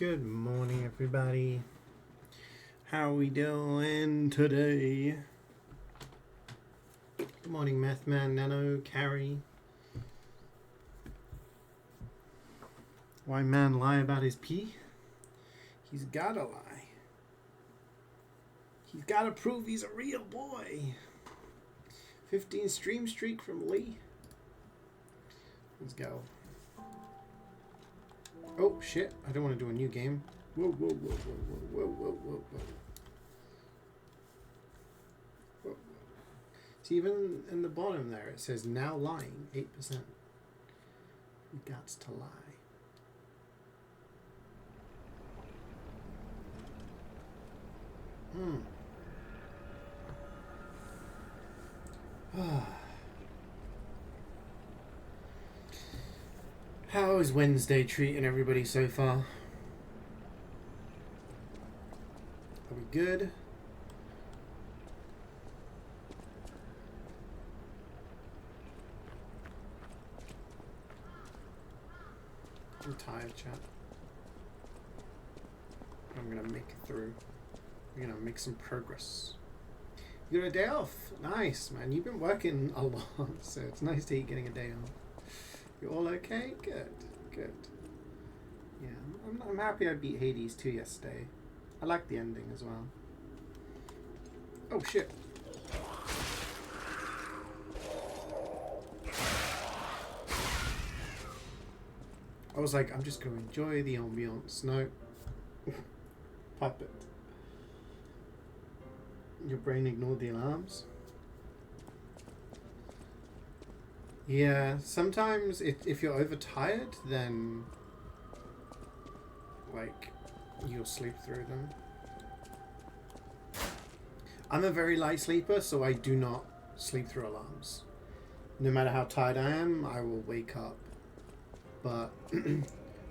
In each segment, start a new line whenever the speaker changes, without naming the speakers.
Good morning, everybody. How are we doing today? Good morning, Mathman, Nano, Carrie. Why man lie about his pee? He's gotta lie. He's gotta prove he's a real boy. 15 stream streak from Lee. Let's go. Oh shit, I don't want to do a new game. Whoa, whoa, whoa, whoa, whoa, whoa, whoa, whoa, whoa. Whoa. See, even in the bottom there, it says now lying, 8%. We gots to lie. How is Wednesday treating everybody so far? Are we good? I'm tired, chat. I'm gonna make it through. We're gonna make some progress. You got a day off? Nice, man. You've been working a lot, so it's nice to you getting a day off. You all okay? Good, good. Yeah, I'm happy I beat Hades 2 yesterday. I like the ending as well. Oh shit. I was like, I'm just gonna enjoy the ambiance. No. Puppet. Your brain ignored the alarms? Yeah, sometimes if you're overtired, then like you'll sleep through them. I'm a very light sleeper, so I do not sleep through alarms. No matter how tired I am, I will wake up. But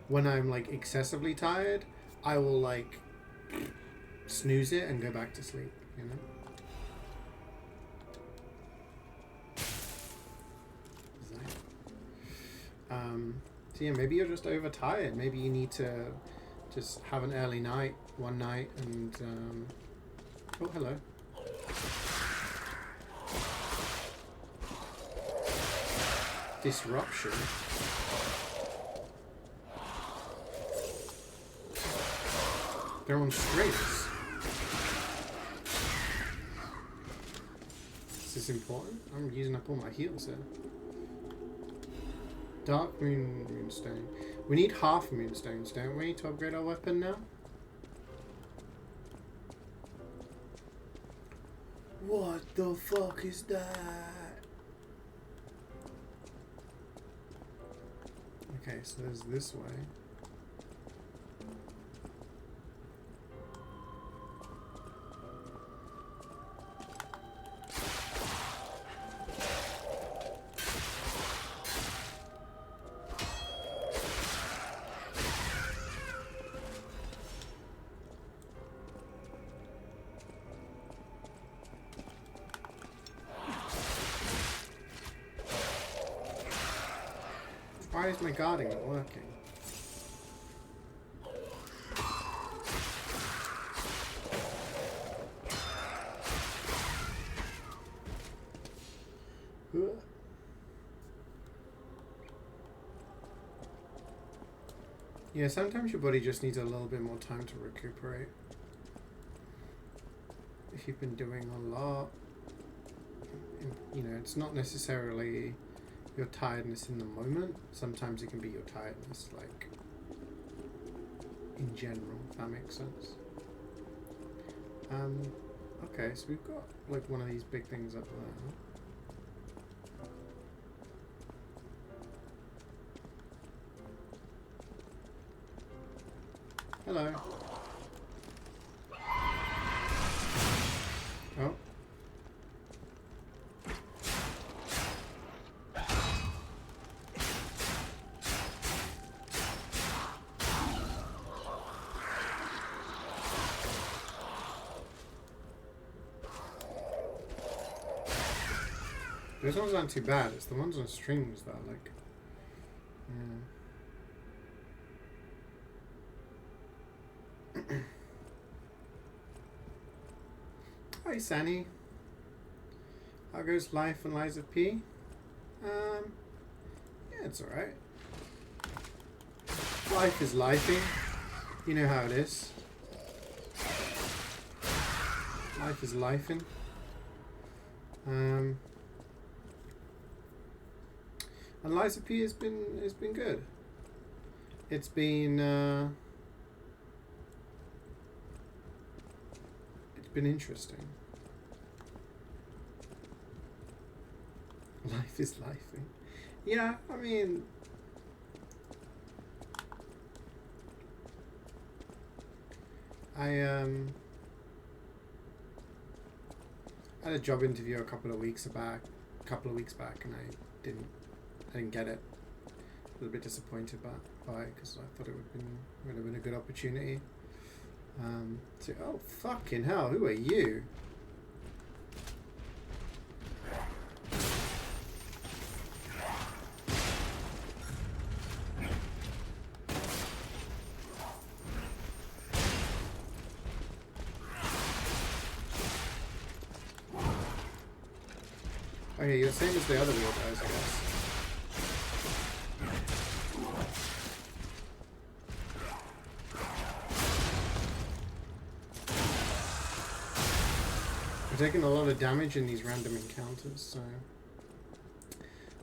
when I'm like excessively tired, I will like snooze it and go back to sleep, you know? So yeah, maybe you're just overtired. Maybe you need to just have an early night one night and oh, hello. Disruption. They're on straights. Is this important? I'm using up all my heals here. Dark Moonstone. We need half Moonstones, don't we, to upgrade our weapon now? What the fuck is that? Okay, so there's this way. Why is my guarding not working? Yeah, sometimes your body just needs a little bit more time to recuperate. If you've been doing a lot, you know, it's not necessarily your tiredness in the moment. Sometimes it can be your tiredness, like, in general, if that makes sense. Okay, so we've got, like, one of these big things up there. Hello. Oh. Those ones aren't too bad. It's the ones on strings that are like... Hi, Sani. How goes life and Lies of P? Yeah, it's alright. Life is lifing. You know how it is. Life is lifing. And Lies of P has been good. It's been interesting. Life is lifing. Yeah, I mean, I had a job interview a couple of weeks back, and I didn't get it. I was a bit disappointed by it because I thought it would have been a good opportunity. So, oh fucking hell, who are you? Okay, you're the same as the other weirdos, I guess. We're taking a lot of damage in these random encounters, so...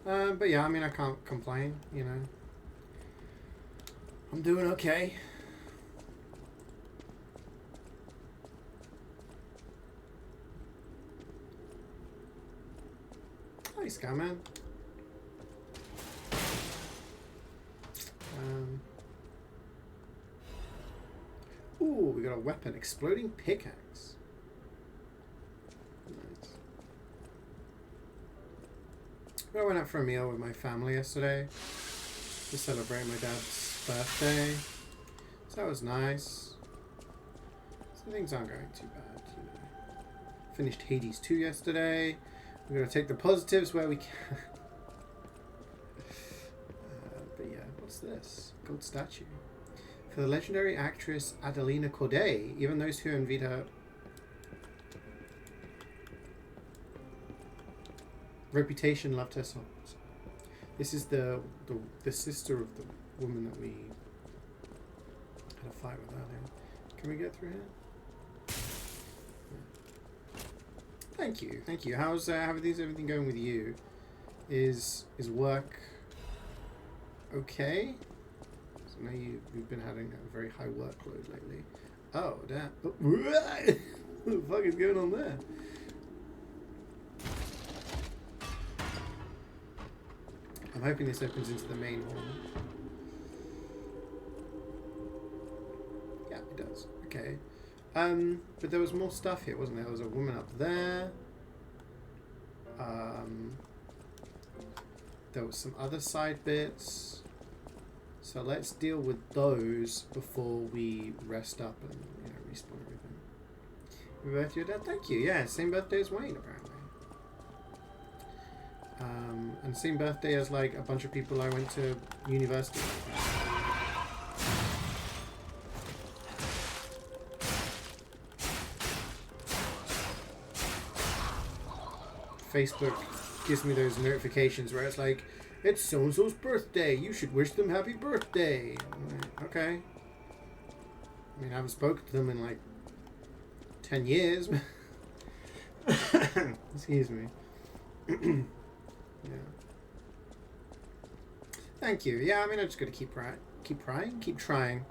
but yeah, I mean, I can't complain, you know. I'm doing okay. Hi, Skyman. Ooh, we got a weapon. Exploding pickaxe. Nice. I went out for a meal with my family yesterday to celebrate my dad's birthday. So that was nice. So things aren't going too bad, you know. Finished Hades 2 yesterday. We're going to take the positives where we can. But yeah, what's this? Gold statue. For the legendary actress Adelina Corday, even those who envied her reputation loved her songs. This is the sister of the woman that we had a fight with earlier. Can we get through here? Thank you, thank you. How's everything going with you? Is work okay? So now you've been having a very high workload lately. Oh damn! Oh, what the fuck is going on there? I'm hoping this opens into the main hall. Yeah, it does. Okay. But there was more stuff here, wasn't there? There was a woman up there. There was some other side bits. So let's deal with those before we rest up and, you know, respawn everything. Happy birthday, your dad. Thank you. Yeah, same birthday as Wayne, apparently. And same birthday as like a bunch of people I went to university with. Facebook gives me those notifications where it's like, it's so-and-so's birthday, you should wish them happy birthday. I'm like, okay. I mean, I haven't spoken to them in like 10 years. Excuse me. Yeah. Thank you. Yeah, I mean, I just gotta keep trying.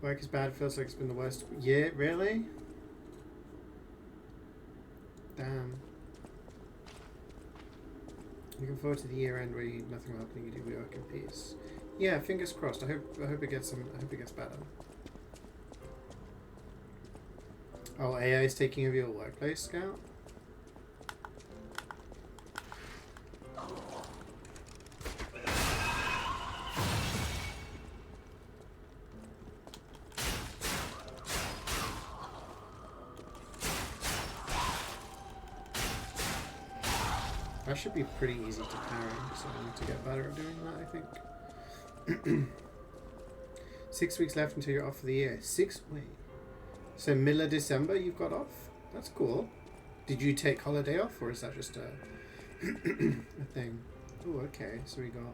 Work is bad, feels like it's been the worst. Yeah, really? Damn. Looking forward to the year end where nothing will happen, you do work in peace. Yeah, fingers crossed. I hope it gets better. Oh, AI is taking over your workplace, Scout? That should be pretty easy to parry, so I need to get better at doing that, I think. 6 weeks left until you're off for the year. 6 weeks. So middle of December you've got off? That's cool. Did you take holiday off, or is that just a a thing? Oh, okay. So we got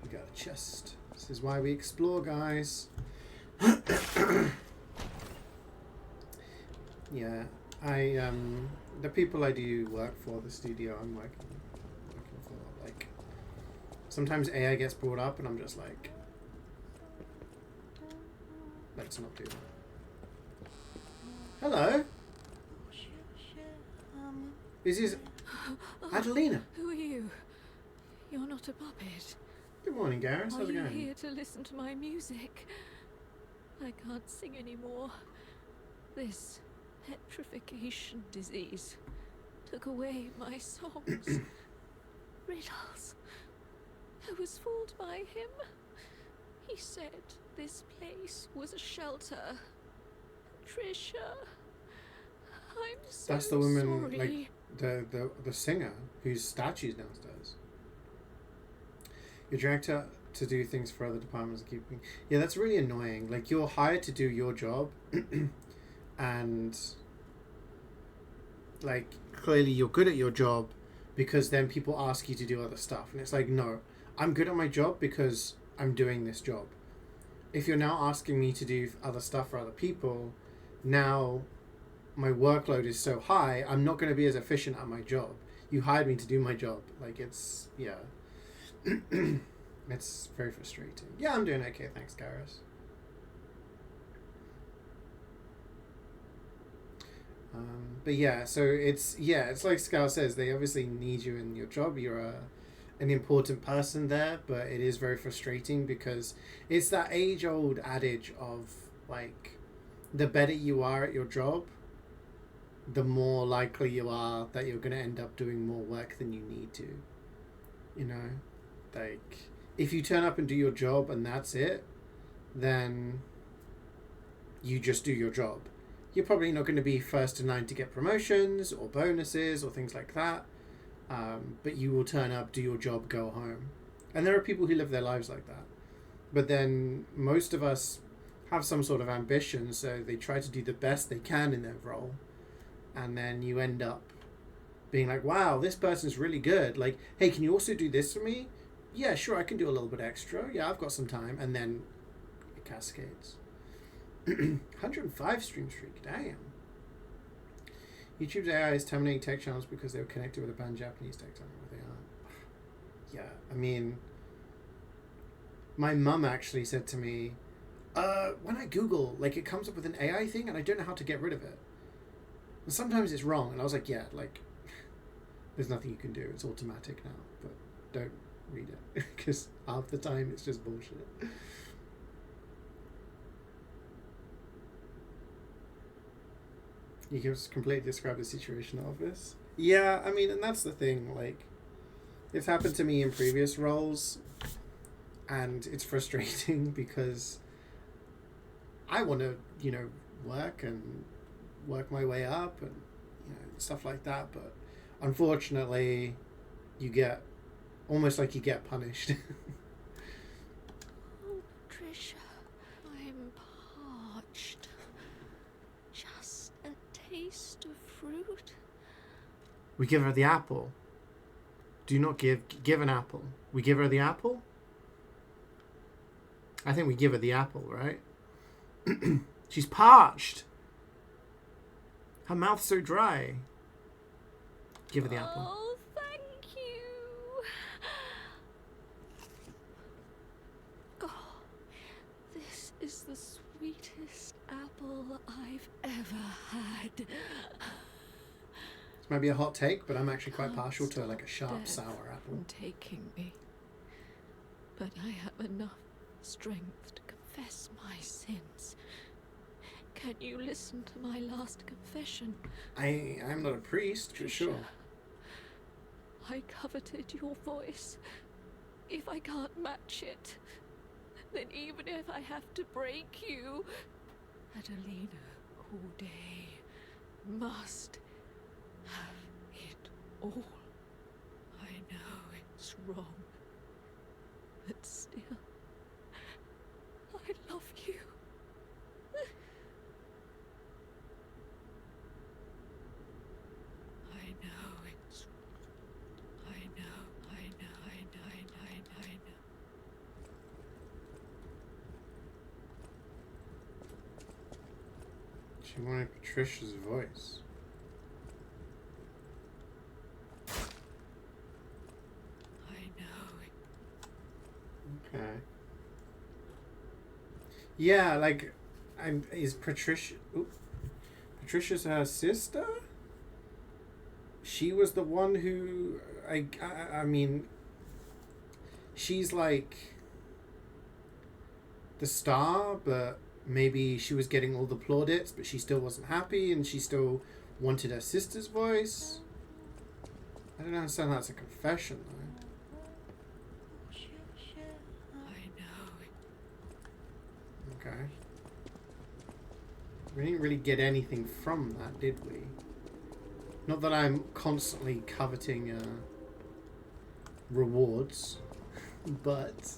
a chest. This is why we explore, guys. Yeah, the people I do work for, the studio I'm working for, like, sometimes AI gets brought up and I'm just like, let's not do that. Hello? This is Adelina.
Who are you? You're not a puppet.
Good morning, Gareth. How's it going?
Are you here to listen to my music? I can't sing anymore. This petrification disease took away my songs. Riddles. I was fooled by him. He said this place was a shelter. Trisha, I'm so
That's the woman,
sorry.
like, the singer whose statue's downstairs. You're dragged to do things for other departments and keeping... Yeah, that's really annoying. Like, you're hired to do your job and, like, clearly you're good at your job because then people ask you to do other stuff. And it's like, no, I'm good at my job because I'm doing this job. If you're now asking me to do other stuff for other people, now my workload is so high, I'm not going to be as efficient at my job. You hired me to do my job. Like, it's... Yeah. It's very frustrating. Yeah, I'm doing okay, thanks, Gareth. But yeah, so it's like Scal says, they obviously need you in your job. You're an important person there, but it is very frustrating because it's that age-old adage of, like, the better you are at your job, the more likely you are that you're going to end up doing more work than you need to. You know? Like, if you turn up and do your job and that's it, then you just do your job. You're probably not going to be first in line to get promotions or bonuses or things like that. But you will turn up, do your job, go home. And there are people who live their lives like that. But then most of us have some sort of ambition, so they try to do the best they can in their role. And then you end up being like, wow, this person's really good. Like, hey, can you also do this for me? Yeah, sure, I can do a little bit extra. Yeah, I've got some time. And then it cascades. 105 stream streak, damn. YouTube's AI is terminating tech channels because they were connected with a banned Japanese tech channel. They are. Yeah, I mean, my mum actually said to me, when I Google, like, it comes up with an AI thing and I don't know how to get rid of it. And sometimes it's wrong. And I was like, yeah, like, there's nothing you can do. It's automatic now. But don't read it because half the time it's just bullshit. You can just completely describe the situation of this. Yeah, I mean, and that's the thing, like, it's happened to me in previous roles, and it's frustrating because I want to, you know, work my way up and, you know, stuff like that, but unfortunately, you get, almost like you get punished.
Oh, Trisha, I'm parched. Just a taste of fruit.
We give her the apple. Do not give an apple. We give her the apple? I think we give her the apple, right? She's parched. Her mouth's so dry. Give her the apple.
Oh, thank you. Oh, this is the sweetest apple I've ever had.
This might be a hot take, but I'm actually quite partial to, like, a sharp, sour apple.
Taking me, but I have enough strength to confess my sins. Can you listen to my last confession?
I'm not a priest, for sure.
I coveted your voice. If I can't match it, then even if I have to break you, Adelina Corday must have it all. I know it's wrong.
She wanted Patricia's voice.
I know.
Okay. Yeah, like, is Patricia... Oop, Patricia's her sister? She was the one who... I mean... She's like... the star, but maybe she was getting all the plaudits, but she still wasn't happy, and she still wanted her sister's voice. I don't understand that's a confession, though.
I know.
Okay. We didn't really get anything from that, did we? Not that I'm constantly coveting rewards, but...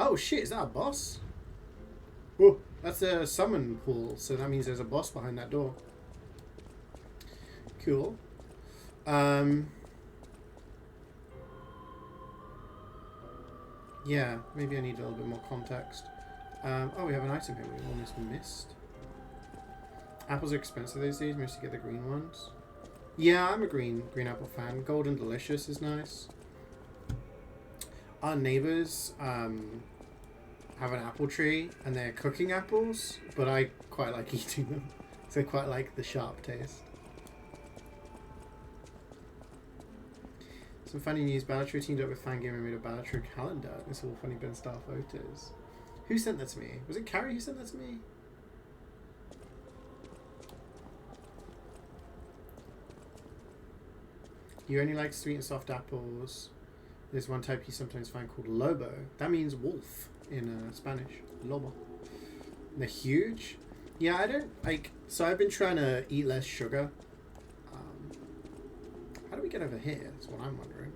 Oh shit, is that a boss? Oh, that's a summon pool, so that means there's a boss behind that door. Cool. Yeah, maybe I need a little bit more context. Oh, we have an item here we almost missed. Apples are expensive these days, mostly get the green ones. Yeah, I'm a green apple fan. Golden Delicious is nice. Our neighbours have an apple tree and they're cooking apples, but I quite like eating them. So I quite like the sharp taste. Some funny news, Balatro teamed up with Fangame and made a Balatro calendar. It's all funny Ben Star photos. Who sent that to me? Was it Carrie who sent that to me? You only like sweet and soft apples. There's one type you sometimes find called lobo. That means wolf in Spanish. Lobo. And they're huge. Yeah, I don't like... So I've been trying to eat less sugar. How do we get over here? That's what I'm wondering.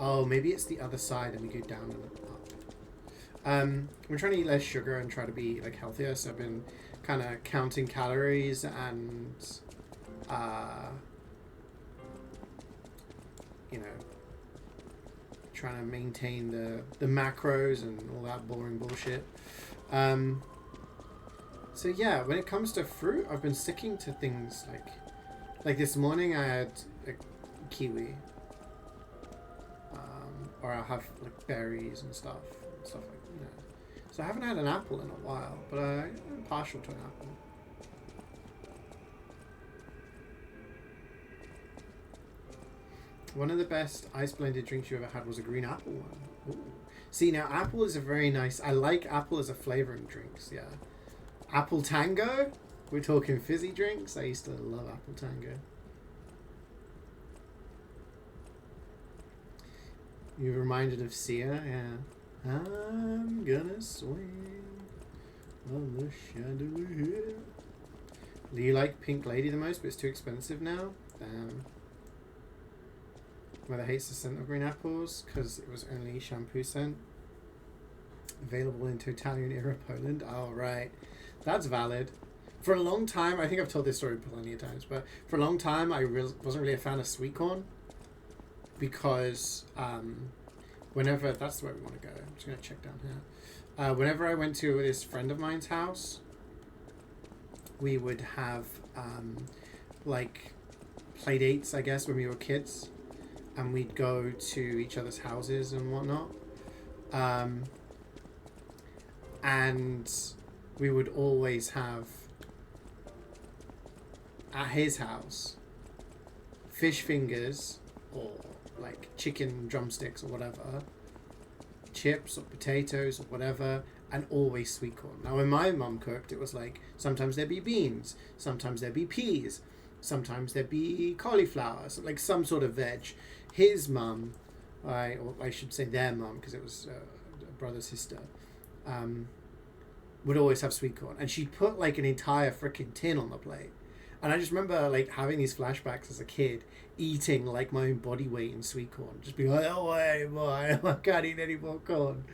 Oh, maybe it's the other side and we go down and up. We're trying to eat less sugar and try to be like healthier. So I've been kind of counting calories and... you know... trying to maintain the macros and all that boring bullshit. So yeah, when it comes to fruit, I've been sticking to things like this morning I had a kiwi, or I'll have like berries and stuff like, you know. So I haven't had an apple in a while, but I'm partial to an apple. One of the best ice blended drinks you ever had was a green apple one. Ooh. See, now apple is a very nice... I like apple as a flavouring drinks, yeah. Apple Tango? We're talking fizzy drinks? I used to love Apple Tango. You're reminded of Sia, yeah. I'm gonna swing on the chandelier. Do you like Pink Lady the most, but it's too expensive now? Damn. Mother hates the scent of green apples because it was only shampoo scent. Available in totalitarian era Poland. Oh, right. That's valid. For a long time, I think I've told this story plenty of times, but for a long time, I wasn't really a fan of sweet corn because whenever... That's the way we want to go. I'm just going to check down here. Whenever I went to this friend of mine's house, we would have like play dates, I guess, when we were kids. And we'd go to each other's houses and whatnot. And we would always have, at his house, fish fingers or like chicken drumsticks or whatever, chips or potatoes or whatever, and always sweet corn. Now when my mum cooked, it was like, sometimes there'd be beans, sometimes there'd be peas, sometimes there'd be cauliflower, so like some sort of veg. His mum, or I should say their mum, because it was a brother sister, would always have sweet corn, and she'd put like an entire freaking tin on the plate. And I just remember like having these flashbacks as a kid, eating like my own body weight in sweet corn, just being like, oh boy, I can't eat any more corn.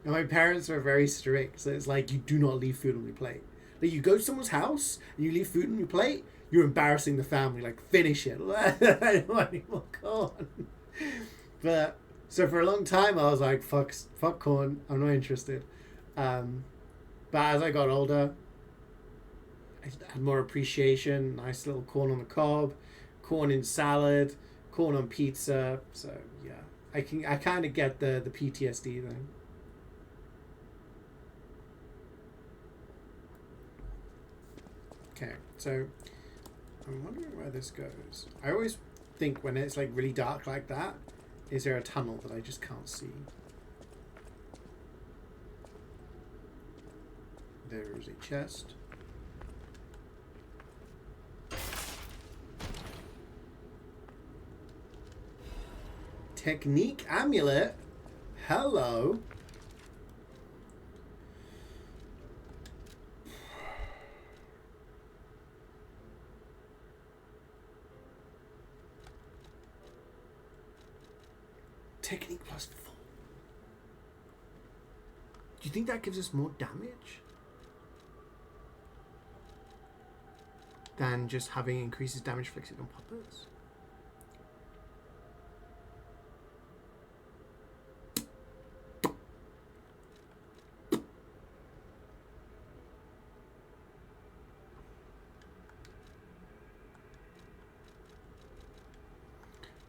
And my parents were very strict, so it's like, you do not leave food on your plate. Like, you go to someone's house and you leave food on your plate, you're embarrassing the family. Like, finish it. I don't want any more corn. But so for a long time, I was like, fuck corn. I'm not interested. But as I got older, had more appreciation. Nice little corn on the cob, corn in salad, corn on pizza. So yeah, I kind of get the PTSD thing. Okay, so I'm wondering where this goes. I always think when it's like really dark like that, is there a tunnel that I just can't see? There is a chest. Technique amulet? Hello. Technique +4. Do you think that gives us more damage than just having increases damage inflicted on puppets?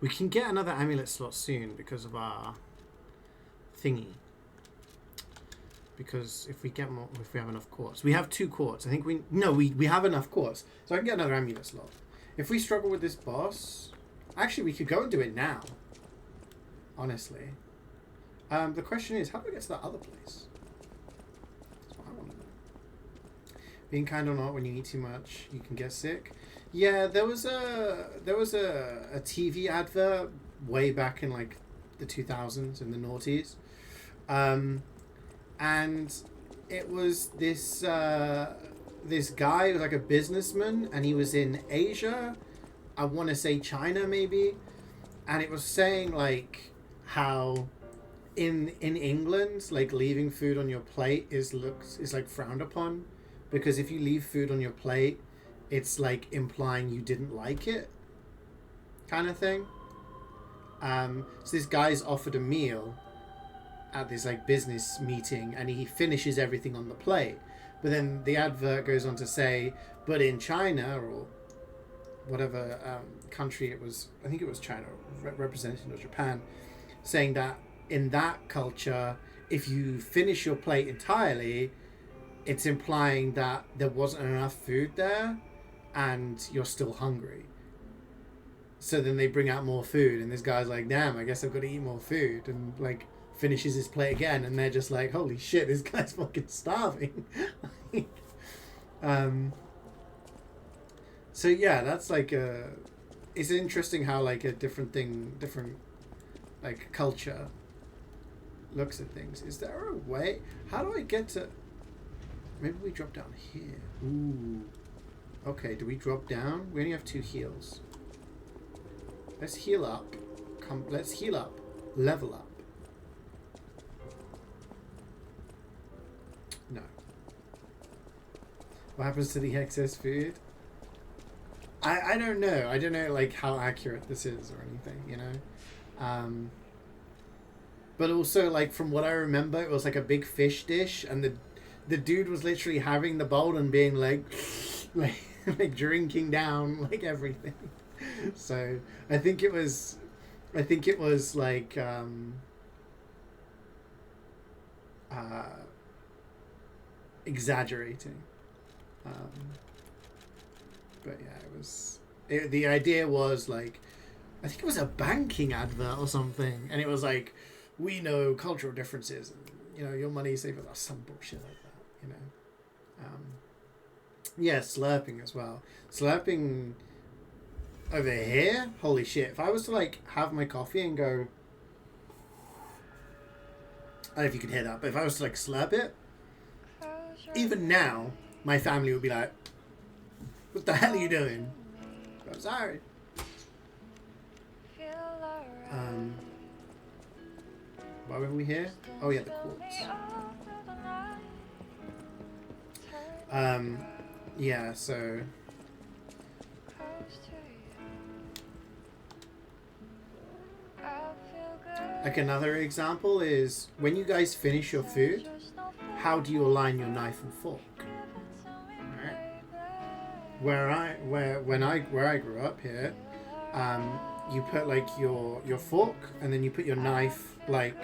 We can get another amulet slot soon because of our thingy. Because if we get more, if we have enough quartz, we have 2 quartz. I think we have enough quartz, so I can get another amulet slot. If we struggle with this boss, actually we could go and do it now. Honestly, the question is, how do we get to that other place? That's what I want to know. Being kind or not, when you eat too much, you can get sick. Yeah, there was a TV advert way back in like the 2000s, in the noughties, and it was this this guy who was like a businessman, and he was in Asia, I want to say China maybe, and it was saying like how in England, like leaving food on your plate is like frowned upon, because if you leave food on your plate, it's like implying you didn't like it, kind of thing. So this guy's offered a meal at this like business meeting, and he finishes everything on the plate. But then the advert goes on to say, but in China or whatever country it was, I think it was China, representing of Japan, saying that in that culture, if you finish your plate entirely, it's implying that there wasn't enough food there and you're still hungry. So then they bring out more food, and this guy's like, damn, I guess I've got to eat more food, and like finishes his plate again, and they're just like, holy shit, this guy's fucking starving. So yeah, that's like it's interesting how like a different like culture looks at things. Is there a way? How do I get to? Maybe we drop down here. Ooh. Okay, do we drop down? We only have 2 heals. Let's heal up. Let's heal up. Level up. No. What happens to the excess food? I don't know. I don't know like how accurate this is or anything, you know? But also like from what I remember, it was like a big fish dish, and the dude was literally having the bowl and being like like drinking down like everything. So I think it was like exaggerating, but yeah, the idea was like, I think it was a banking advert or something, and it was like, we know cultural differences, and you know your money is safe with us, some bullshit like that, you know. Yeah, slurping as well. Slurping over here, holy shit. If I was to like have my coffee and go, I don't know if you can hear that, but if I was to like slurp it, even now, my family would be like, what the hell are you doing? I'm sorry. Why were we here? Oh yeah, the quartz. Yeah, so like another example is when you guys finish your food, how do you align your knife and fork? Alright. where I grew up here, you put like your fork and then you put your knife like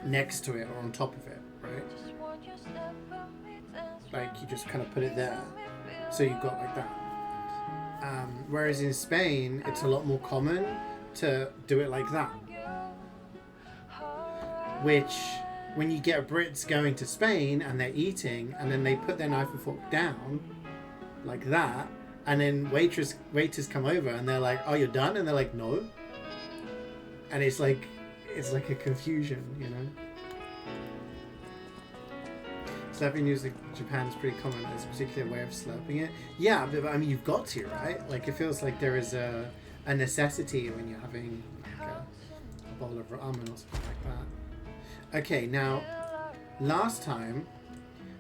next to it or on top of it, right? Like you just kind of put it there, so you've got like that. Whereas in Spain, it's a lot more common to do it like that. Which, when you get Brits going to Spain and they're eating, and then they put their knife and fork down like that, and then waiters come over and they're like, "Oh, you're done?" And they're like, "No." And it's like a confusion, you know. Slurping music in Japan is pretty common. There's a particular way of slurping it. Yeah, but I mean, you've got to, right? Like, it feels like there is a necessity when you're having like a bowl of ramen or something like that. Okay, now, last time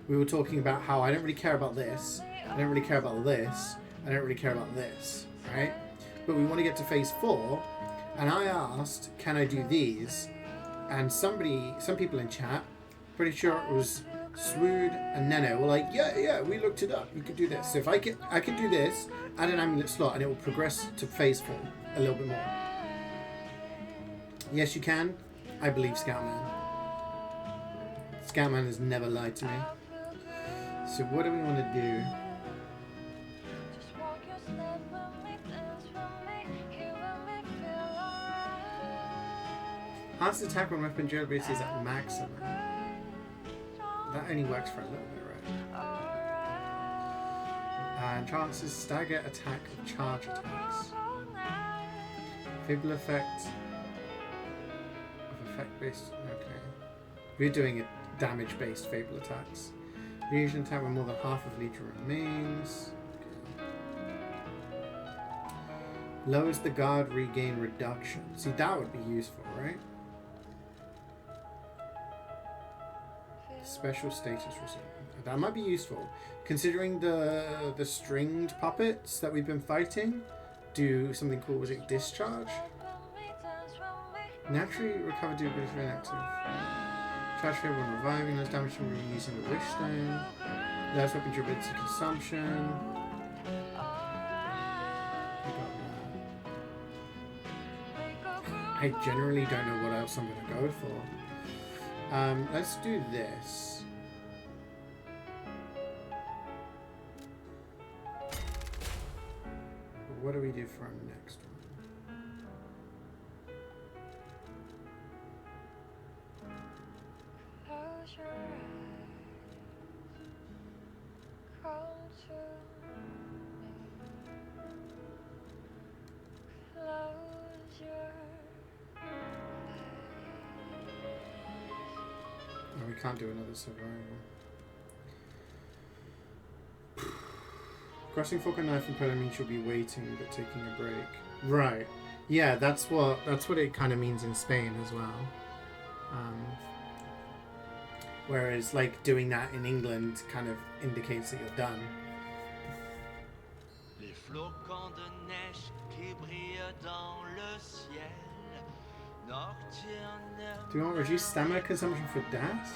we were talking about how I don't really care about this, I don't really care about this, I don't really care about this, right? But we want to get to phase 4, and I asked, can I do these? And some people in chat, pretty sure it was Swood and Nene, were like, yeah, we looked it up, you could do this. So if I can do this, add an amulet slot, and it will progress to phase 4 a little bit more. Yes, you can. I believe Scoutman. Scoutman has never lied to me. So what do we want to do? Enhanced attack on weapon durability is at maximum. That only works for a little bit, right? And chances stagger attack of charge attacks. Fable effect of effect based. Okay. We're doing it damage based fable attacks. Fusion attack when more than half of leader remains. Okay. Lowers the guard regain reduction. See, that would be useful, right? Special status receipt. That might be useful, considering the stringed puppets that we've been fighting. Do something cool. Was it discharge? Naturally recover durability when active. Charge failure when reviving. Less damage from using the wish stone. Less weapon durability consumption. I generally don't know what else I'm going to go for. Let's do this. What do we do for our next one? Close your eyes. Come to me. Close your we can't do another survival. Crossing fork and knife and petal means you'll be waiting but taking a break. Right. Yeah, that's what it kind of means in Spain as well. Whereas like doing that in England kind of indicates that you're done. Les flocons de neige qui brillent dans le ciel. Do you want to reduce stamina consumption for dash?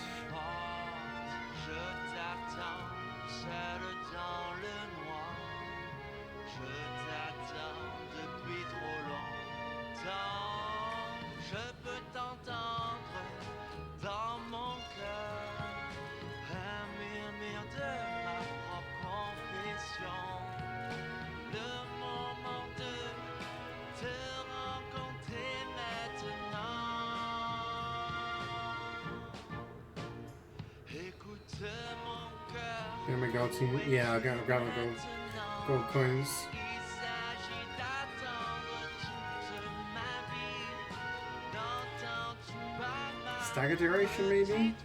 Gonna make gold team. Yeah, I'll grab a gold coins. Stagger duration, maybe?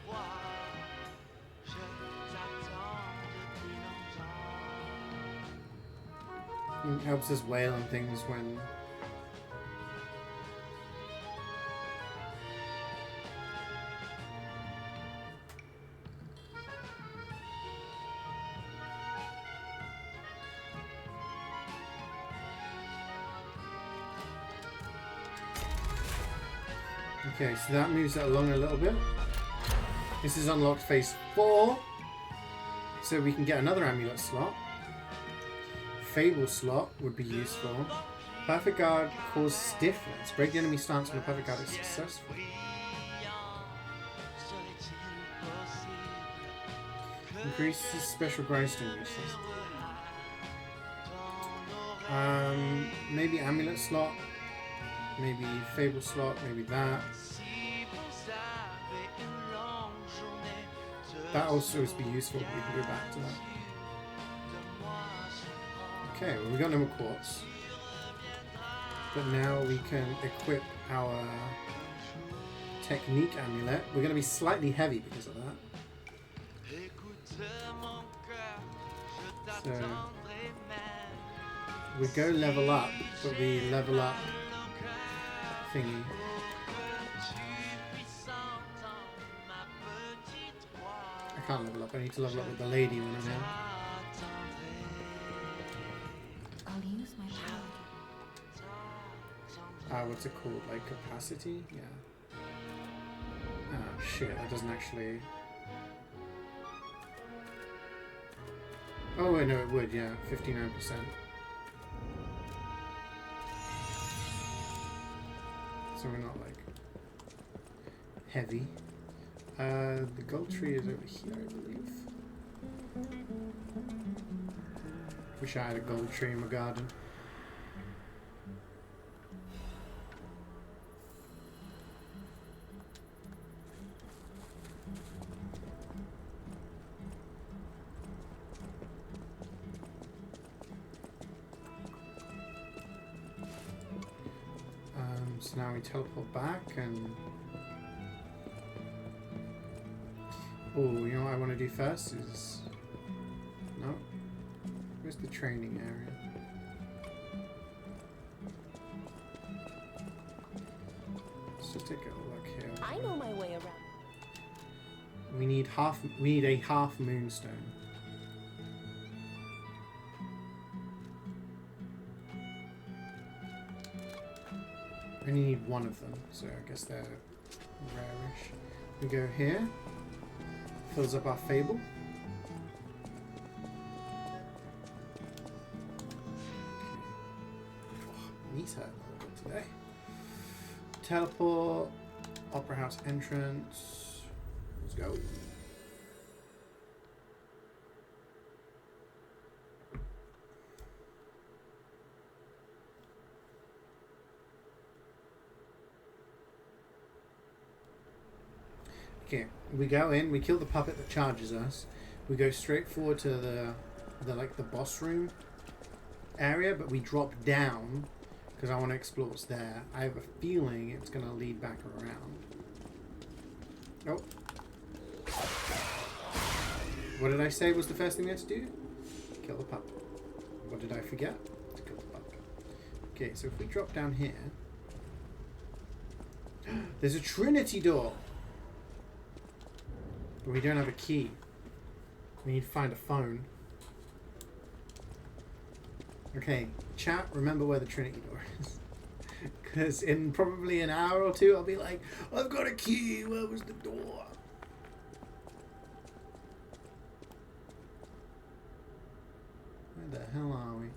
It helps us wail on things when... Okay, so that moves it along a little bit. This is unlocked phase 4. So we can get another amulet slot. Fable slot would be useful. Perfect guard causes stiffness. Break the enemy stance when the perfect guard is successful. Increases special grindstone uses. Maybe amulet slot. Maybe Fable slot. Maybe that. That also would be useful. We can go back to that. Okay, well, we got no more quartz. But now we can equip our technique amulet. We're going to be slightly heavy because of that. So we go level up, but we level up thingy. I can't level up. I need to level up with the lady when I'm here.
I'll use my power.
What's it called? Like capacity? Yeah. Oh shit, that doesn't actually... Oh wait, no it would, yeah. 59%. So we're not like heavy. The gold tree is over here, I believe. Wish I had a gold tree in my garden. So now we teleport back and... Oh, you know what I want to do first is... No. Where's the training area? Let's just take a look here.
I know my way around.
We need a half moonstone. I only need one of them, so I guess they're rarish. We go here. Fills up our Fable. Knees hurt a little bit today. Teleport. Opera House entrance. Let's go. Okay, we go in, we kill the puppet that charges us. We go straight forward to the boss room area, but we drop down because I want to explore what's there. I have a feeling it's going to lead back around. Oh. What did I say was the first thing we had to do? Kill the puppet. What did I forget? To kill the puppet. Okay, so if we drop down here... There's a Trinity door! But we don't have a key. We need to find a phone. Okay, chat, remember where the Trinity door is. Because in probably an hour or two, I'll be like, I've got a key, where was the door? Where the hell are we?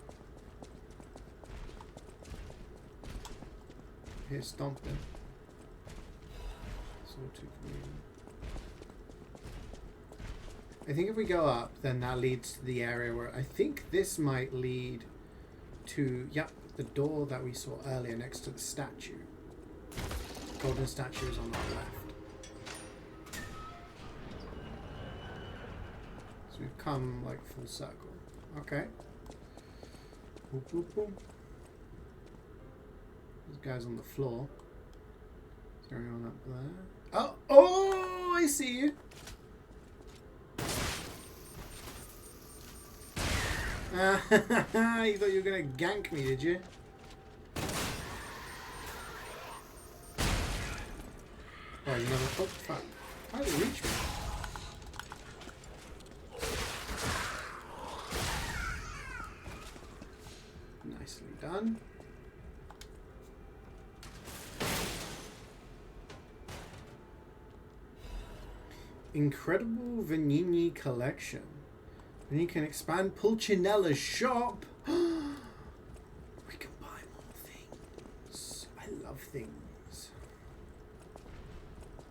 Here's stomping. Sawtooth Green. I think if we go up, then that leads to the area where I think this might lead to, yep, the door that we saw earlier next to the statue. Golden statue is on our left. So we've come like full circle. Okay. Boop, boop, boop. This guy's on the floor. Is there anyone up there? Oh, I see you. You thought you were gonna gank me, did you? Oh, there's another. Oh, fuck. How did it reach me? Nicely done. Incredible Vanini collection. And you can expand Pulcinella's shop.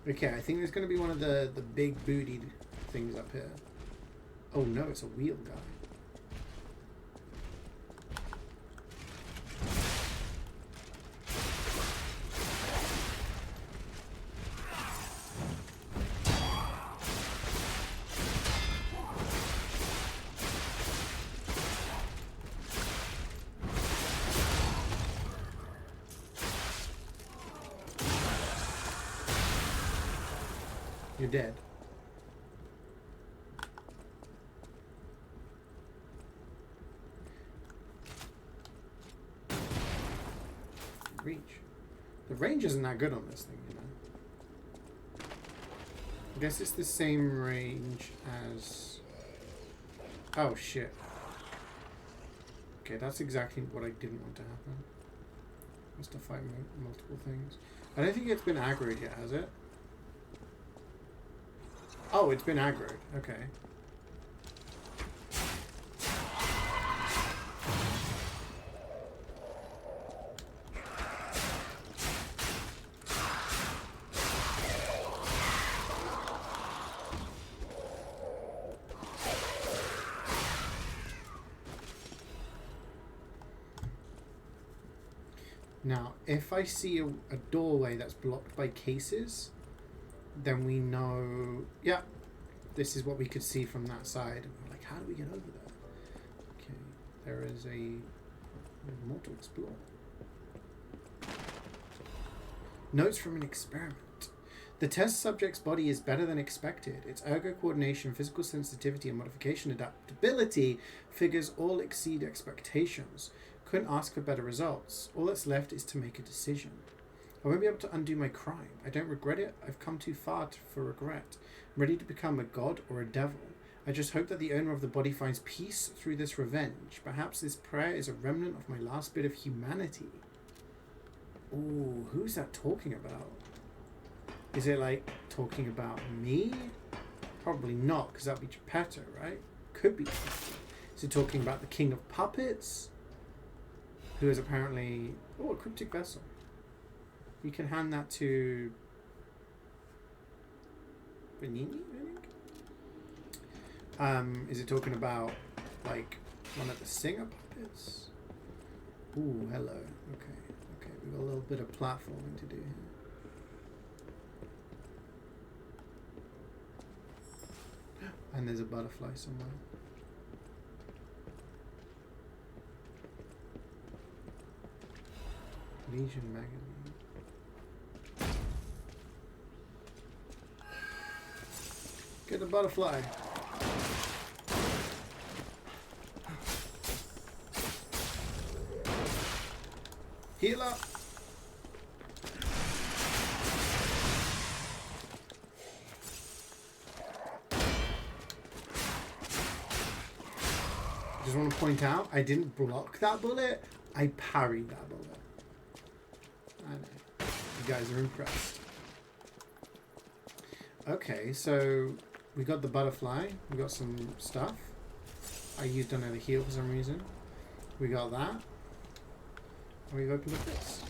Okay, I think there's going to be one of the big bootied things up here. Oh no, it's a wheel guy. You're dead. Reach. The range isn't that good on this thing, you know. I guess it's the same range as... Oh, shit. Okay, that's exactly what I didn't want to happen. Must have fight multiple things. I don't think it's been aggroed yet, has it? Oh, it's been aggroed. Okay. Now, if I see a doorway that's blocked by cases, then we know, yeah, this is what we could see from that side. We're like, how do we get over there? Okay, there is more to explore. Notes from an experiment. The test subject's body is better than expected. Its ergo coordination, physical sensitivity, and modification adaptability figures all exceed expectations. Couldn't ask for better results. All that's left is to make a decision. I won't be able to undo my crime. I don't regret it. I've come too far for regret. I'm ready to become a god or a devil. I just hope that the owner of the body finds peace through this revenge. Perhaps this prayer is a remnant of my last bit of humanity. Ooh, who's that talking about? Is it like talking about me? Probably not, because that'd be Geppetto, right? Could be Geppetto. Is it talking about the king of puppets? Who is apparently... Oh, a cryptic vessel. You can hand that to... Benini, I think? Is it talking about, like, one of the singer puppets? Ooh, hello. Okay, okay. We've got a little bit of platforming to do here. And there's a butterfly somewhere. Legion magazine. Get the butterfly. Heal up. Just want to point out, I didn't block that bullet. I parried that bullet. I know. You guys are impressed. Okay, so we got the butterfly. We got some stuff. I used another heal for some reason. We got that. And we've opened up this.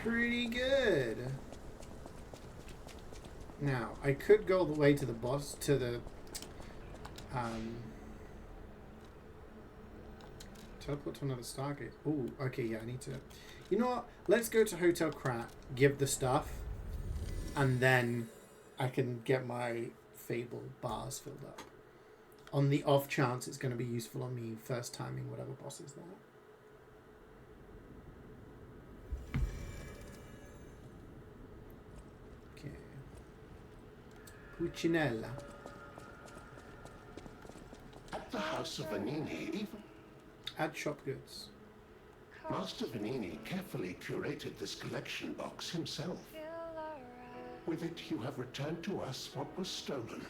Pretty good. Now, I could go all the way to the boss, to the... teleport to another Stargate. Oh, okay, yeah, I need to... You know what? Let's go to Hotel Krat, give the stuff, and then I can get my Fable bars filled up. On the off chance it's going to be useful on me first timing whatever boss is there. Okay. Cucinella.
At the house of Vanini, even
Add shop goods.
Master Vanini carefully curated this collection box himself. With it, you have returned to us what was stolen.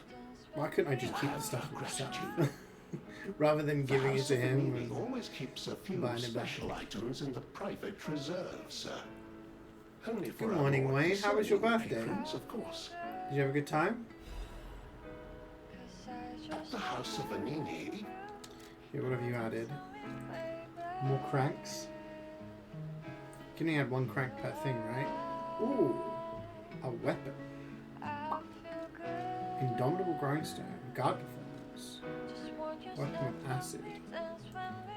Why couldn't I just keep the stuff myself? Rather than giving it to him.
He always keeps a few special items in the private reserve, sir. Only for
Good morning, Wayne. How was your birthday?
Patrons, of course.
Did you have a good time?
At the house of Vanini.
Yeah, what have you added? More cranks? Can only add one crank per thing, right? Ooh, a weapon. Indomitable grindstone. Guard performance. Weapon with acid.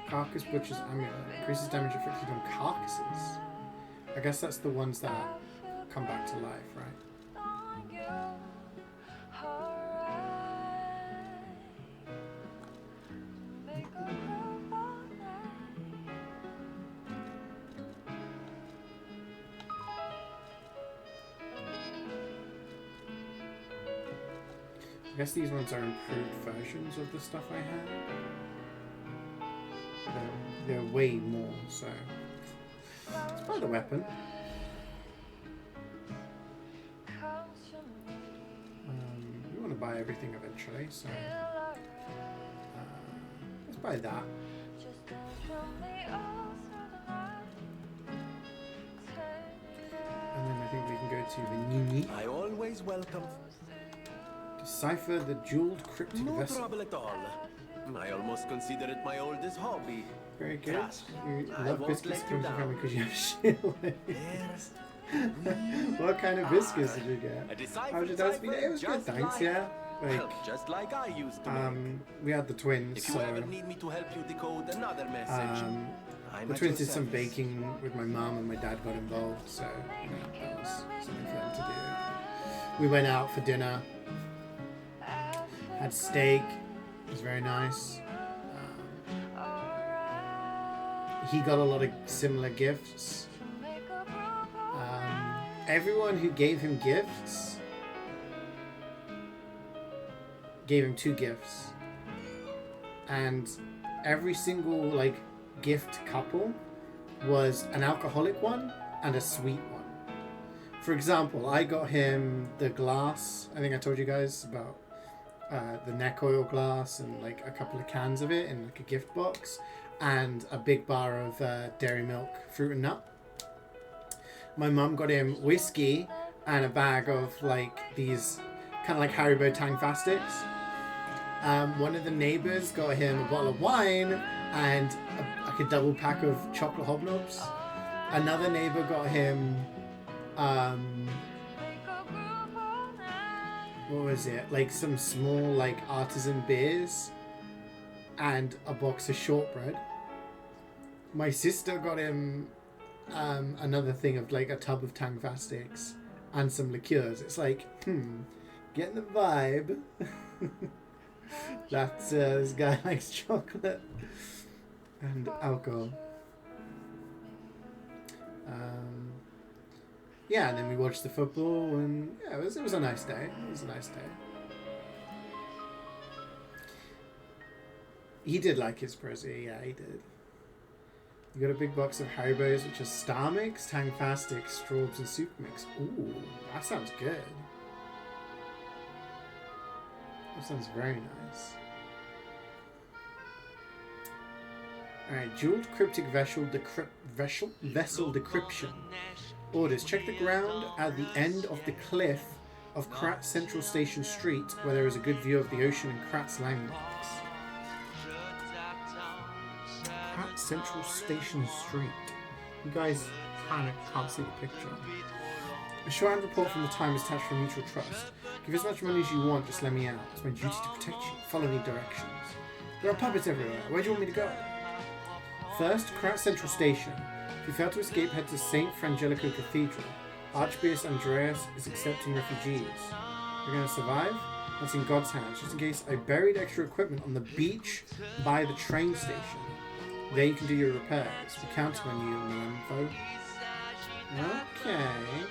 Carcass butcher's amulet. Increases damage inflicted on carcasses. I guess that's the ones that come back to life, right? I guess these ones are improved versions of the stuff I had. They're way more, so... Let's buy the weapon. We want to buy everything eventually, so... let's buy that. And then I think we can go to the Nini.
I always welcome.
Decipher the jeweled cryptic
No
vessel.
trouble at all. I almost consider it my oldest hobby.
Very good.
Yes.
You
I
love
won't
biscuits
let you
from your
down.
family because you have shit.
Yes.
What kind of biscuits did you get?
A decipher,
How did that be? It was good,
just
thanks,
like-
yeah. Like,
Just like I used to make.
we had the twins,
If you
so
ever need me to help you decode another message, I'm
the
at
twins
your
did some
service.
baking with my mum and my dad got involved, so that was something for them to do. We went out for dinner, had steak, it was very nice. He got a lot of similar gifts. Everyone who gave him gifts gave him 2 gifts, and every single like gift couple was an alcoholic one and a sweet one. For example, I got him the glass. I think I told you guys about the neck oil glass and like a couple of cans of it in like a gift box, and a big bar of dairy milk fruit and nut. My mum got him whiskey and a bag of like these kind of like Haribo Tang Fastics. One of the neighbors got him a bottle of wine and like a double pack of chocolate hobnobs. Another neighbor got him what was it, like some small like artisan beers and a box of shortbread. My sister got him another thing of like a tub of Tang Fastics and some liqueurs. It's like, getting the vibe that this guy likes chocolate and alcohol. Yeah, and then we watched the football, and yeah, it was a nice day. It was a nice day. He did like his Prezi, yeah, he did. You got a big box of Haribos, which are Star Mix, Tang Fastics, Straubs, and Super Mix. Ooh, that sounds good. That sounds very nice. Alright, jeweled cryptic vessel decryption. Orders. Check the ground at the end of the cliff of Krat Central Station Street, where there is a good view of the ocean and Krat's landmarks. Krat Central Station Street. You guys kind of can't see the picture. A shorthand report from the time is attached for mutual trust. Give as much money as you want, just let me out. It's my duty to protect you. Follow me directions. There are puppets everywhere. Where do you want me to go? First, Krat Central Station. If you fail to escape, head to St. Frangelico Cathedral. Archbishop Andreas is accepting refugees. You're going to survive? That's in God's hands. Just in case, I buried extra equipment on the beach by the train station. There you can do your repairs. We're counting on you, Melampo. Okay.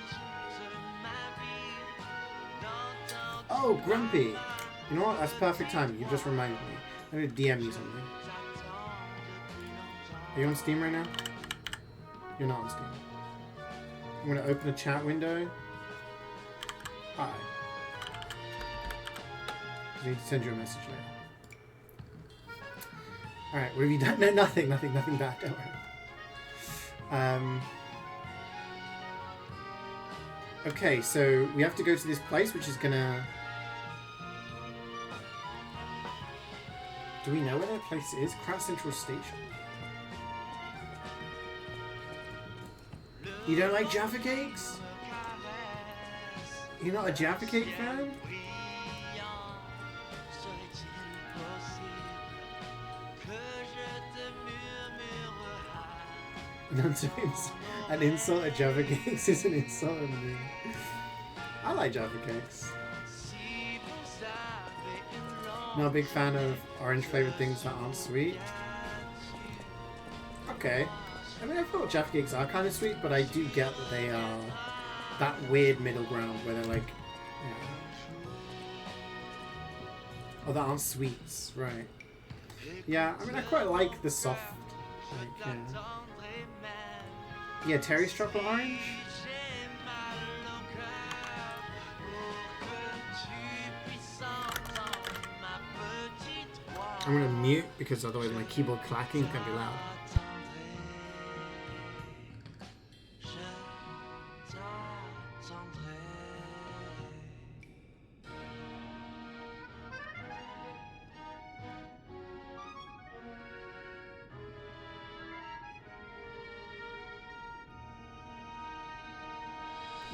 Oh, Grumpy! You know what? That's perfect timing. You just reminded me. I'm going to DM you something. Are you on Steam right now? You're not on Steam. I'm going to open a chat window. Hi. I need to send you a message later. Alright, what have you done? No, nothing bad, don't worry. Okay, so we have to go to this place, which is gonna... Do we know where that place is? Krat Central Station. You don't like Jaffa Cakes? You're not a Jaffa Cake fan? An insult at Jaffa Cakes is an insult at me. I like Jaffa Cakes. Not a big fan of orange flavored things that aren't sweet. Okay. I mean, I thought Jaffa Cakes are kind of sweet, but I do get that they are that weird middle ground where they're like, you know, oh, that aren't sweets, right? Yeah, I mean, I quite like the soft, like, yeah, Terry's chocolate orange. I'm gonna mute because otherwise my keyboard clacking can be loud.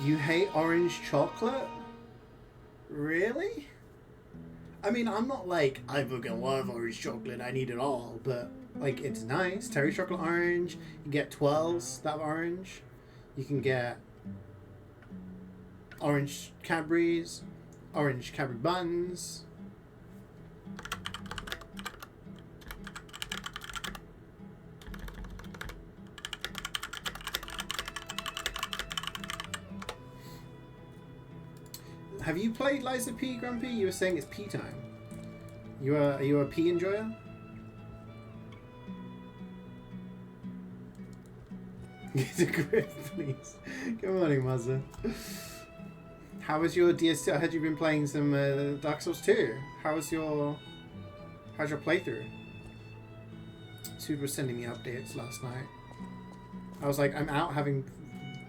You hate orange chocolate? Really? I mean, I'm not like, I fucking love orange chocolate, I need it all, but, like, it's nice. Terry chocolate orange, you can get 12s that have orange. You can get orange Cadbury's, orange Cadbury buns. Have you played Liza P, Grumpy? You were saying it's pee time. Are you a pee enjoyer? Get a grip, please. Good morning, Muzza. How was your DS2? I heard you've been playing some Dark Souls 2. How's your playthrough? Sud was sending me updates last night. I was like, I'm out having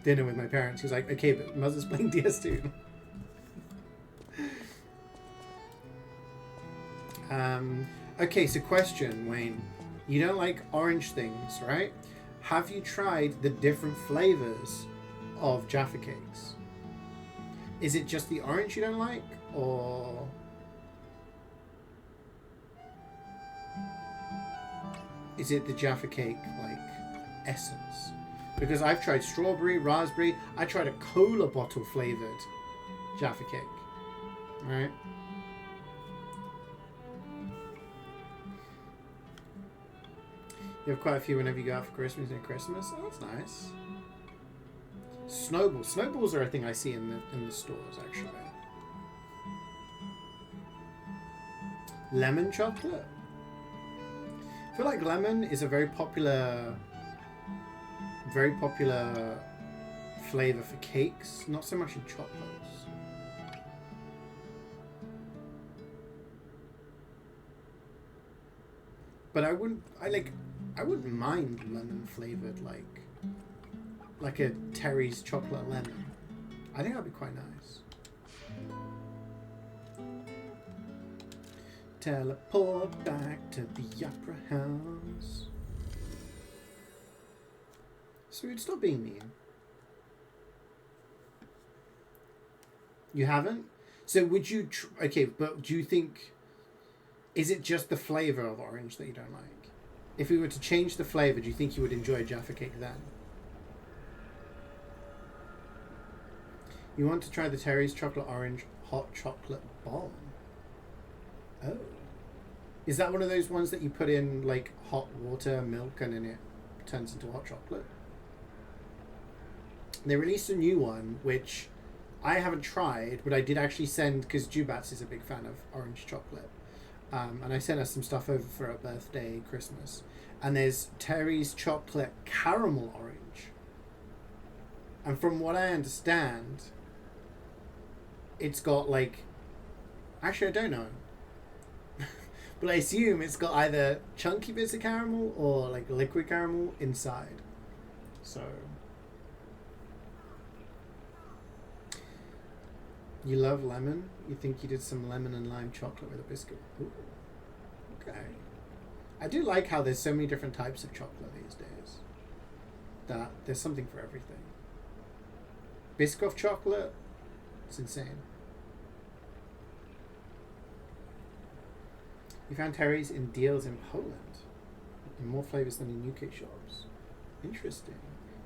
dinner with my parents. He was like, okay, but Muzza's playing DS2. Okay, so question, Wayne. You don't like orange things, right? Have you tried the different flavors of Jaffa Cakes? Is it just the orange you don't like, or... is it the Jaffa Cake, like, essence? Because I've tried strawberry, raspberry. I tried a cola bottle flavored Jaffa Cake, right? You have quite a few whenever you go out for Christmas and Christmas. Oh, that's nice. Snowballs. Snowballs are a thing I see in the stores, actually. Lemon chocolate. I feel like lemon is a very popular flavor for cakes, not so much in chocolates. But I wouldn't mind lemon flavored, like a Terry's chocolate lemon. I think that'd be quite nice. Teleport back to the opera house. So we'd stop being mean. You haven't? So would you... okay, but do you think... is it just the flavour of orange that you don't like? If we were to change the flavour, do you think you would enjoy a Jaffa Cake then? You want to try the Terry's Chocolate Orange Hot Chocolate Bomb? Oh. Is that one of those ones that you put in, like, hot water, milk, and then it turns into hot chocolate? They released a new one, which I haven't tried, but I did actually send, because Jubats is a big fan of orange chocolate. And I sent her some stuff over for her birthday, Christmas. And there's Terry's Chocolate Caramel Orange. And from what I understand, it's got like... actually, I don't know. But I assume it's got either chunky bits of caramel or like liquid caramel inside. So... you love lemon? You think you did some lemon and lime chocolate with a biscuit? Ooh. Okay. I do like how there's so many different types of chocolate these days. That there's something for everything. Biscoff chocolate. It's insane. You found Terry's in deals in Poland. And more flavours than in UK shops. Interesting.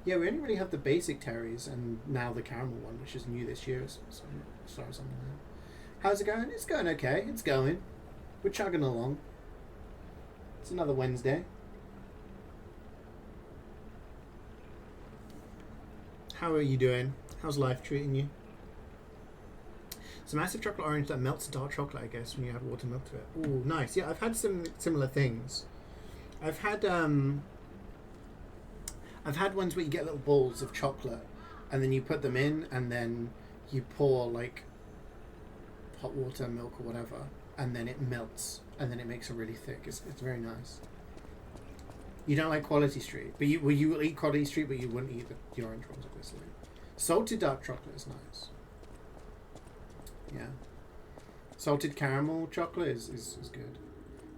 Yeah, we only really have the basic Terry's and now the caramel one, which is new this year. So sorry, something like that. How's it going? It's going okay. It's going. We're chugging along. It's another Wednesday. How are you doing? How's life treating you? It's a massive chocolate orange that melts dark chocolate, I guess, when you add water milk to it. Ooh, nice. Yeah, I've had some similar things. I've had ones where you get little balls of chocolate and then you put them in and then you pour like hot water, milk or whatever, and then it melts and then it makes it really thick. It's very nice. You don't like Quality Street, but you will eat Quality Street, but you wouldn't eat the orange ones, obviously. Salted dark chocolate is nice. Yeah. Salted caramel chocolate is good.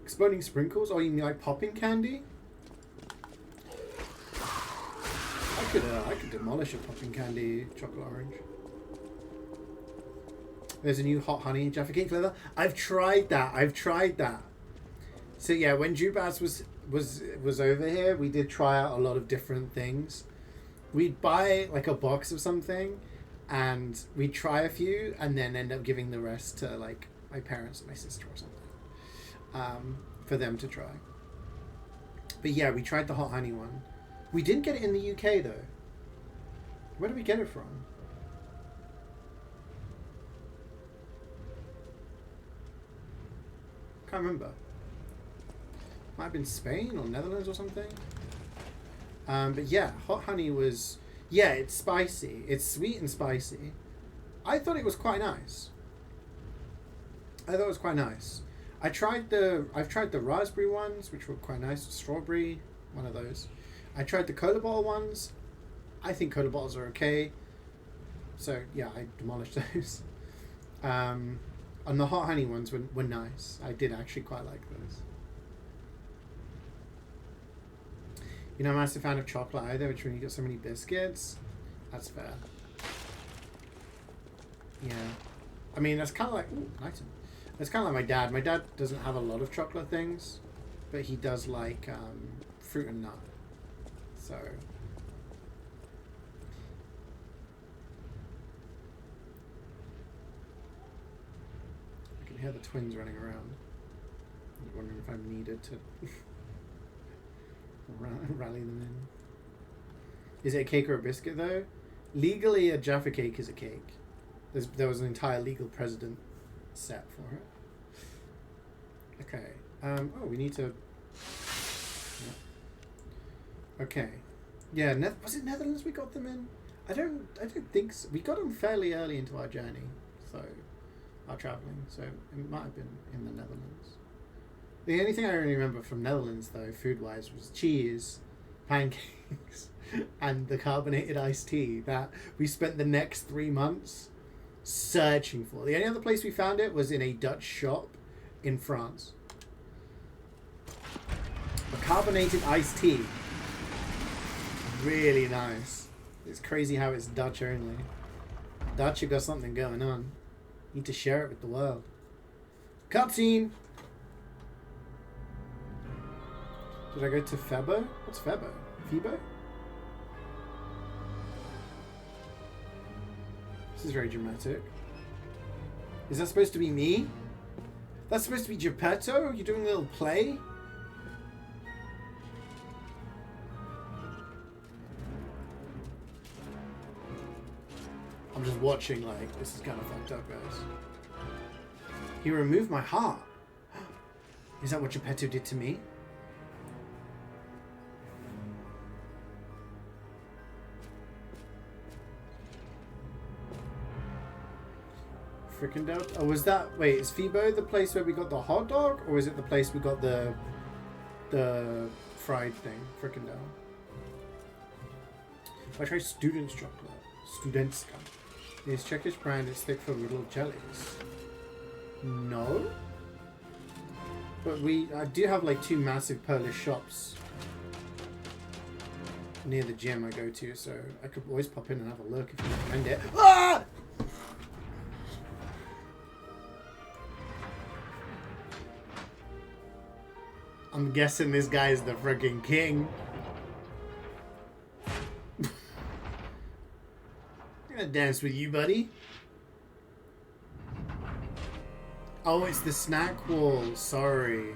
Exploding sprinkles? Oh, you mean like popping candy? I could demolish a popping candy chocolate orange. There's a new hot honey Jaffa Cake flavor. I've tried that. So yeah, when Jubaz was over here, we did try out a lot of different things. We'd buy like a box of something and we'd try a few and then end up giving the rest to like my parents or my sister or something, for them to try. But yeah, we tried the hot honey one. We didn't get it in the UK though. Where did we get it from? Can't remember. Might have been Spain or Netherlands or something. But yeah, hot honey was... Yeah, it's spicy. It's sweet and spicy. I thought it was quite nice. I've tried the raspberry ones, which were quite nice. Strawberry, one of those. I tried the cola bottle ones. I think cola bottles are okay. So yeah, I demolished those. And the hot honey ones were nice. I did actually quite like those. You're not a massive fan of chocolate either, which when you get so many biscuits. That's fair. Yeah. I mean, that's kind of like... Ooh, nice one. That's kind of like my dad. My dad doesn't have a lot of chocolate things, but he does like fruit and nut. So... I can hear the twins running around. I'm wondering if I'm needed to... rally them in. Is it a cake or a biscuit though? Legally, a Jaffa Cake is a cake. There was an entire legal precedent set for it. Okay. Oh, we need to... Yeah. Okay. Yeah, was it Netherlands we got them in? I don't think so. We got them fairly early into our journey, so our travelling. So it might have been in the Netherlands. The only thing I really remember from Netherlands, though, food-wise, was cheese, pancakes, and the carbonated iced tea that we spent the next 3 months searching for. The only other place we found it was in a Dutch shop in France. A carbonated iced tea. Really nice. It's crazy how it's Dutch only. Dutch have got something going on. Need to share it with the world. Cutscene! Did I go to Febo? What's Febo? Febo? This is very dramatic. Is that supposed to be me? That's supposed to be Geppetto? You're doing a little play? I'm just watching like, this is kind of fucked up, guys. He removed my heart. Is that what Geppetto did to me? Frickin' Oh, was that... Wait, is Febo the place where we got the hot dog? Or is it the place we got the fried thing? Frickin' I tried Student's chocolate. Studentska. It's Czech brand. It's thick filled with little jellies. No? But I do have like 2 massive Polish shops. near the gym I go to, so I could always pop in and have a look if you recommend it. Ah! I'm guessing this guy is the freaking king. I'm gonna dance with you, buddy. Oh, it's the snack wall. Sorry.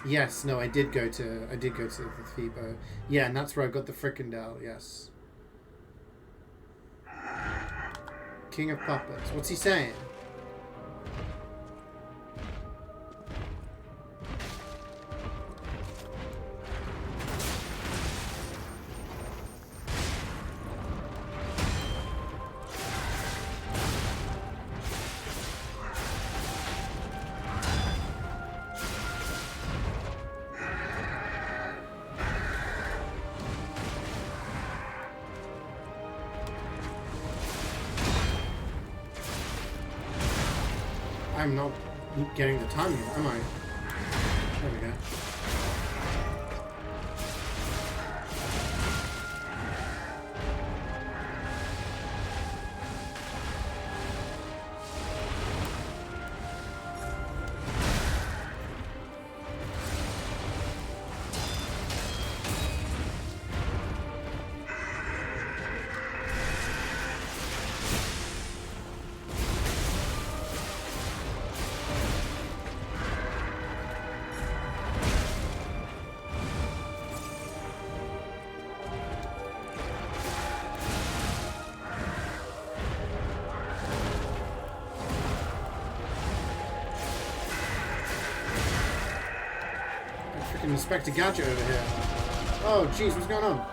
Yes, no, I did go to the Thebo. Yeah, and that's where I got the fricandel, yes. King of Puppets. What's he saying? I'm not getting the timing, am I? There we go. Inspector Gadget over here. Oh, jeez, what's going on?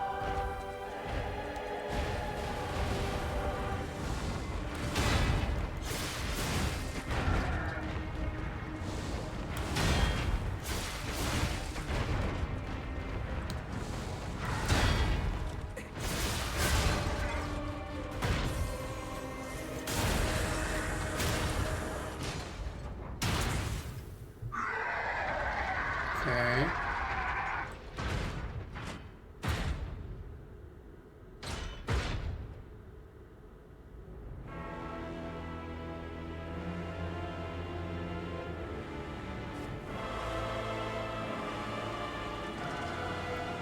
Okay.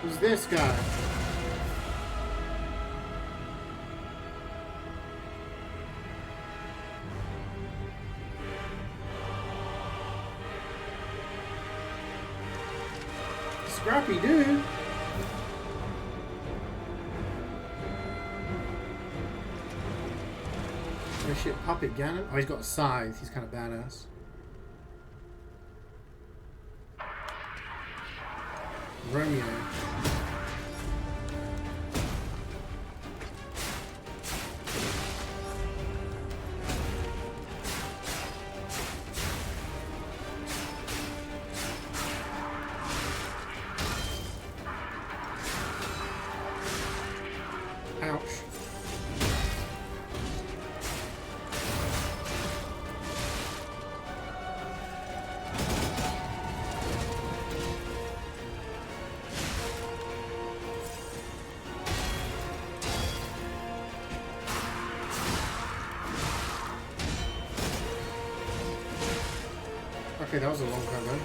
Who's this guy? Scrappy dude. Oh shit, Puppet Ganon. Oh, he's got a scythe. He's kind of badass. Romeo. Ouch. Okay, that was a long time then.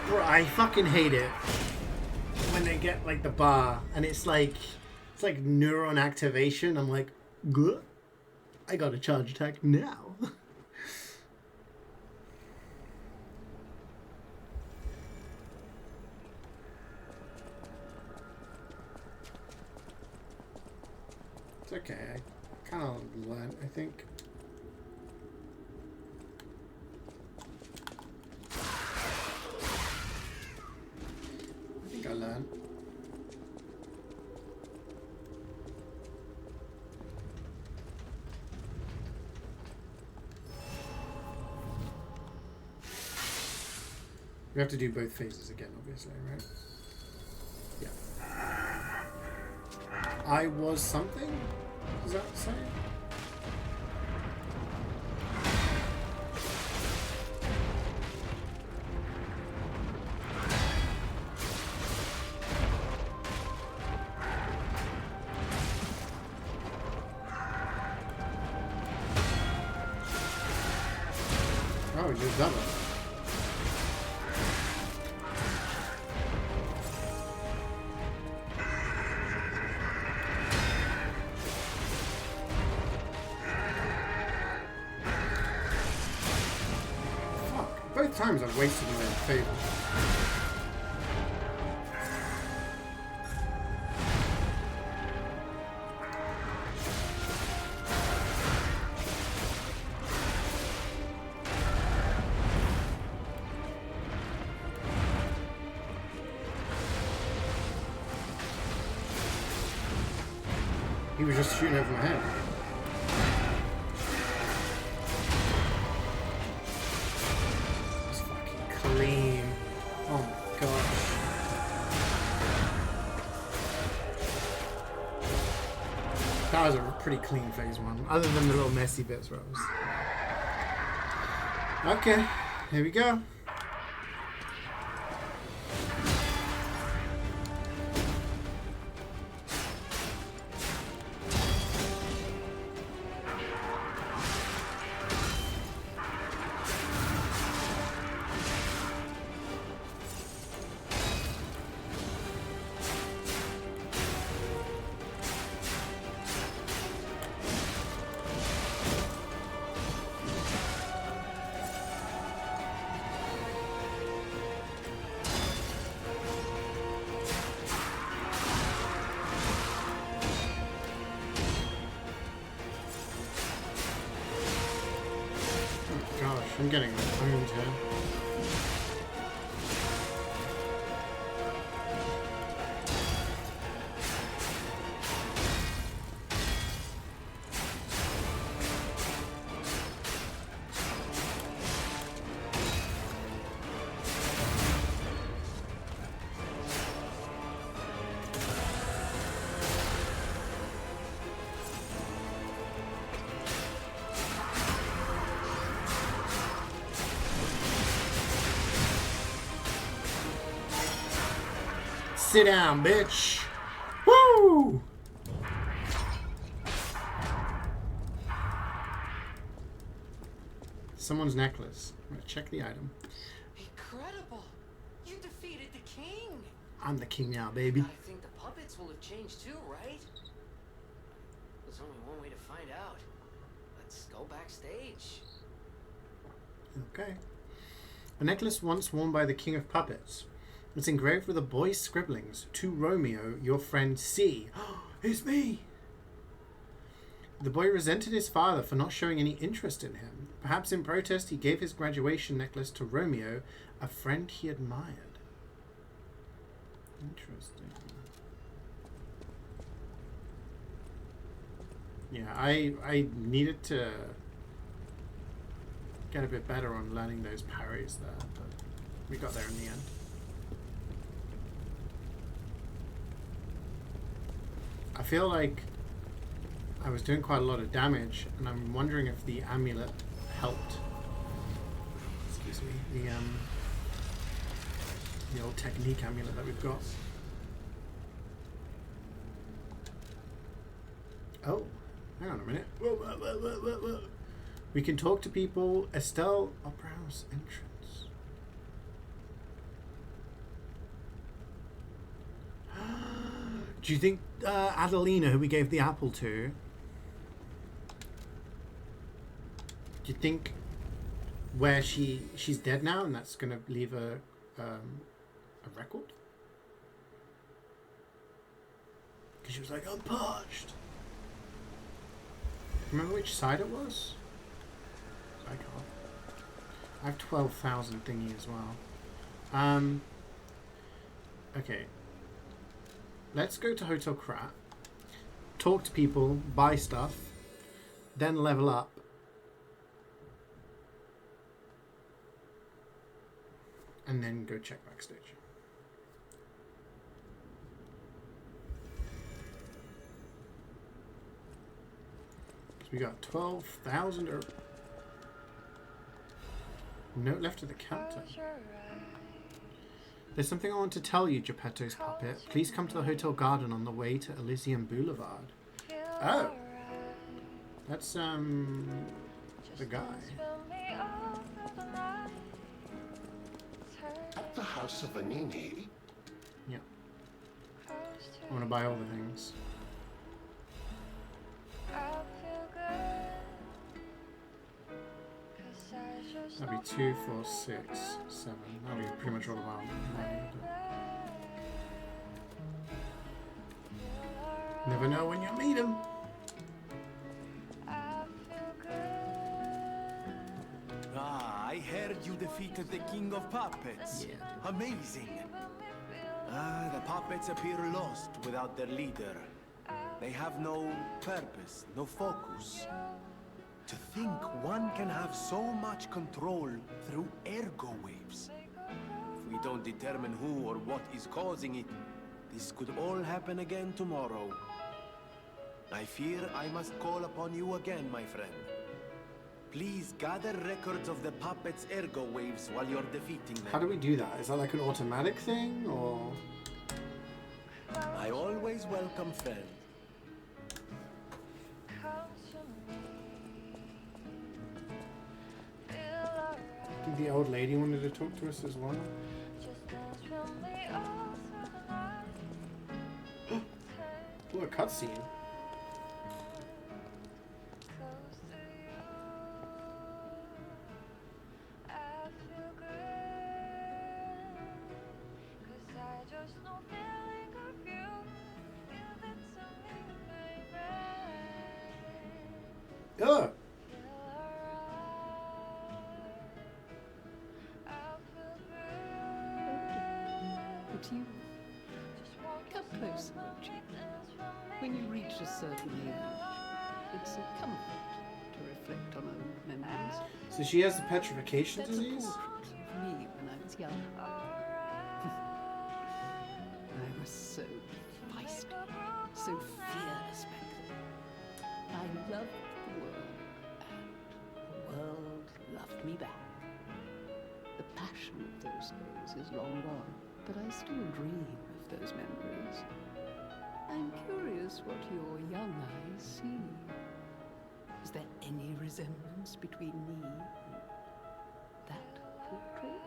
Bro, I fucking hate it when they get like the bar and it's like neuron activation. I'm like, good. I got a charge attack now. It's okay. I kind of learned, I think. I think I learned. We have to do both phases again, obviously, right? Yeah. I was something? Is that what I'm saying? Oh, we just double. Fuck. Both times I've wasted my favor. He was just shooting over my head. It's fucking clean. Oh my gosh. That was a pretty clean phase one, other than the little messy bits where I was... Okay, here we go. I'm getting owned here. Sit down, bitch. Woo! Someone's necklace. I'm gonna check the item.
Incredible! You defeated the king!
I'm the king now, baby.
I think the puppets will have changed too, right? There's only one way to find out. Let's go backstage.
Okay. A necklace once worn by the king of puppets. It's engraved with a boy's scribblings. To Romeo, your friend C. It's me! The boy resented his father for not showing any interest in him. Perhaps in protest, he gave his graduation necklace to Romeo, a friend he admired. Interesting. Yeah, I needed to get a bit better on learning those parries there, but we got there in the end. I feel like I was doing quite a lot of damage, and I'm wondering if the amulet helped. Excuse me. The old technique amulet that we've got. Oh, hang on a minute. Whoa. We can talk to people. Estelle Obrow's entrance. Do you think Adelina, who we gave the apple to, do you think where she's dead now and that's going to leave a record? Because she was like, I'm parched. Remember which side it was? I can't. I have 12,000 thingy as well. Okay. Let's go to Hotel Krat, talk to people, buy stuff, then level up. And then go check backstage. So we got 12,000 or... Note left at the counter. There's something I want to tell you, Geppetto's puppet. Please come to the Hotel Garden on the way to Elysium Boulevard. Oh. That's, the guy.
the House of Vanini.
Yeah. I want to buy all the things. That'd be 2, 4, 6, 7. That'd be pretty much all about money. Never know when you'll need them.
Ah, I heard you defeated the King of Puppets.
Yeah.
Amazing. Ah, the puppets appear lost without their leader. They have no purpose, no focus. To think one can have so much control through ergo waves. If we don't determine who or what is causing it, this could all happen again tomorrow. I fear I must call upon you again, my friend. Please gather records of the puppets' ergo waves while you're defeating them.
How do we do that? Is that like an automatic thing, or...?
I always welcome friends.
I think the old lady wanted to talk to us as well. Ooh, a cutscene. Ugh!
But you come closer, won't you? When you reach a certain age, it's a comfort to reflect on old memories.
So she has the petrification
That's a
disease?
portrait of me when I was young. I was so feisty, so fearless back then. I loved the world, and the world loved me back. The passion of those days is long gone, but I still dream of those memories. I'm curious what your young eyes see. Is there any resemblance between me and that portrait?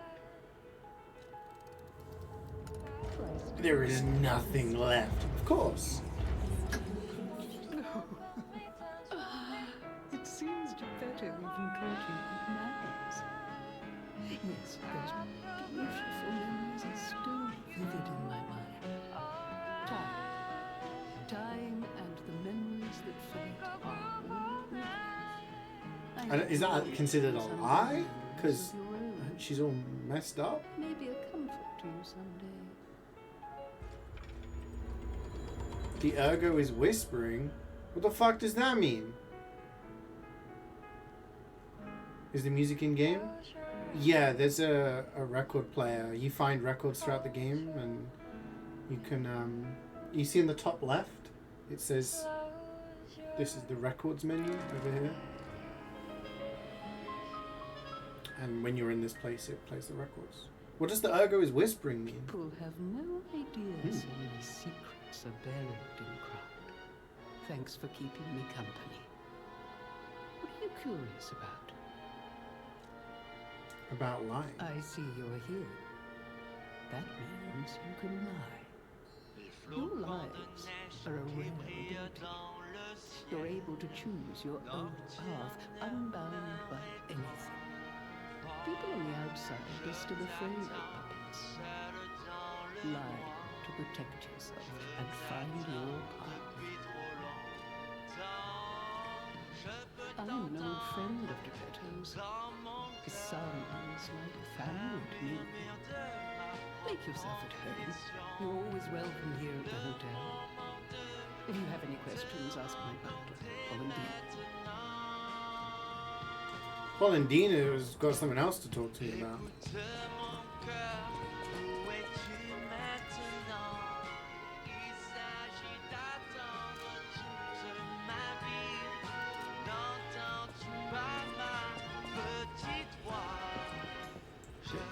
There is nothing left. Of course.
No. It seems to better even talking with manners. Yes, those beautiful memories are still vivid in my mind. Time and the memories that fade are.
Is that considered a lie? Because she's all messed up?
Maybe a comfort to you someday.
The ergo is whispering? What the fuck does that mean? Is the music in game? Yeah, there's a record player. You find records throughout the game, and you can, you see in the top left, it says, this is the records menu over here. And when you're in this place, it plays the records. What does the ergo is whispering mean?
People have no idea so many secrets are buried in crowd. Thanks for keeping me company. What are you curious about?
About lying.
I see you're here. That means you can lie. Your lives are a rare ability. You're able to choose your own path, unbound by anything. People on the outside are still afraid of puppets. Lie to protect yourself and find your path. I'm an old friend of Geppetto's. His sounds like family to me. Make yourself at home. You're always welcome here at the hotel. If you have any questions, ask my butler, Polendina.
Polendina's got something else to talk to me about.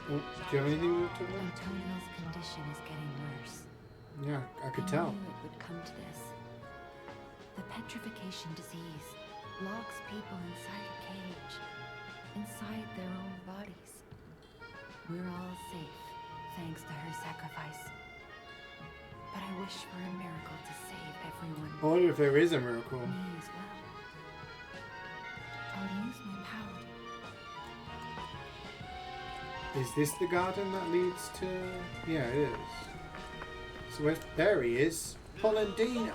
Oh, do you have anything to talk about?
Antonio's condition is getting worse.
Yeah, I could
I
tell.
knew it would come to this. The petrification disease locks people inside a cage, inside their own bodies. We're all safe, thanks to her sacrifice. But I wish for a miracle to save everyone.
I wonder if there is a miracle.
Me as well. I'll use my power.
Is this the garden that leads to... Yeah, it is. So there he is. Polendina.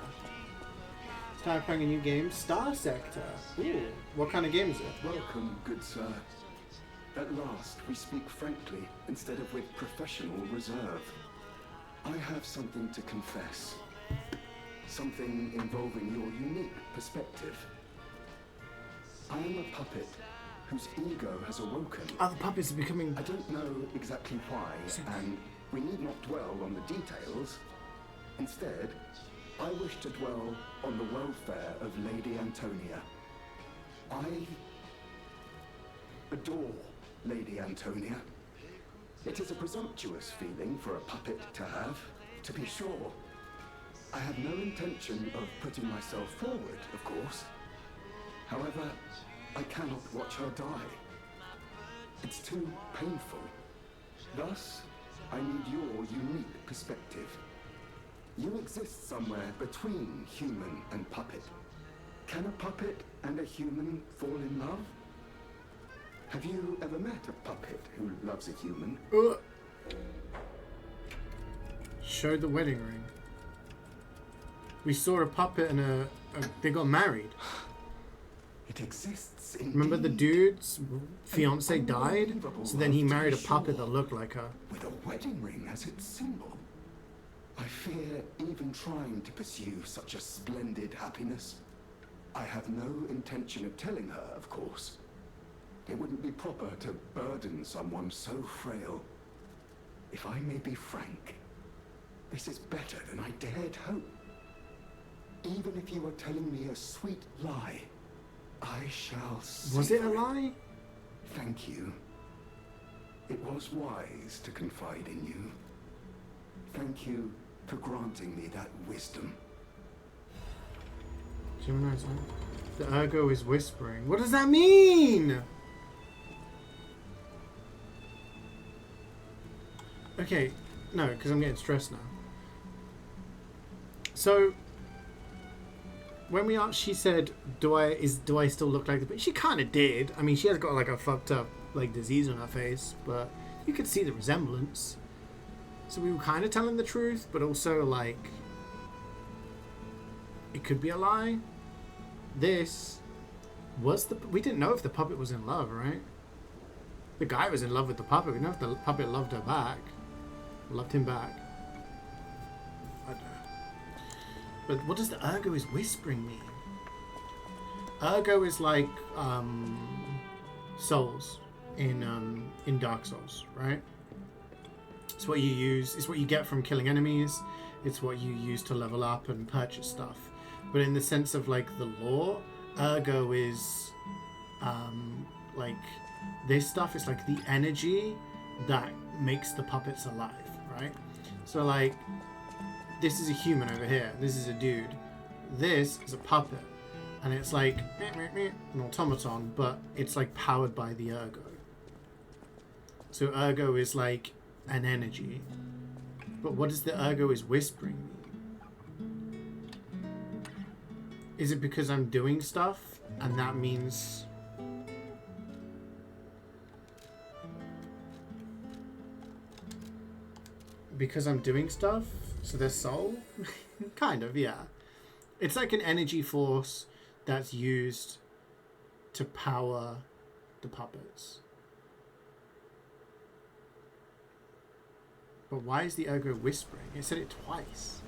Started playing a new game, Star Sector. Ooh, what kind of game is it?
Welcome, good sir. At last, we speak frankly, instead of with professional reserve. I have something to confess. Something involving your unique perspective. I am a puppet whose ego has awoken.
Other puppets are becoming...
I don't know exactly why, and we need not dwell on the details. Instead, I wish to dwell on the welfare of Lady Antonia. I adore Lady Antonia. It is a presumptuous feeling for a puppet to have, to be sure. I have no intention of putting myself forward, of course. However, I cannot watch her die. It's too painful. Thus, I need your unique perspective. You exist somewhere between human and puppet. Can a puppet and a human fall in love? Have you ever met a puppet who loves a human?
Show the wedding ring. We saw a puppet and they got married.
It exists indeed.
Remember the dude's fiance died? So then he married a puppet that looked like her.
With a wedding ring as its symbol. I fear even trying to pursue such a splendid happiness. I have no intention of telling her, of course. It wouldn't be proper to burden someone so frail. If I may be frank, this is better than I dared hope. Even if you are telling me a sweet lie, I shall savor.
Was it a lie?
Thank you. It was wise to confide in you. Thank you for granting me that wisdom.
Gemini's on. The Ergo is whispering. What does that mean? Okay, no, because I'm getting stressed now. So, when we asked, she said, "Do I still look like the?" She kind of did. I mean, she has got like a fucked up like disease on her face, but you could see the resemblance. So we were kind of telling the truth, but also like it could be a lie. This was the. We didn't know if the puppet was in love, right? The guy was in love with the puppet. We know if the puppet loved her back. Loved him back. I don't know. But what does the Ergo is whispering mean? Ergo is like souls in Dark Souls, right? It's what you use. It's what you get from killing enemies. It's what you use to level up and purchase stuff. But in the sense of like the lore, Ergo is like this stuff is like the energy that makes the puppets alive, right? So like this is a human over here, this is a dude, this is a puppet, and it's like an automaton, but it's like powered by the Ergo. So Ergo is like an energy. But what does the Ergo is whispering mean? Is it because I'm doing stuff and that means because I'm doing stuff, so there's soul? Kind of, yeah. It's like an energy force that's used to power the puppets. But why is the Ergo whispering? It said it twice.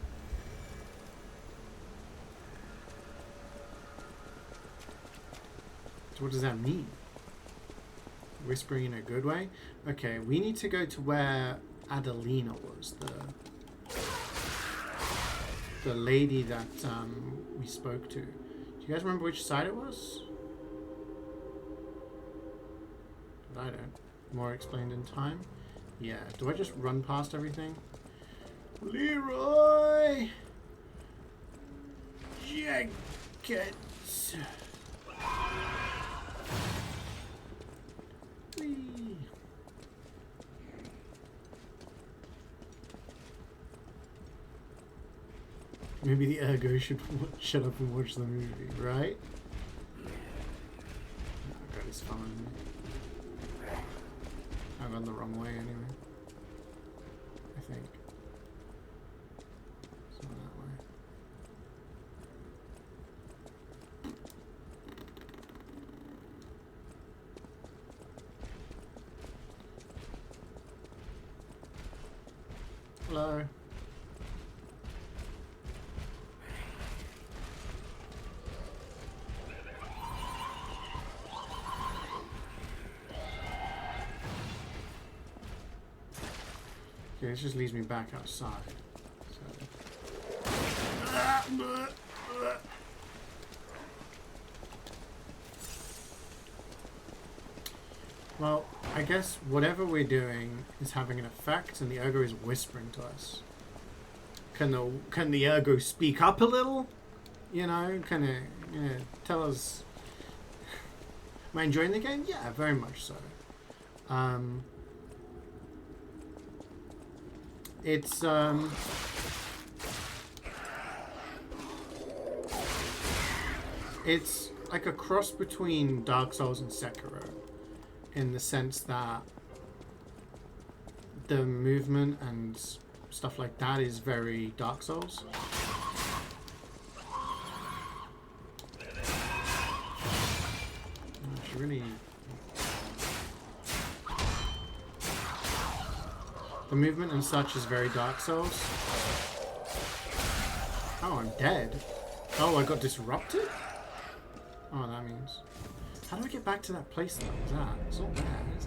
So what does that mean? Whispering in a good way? Okay, we need to go to where Adelina was, the lady that we spoke to. Do you guys remember which side it was? I don't. More explained in time. Yeah. Do I just run past everything? Leroy Jenkins. Whee. Maybe the Ergo should shut up and watch the movie, right? Oh god, he's following me. I've gone the wrong way anyway. I think. It's not that way. Hello. Okay, this just leaves me back outside. So. Well, I guess whatever we're doing is having an effect, and the Ergo is whispering to us. Can the Ergo speak up a little? You know, kind of, tell us. Am I enjoying the game? Yeah, very much so. It's like a cross between Dark Souls and Sekiro, in the sense that the movement and stuff like that is very Dark Souls. Really, the movement and such is very Dark Souls. Oh, I'm dead. Oh, I got disrupted? Oh, that means... How do I get back to that place that I was at? It's not there, is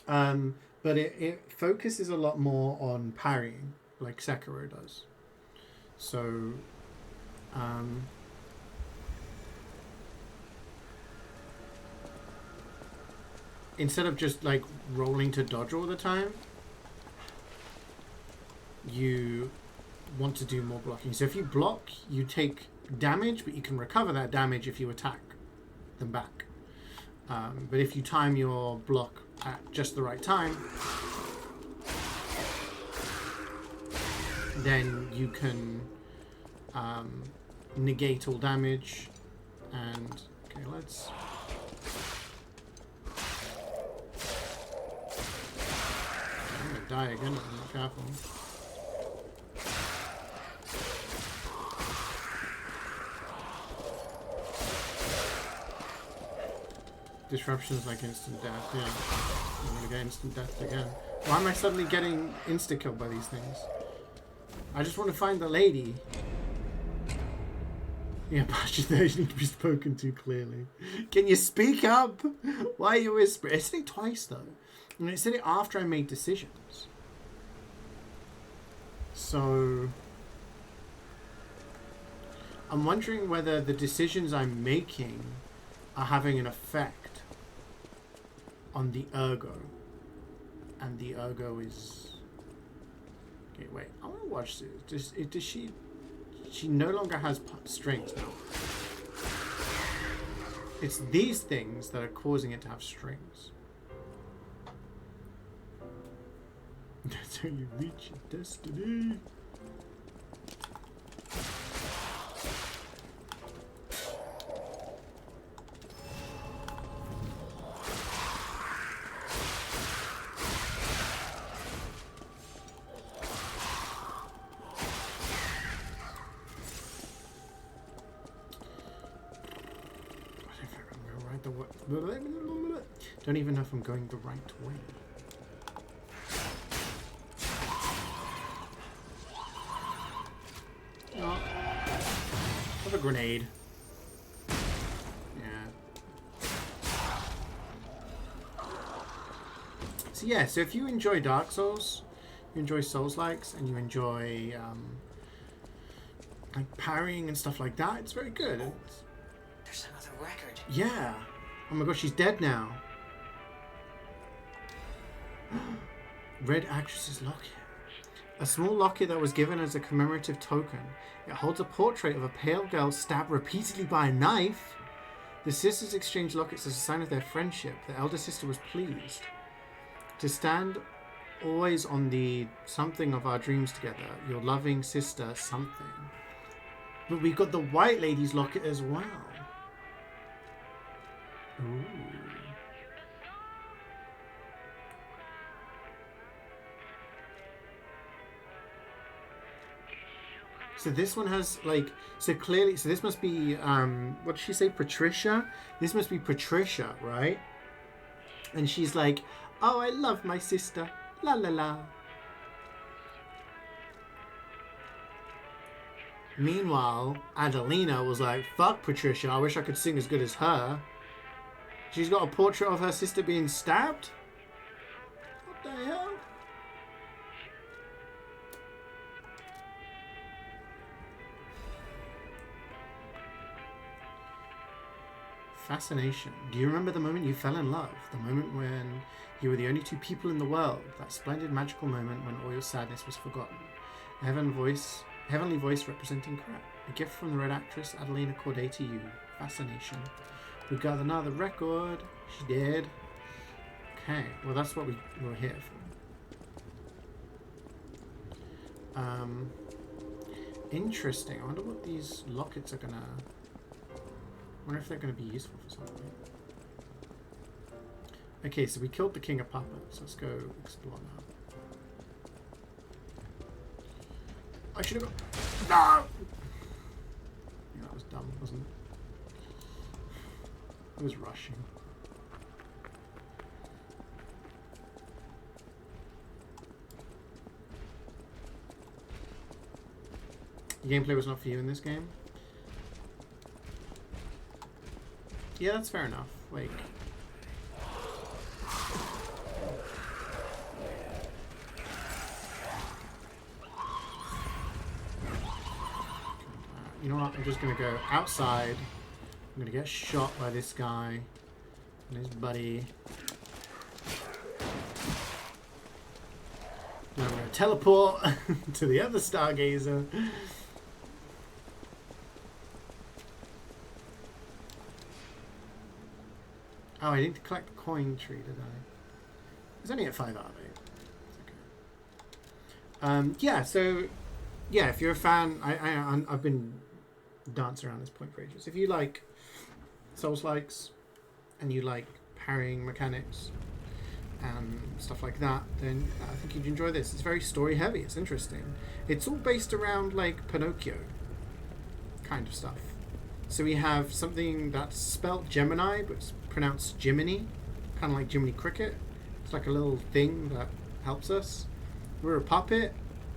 it? But it focuses a lot more on parrying, like Sekiro does. So, instead of just like rolling to dodge all the time, you want to do more blocking. So if you block, you take damage, but you can recover that damage if you attack them back. But if you time your block at just the right time, then you can negate all damage. And okay, let's... I'm gonna die again if I'm not careful. Disruption's like instant death, yeah. I'm gonna get instant death again. Why am I suddenly getting insta-killed by these things? I just want to find the lady. Yeah, but those need to be spoken to clearly. Can you speak up? Why are you whispering? I said it twice though. And I said it after I made decisions. So... I'm wondering whether the decisions I'm making are having an effect on the Ergo. And the Ergo is... Okay, wait. I want to watch this. Does she... She no longer has strings now. It's these things that are causing it to have strings. That's how you reach your destiny. Don't even know if I'm going the right way. Oh. Have a grenade. Yeah. So yeah, so if you enjoy Dark Souls, you enjoy Souls-likes, and you enjoy like parrying and stuff like that, it's very good.
There's another record.
Yeah. Oh my gosh, she's dead now. Red Actress's Locket. A small locket that was given as a commemorative token. It holds a portrait of a pale girl stabbed repeatedly by a knife. The sisters exchanged lockets as a sign of their friendship. The elder sister was pleased. To stand always on the something of our dreams together. Your loving sister, something. But we've got the White Lady's locket as well. Ooh. So this one has like, so clearly, so this must be, what did she say, Patricia? This must be Patricia, right? And she's like, oh, I love my sister. La la la. Meanwhile, Adelina was like, fuck Patricia, I wish I could sing as good as her. She's got a portrait of her sister being stabbed? What the hell? Fascination. Do you remember the moment you fell in love? The moment when you were the only two people in the world? That splendid magical moment when all your sadness was forgotten. A heavenly voice representing crap. A gift from the red actress Adelina Corday to you. Fascination. We got another record. She did. Okay, well that's what we were here for. Interesting. I wonder what these lockets are gonna... I wonder if they're going to be useful for something. Okay, so we killed the King of Puppets. Let's go explore now. I should have got... No! Yeah, that was dumb, wasn't it? I was rushing. The gameplay was not for you in this game? Yeah, that's fair enough. Like, you know what? I'm just gonna go outside. I'm gonna get shot by this guy and his buddy. And I'm gonna teleport to the other Stargazer. Oh, I didn't collect the coin tree, did I? It's only at 5 out of 8. It's okay. Yeah, so... Yeah, if you're a fan... I've been dancing around this point for ages. If you like Souls-likes, and you like parrying mechanics, and stuff like that, then I think you'd enjoy this. It's very story-heavy. It's interesting. It's all based around, like, Pinocchio kind of stuff. So we have something that's spelt Gemini, but it's pronounced Jiminy, kind of like Jiminy Cricket. It's like a little thing that helps us. We're a puppet.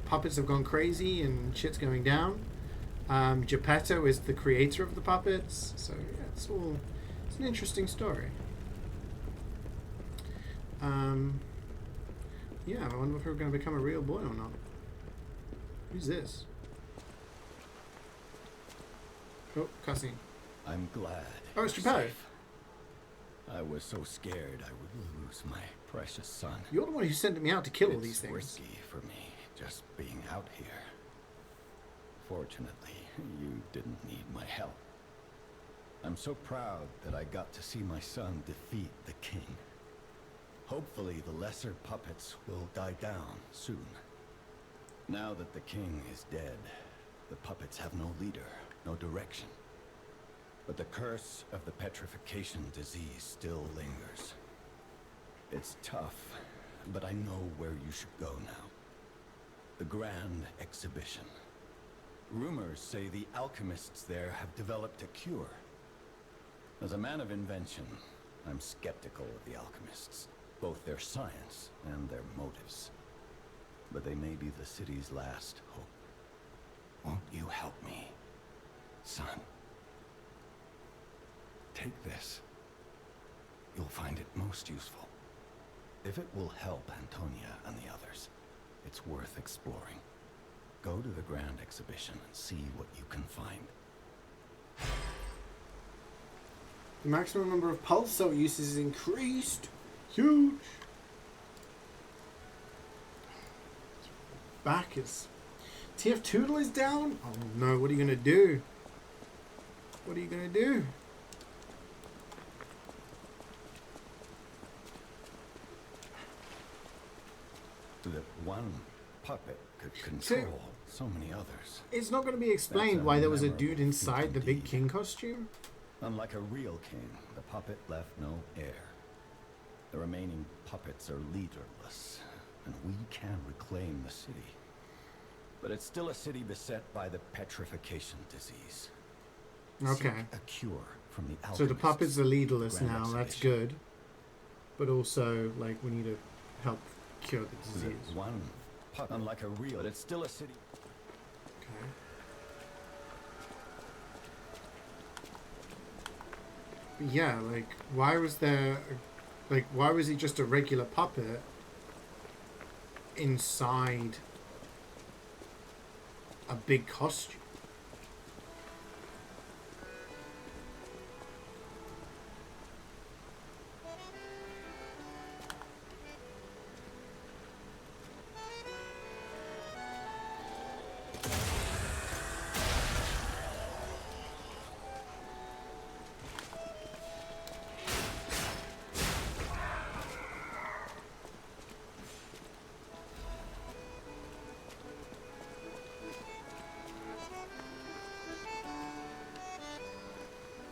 Puppets have gone crazy and shit's going down. Geppetto is the creator of the puppets. So yeah, it's an interesting story. Yeah, I wonder if we're going to become a real boy or not. Who's this? Oh, cussing.
I'm glad.
Oh, it's Geppetto.
I was so scared I would lose my precious son.
You're the one who sent me out to kill all these things.
It's risky for me, just being out here. Fortunately, you didn't need my help. I'm so proud that I got to see my son defeat the king. Hopefully the lesser puppets will die down soon. Now that the king is dead, the puppets have no leader, no direction. But the curse of the petrification disease still lingers. It's tough, but I know where you should go now. The Grand Exhibition. Rumors say the alchemists there have developed a cure. As a man of invention, I'm skeptical of the alchemists, both their science and their motives. But they may be the city's last hope. Won't you help me, son? Take this. You'll find it most useful. If it will help Antonia and the others, it's worth exploring. Go to the Grand Exhibition and see what you can find.
The maximum number of pulse cell uses is increased. Huge. Back is... TF Toodle is down? Oh no, what are you going to do? What are you going to do?
that one puppet could control so many others.
It's not going to be explained why there was a dude inside the big king costume.
Unlike a real king, the puppet left no heir. The remaining puppets are leaderless, and we can reclaim the city. But it's still a city beset by the petrification disease.
Okay.
Seek a cure from the alchemists.
So the puppets are leaderless
Grand
now, that's
exhibition.
good. But also, like, we need to help cure the disease.
One puppet, unlike a real, but it's still a city.
Okay. But yeah, like, why was there... Like, why was he just a regular puppet inside a big costume?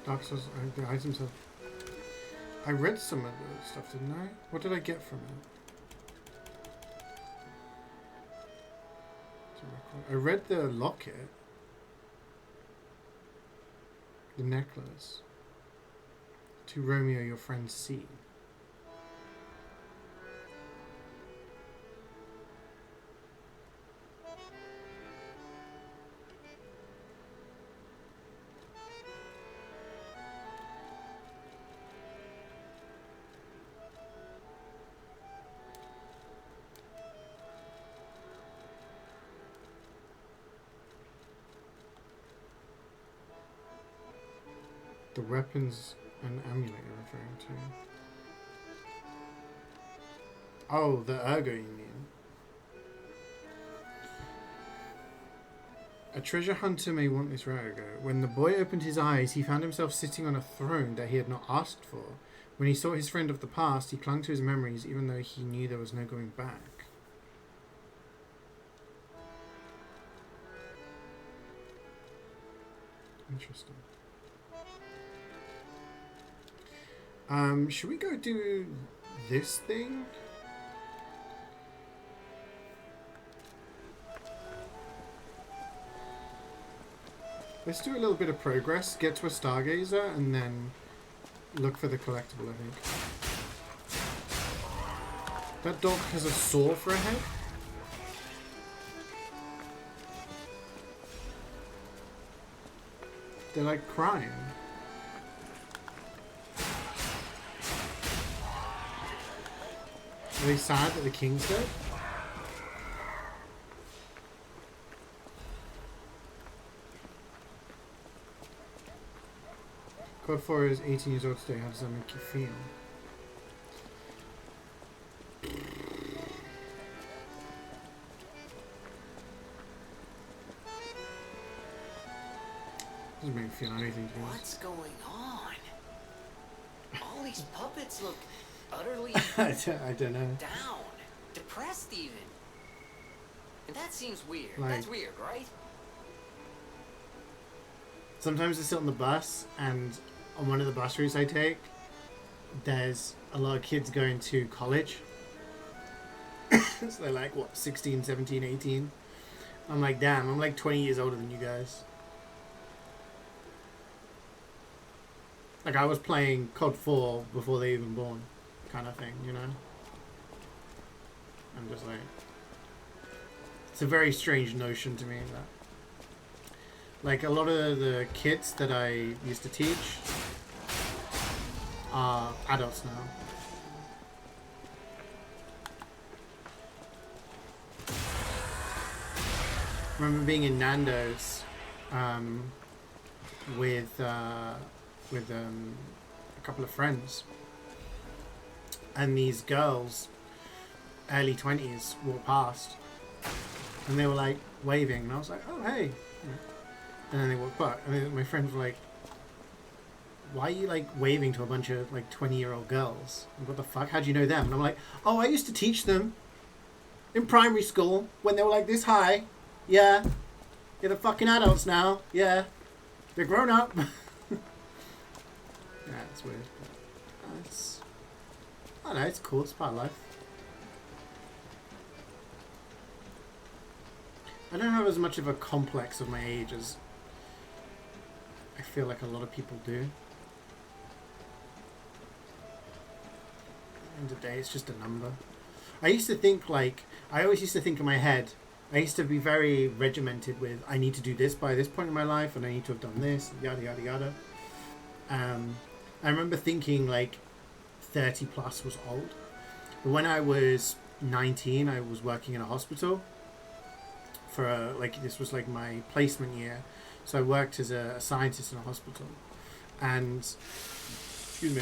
Dark Souls, the items have... I read some of the stuff, didn't I? What did I get from it? I read the locket. The necklace. To Romeo, your friend C. The weapons and amulet you're referring to. Oh, the ergo you mean. A treasure hunter may want this ergo. When the boy opened his eyes, he found himself sitting on a throne that he had not asked for. When he saw his friend of the past, he clung to his memories even though he knew there was no going back. Interesting. Should we go do this thing? Let's do a little bit of progress, get to a Stargazer, and then look for the collectible, I think. That dog has a saw for a head? They're like crying. Are they sad that the king's dead? God 4 is 18 years old today. How does that make you feel? Doesn't make me feel anything to be honest.
What's going on? All these puppets look utterly
I don't know.
down, depressed even. And that seems weird.
Like,
that's weird, right?
sometimes I sit on the bus, and on one of the bus routes I take, there's a lot of kids going to college. So they're like, what, 16, 17, 18? I'm like, damn, I'm like 20 years older than you guys. Like, I was playing COD 4 before they even born, kind of thing, you know? I'm just like... It's a very strange notion to me, that... Like, a lot of the kids that I used to teach are adults now. I remember being in Nando's with a couple of friends, and these girls, early 20s, walked past, and they were like waving, and I was like, oh hey, and then they walked back, and then my friends were like, why are you like waving to a bunch of like 20-year-old girls? What the fuck? How do you know them? And I'm like, oh, I used to teach them. In primary school, when they were like this high. Yeah. They're the fucking adults now. Yeah. They're grown up. Yeah, it's weird. But it's, I don't know, it's cool. It's part of life. I don't have as much of a complex of my age as I feel like a lot of people do. At the end of the day, it's just a number. I used to think like, I always used to think in my head, I used to be very regimented with, I need to do this by this point in my life, and I need to have done this, yada, yada, yada. I remember thinking like 30 plus was old. But when I was 19, I was working in a hospital for like, this was like my placement year. So I worked as a scientist in a hospital. And, excuse me,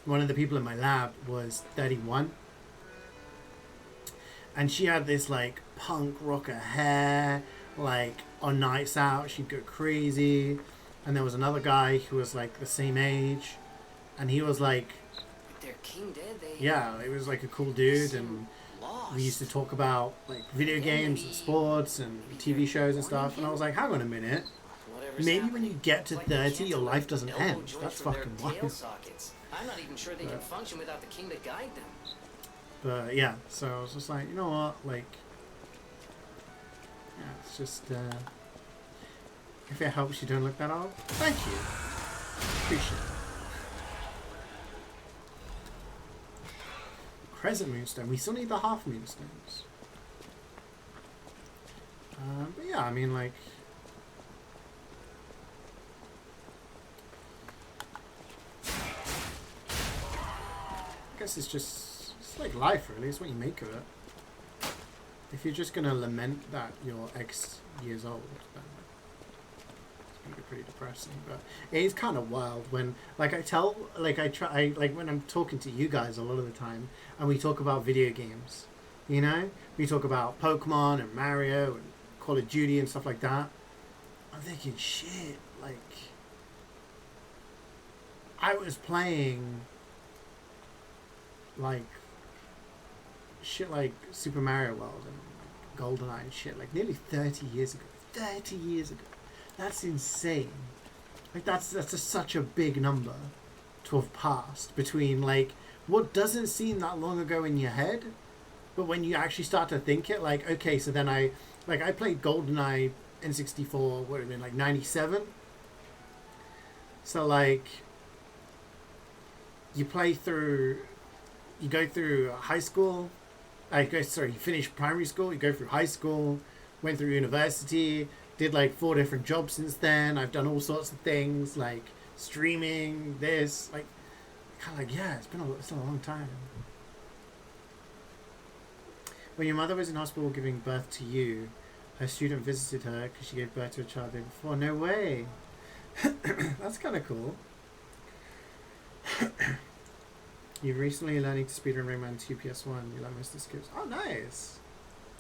one of the people in my lab was 31. And she had this like punk rocker hair, like on nights out she'd go crazy. And there was another guy who was like the same age, and he was like,
Their king dead, they...
yeah, it was like a cool dude, and we used to talk about like video games and sports and TV shows and stuff. And I was like, hang on a minute, maybe when you get to 30 your life doesn't end. That's fucking wild.
I'm not even sure they can function without the king to guide them.
But yeah, so I was just like, you know what, like, yeah, it's just, if it helps you don't look that old, thank you. Appreciate it. Crescent moonstone, we still need the half moonstones. But yeah, I mean, like, I guess it's just, like life really, it's what you make of it. If you're just gonna lament that you're X years old, then it's gonna be pretty depressing. But it is kind of wild when, like, like when I'm talking to you guys a lot of the time, and we talk about video games, you know, we talk about Pokemon and Mario and Call of Duty and stuff like that. I'm thinking, shit, like, I was playing like shit like Super Mario World and GoldenEye and shit like nearly 30 years ago. 30 years ago. That's insane. Like that's such a big number to have passed between like what doesn't seem that long ago in your head, but when you actually start to think it, like, okay, so then I played GoldenEye N64, what would have been like 97. So like you go through high school, you finish primary school, you go through high school, went through university, did like 4 different jobs since then. I've done all sorts of things like streaming, this, like, kind of like, yeah, it's been a long time. When your mother was in hospital giving birth to you, her student visited her because she gave birth to a child day before. No way. That's kind of cool. You're recently learning to speedrun Rayman 2 PS1. You like most of the skills. Oh, nice.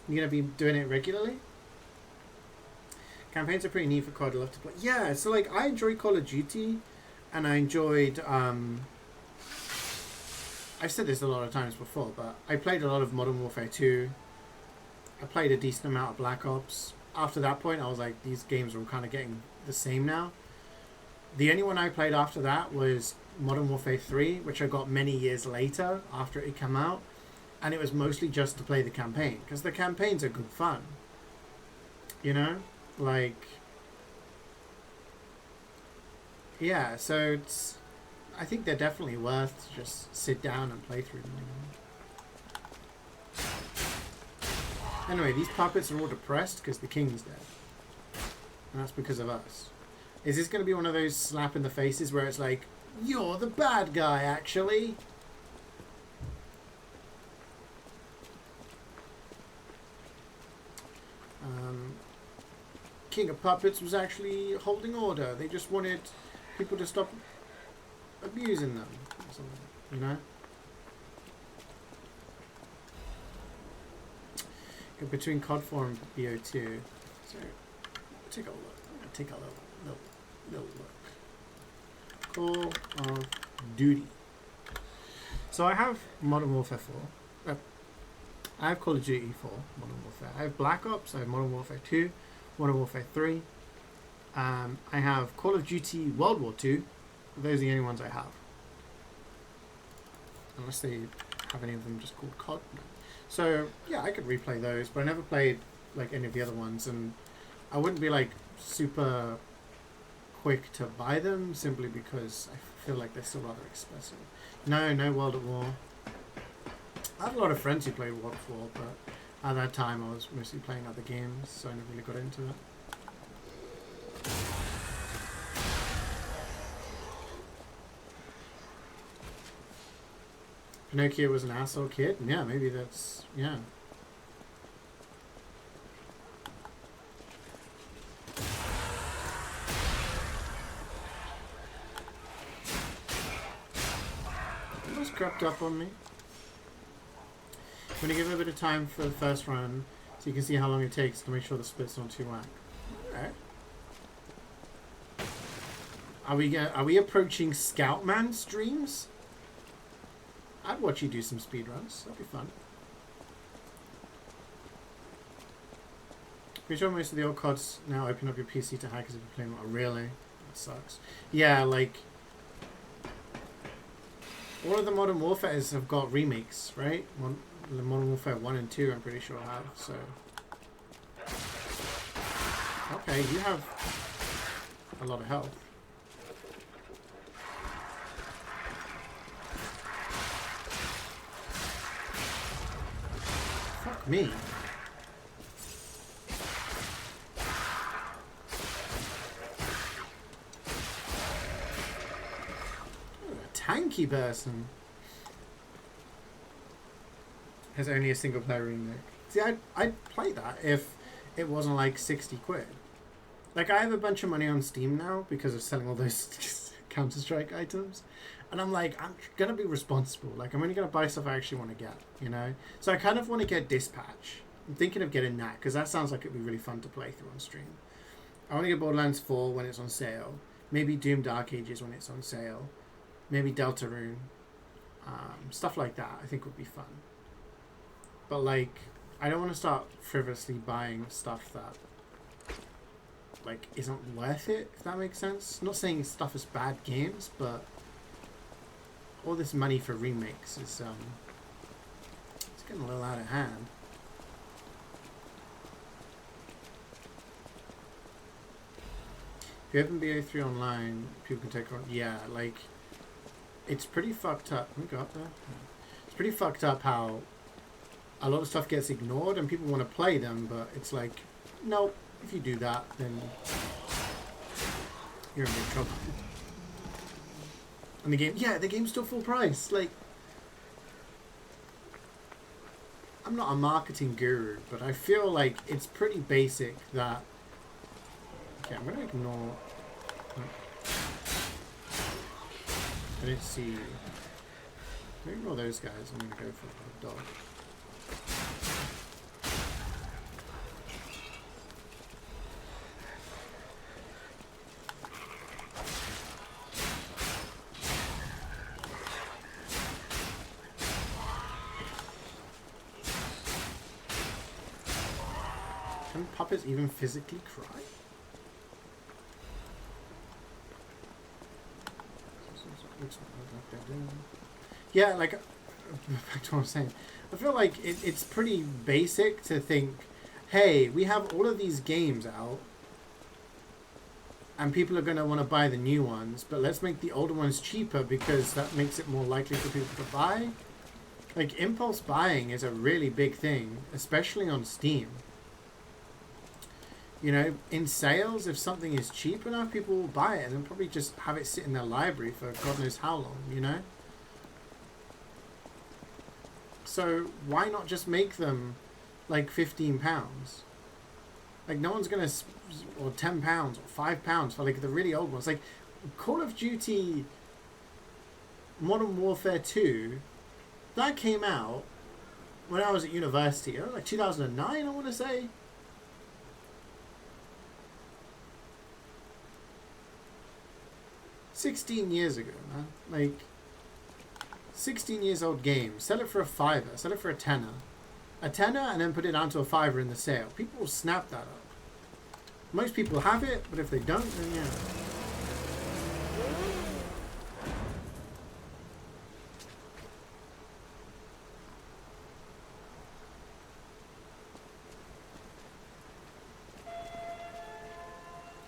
You're going to be doing it regularly? Campaigns are pretty neat for COD. I love to play. Yeah, so like I enjoy Call of Duty, and I enjoyed I've said this a lot of times before, but I played a lot of Modern Warfare 2. I played a decent amount of Black Ops. After that point, I was like, these games are kind of getting the same now. The only one I played after that was Modern Warfare 3, which I got many years later after it came out. And it was mostly just to play the campaign, because the campaigns are good fun. You know? Like, yeah, so it's, I think they're definitely worth to just sit down and play through them. Anyway, these puppets are all depressed because the king's dead. And that's because of us. Is this going to be one of those slap in the faces where it's like, you're the bad guy, actually? King of Puppets was actually holding order. They just wanted people to stop abusing them, or something, you know? Go between COD 4 and BO2. So, take a look. I'm going to take a little look. Call of Duty. So I have Modern Warfare 4. I have Call of Duty 4, Modern Warfare. I have Black Ops, I have Modern Warfare 2, Modern Warfare 3. I have Call of Duty World War 2. Those are the only ones I have. Unless they have any of them just called COD. No. So, yeah, I could replay those, but I never played like any of the other ones, and I wouldn't be like super quick to buy them simply because I feel like they're still rather expensive. No World at War. I have a lot of friends who played World at War, but at that time I was mostly playing other games, so I never really got into it. Pinocchio was an asshole kid? Yeah, maybe that's... yeah. Almost crept up on me. I'm going to give it a bit of time for the first run so you can see how long it takes to make sure the split's not too whack. Alright. Are we approaching Scoutman streams? I'd watch you do some speedruns. That'd be fun. Pretty sure most of the old CODs now open up your PC to hackers if you play them. Oh, really? That sucks. Yeah, like... all of the Modern Warfares have got remakes, right? The Modern Warfare 1 and 2, I'm pretty sure have, so... okay, you have a lot of health. Fuck me. Ooh, a tanky person. Has only a single player remake. See, I'd play that if it wasn't like 60 quid. Like, I have a bunch of money on Steam now because of selling all those Counter-Strike items. And I'm like, I'm going to be responsible. Like, I'm only going to buy stuff I actually want to get, you know? So I kind of want to get Dispatch. I'm thinking of getting that because that sounds like it'd be really fun to play through on stream. I want to get Borderlands 4 when it's on sale. Maybe Doom Dark Ages when it's on sale. Maybe Deltarune. Stuff like that I think would be fun. But, like, I don't want to start frivolously buying stuff that, like, isn't worth it, if that makes sense. I'm not saying stuff is bad games, but all this money for remakes is, it's getting a little out of hand. If you open BO3 online, people can take on... yeah, like, it's pretty fucked up. Can we go up there? It's pretty fucked up how a lot of stuff gets ignored and people want to play them, but it's like, nope, if you do that, then you're in big trouble. And the game, yeah, the game's still full price. Like, I'm not a marketing guru, but I feel like it's pretty basic that... okay, I'm going to ignore... I didn't see you. I'm going to ignore those guys. I'm going to go for the dog. Can puppets even physically cry? Yeah, like, back to what I was saying. I feel like it's pretty basic to think, hey, we have all of these games out, and people are going to want to buy the new ones, but let's make the older ones cheaper because that makes it more likely for people to buy. Like, impulse buying is a really big thing, especially on Steam. You know, in sales, if something is cheap enough, people will buy it and then probably just have it sit in their library for God knows how long, you know? So why not just make them like £15? Like, no one's going to... or £10 or £5 for like the really old ones. Like, Call of Duty Modern Warfare 2, that came out when I was at university. Like 2009, I want to say. $16 years ago, man. Like, 16 years old game. Sell it for a £5. Sell it for a £10. a tenner and then put it down to a $5 in the sale. People will snap that up. Most people have it, but if they don't, then yeah.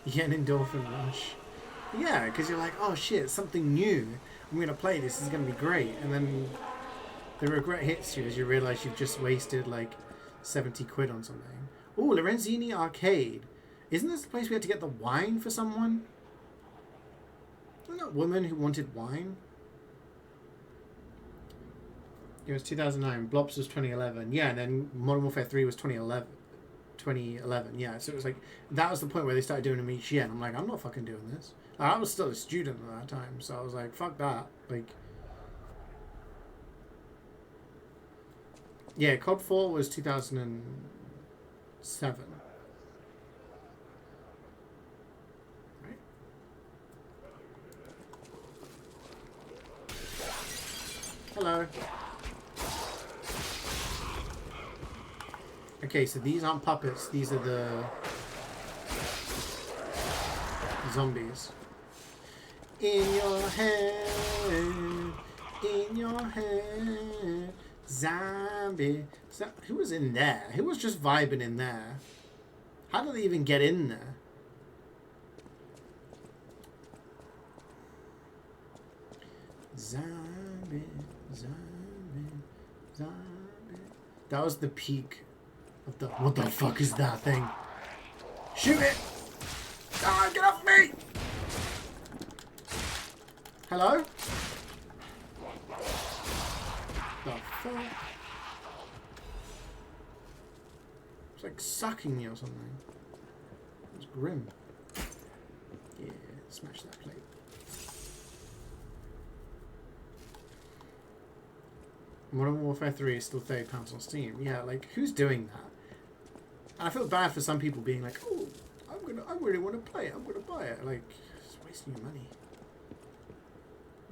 You get an endorphin rush. Yeah, because you're like, oh shit, something new. I'm going to play this. This is going to be great. And then the regret hits you as you realize you've just wasted like 70 quid on something. Oh, Lorenzini Arcade. Isn't this the place we had to get the wine for someone? Wasn't that woman who wanted wine? It was 2009. Blops was 2011. Yeah, and then Modern Warfare 3 was 2011. 2011, yeah. So it was like, that was the point where they started doing them each year. And I'm like, I'm not fucking doing this. I was still a student at that time. So I was like, fuck that. Like, yeah, COD 4 was 2007. Right? Hello. Okay, so these aren't puppets. These are the zombies. In your head, zombie. So, who was in there? Who was just vibing in there? How did they even get in there? Zombie, zombie, zombie. That was the peak of the... What the fuck is that thing? Shoot it! Ah, get off me! Hello? The fuck? It's like sucking me or something. It's grim. Yeah, smash that plate. Modern Warfare 3 is still £30 on Steam. Yeah, like, who's doing that? And I feel bad for some people being like, oh, I really want to play it. I'm gonna buy it. Like, it's wasting your money.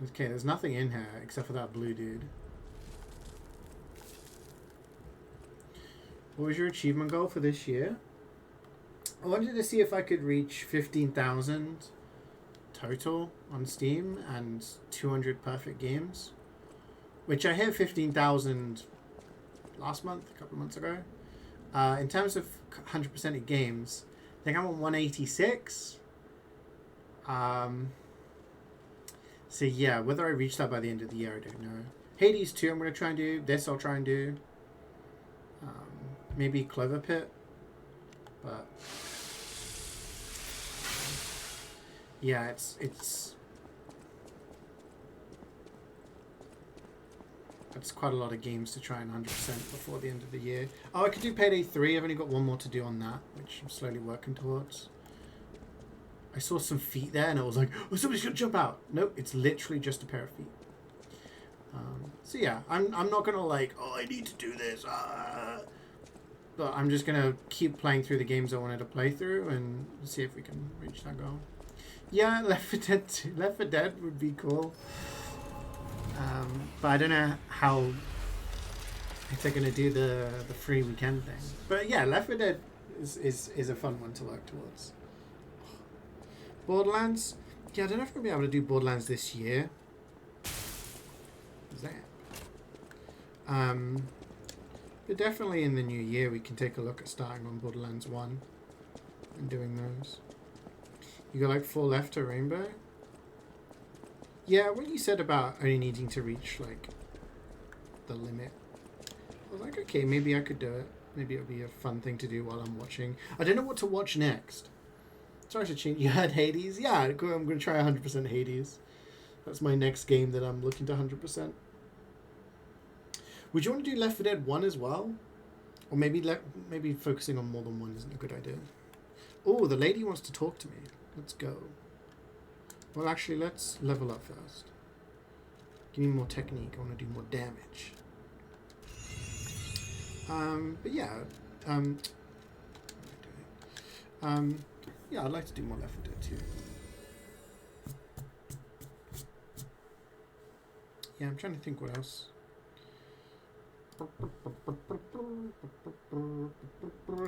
Okay, there's nothing in here except for that blue dude. What was your achievement goal for this year? I wanted to see if I could reach 15,000 total on Steam and 200 perfect games. Which I hit 15,000 last month, a couple of months ago. In terms of 100% games, I think I'm on 186. So yeah, whether I reach that by the end of the year, I don't know. Hades 2 I'm going to try and do. This I'll try and do. Maybe Clover Pit. But yeah, it's quite a lot of games to try and 100% before the end of the year. Oh, I could do Payday 3. I've only got one more to do on that, which I'm slowly working towards. I saw some feet there and I was like, oh, somebody's going to jump out. Nope, it's literally just a pair of feet. So yeah, I'm not going to like, oh, I need to do this. But I'm just going to keep playing through the games I wanted to play through and see if we can reach that goal. Yeah, Left 4 Dead 2. Left 4 Dead would be cool. But I don't know how, if they're going to do the free weekend thing. But yeah, Left 4 Dead is a fun one to work towards. Borderlands? Yeah, I don't know if I'm going to be able to do Borderlands this year. What's that? But definitely in the new year we can take a look at starting on Borderlands 1 and doing those. You got like 4 left to Rainbow? Yeah, what you said about only needing to reach, like, the limit. I was like, okay, maybe I could do it. Maybe it'll be a fun thing to do while I'm watching. I don't know what to watch next. Sorry to change. You had Hades? Yeah, I'm going to try 100% Hades. That's my next game that I'm looking to 100%. Would you want to do Left 4 Dead 1 as well? Or maybe focusing on more than one isn't a good idea. Oh, the lady wants to talk to me. Let's go. Well, actually, let's level up first. Give me more technique. I want to do more damage. But yeah. Yeah, I'd like to do more Left 4 Dead 2. Yeah, I'm trying to think what else.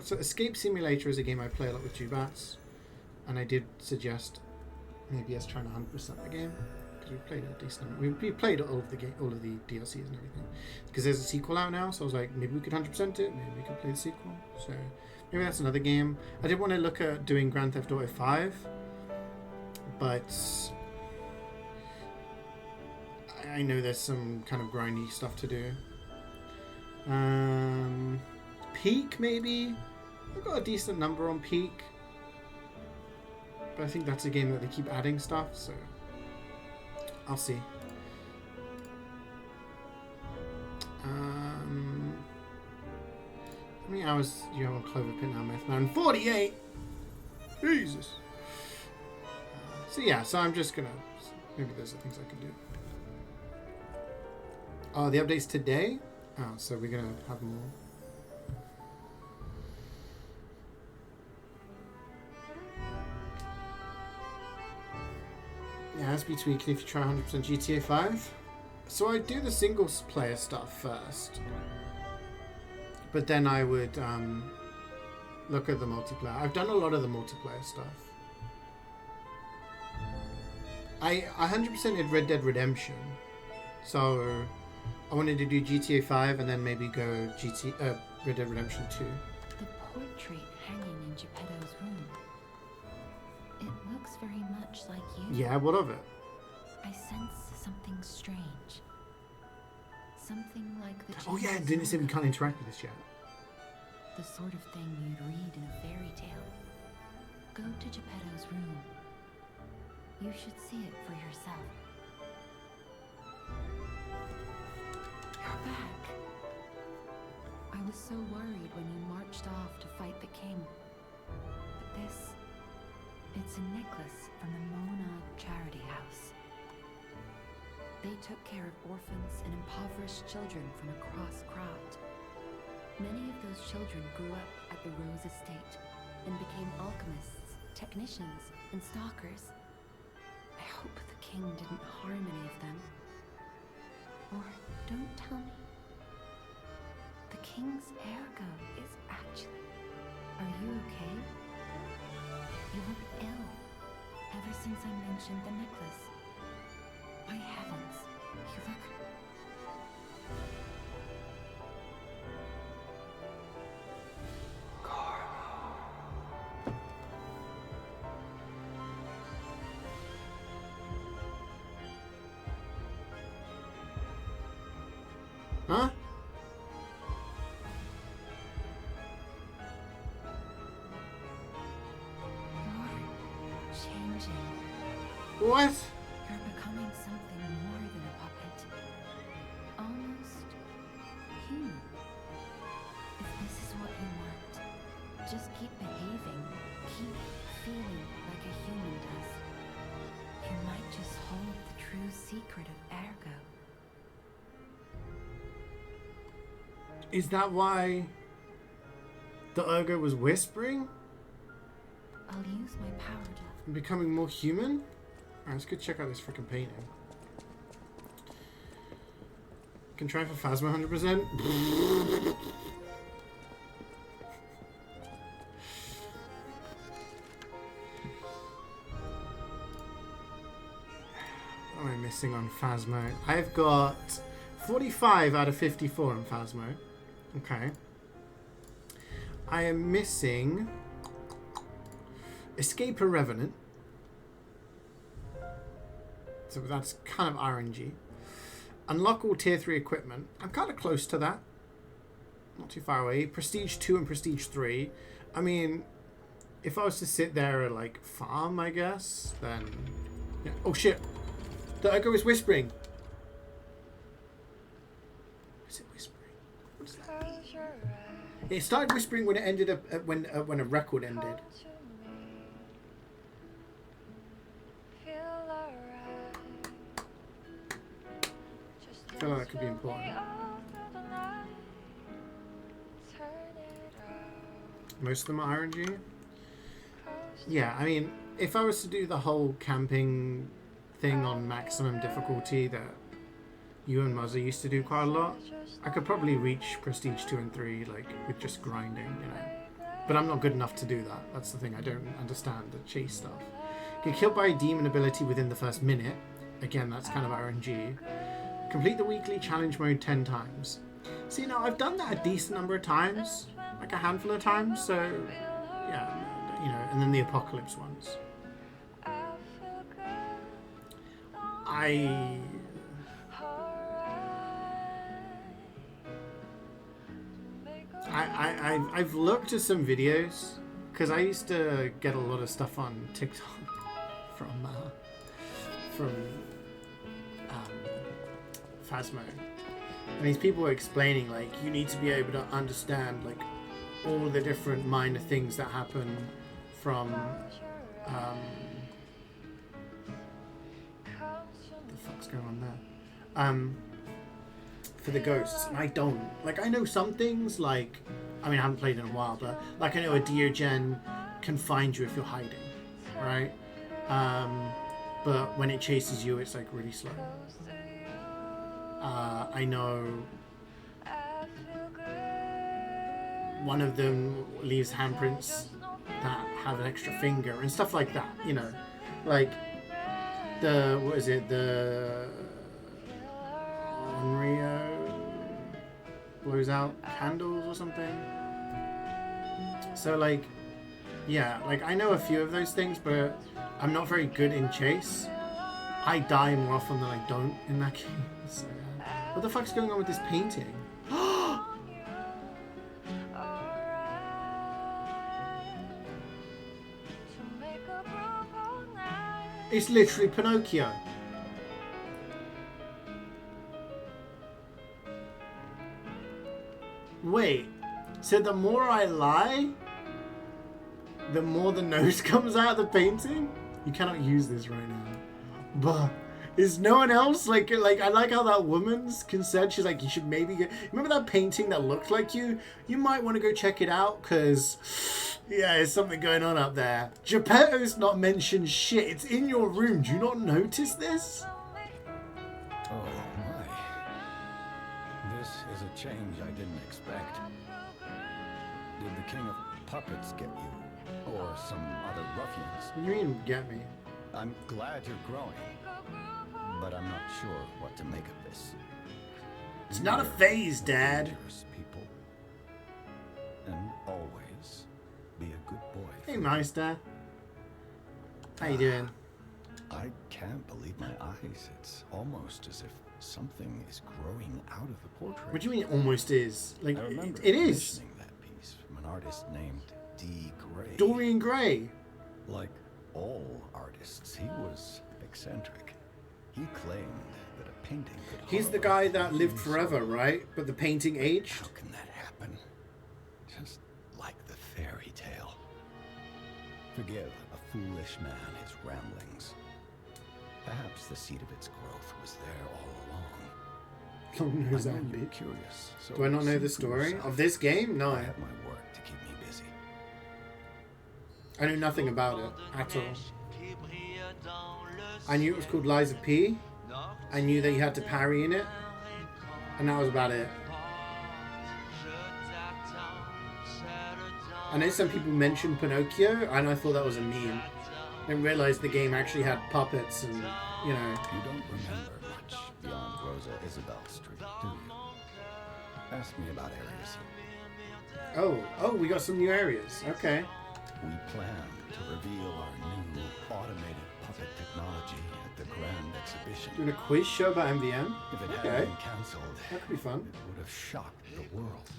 So Escape Simulator is a game I play a lot with Jubats, and I did suggest maybe us trying to 100% the game because we played a decent amount. We played all of the DLCs and everything because there's a sequel out now. So I was like, maybe we could 100% it. Maybe we could play the sequel. So maybe that's another game. I did want to look at doing Grand Theft Auto 5, but I know there's some kind of grindy stuff to do. Peak maybe. I've got a decent number on Peak, but I think that's a game that they keep adding stuff, so I'll see. How many hours do you have on Clover Pit now, Mythman? 48! Jesus! So yeah, so I'm just gonna... Maybe there's things I can do. Oh, the update's today? Oh, so we're gonna have more. Yeah, it has to be tweaked if you try 100% GTA 5. So I do the single player stuff first, but then I would look at the multiplayer. I've done a lot of the multiplayer stuff. I 100% did Red Dead Redemption, so I wanted to do GTA 5 and then maybe go Red Dead Redemption 2.
The portrait hanging in Geppetto's room. It looks very much like you.
Yeah, what of it?
I sense something strange. Something like the...
Oh yeah, didn't say we can't interact with this yet.
The sort of thing you'd read in a fairy tale. Go to Geppetto's room. You should see it for yourself. You're back. I was so worried when you marched off to fight the king. But it's a necklace from the Mona Charity House. They took care of orphans and impoverished children from across Krat. Many of those children grew up at the Rose Estate and became alchemists, technicians, and stalkers. I hope the king didn't harm any of them. Or don't tell me. The king's ergo is actually... Are you okay? You look ill. Ever since I mentioned the necklace. My heavens, you look...
Huh?
You're changing.
What?
You're becoming something more than a puppet. Almost human. If this is what you want, just keep behaving. Keep feeling like a human does. You might just hold the true secret of ergo.
Is that why the Ergo was whispering?
I'll use my power to...
And becoming more human? Alright, let's go check out this freaking painting. Can try for Phasma 100%. What am I missing on Phasma? I've got 45 out of 54 on Phasma. Okay. I am missing Escape a Revenant. So that's kind of RNG. Unlock all tier 3 equipment. I'm kind of close to that. Not too far away. Prestige 2 and Prestige 3. I mean, if I was to sit there and like farm, I guess, then... Yeah. Oh shit! The Ergo is whispering! Is it whispering? What does that mean? It started whispering when it ended up when a record ended. I feel like that could be important. Most of them are RNG. Yeah, I mean, if I was to do the whole camping thing on maximum difficulty, that you and Muzzer used to do quite a lot. I could probably reach Prestige 2 and 3 like with just grinding, you know. But I'm not good enough to do that. That's the thing, I don't understand the chase stuff. Get killed by a demon ability within the first minute. Again, that's kind of RNG. Complete the weekly challenge mode 10 times. See, now I've done that a decent number of times, like a handful of times, so yeah, you know, and then the apocalypse ones. I've looked at some videos because I used to get a lot of stuff on TikTok from Phasmo, and these people were explaining like you need to be able to understand like all the different minor things that happen from the fuck's going on there for the ghosts, and I don't. Like, I know some things, like, I mean, I haven't played in a while, but like I know a Deogen can find you if you're hiding, right? But when it chases you, it's like really slow. I know one of them leaves handprints that have an extra finger and stuff like that, you know, like the, what is it, the Onryo blows out candles or something. So like, yeah, like I know a few of those things, but I'm not very good in chase. I die more often than I don't in that game. So, yeah. What the fuck's going on with this painting? It's literally Pinocchio. Wait, so the more I lie, the more the nose comes out of the painting? You cannot use this right now. But is no one else like I like how that woman's concerned. She's like, you should maybe get, remember that painting that looked like you? You might want to go check it out, because yeah, there's something going on up there. Geppetto's not mentioned shit. It's in your room. Do you not notice this?
Oh my. This is a change I didn't expect. Did the King of Puppets get you? Or some other ruffians?
What do you mean, get me?
I'm glad you're growing, but I'm not sure what to make of this.
It's not a phase, Dad.
Dangerous people. And always be a good boy.
Hey, Meister. How you doing?
I can't believe my eyes. It's almost as if something is growing out of the portrait.
What do you mean almost is? Like,
I remember
it is.
commissioning that piece from an artist named D. Gray.
Dorian Gray.
Like all artists, he was eccentric. He claimed that a painting could
He's the guy that lived forever, right? But the painting aged?
How can that happen? Just like the fairy tale. Forgive a foolish man his ramblings. Perhaps the seed of its growth was there all along.
Long nose
I know
Andy.
you're curious. So
Do I not know
see
the
for
story
yourself.
of this game? No.
I have my work to keep me busy.
I knew nothing about it at all. I knew it was called Lies of P. I knew that you had to parry in it. And that was about it. I know some people mentioned Pinocchio, and I thought that was a meme. I didn't realize the game actually had puppets and, you know.
You don't remember much beyond Rosa Isabel Street, do you? Ask me about areas.
Oh, we got some new areas. Okay.
We plan to reveal our new automated puppet technology at the Grand Exhibition.
Doing a quiz show about MVM?
If it
Okay.
hadn't been cancelled,
That could be fun.
it would have shocked the world.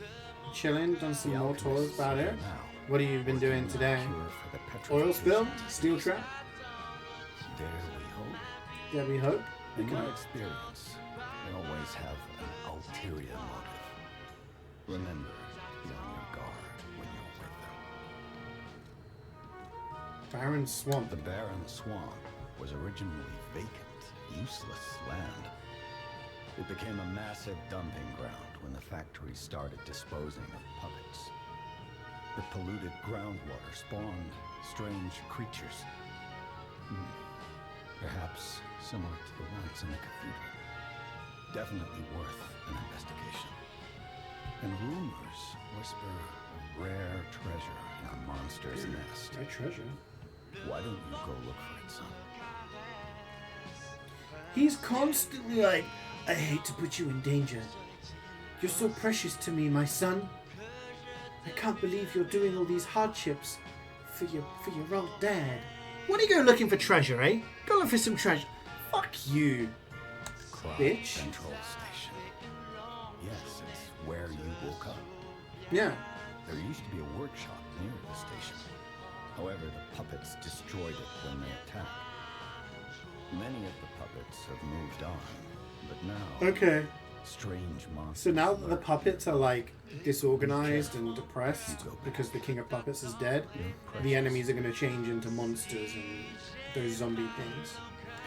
Chilling, done some
The
more tours
alchemists
about
are
it.
now
What have you been doing
working
today?
on a cure for the
Oil spill?
petrification
Steel
disease.
trap?
Dare we hope?
Yeah, we hope.
In my experience, they always have an ulterior motive. Remember to be on your guard when you're with them.
Barren Swamp.
The barren swamp was originally vacant, useless land. It became a massive dumping ground when the factory started disposing of puppets. The polluted groundwater spawned strange creatures. Perhaps similar to the ones in the cathedral. definitely worth an investigation. And rumors whisper of rare treasure in a monster's nest.
Rare treasure?
Why don't you go look for it, son?
He's constantly like, I hate to put you in danger. You're so precious to me, my son. I can't believe you're doing all these hardships for your old dad. Why don't you go looking for treasure, eh? Go look for some treasure. Fuck you, bitch.
Central Station. Yes, it's where you woke up.
Yeah.
There used to be a workshop near the station. However, the puppets destroyed it when they attacked. Many of the puppets have moved on, but now...
Okay.
Strange monsters.
So now that the puppets are like disorganized and depressed because the king of puppets is dead, the enemies are going to change into monsters and those zombie things.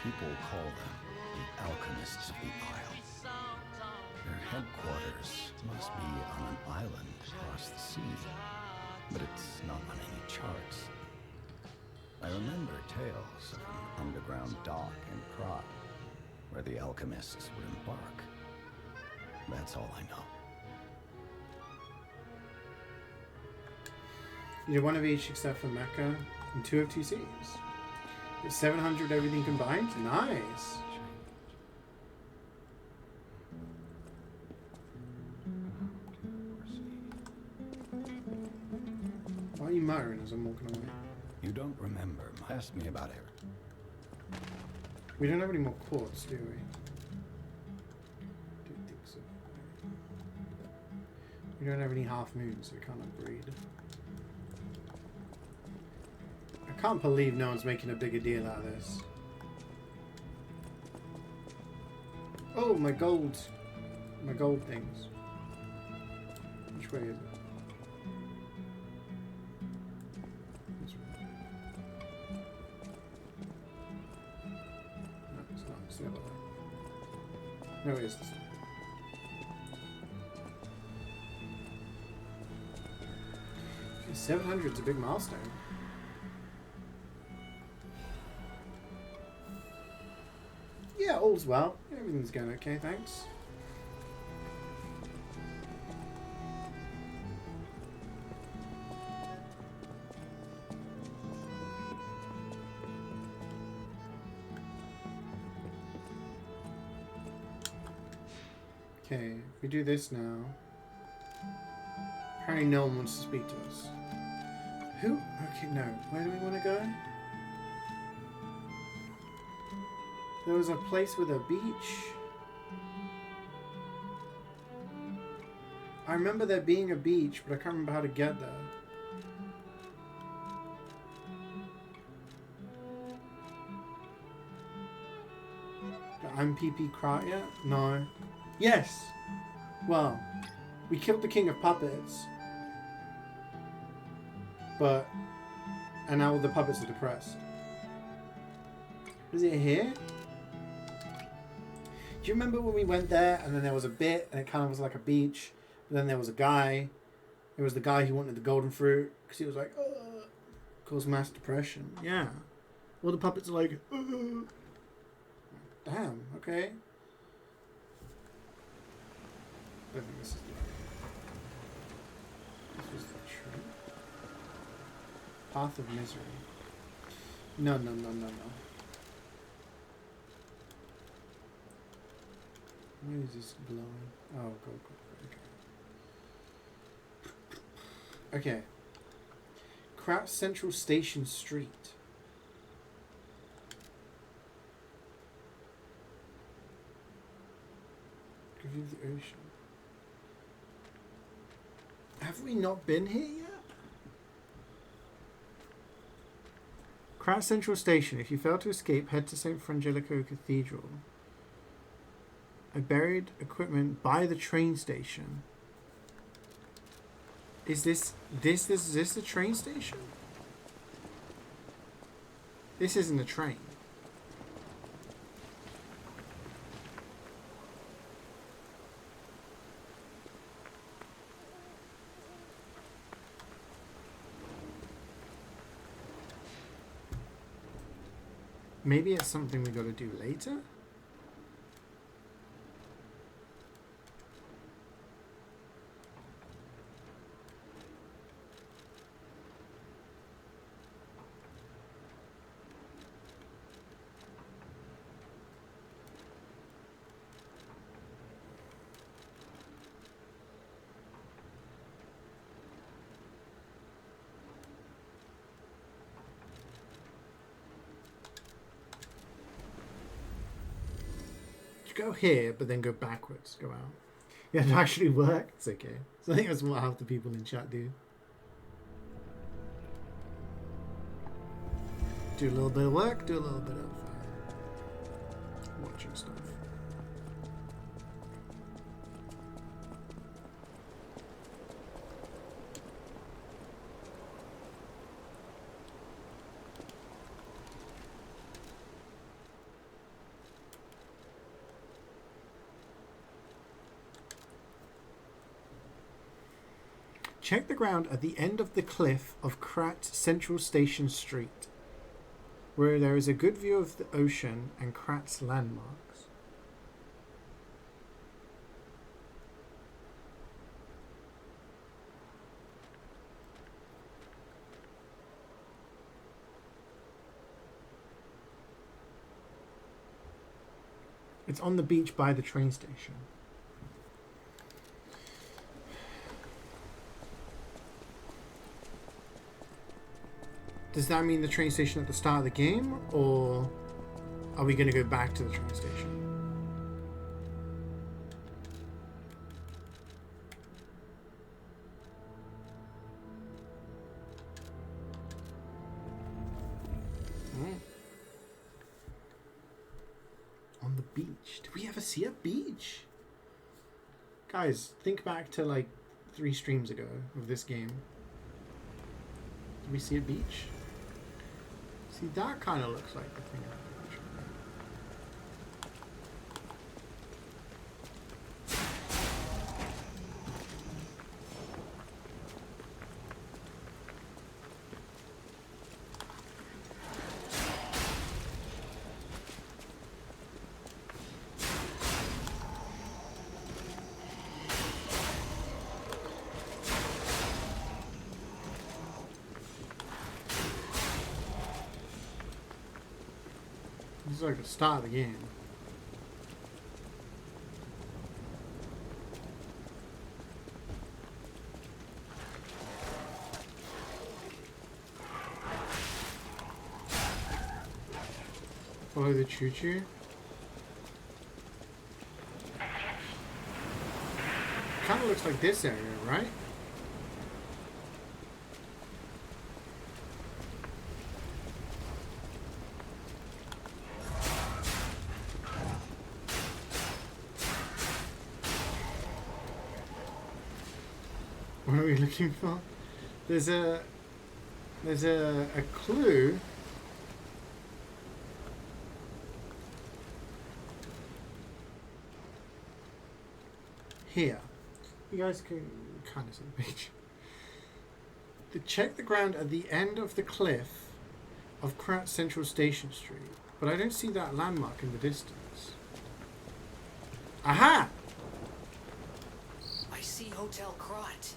People call them the alchemists of the Isle. Their headquarters must be on an island across the sea, but it's not on any charts. I remember tales of an underground dock in Prague where the alchemists would embark. That's all I know.
You did one of each except for Mecca and 2 of 2 Cs. It's 700 everything combined? Nice. Why are you muttering as I'm walking away?
You don't remember. Ask me about Eric.
We don't have any more quartz, do we? Don't think so. We don't have any half moons, so we can't upgrade. I can't believe no one's making a bigger deal out of this. Oh, my gold things. Which way is it? This way. No, it's not. It's the other way. No, it is this way. 700's a big milestone. Yeah, all's well. Everything's going okay, thanks. Okay, if we do this now. Apparently no one wants to speak to us. Who? Okay, no. Where do we want to go? There was a place with a beach. I remember there being a beach, but I can't remember how to get there. I'm PP Kratya? No. Yes! Well, we killed the king of puppets. But... and now all the puppets are depressed. Is it here? Do you remember when we went there and then there was a bit and it kind of was like a beach? And then there was a guy. It was the guy who wanted the golden fruit because he was like, caused mass depression. Yeah. All the puppets are like, damn, okay. I think this is the... This was the tree. Path of misery. No. Where is this glowing? Oh, go. Okay. Kraut Central Station Street. View of the ocean. Have we not been here yet? Kraut Central Station. If you fail to escape, head to St. Frangelico Cathedral. I buried equipment by the train station. Is this the train station? This isn't a train. Maybe it's something we gotta do later? go here, but then go backwards. Go out. Yeah, it actually worked. It's okay. So I think that's what half the people in chat do. Do a little bit of work, do a little bit of watching stuff. Check the ground at the end of the cliff of Krat Central Station Street, where there is a good view of the ocean and Krat's landmarks. It's on the beach by the train station. Does that mean the train station at the start of the game, or are we going to go back to the train station? On the beach. Did we ever see a beach? Guys, think back to like 3 streams ago of this game. Did we see a beach? See, that kind of looks like the thing. This is like the start of the game. Follow the choo-choo. Kind of looks like this area, right? What are we looking for? There's a clue. Here. You guys can kind of see the page. To check the ground at the end of the cliff of Krat Central Station Street. But I don't see that landmark in the distance. Aha!
I see Hotel Krat.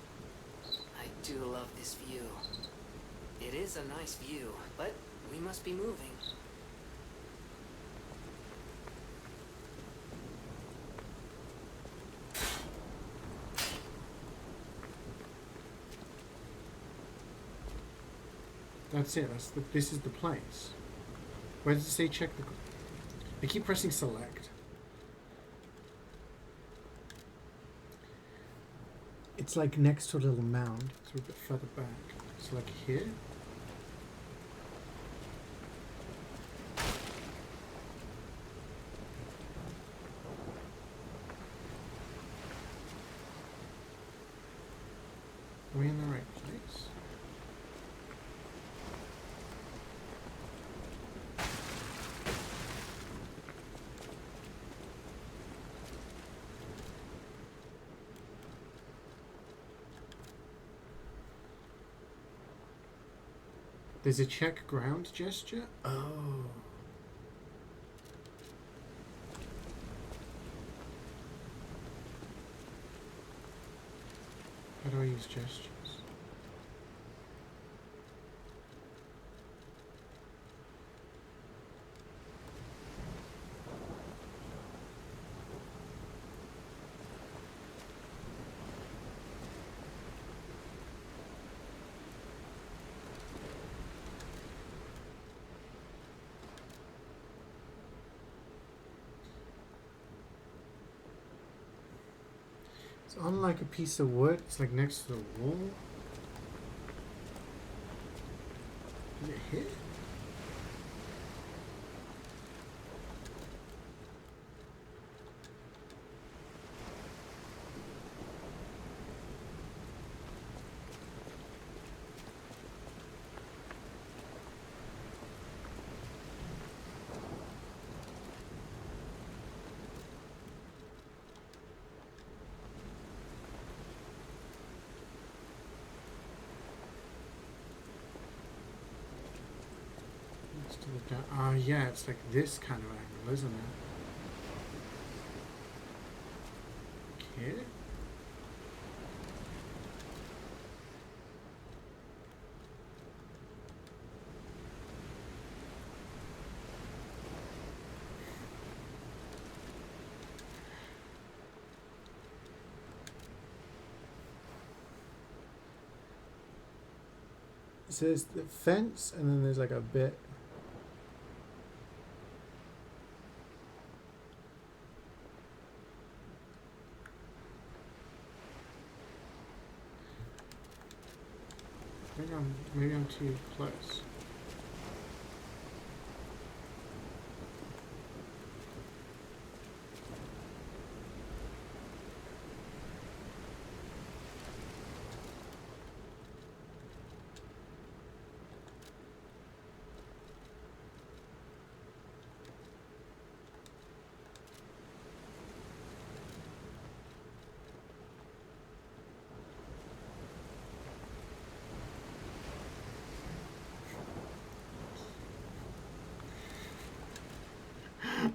I do love this view. It is a nice view, but we must be moving.
That's it. This is the place. Where does it say check the... I keep pressing select. It's like next to a little mound. It's a bit further back. It's like here. Are we in the right place? There's a check ground gesture? Oh. How do I use gestures? It's on like a piece of wood. It's like next to the wall. Did it hit? Oh yeah, it's like this kind of angle, isn't it? Okay. It says the fence, and then there's like a bit. Maybe I'm too close.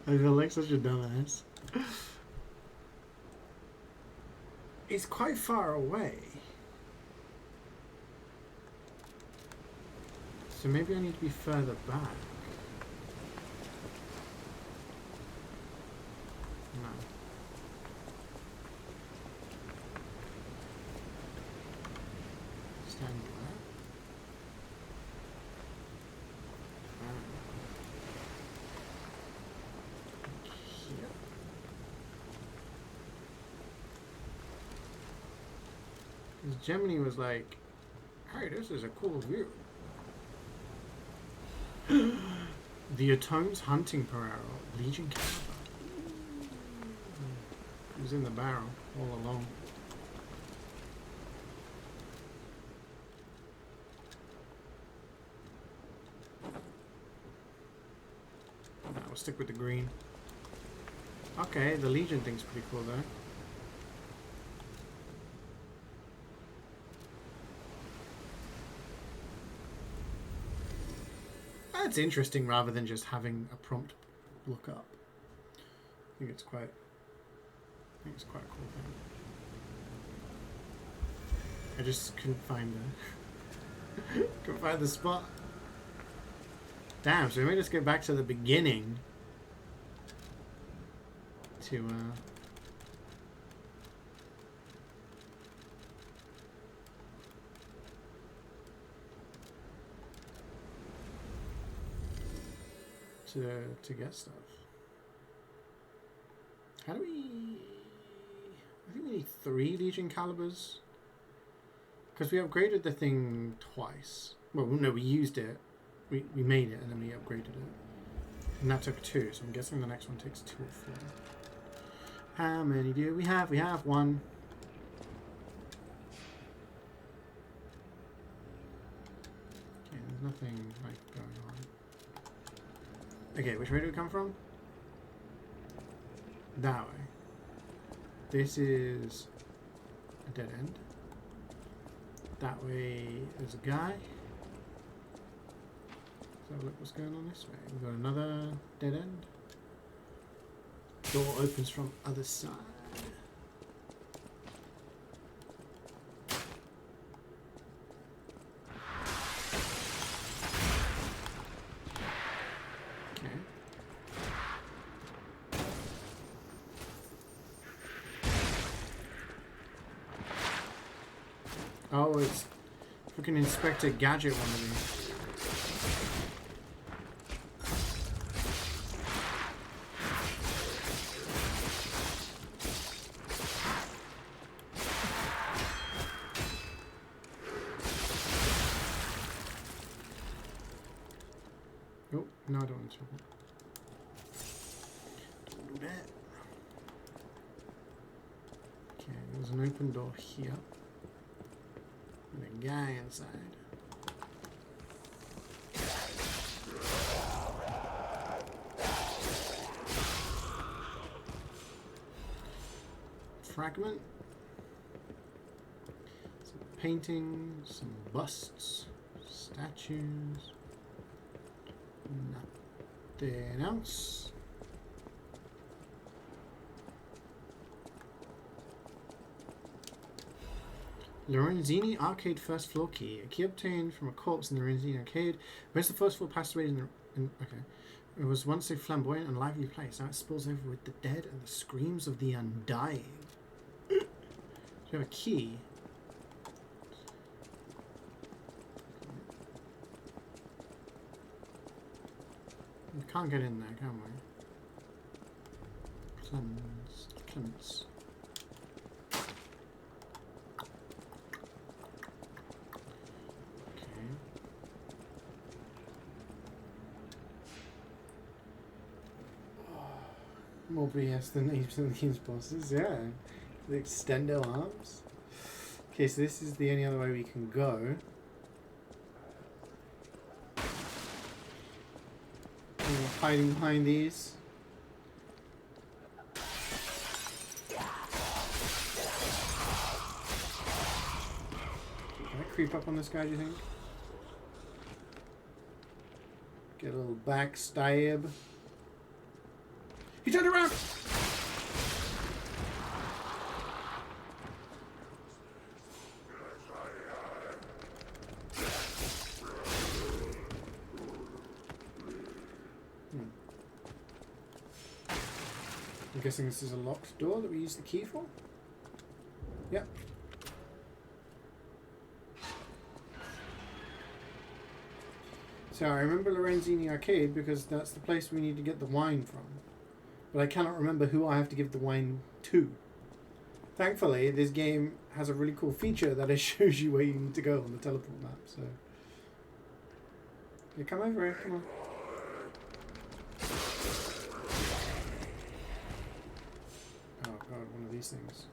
I feel like such a dumbass. It's quite far away. So maybe I need to be further back. No. Stand there. Gemini was like, hey, this is a cool view. The Atome's hunting barrel, Legion caliber. It was in the barrel all along. Nah, we'll stick with the green. Okay, the Legion thing's pretty cool though. It's interesting rather than just having a prompt look up. I think it's quite a cool thing. I just couldn't find the spot. Damn, so we may just get back to the beginning to get stuff. How do we... I think we need 3 Legion calibers. Because we upgraded the thing twice. Well, no, we used it. We made it and then we upgraded it. And that took 2, so I'm guessing the next one takes 2 or 4. How many do we have? We have 1. Okay, there's nothing like going on. Okay, which way do we come from? That way. This is a dead end. That way there's a guy. So look what's going on this way. We've got another dead end. Door opens from other side. Oh, it's freaking Inspector Gadget one of these. Oh, no, I don't want to. Don't do that. Okay, there's an open door here. And a guy inside. Fragment. Some paintings, some busts, statues. Nothing else. Lorenzini Arcade first floor key. A key obtained from a corpse in the Lorenzini Arcade. Where's the first floor passageway okay. It was once a flamboyant and lively place. Now it spills over with the dead and the screams of the undying. Do you have a key? We can't get in there, can we? Clements. Okay. More BS than these bosses, yeah. The extendo arms. Okay, so this is the only other way we can go. Hiding behind these. Can I creep up on this guy, do you think? Get a little backstab. He turned around! I'm guessing this is a locked door that we use the key for? Yep. So I remember Lorenzini Arcade because that's the place we need to get the wine from. But I cannot remember who I have to give the wine to. Thankfully, this game has a really cool feature that it shows you where you need to go on the teleport map, so... Yeah, come over here, come on. Oh god, one of these things.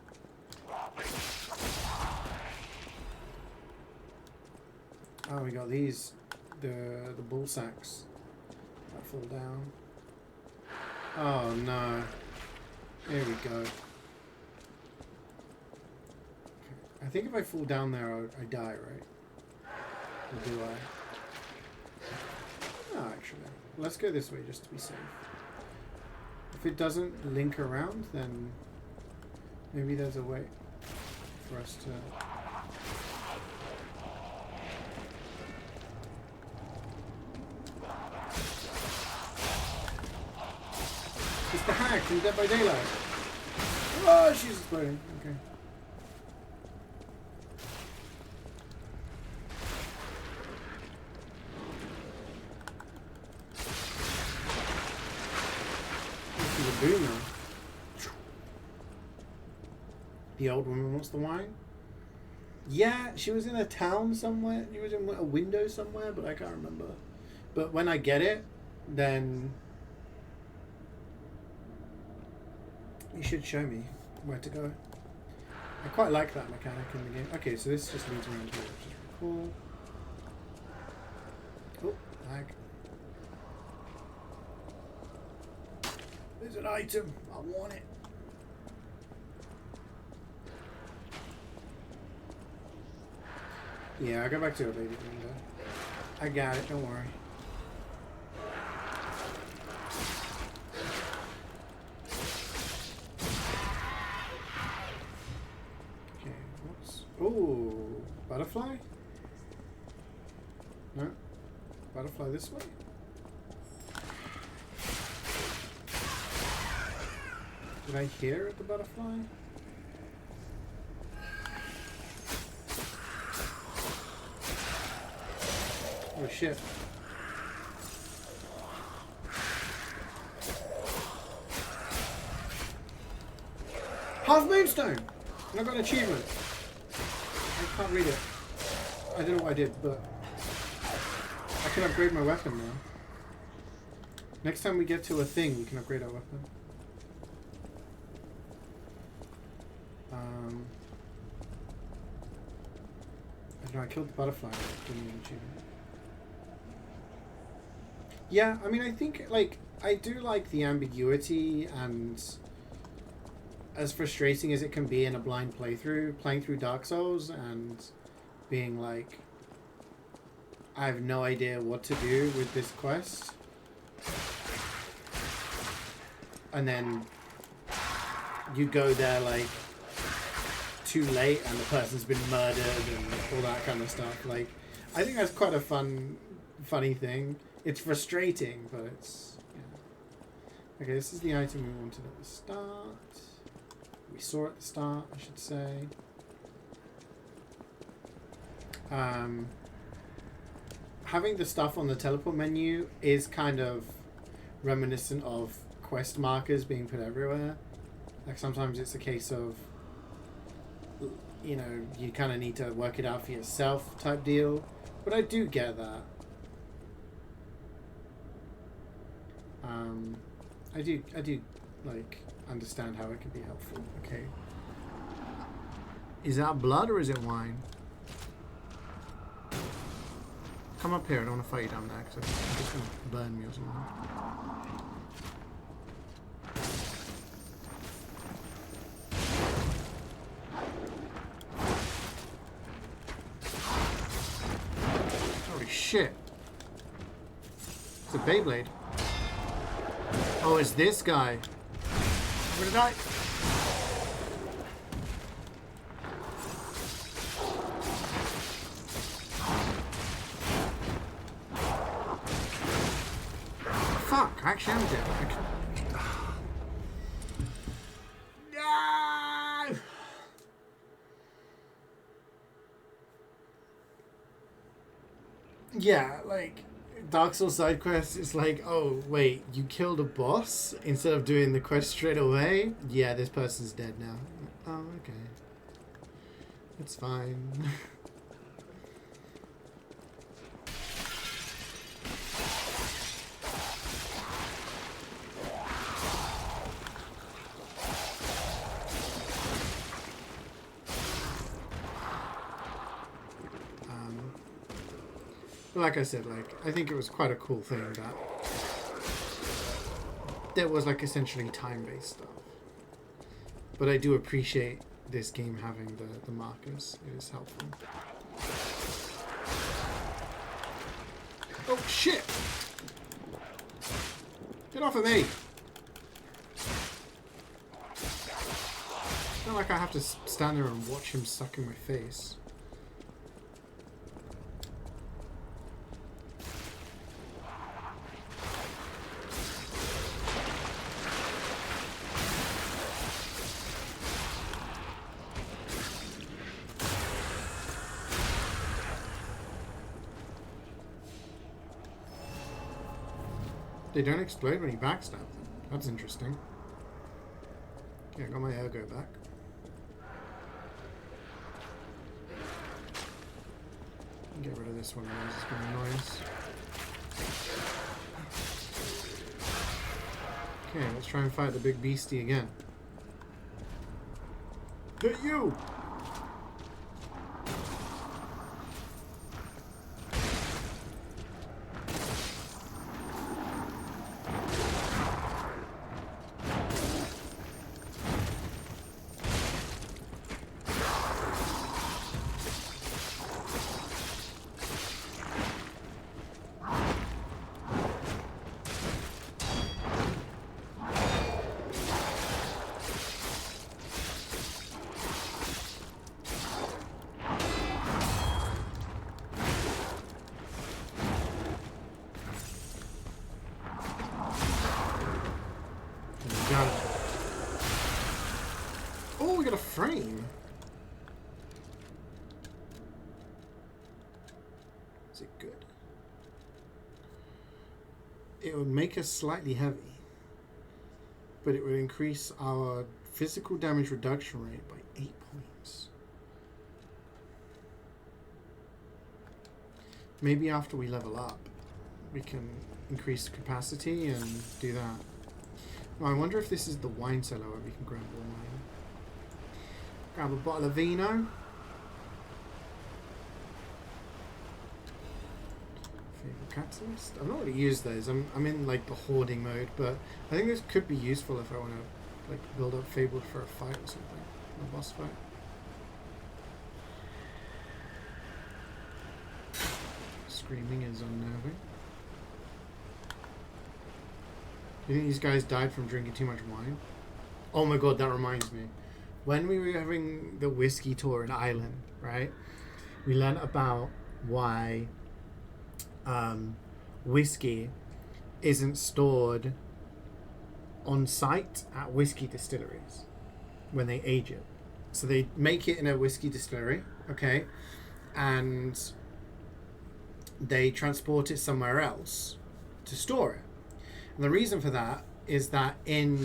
Oh, we got these. The ball sacks that fall down. Oh no. Here we go. Okay. I think if I fall down there, I die, right? Or do I? No, actually. Let's go this way just to be safe. If it doesn't link around, then maybe there's a way for us to... It's the hack from Dead by Daylight. Oh, she's exploding. Okay. This is a boomer. The old woman wants the wine? Yeah, she was in a town somewhere. She was in a window somewhere, but I can't remember. But when I get it, then... you should show me where to go. I quite like that mechanic in the game. Okay, so this just leads around here, which is cool. Oh, lag. There's an item. I want it. Yeah, I'll go back to it later. I got it, don't worry. Oh, butterfly? No? Butterfly this way? Did I hear the butterfly? Oh shit. Half Moonstone! And I got an achievement. I can't read it. I don't know what I did, but I can upgrade my weapon now. Next time we get to a thing, we can upgrade our weapon. I don't know, I killed the butterfly. Didn't even shoot it. Yeah, I mean, I think, like, I do like the ambiguity, and as frustrating as it can be in a blind playthrough, playing through Dark Souls and being like, I have no idea what to do with this quest. And then you go there, like, too late and the person's been murdered and all that kind of stuff. Like, I think that's quite a funny thing. It's frustrating, but it's, yeah. Okay, this is the item we wanted at the start. We saw at the start, I should say. Having the stuff on the teleport menu is kind of reminiscent of quest markers being put everywhere. Like, sometimes it's a case of, you know, you kind of need to work it out for yourself type deal. But I do get that. I do like understand how it can be helpful. Okay. Is that blood or is it wine? Come up here. I don't want to fight you down there because I'm just going to burn me or something. Holy shit. It's a Beyblade. Oh, it's this guy. I'm gonna die. Fuck, I actually am dead. No! Yeah, like, Dark Souls side quest is like, oh, wait, you killed a boss instead of doing the quest straight away? Yeah, this person's dead now. Oh, okay. It's fine. But like I said, like, I think it was quite a cool thing that there was, like, essentially time-based stuff. But I do appreciate this game having the markers. It is helpful. Oh, shit! Get off of me! It's not like I have to stand there and watch him suck in my face. They don't explode when you backstab them. That's interesting. Okay, I got my ergo back. Get rid of this one, otherwise it's going to annoy us. Okay, let's try and fight the big beastie again. Hit you! Got it. Oh, we got a frame. Is it good? It would make us slightly heavy, but it would increase our physical damage reduction rate by 8 points. Maybe after we level up. we can increase capacity and do that. Oh, I wonder if this is the wine cellar where we can grab wine. Grab a bottle of vino. Favorite catalyst? I've not really used those. I'm in like the hoarding mode, but I think this could be useful if I want to like build up Fable for a fight or something, a boss fight. Screaming is unnerving. Do you think these guys died from drinking too much wine? Oh my god, that reminds me. When we were having the whiskey tour in Ireland, right? We learned about why whiskey isn't stored on site at whiskey distilleries when they age it. So they make it in a whiskey distillery, okay? And they transport it somewhere else to store it. And the reason for that is that in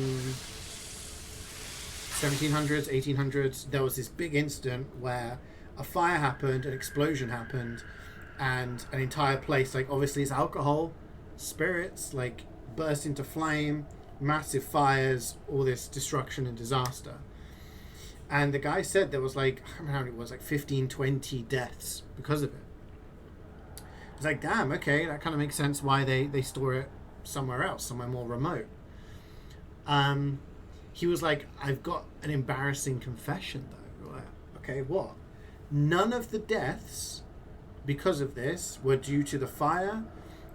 1700s, 1800s, there was this big incident where a fire happened, an explosion happened, and an entire place, like obviously it's alcohol, spirits, like burst into flame, massive fires, all this destruction and disaster. And the guy said there was like, I don't know how many it was, like 15, 20 deaths because of it. It's like, damn, okay, that kind of makes sense why they store it somewhere else, somewhere more remote. He was like, I've got an embarrassing confession though. Like, okay, what? None of the deaths because of this were due to the fire,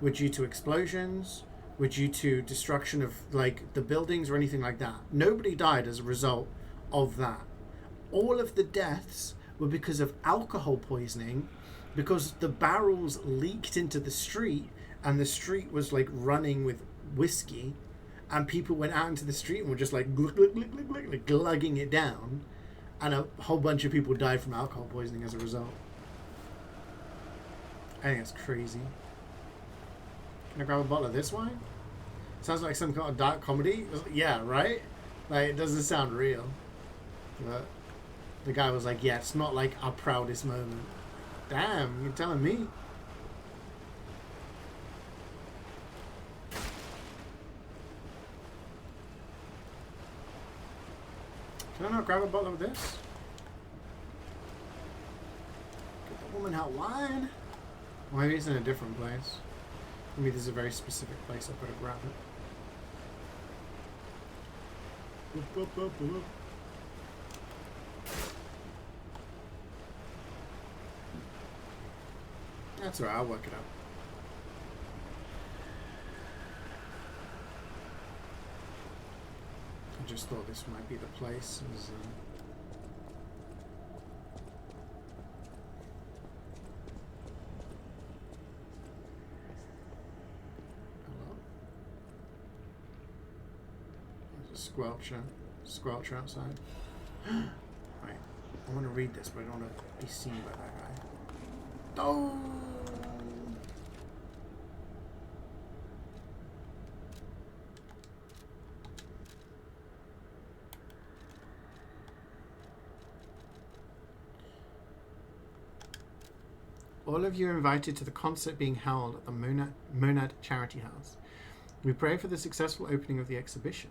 were due to explosions, were due to destruction of like the buildings or anything like that. Nobody died as a result of that. All of the deaths were because of alcohol poisoning, because the barrels leaked into the street and the street was like running with whiskey, and people went out into the street and were just like glug, glug, glug, glug, glug, like glugging it down, and a whole bunch of people died from alcohol poisoning as a result. I think that's crazy. Can I grab a bottle of this wine? Sounds like some kind of dark comedy. Yeah, right? Like, it doesn't sound real. But the guy was like, yeah, it's not like our proudest moment. Damn, you're telling me. Can I not grab a bottle of this? Get the woman out wine. Well, maybe it's in a different place. Maybe this is a very specific place I've got to grab it. Boop, boop, boop, boop. That's alright, I'll work it out. I just thought this might be the place. Hello? There's a squelcher outside. Right, I want to read this, but I don't want to be seen by that guy. Oh! All of you are invited to the concert being held at the Monad Charity House. We pray for the successful opening of the exhibition.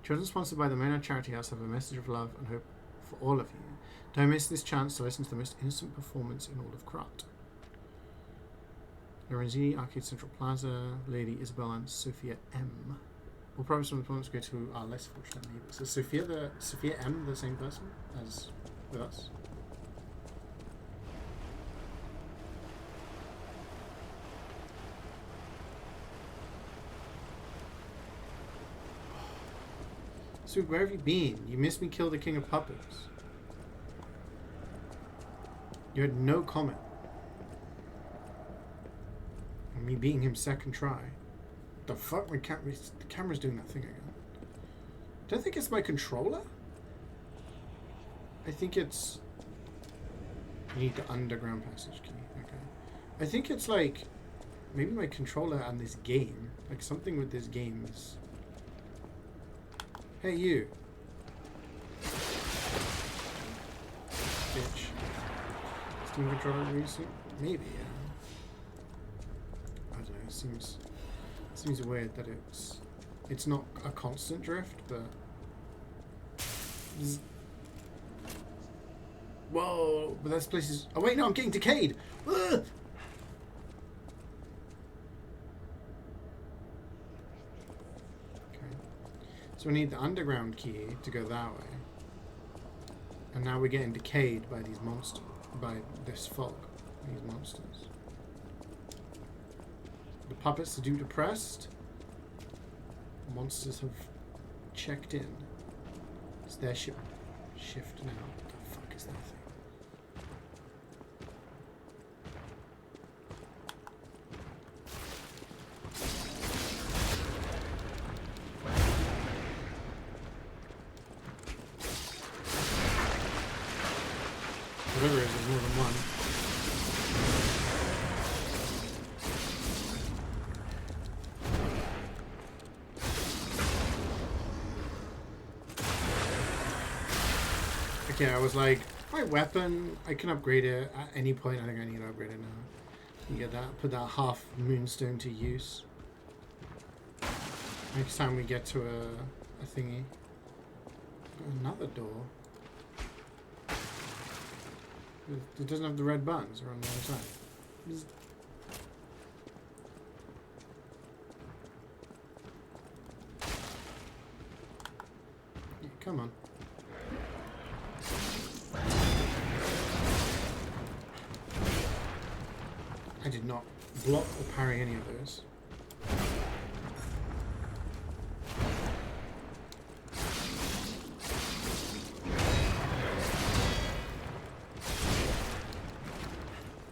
Children sponsored by the Monad Charity House have a message of love and hope for all of you. Don't miss this chance to listen to the most innocent performance in all of Krat. Lorenzini, Arcade Central Plaza, Lady Isabel and Sophia M. All profits from the performance go to our less fortunate neighbours. Is Sophia M the same person as with us? So where have you been? You missed me kill the King of Puppets. You had no comment on me beating him second try. The fuck? The camera's doing that thing again. Don't think it's my controller? I think it's... You need the underground passage key. Okay. I think it's like... Maybe my controller and this game. Like something with this game is... Hey, you. Bitch. Steam controller recent? Maybe, yeah. I don't know. seems weird that it's not a constant drift, but whoa! But this place is. Oh wait, no, I'm getting decayed. Ugh! Okay, so we need the underground key to go that way, and now we're getting decayed by these monsters, by this fog, these monsters. The puppets are too depressed. Monsters have checked in. It's their shift now. What the fuck is that thing? Whatever it is, there's more than one. Okay, I was like, my weapon, I can upgrade it at any point. I think I need to upgrade it now. You get that, put that half moonstone to use. Next time we get to a thingy. Got another door. It doesn't have the red buttons, or on the other side. Yeah, come on. I did not block or parry any of those.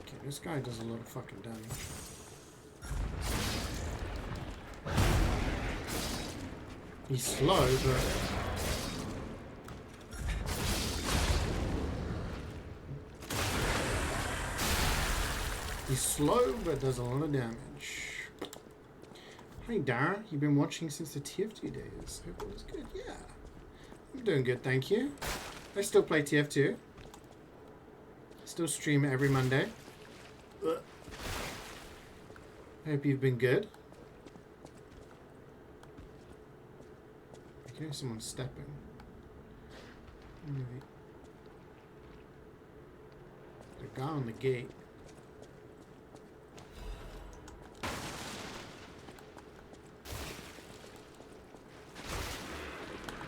Okay, this guy does a lot of fucking damage. He's slow, but... He's slow, but does a lot of damage. Hi, Dara. You've been watching since the TF2 days. Hope all is good. Yeah. I'm doing good, thank you. I still play TF2. Still stream every Monday. Ugh. Hope you've been good. I can hear someone stepping. Maybe. The guy on the gate.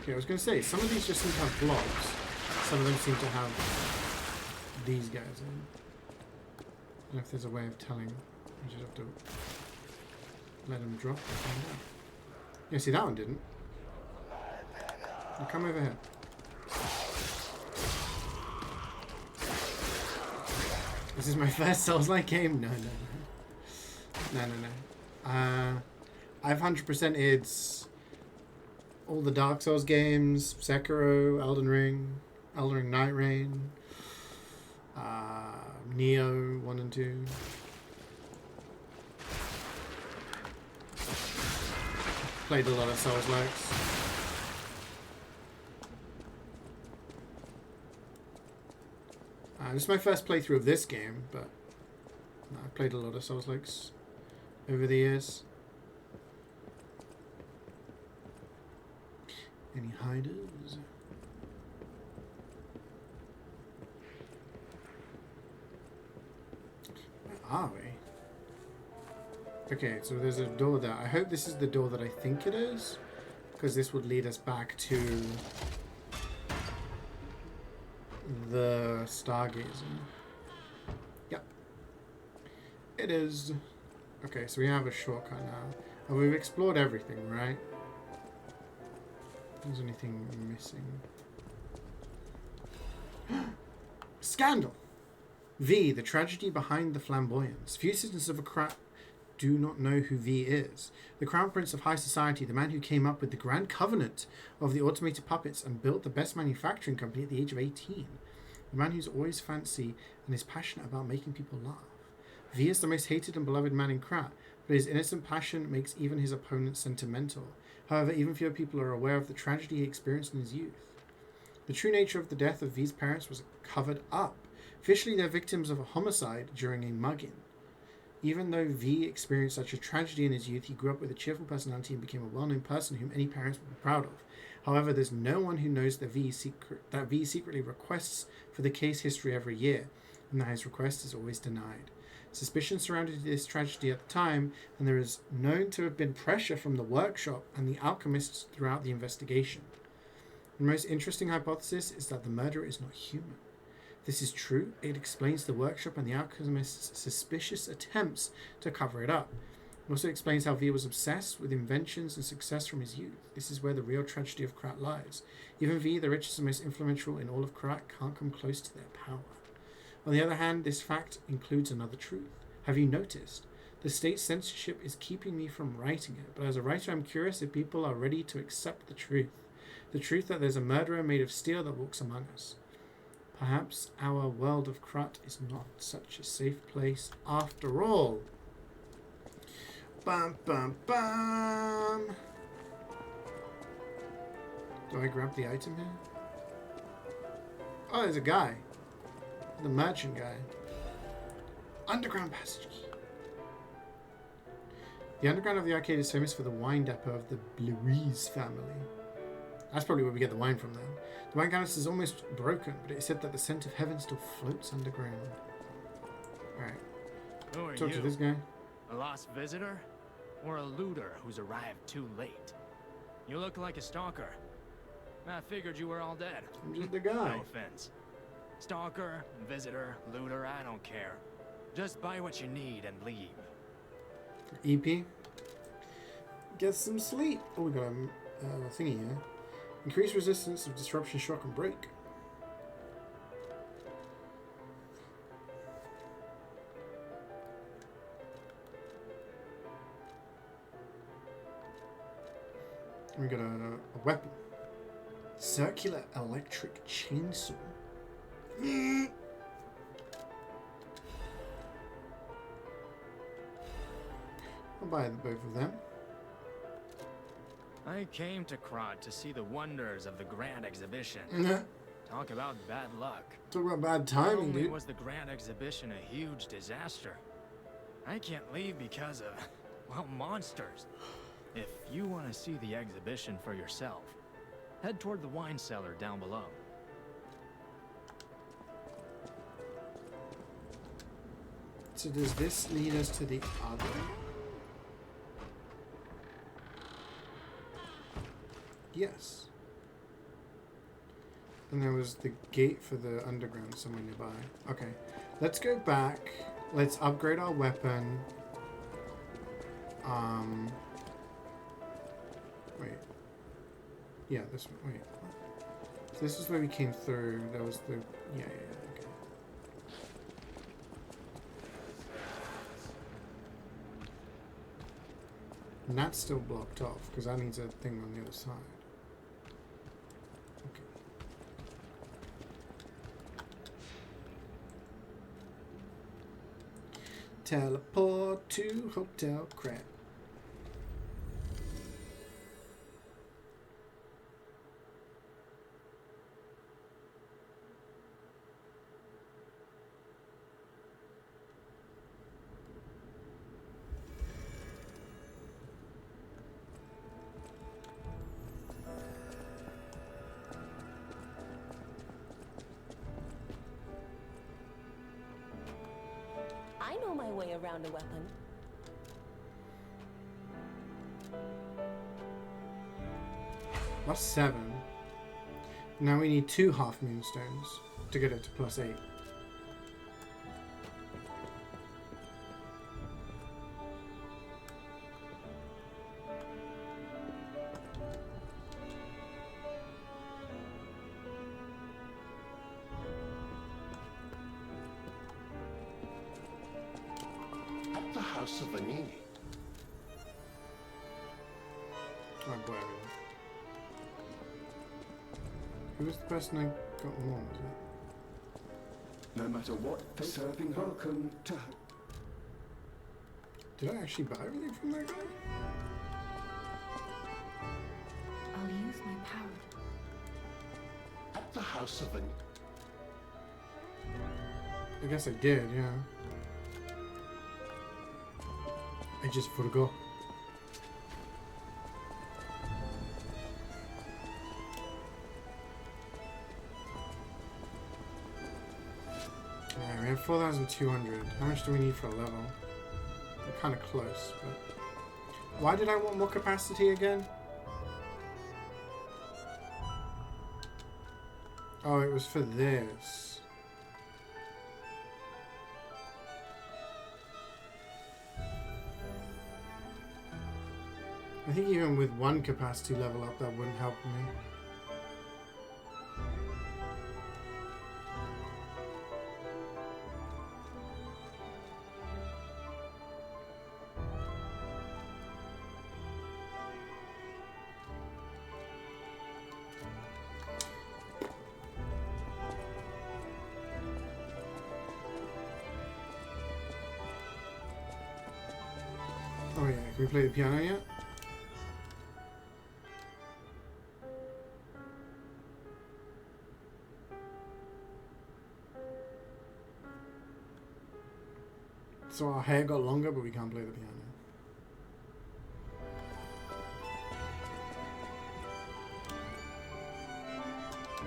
Okay, I was going to say, some of these just seem to have blobs. Some of them seem to have these guys in. I don't know if there's a way of telling. You just have to let them drop and find out. Yeah, see, that one didn't. Now come over here. This is my first Souls-like game? No. I've 100%'d all the Dark Souls games, Sekiro, Elden Ring Night Rain, Neo 1 and 2. Played a lot of Souls-likes. This is my first playthrough of this game, but I've played a lot of Souls-likes over the years. Any hiders? Where are we? Okay, so there's a door there. I hope this is the door that I think it is, because this would lead us back to the Stargazer. Yep. It is. Okay, so we have a shortcut now. And we've explored everything, right? Is there anything missing? Scandal! V, the tragedy behind the flamboyance. Few citizens of a crown do not know who V is. The crown prince of high society, the man who came up with the grand covenant of the automated puppets and built the best manufacturing company at the age of 18. The man who's always fancy and is passionate about making people laugh. V is the most hated and beloved man in Krat, but his innocent passion makes even his opponents sentimental. However, even fewer people are aware of the tragedy he experienced in his youth. The true nature of the death of V's parents was covered up. Officially, they're victims of a homicide during a mugging. Even though V experienced such a tragedy in his youth, he grew up with a cheerful personality and became a well-known person whom any parents would be proud of. However, there's no one who knows that V secretly requests for the case history every year, and that his request is always denied. Suspicion surrounded this tragedy at the time, and there is known to have been pressure from the workshop and the alchemists throughout the investigation. The most interesting hypothesis is that the murderer is not human. If this is true, it explains the workshop and the alchemists' suspicious attempts to cover it up. It also explains how V was obsessed with inventions and success from his youth. This is where the real tragedy of Krat lies. Even V, the richest and most influential in all of Krat, can't come close to their power. On the other hand, this fact includes another truth. Have you noticed? The state's censorship is keeping me from writing it, but as a writer I'm curious if people are ready to accept the truth. The truth that there's a murderer made of steel that walks among us. Perhaps our world of Krat is not such a safe place after all. Bum bum bum! Do I grab the item here? Oh, there's a guy. The merchant guy. Underground passage key. The underground of the arcade is famous for the wine depot of the Blues family. That's probably where we get the wine from then. The wine canister is almost broken, but it is said that the scent of heaven still floats underground. Alright.
Who are
Talk
you?
to this guy.
A lost visitor? Or a looter who's arrived too late? You look like a stalker. I figured you were all dead.
I'm just the guy.
No offense. Stalker, visitor, looter, I don't care. Just buy what you need and leave.
EP. Get some sleep. Oh, we got a thingy here. Increase resistance of disruption, shock, and break. We got a weapon. Circular electric chainsaw. I'll buy both of them.
I came to Krat to see the wonders of the Grand Exhibition. Talk about bad luck.
Talk about bad timing,
Not only
dude.
was the Grand Exhibition a huge disaster, I can't leave because of, well, monsters. If you want to see the exhibition for yourself, head toward the wine cellar down below.
So does this lead us to the other? Yes. And there was the gate for the underground somewhere nearby. Okay. Let's go back. Let's upgrade our weapon. Wait. Yeah, this one. Wait. So this is where we came through. That was the... Yeah. Okay. And that's still blocked off, because that needs a thing on the other side. Okay. Teleport to Hotel Krat.
I know my way around a weapon.
That's 7. Now we need 2 half moonstones to get it to +8.
At the house of Vanini.
Oh boy. Who was the person I got more, was it?
No matter what, serving welcome to...
Did I actually buy everything from that guy?
I'll use my power.
At the house of Vanini.
I guess I did, yeah. I just forgot. Alright, we have 4,200. How much do we need for a level? We're kind of close, but... Why did I want more capacity again? Oh, it was for this. I think even with one capacity level up, that wouldn't help me. Oh yeah, can we play the piano yet? So our hair got longer, but we can't play the piano.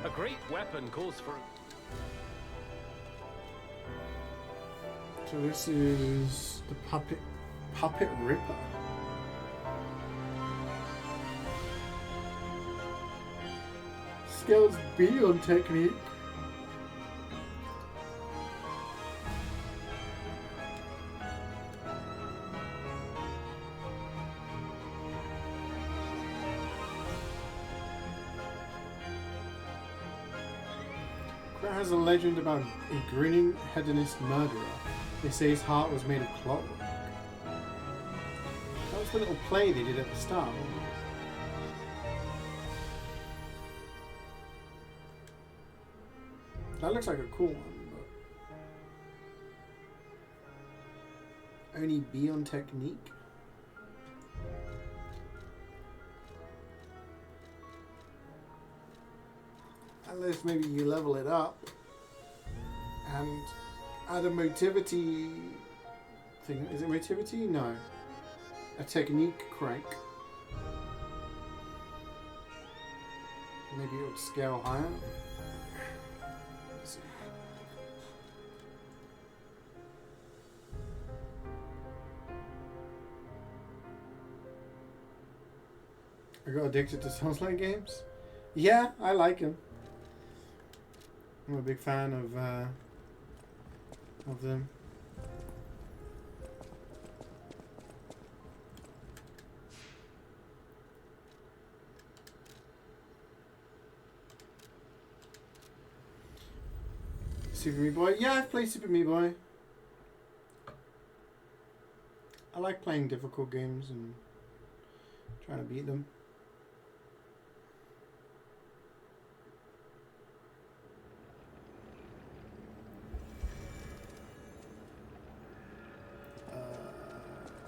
A great weapon calls for...
So this is the Puppet Ripper. Skills beyond technique. Crowd has a legend about a grinning hedonist murderer. They say his heart was made of clockwork. That was the little play they did at the start. That looks like a cool one, but only beyond technique. Unless maybe you level it up and add a motivity thing. Is it motivity? No. A technique crank. Maybe it would scale higher. Let's see. I got addicted to Souls-like games. Yeah, I like them. I'm a big fan of them. Super Meat Boy. Yeah, I've played Super Meat Boy. I like playing difficult games and trying to beat them.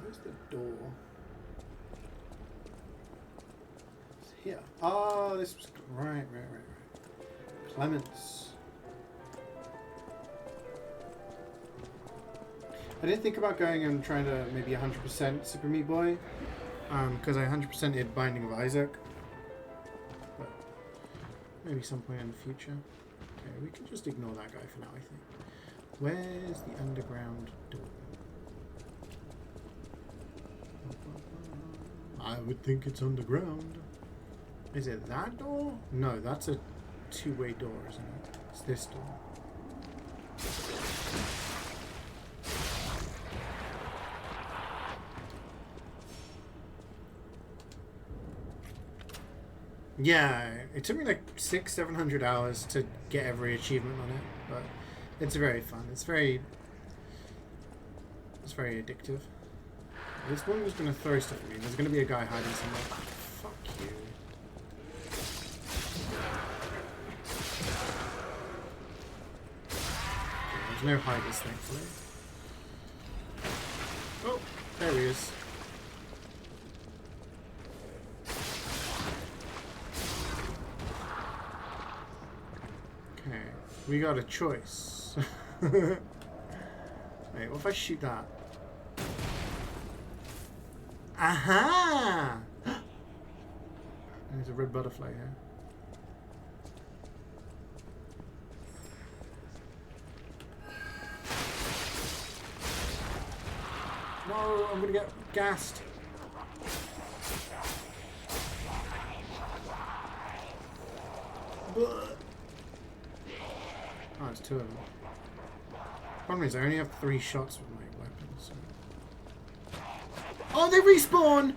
Where's the door? It's here. Oh, this was right. Clements. I did think about going and trying to maybe 100% Super Meat Boy, because I 100% did Binding of Isaac. But maybe some point in the future. Okay, we can just ignore that guy for now, I think. Where's the underground door? I would think it's underground. Is it that door? No, that's a two-way door, isn't it? It's this door. Yeah, it took me like 600-700 hours to get every achievement on it, but it's very fun. It's very addictive. This one was going to throw stuff at me. There's going to be a guy hiding somewhere. Fuck you. Okay, there's no hiders, thankfully. Oh, there he is. Okay, we got a choice. Wait, what if I shoot that? Aha! There's a red butterfly here. No, I'm gonna get gassed. Oh, it's two of them. Problem is, I only have 3 shots with my weapons. So. Oh, they respawn!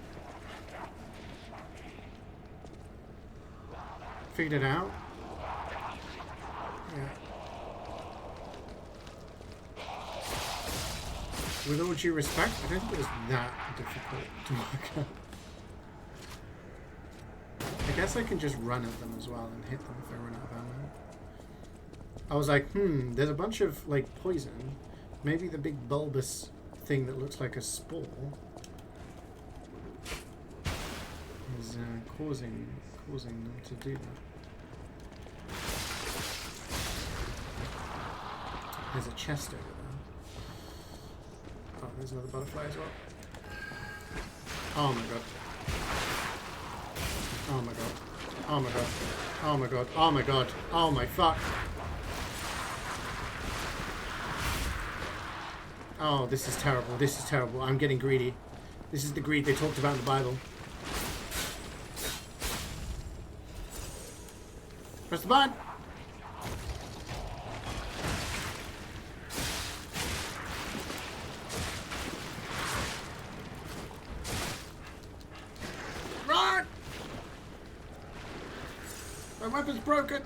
Figured it out. Yeah. With all due respect, I don't think it was that difficult to work out. I guess I can just run at them as well and hit them if I run out of ammo. I was like, there's a bunch of, like, poison. Maybe the big bulbous thing that looks like a spore is causing them to do that. There's a chest over there. Oh, there's another butterfly as well. Oh my god. Oh my god. Oh my god. Oh my god. Oh my god. Oh my fuck. Oh, this is terrible. This is terrible. I'm getting greedy. This is the greed they talked about in the Bible. Press the button. Run! My weapon's broken.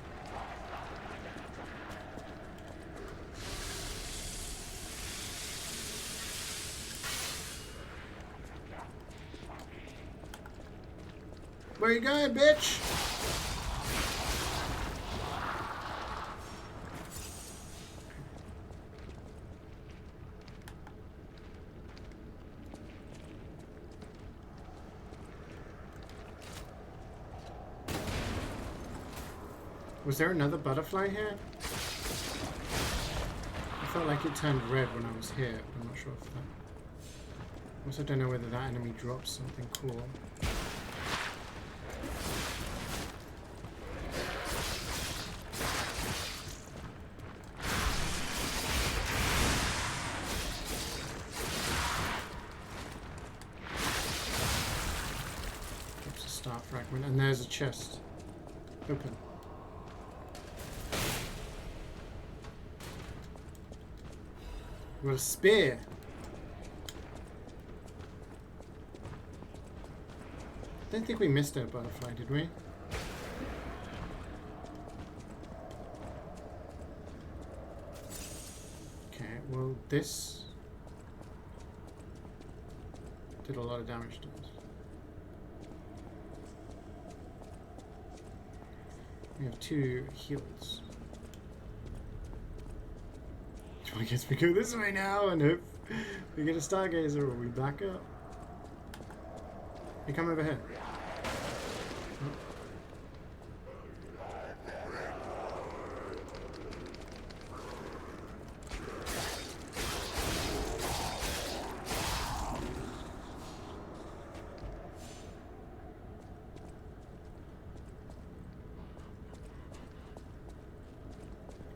Where you going, bitch? Was there another butterfly here? I felt like it turned red when I was here, but I'm not sure if that... I also don't know whether that enemy drops something cool. Drops a star fragment, and there's a chest. Open. Got a spear. Don't think we missed a butterfly, did we? Okay, well this did a lot of damage to us. We have 2 heals. I guess we go this way now and hope we get a stargazer or we back up. You come over here.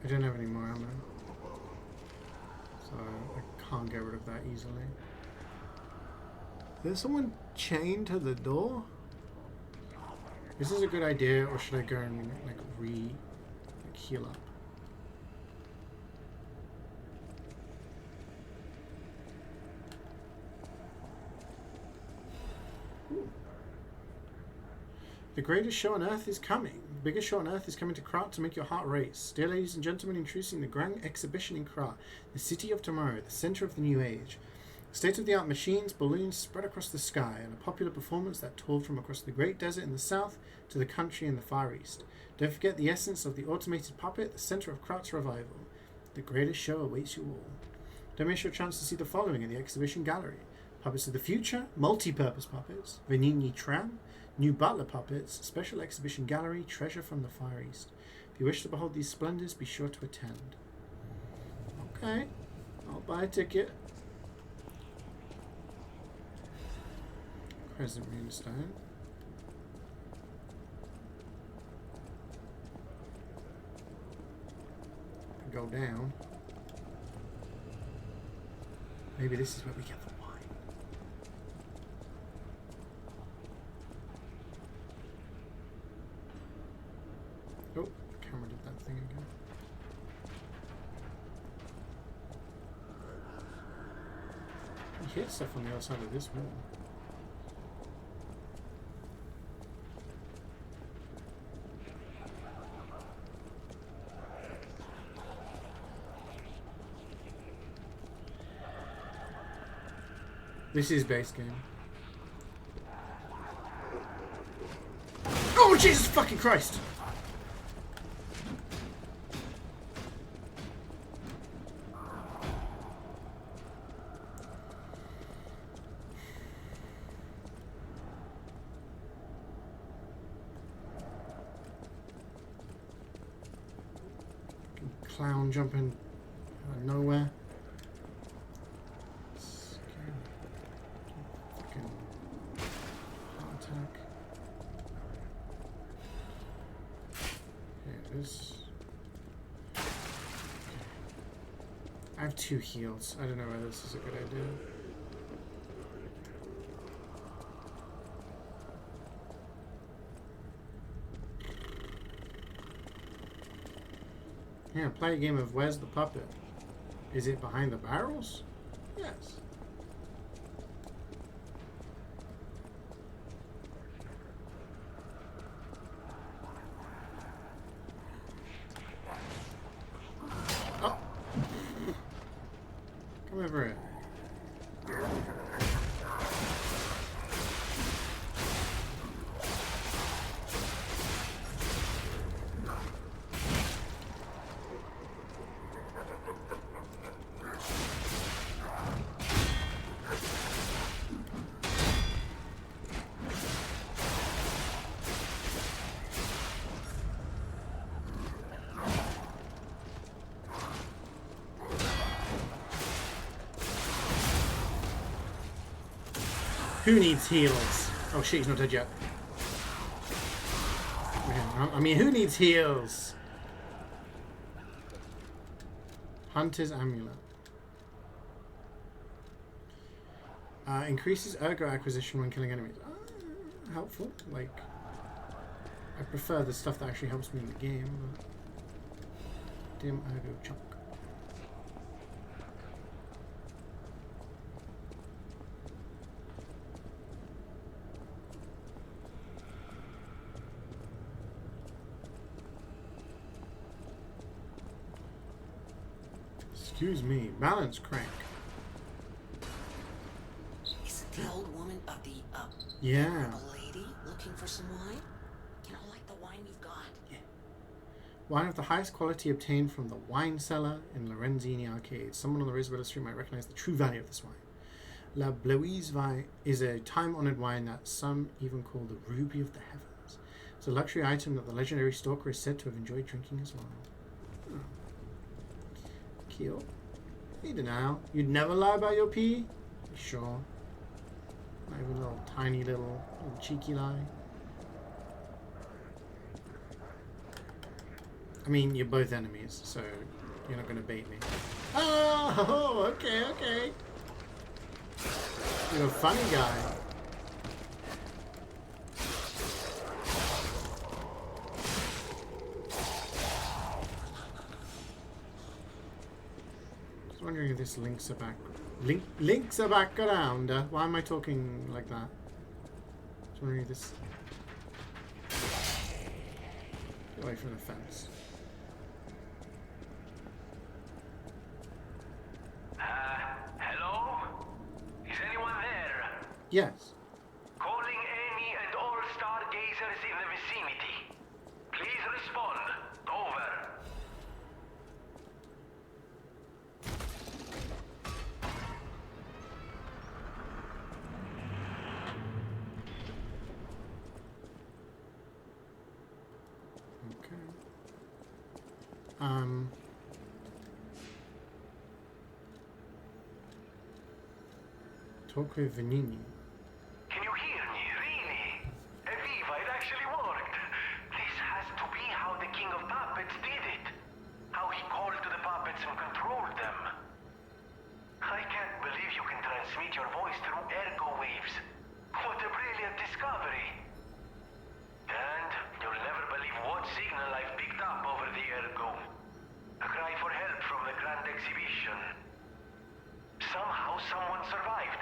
I don't have any more ammo. So I can't get rid of that easily. Is someone chained to the door? Is this a good idea, or should I go and heal up? Ooh. The greatest show on earth is coming. The biggest show on earth is coming to Krat to make your heart race. Dear ladies and gentlemen, introducing the Grand Exhibition in Krat, the city of tomorrow, the center of the new age. State-of-the-art machines, balloons spread across the sky, and a popular performance that toured from across the great desert in the south to the country in the far east. Don't forget the essence of the automated puppet, the center of Krat's revival. The greatest show awaits you all. Don't miss your chance to see the following in the exhibition gallery. Puppets of the future, multi-purpose puppets, Vanini Tram, new butler puppets, special exhibition gallery, treasure from the far east. If you wish to behold these splendors, be sure to attend. Okay, I'll buy a ticket. Present Moonstone. Go down. Maybe this is where we get the wine. Oh, the camera did that thing again. You hit stuff on the other side of this wall. This is base game. Oh, Jesus fucking Christ! Clown jumping out of nowhere. I have 2 heals. I don't know whether this is a good idea. Yeah, play a game of Where's the Puppet? Is it behind the barrels? Yes. Come over here. Who needs heals? Oh shit, he's not dead yet. I mean, who needs heals? Hunter's Amulet. Increases ergo acquisition when killing enemies. Helpful. Like, I prefer the stuff that actually helps me in the game. But dim ergo chunk. Excuse me, balance crank.
Is it the old woman of the
yeah.
lady looking for some wine? You know, like the wine we've got.
Yeah. Wine of the highest quality obtained from the wine cellar in Lorenzini Arcade. Someone on the Rosabella Street might recognize the true value of this wine. La Bloise Vine is a time-honored wine that some even call the ruby of the heavens. It's a luxury item that the legendary stalker is said to have enjoyed drinking as well. Oh. Cute. Hey, denial. You'd never lie about your pee? Sure. Not even a little tiny little cheeky lie. I mean, you're both enemies, so you're not gonna bait me. Oh, okay, okay. You're a funny guy. Just wondering if this links are back. Links are back around. Why am I talking like that? Just wondering if this. Get away from the fence.
Hello? Is anyone there?
Yes.
Calling any and all stargazers in the vicinity. Please respond. Over.
Okay. Talk with Vanini.
Can you hear me? transmit your voice through ergo waves. What a brilliant discovery! And you'll never believe what signal I've picked up over the ergo. A cry for help from the Grand Exhibition. Somehow someone survived.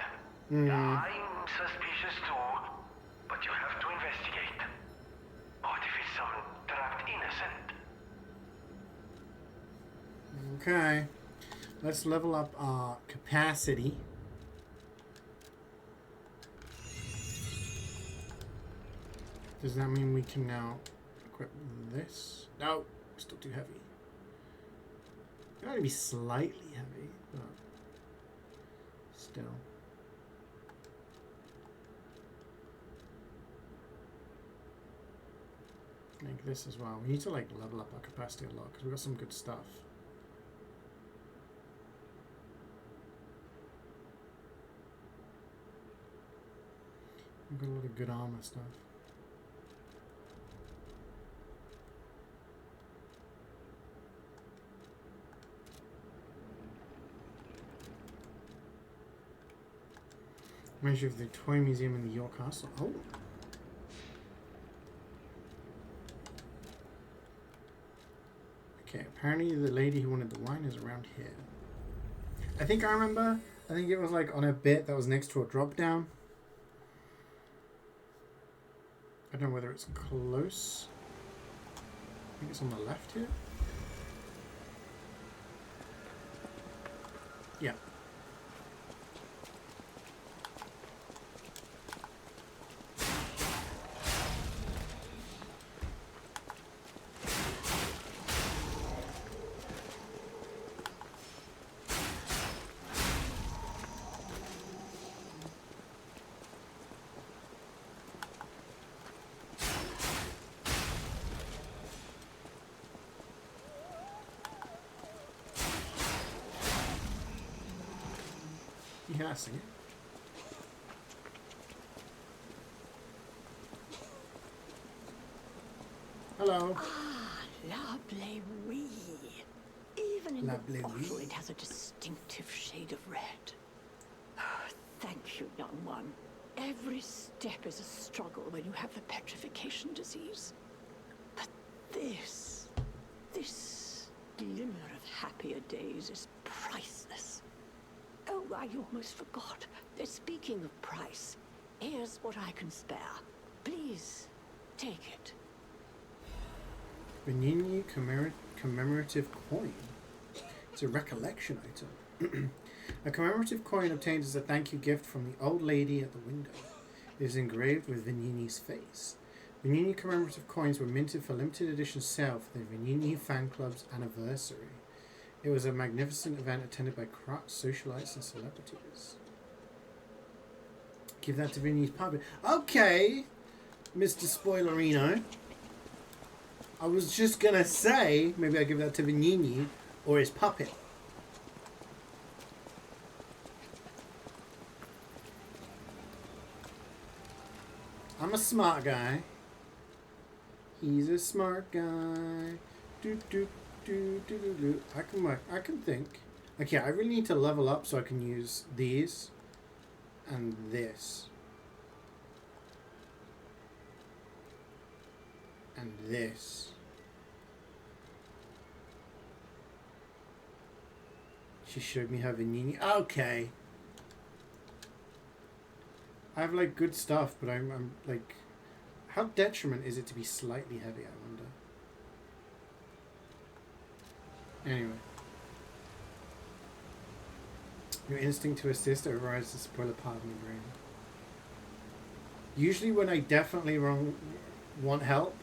I'm suspicious too, but you have to investigate. What if it's some trapped innocent?
Okay. Let's level up our capacity. Does that mean we can now equip this? No, still too heavy. It's going to be slightly heavy, but still. Make this as well. We need to like level up our capacity a lot because we've got some good stuff. We've got a lot of good armor stuff. Measure of the Toy Museum in the York Castle. Oh! Okay, apparently the lady who wanted the wine is around here. I think I remember. I think it was like on a bit that was next to a drop down. I don't know whether it's close. I think it's on the left here. Yeah. Yeah, I see it. Hello.
Ah, la bleu. Even in
La
the
bleu.
bottle, it has a distinctive shade of red. Thank you, young one. Every step is a struggle when you have the petrification disease. But this glimmer of happier days is priceless. Oh, I almost forgot. Speaking of price, here's what I can spare. Please, take it.
Benigni commemorative coin. It's a recollection item. A commemorative coin obtained as a thank you gift from the old lady at the window. It is engraved with Venigni's face. Venigni commemorative coins were minted for limited edition sale for the Venigni fan club's anniversary. It was a magnificent event attended by crafts, socialites, and celebrities. Give that to Venigni's puppet. Okay, Mr. Spoilerino. I was just gonna say, maybe I give that to Venigni or his puppet. I'm a smart guy. He's a smart guy. Do do do do do do. I can work. I can think. Okay, I really need to level up so I can use these and this and this. She showed me how Venigni. Okay. I have like good stuff, but I'm like, how detriment is it to be slightly heavy? I wonder. Anyway, your instinct to assist overrides the spoiler part of my brain. Usually, when I definitely want help,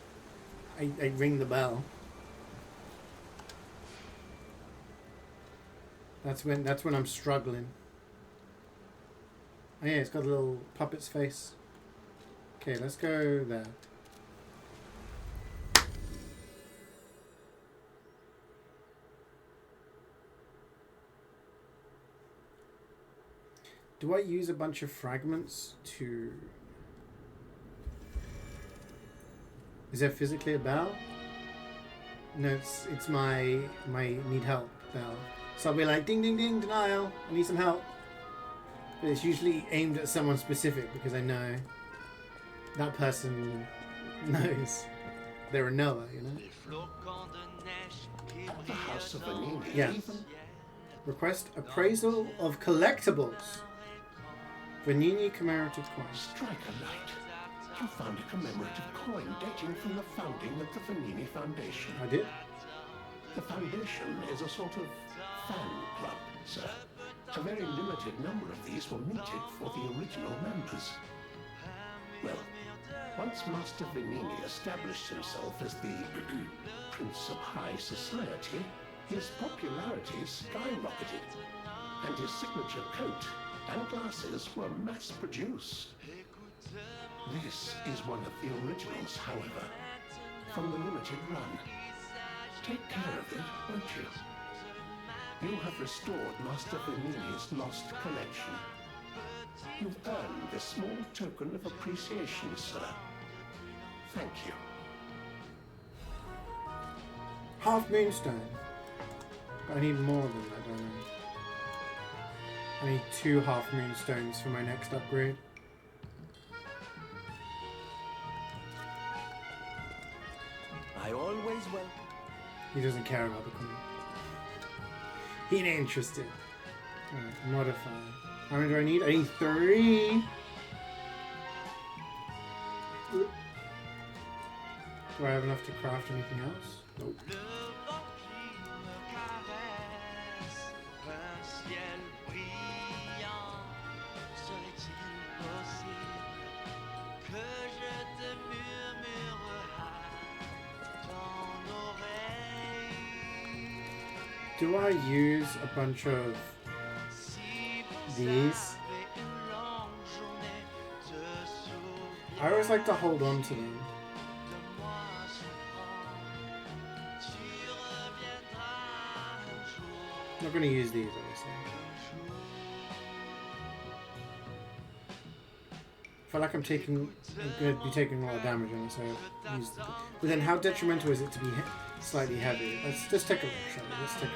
I ring the bell. That's when I'm struggling. Oh yeah, it's got a little puppet's face. Okay, let's go there. Do I use a bunch of fragments to... Is there physically a bell? No, it's my need help bell. So I'll be like, ding ding ding, denial, I need some help. But it's usually aimed at someone specific because I know that person knows they're a knower, you know?
At the House of Vanini,
Yeah. Request appraisal of collectibles. Vanini commemorative coin.
Strike a light. You found a commemorative coin dating from the founding of the Vanini Foundation.
I did?
The Foundation is a sort of fan club, sir. A very limited number of these were minted for the original members. Well, once Master Vanini established himself as the Prince of High Society, his popularity skyrocketed, and his signature coat and glasses were mass-produced. This is one of the originals, however, from the limited run. Take care of it, won't you? You have restored Master Vanini's lost collection. You've earned this small token of appreciation, sir. Thank you.
Half moonstone. But I need more than that, don't I? I need 2 half moonstones for my next upgrade.
I always welcome.
He doesn't care about the coin. He ain't interested. Alright, modify. How many do I need? I need 3. Do I have enough to craft anything else? Nope. Do I use a bunch of these? I always like to hold on to them. I'm not going to use these, obviously. I feel like I'm going to be taking a lot of damage unless I use them. But then how detrimental is it to be slightly heavy? Let's just take a look, shall we? Let's take a look.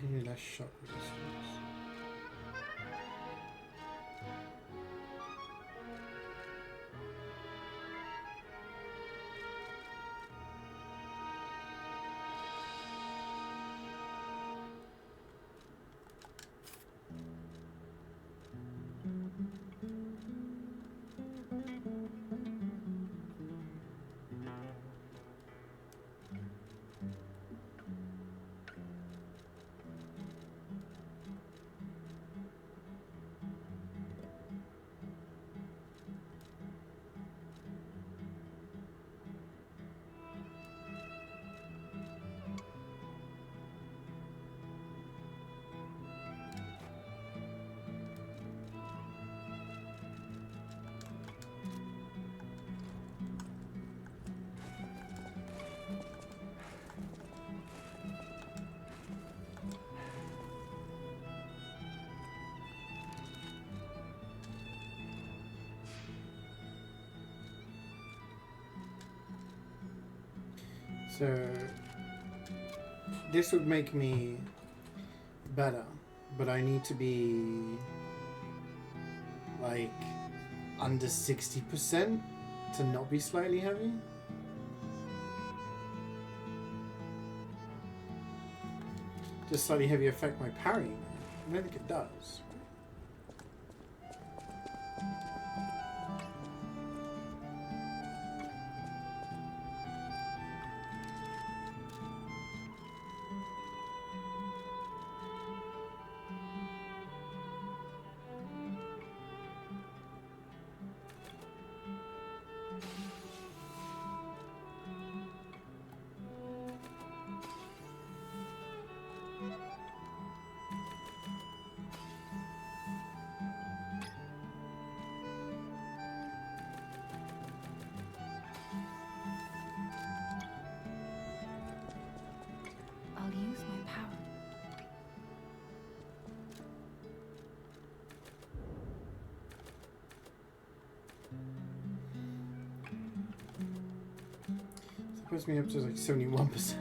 Give me less shock resistance. So this would make me better, but I need to be like under 60% to not be slightly heavy. Does slightly heavy affect my parrying? I don't think it does. puts me up to like 71%.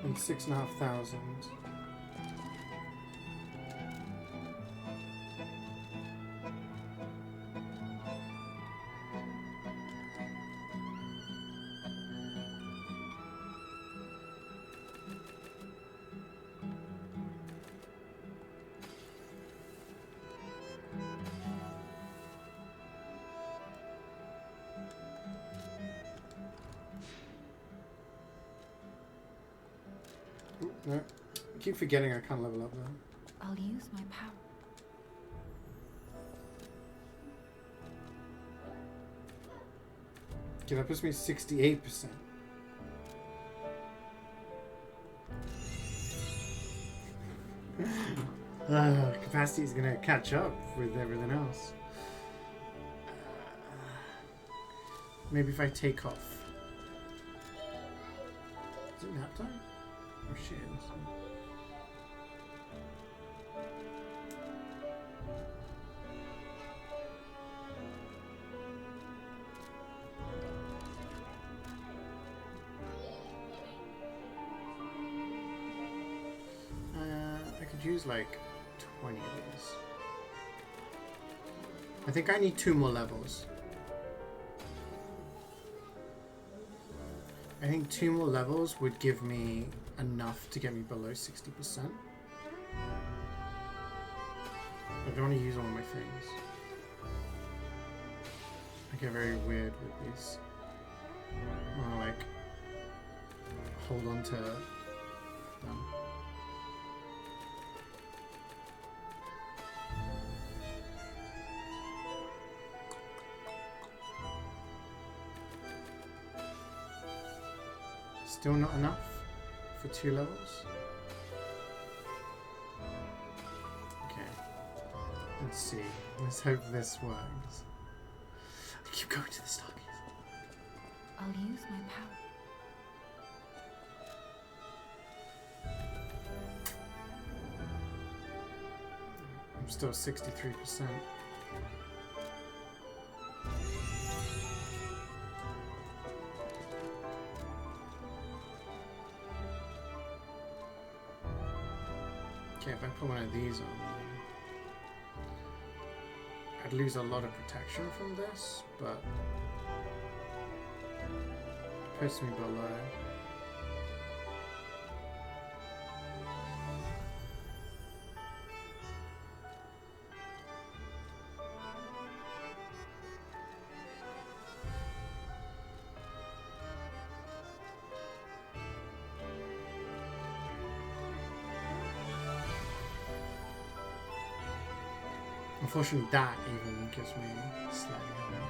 And 6,500. No, I keep forgetting I can't level up though.
I'll use my power.
Okay, that puts me at 68%. Capacity is gonna catch up with everything else. Maybe if I take off. Is it nap time? Oh shit. I could use like 20 of these. I think I need 2 more levels. I think 2 more levels would give me enough to get me below 60%. I don't want to use all of my things. I get very weird with these. I want to like hold on to them. Still not enough for 2 levels? Okay. Let's see. Let's hope this works. I keep going to the Stargaze.
I'll use my power.
I'm still 63%. Okay, if I put one of these on, I'd lose a lot of protection from this, but it puts me below. Unfortunately, that even gives me slightly higher.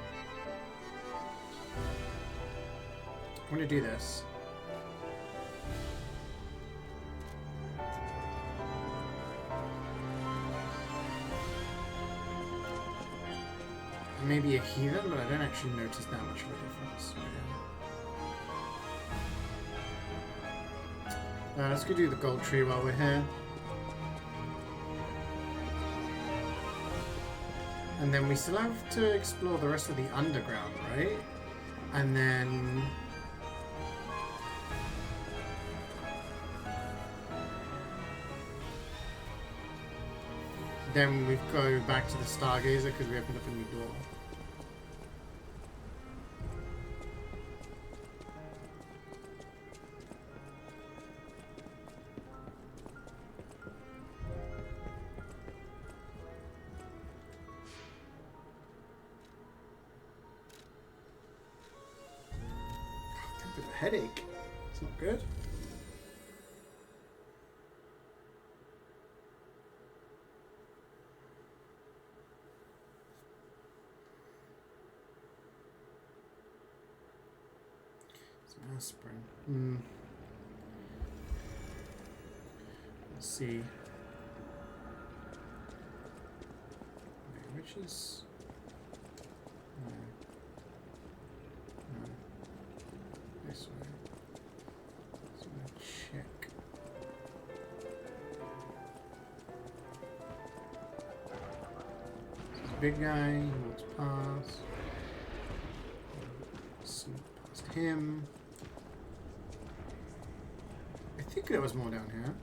I'm going to do this. I may be a heathen, but I don't actually notice that much of a difference. Let's go do the gold tree while we're here. And then we still have to explore the rest of the underground, right? And then... then we go back to the Stargazer because we opened up a new door. Headache. It's not good. Some aspirin. Let's see. which is... No. No. This way. So I'm gonna check. This big guy, he walks past. Sneak past him. I think there was more down here.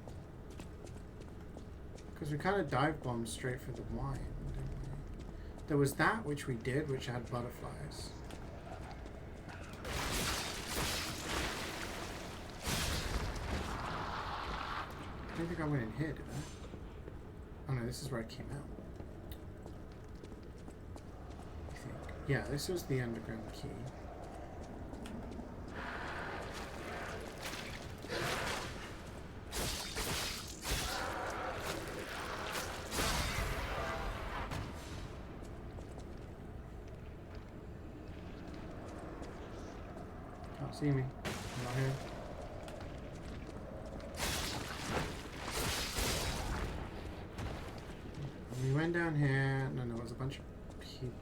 Because we kind of dive bombed straight for the wine, didn't we? There was that which we did, which had butterflies. I don't think I went in here, did I? Oh no, this is where I came out. I think. Yeah, this was the underground key. Can't see me. I'm not here. We went down here. No, there was a bunch of people.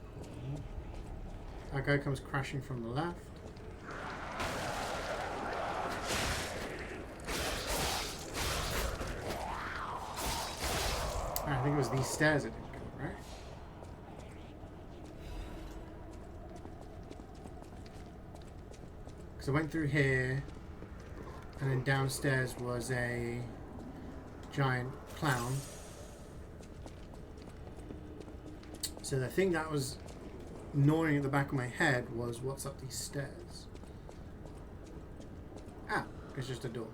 That guy comes crashing from the left. I think it was these stairs it didn't go, right? Because I went through here, and then downstairs was a giant clown. So the thing that was gnawing at the back of my head was, what's up these stairs? Ah, it's just a door.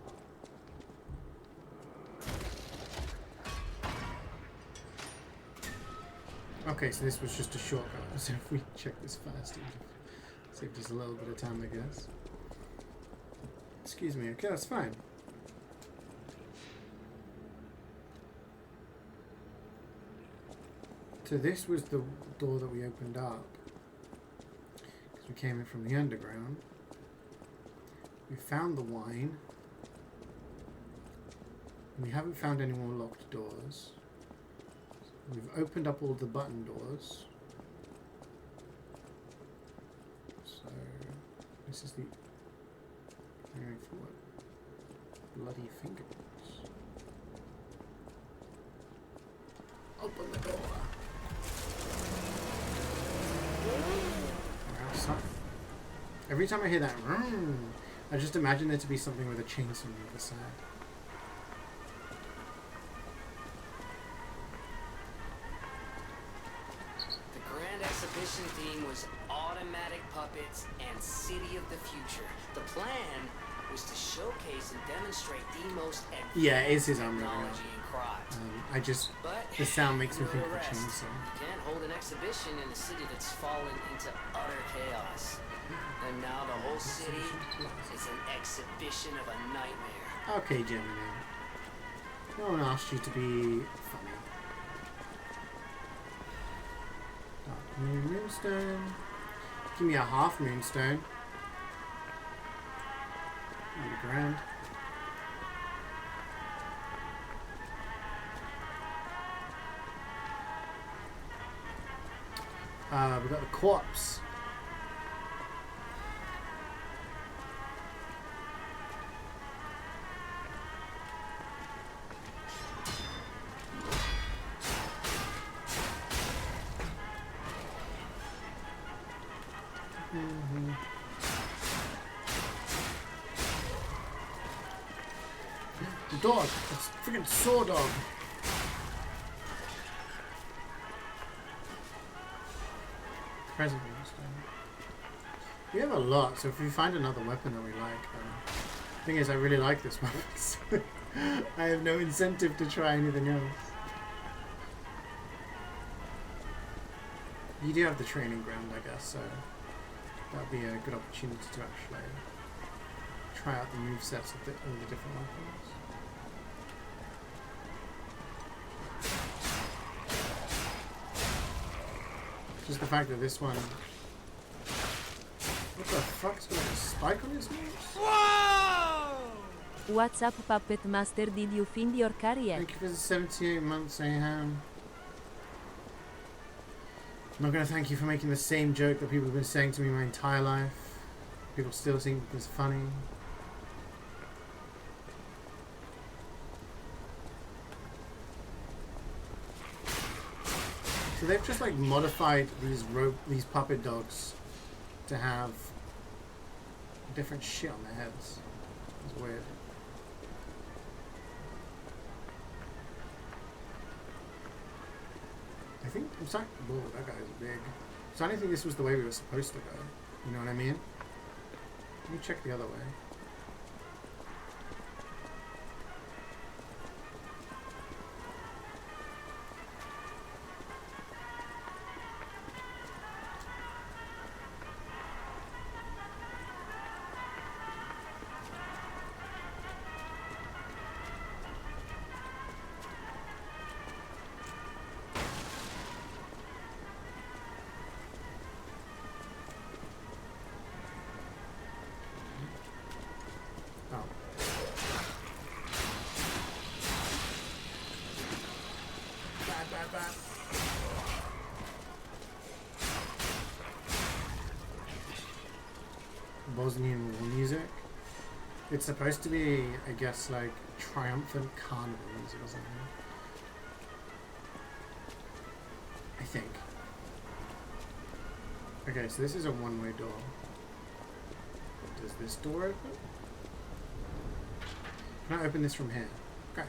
Okay, so this was just a shortcut. So if we check this fast, it would save just a little bit of time, I guess. Excuse me. Okay, that's fine. So this was the door that we opened up. Because we came in from the underground. We found the wine. We haven't found any more locked doors. We've opened up all the button doors. So this is the going forward. Bloody fingerprints. Open the door. We're outside. Every time I hear that, I just imagine there to be something with a chainsaw on the other side.
Exhibition theme was automatic puppets and city of the future. The plan was to showcase and demonstrate the most advanced technology in crafts.
The sound makes me think of a chainsaw.
You can't hold an exhibition in a city that's fallen into utter chaos. And now the whole city is an exhibition of a nightmare.
Okay, Gemini. No one asked you to be funny. Moonstone. Give me a half moonstone. On the ground. We got the corpse. The dog. It's a freaking saw dog. Present moonstone. We have a lot, so if we find another weapon that we like, the thing is, I really like this weapon. So I have no incentive to try anything else. You do have the training ground, I guess, so that'd be a good opportunity to actually try out the movesets of all the different weapons. Just the fact that this one... What the fuck's got like a spike on his nose?
Whoa! What's up, Puppet Master? Did you find your car yet?
Thank you for the 78 months, Aham. I'm not going to thank you for making the same joke that people have been saying to me my entire life. People still think it's funny. So they've just like modified these puppet dogs to have different shit on their heads. It's weird. I think I'm sorry. Whoa, that guy's big. So I don't think this was the way we were supposed to go. You know what I mean? Let me check the other way. Bosnian war music. It's supposed to be, I guess, like triumphant carnival music or something. I think. Okay, so this is a one-way door. Does this door open? Can I open this from here? Okay.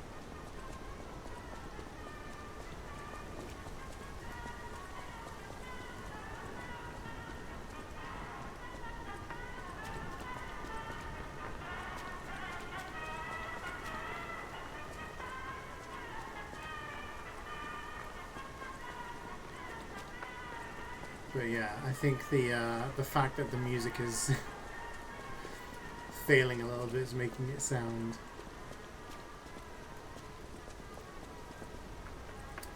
But yeah, I think the fact that the music is failing a little bit is making it sound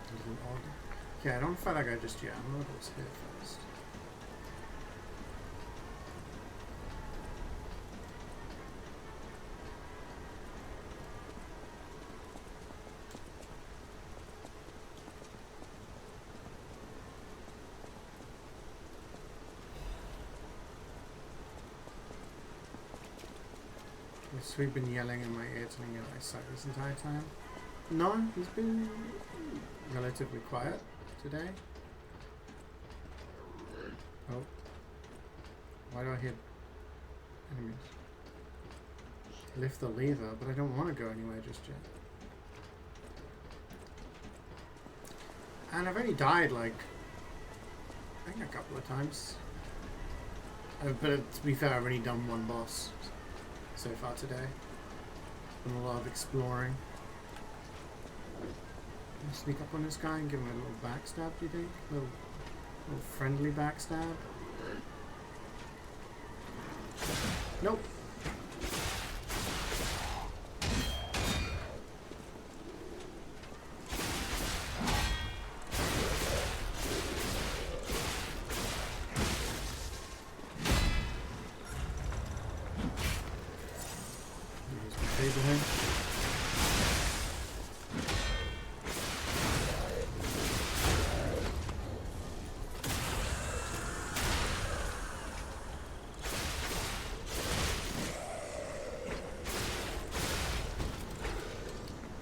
a little odd. Okay, I don't fight that guy just yet. I'm gonna go here first. So we've been yelling in my ear telling you I suck this entire time. No, he's been relatively quiet today. Oh. Why do I hear enemies? Lift the lever, but I don't want to go anywhere just yet. And I've only died like, I think a couple of times. But to be fair, I've only done one boss so far today. Been a lot of exploring. Can I sneak up on this guy and give him a little backstab, do you think? A little friendly backstab? Nope.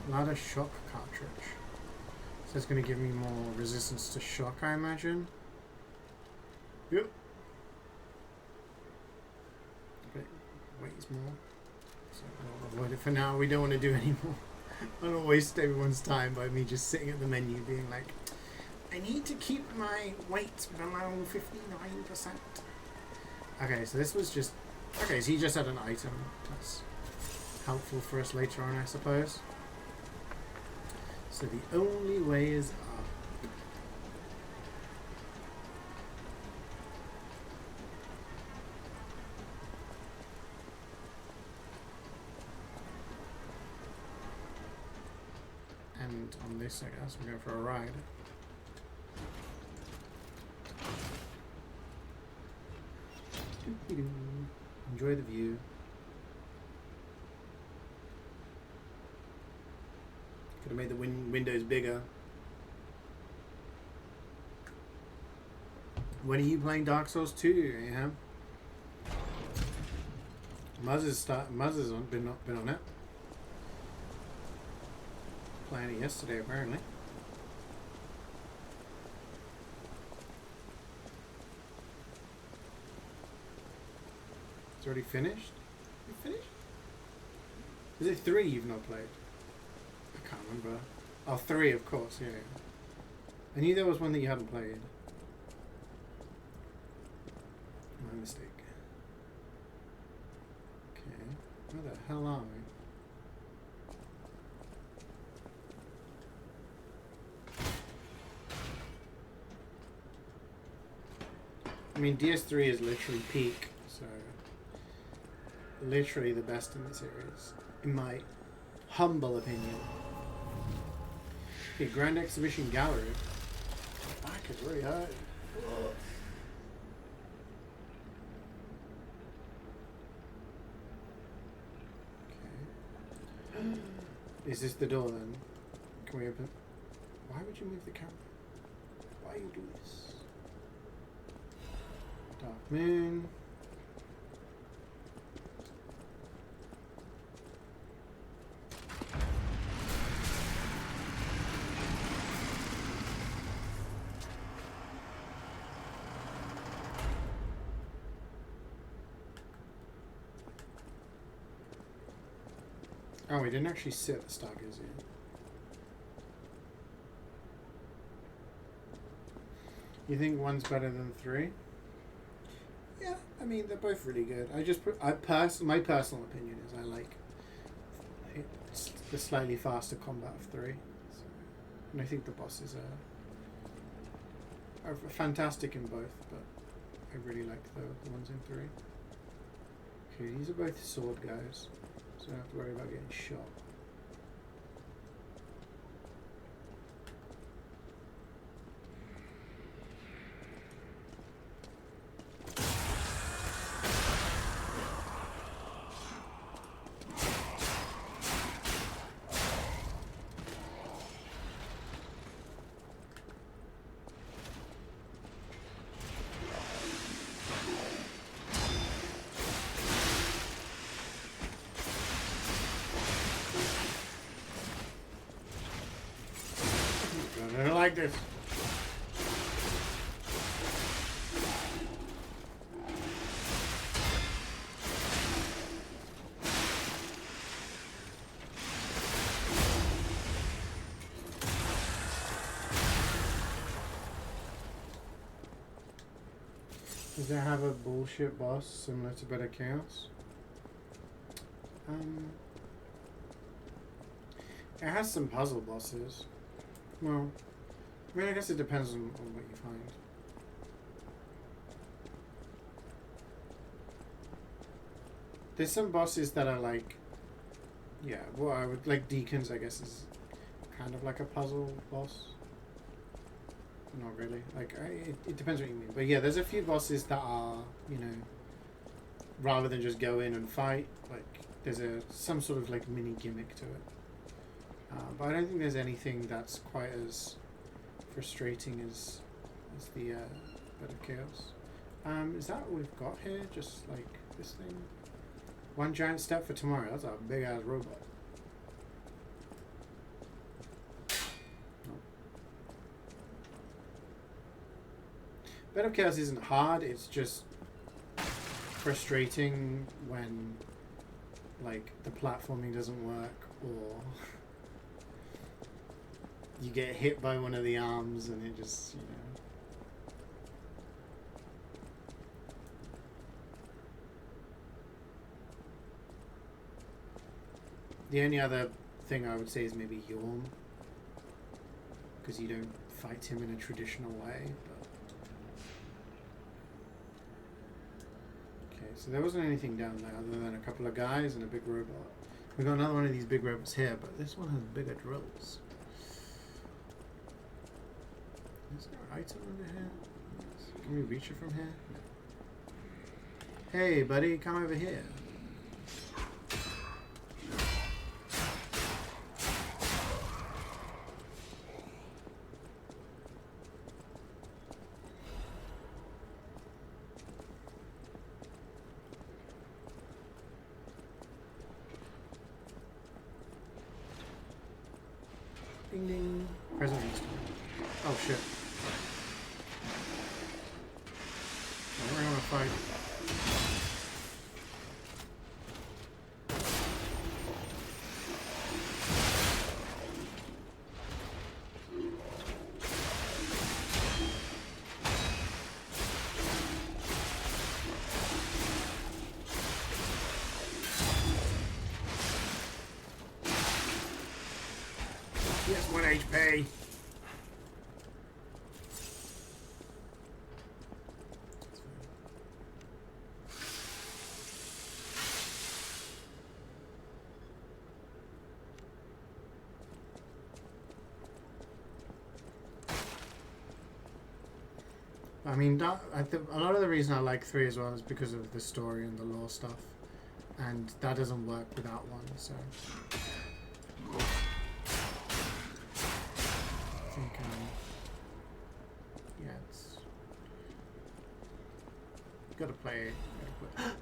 Not a shock cartridge. So it's going to give me more resistance to shock, I imagine. Yep. But it weighs more. So we'll avoid it for now. We don't want to do any more. I don't waste everyone's time by me just sitting at the menu being like, I need to keep my weight below 59%. Okay, so this was just... Okay, so he just had an item. That's helpful for us later on, I suppose. So the only way is up. And on this, I guess, we're going for a ride. Enjoy the view. Could have made the windows bigger. When are you playing Dark Souls 2, yeah? Muzz has been on it. Playing it yesterday, apparently. It's already finished? You finished? Is it 3 you've not played? I can't remember. Oh, 3, of course, yeah. I knew there was one that you hadn't played. My mistake. Okay. Where the hell are we? I mean, DS3 is literally peak, so literally the best in the series, in my humble opinion. Okay, Grand Exhibition Gallery. My back is really hurt. Okay. Is this the door then? Can we open? Why would you move the camera? Why you do this? Dark Moon. Oh, we didn't actually sit at the Stargazer yet. You think one's better than 3? Yeah, I mean they're both really good. My personal opinion is I like the slightly faster combat of 3, so, and I think the bosses are fantastic in both, but I really like the ones in 3. Okay, these are both sword guys, so I don't have to worry about getting shot. I don't like this. Does it have a bullshit boss similar to Better Chaos? It has some puzzle bosses. Well, I mean, I guess it depends on what you find. There's some bosses that are like, yeah, well, I would like Deacons, I guess, is kind of like a puzzle boss. Not really. Like, it depends what you mean. But yeah, there's a few bosses that are, you know, rather than just go in and fight, like, there's some sort of like mini gimmick to it. But I don't think there's anything that's quite as frustrating as the Bed of Chaos. Is that what we've got here? Just like this thing? One giant step for tomorrow. That's a big ass robot. Nope. Bed of Chaos isn't hard, it's just frustrating when like the platforming doesn't work, or you get hit by one of the arms and it just, you know. The only other thing I would say is maybe Yorm, because you don't fight him in a traditional way. But okay, so there wasn't anything down there other than a couple of guys and a big robot. We got another one of these big robots here, but this one has bigger drills. Is there an item under here? Yes. Can we reach it from here? No. Hey, buddy, come over here. Ding ding. Present instant. Oh shit. We're gonna fight. Yes, 1 HP. I mean, a lot of the reason I like 3 as well is because of the story and the lore stuff, and that doesn't work without 1. So I think, yeah, it's gotta play. Gotta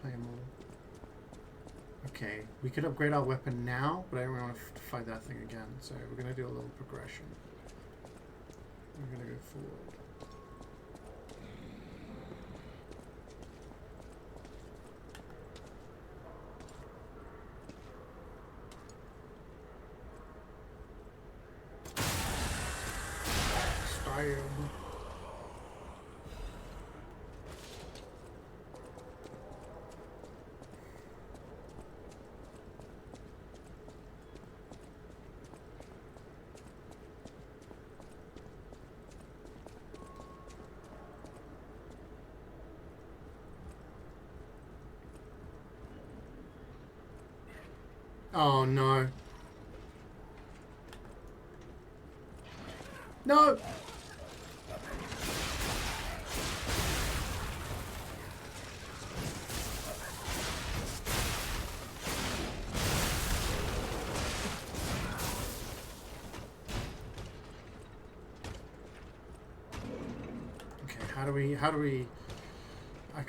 play them all. Okay, we could upgrade our weapon now, but I don't want to fight that thing again. So we're gonna do a little progression. We're gonna go forward. Style. Oh no. No! Okay, how do we I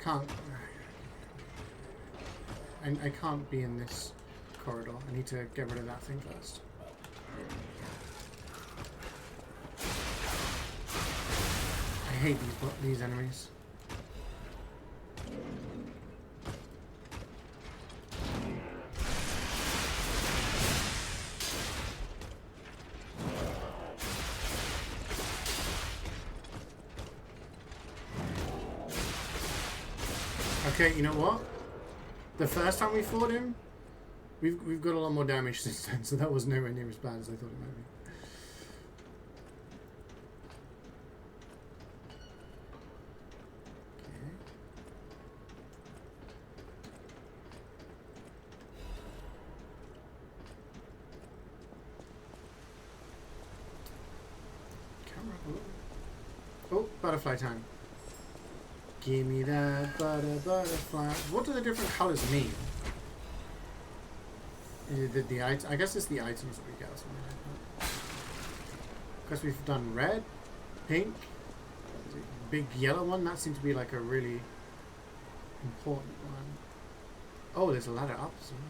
can't be in this corridor. I need to get rid of that thing first. I hate these enemies. Okay, you know what? The first time we fought him, we've got a lot more damage since then, so that was nowhere near as bad as I thought it might be. Okay. Oh, butterfly time. Give me that butterfly. What do the different colors mean? Is it the items? I guess it's the items we get or something like that. Because we've done red, pink, big yellow one. That seemed to be like a really important one. Oh, there's a ladder up as well.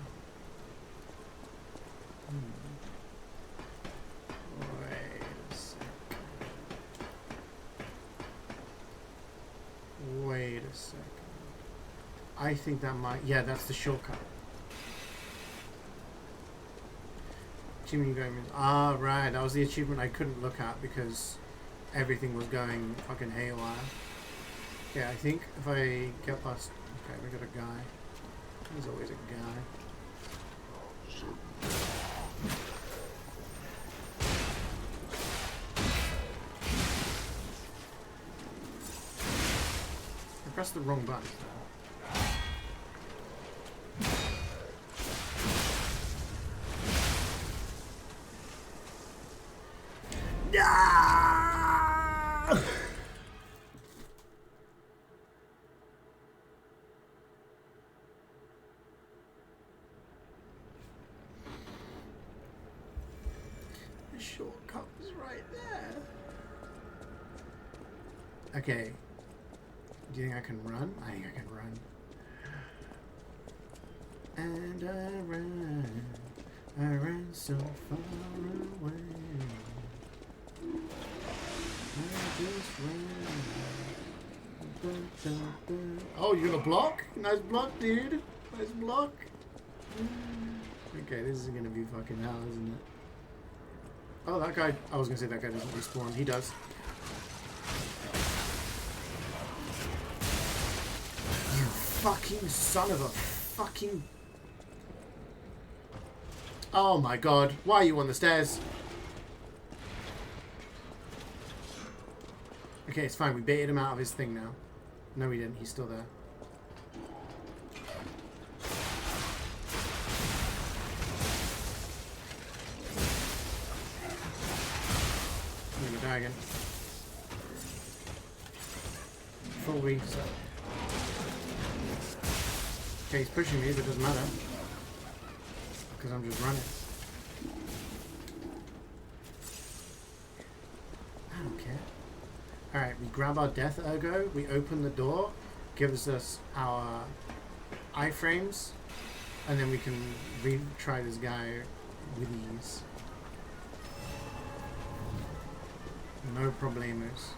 Wait a second. Wait a second. I think that might... Yeah, that's the shortcut. Achievement going... Ah, right. That was the achievement I couldn't look at because everything was going fucking haywire. Yeah, I think if I get past... Okay, we got a guy. There's always a guy. I pressed the wrong button. Yeah! The shortcut was right there. Okay. Do you think I can run? I think I can run. And I run. I ran so far away. I just ran. Oh, you gonna block? Nice block, dude. Nice block. Okay, this is gonna be fucking hell, isn't it? Oh, that guy. I was gonna say that guy doesn't respawn. He does. You fucking son of a fucking. Oh my god. Why are you on the stairs? Okay, it's fine. We baited him out of his thing now. No, we didn't. He's still there. I'm gonna die again. Full reset. Okay, he's pushing me, but it doesn't matter. Because I'm just running. I don't care. Alright, we grab our death ergo, we open the door, gives us our iframes, and then we can retry this guy with ease. No problemos.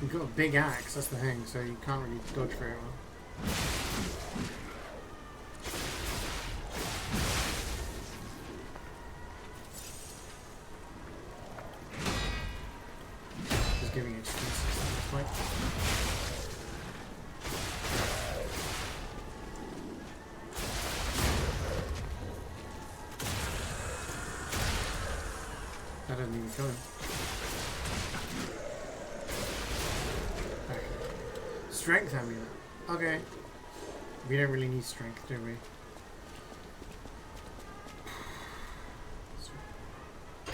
You've got a big axe, that's the thing, so you can't really dodge very well. Just giving excuses at this point. That doesn't even kill him. Strength amulet. Okay. We don't really need strength, do we?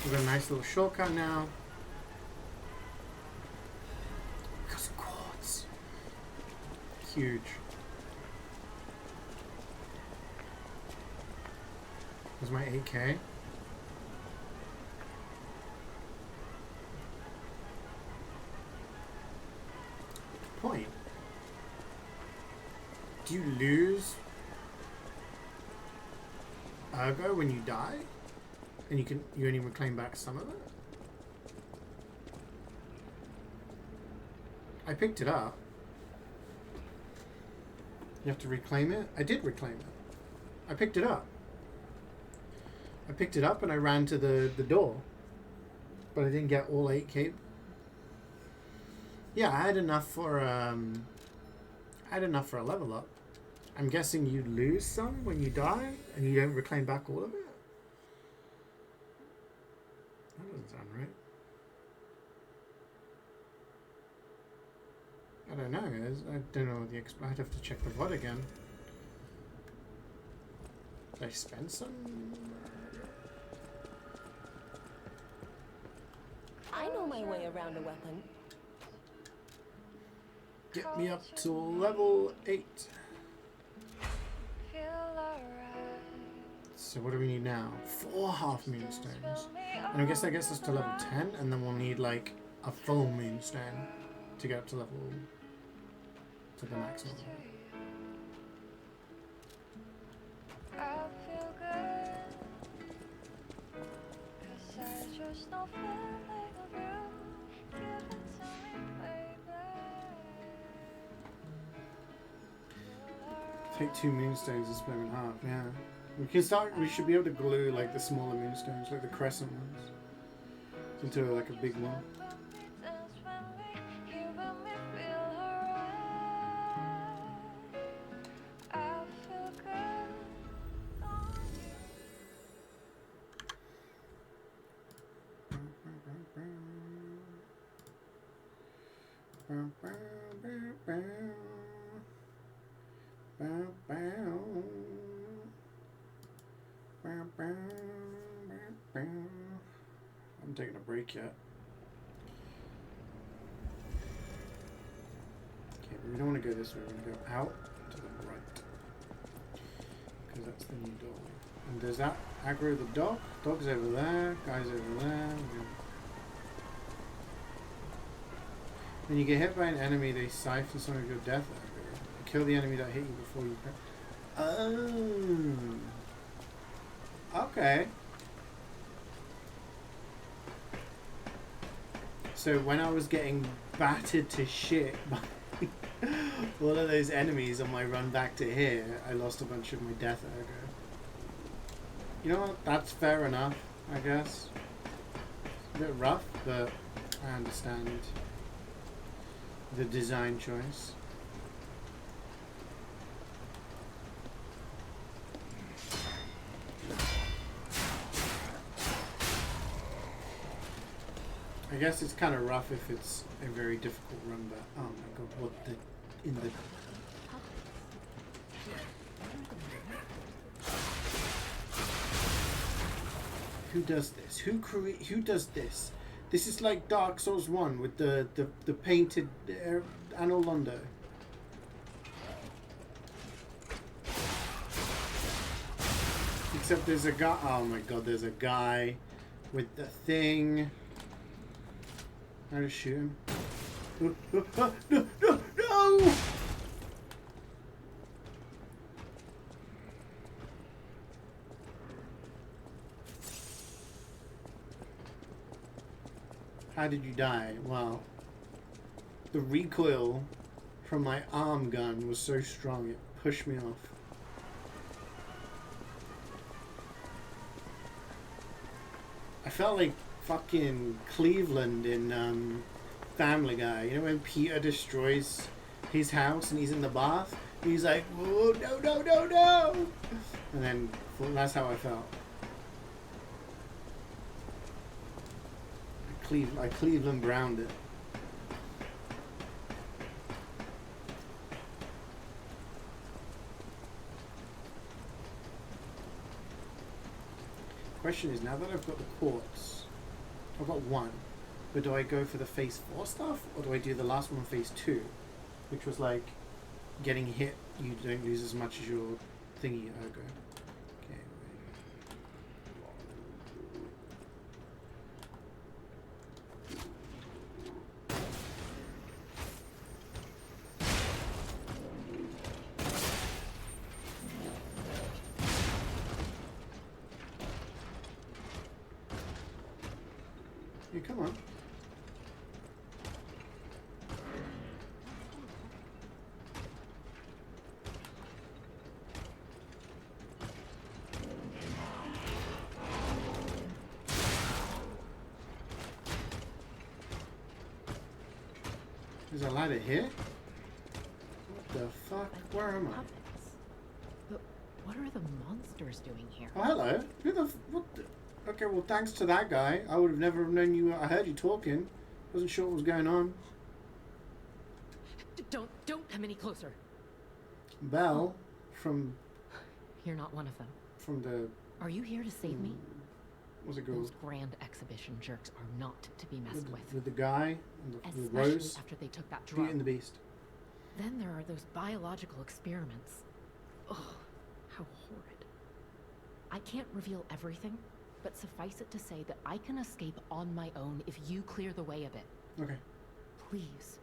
We've got a nice little shortcut now. Because of quartz. Huge. There's my 8K. Point. Do you lose ergo when you die? And you only reclaim back some of it? I picked it up. You have to reclaim it? I did reclaim it. I picked it up. I picked it up and I ran to the door. But I didn't get all 8K. Yeah, I had enough for a level up. I'm guessing you lose some when you die and you don't reclaim back all of it? That doesn't sound right. I don't know. I don't know the I'd have to check the VOD again. Did I spend some?
I know my way around a weapon.
Get me up to level 8. So what do we need now? 4 half moonstones. And I guess that gets us to level 10, and then we'll need like a full moonstone to get up to level to the maximum. Take 2 moonstones and split them in half, yeah. We should be able to glue like the smaller moonstones, like the crescent ones, into like a big one. I'm taking a break yet. we don't want to go this way. We're going to go out to the right. Because that's the new door. And does that aggro the dog? Dog's over there. Guy's over there. When you get hit by an enemy, they siphon some of your death aggro. Kill the enemy that hit you before you... Oh. Okay. So when I was getting battered to shit by all of those enemies on my run back to here, I lost a bunch of my death aggro. You know what? That's fair enough, I guess. It's a bit rough, but I understand the design choice. I guess it's kind of rough if it's a very difficult run, but oh my god, what the in the who does this? Who does this? This is like Dark Souls 1 with the painted Anno Londo. Except there's a guy. Oh my god, there's a guy with the thing. How to shoot him? No! No! How did you die? Well, the recoil from my arm gun was so strong it pushed me off. I felt like fucking Cleveland in Family Guy. You know when Peter destroys his house and he's in the bath? And he's like, whoa, no, no, no, no! And then that's how I felt. I Cleveland Browned it. Question is, now that I've got the quartz, I've got one, but do I go for the phase 4 stuff, or do I do the last one phase 2, which was like getting hit, you don't lose as much as your thingy ergo. Okay. Yeah, come on. There's a ladder here? What the fuck? Where am I?
But what are the monsters doing here?
Oh, hello. Who the what the... Okay, well, thanks to that guy. I would have never known you. I heard you talking. Wasn't sure what was going on.
Don't come any closer.
Belle, from...
You're not one of them.
From the...
Are you here to save me?
What's it called?
Those grand exhibition jerks are not to be messed with.
With the guy and the
Especially
rose.
after they took that drug.
Beauty and the Beast.
Then there are those biological experiments. Ugh, how horrid. I can't reveal everything, but suffice it to say that I can escape on my own if you clear the way a bit.
Okay.
Please,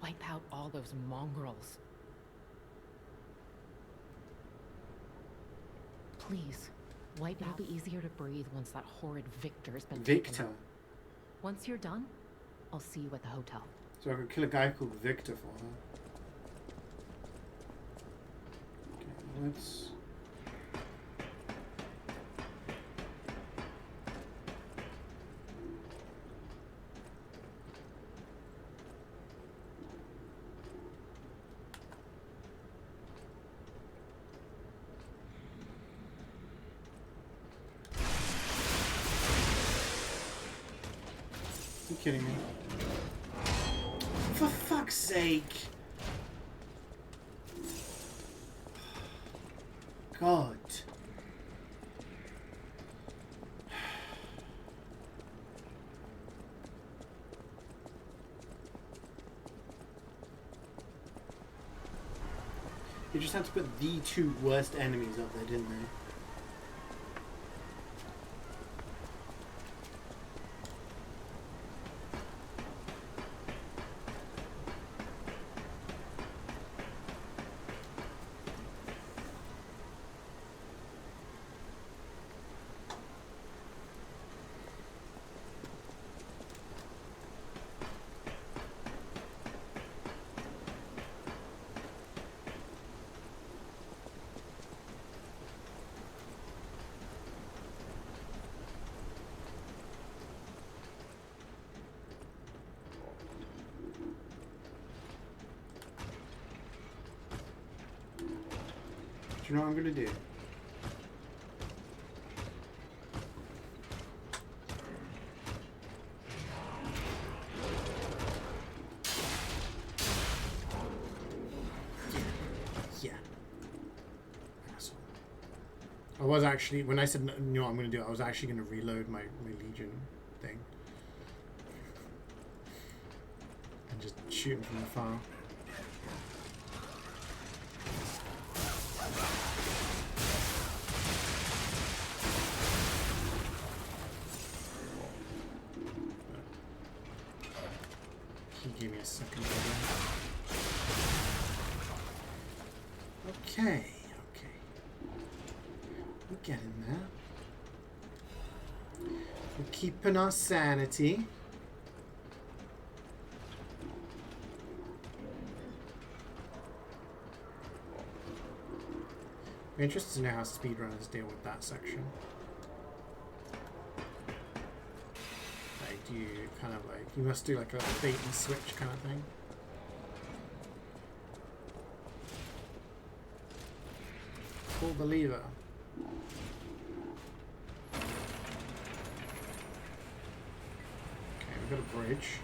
wipe out all those mongrels. Please, wipe out. It'll be easier to breathe once that horrid Victor's been taken out. Once you're done, I'll see you at the hotel.
So I could kill a guy called Victor for her. Okay, let's... Are you kidding me? For fuck's sake! God. They just had to put the 2 worst enemies up there, didn't they? Do you know what I'm gonna do? Yeah. Asshole. I was actually, when I said you know what I'm gonna do, I was actually gonna reload my Legion thing. And just shoot him from afar. Give me a second. Okay. We're getting there. We're keeping our sanity. I'm interested to know how speedrunners deal with that section. You kind of like, you must do like a bait and switch kind of thing. Pull the lever. Okay, we've got a bridge.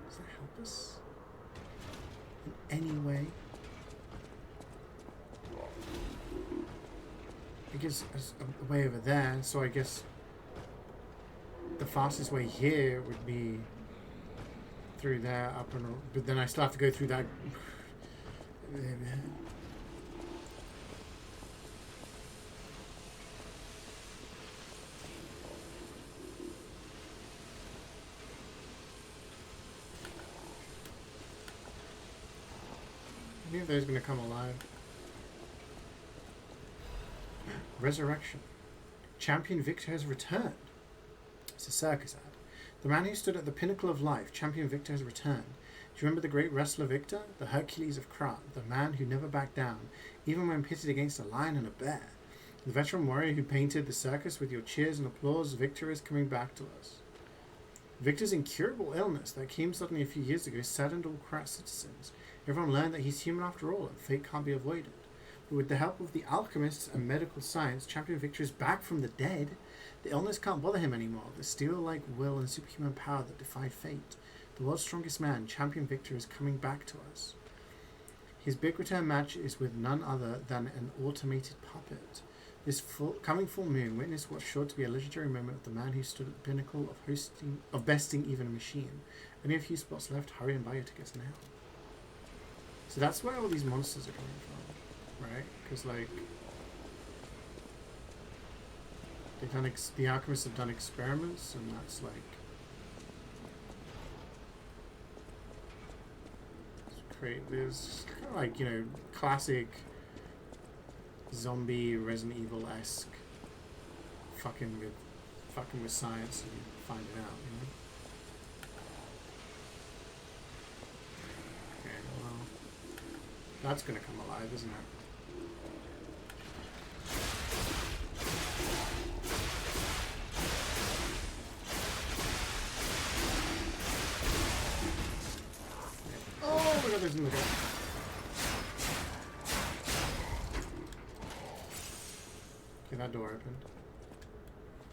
Does that help us in any way? It gives us a way over there, so I guess the fastest way here would be through there, up and but then I still have to go through that. I knew those going to come alive. Resurrection. Champion Victor has returned. It's a circus ad. The man who stood at the pinnacle of life, Champion Victor, has returned. Do you remember the great wrestler Victor? The Hercules of Krat, the man who never backed down, even when pitted against a lion and a bear. The veteran warrior who painted the circus with your cheers and applause, Victor is coming back to us. Victor's incurable illness that came suddenly a few years ago saddened all Krat citizens. Everyone learned that he's human after all, and fate can't be avoided. But with the help of the alchemists and medical science, Champion Victor is back from the dead. The illness can't bother him anymore. The steel-like will and superhuman power that defied fate. The world's strongest man, Champion Victor, is coming back to us. His big return match is with none other than an automated puppet. This coming full moon witnessed what's sure to be a legendary moment of the man who stood at the pinnacle of besting even a machine. Only a few spots left. Hurry and buy your tickets now. So that's where all these monsters are coming from, right? Because like they've done the alchemists have done experiments, and that's like create this kind of like, you know, classic zombie Resident Evil-esque fucking with science and finding out, you know. Okay, well, that's gonna come alive, isn't it? Oh, look at this in the guy. Okay, that door opened.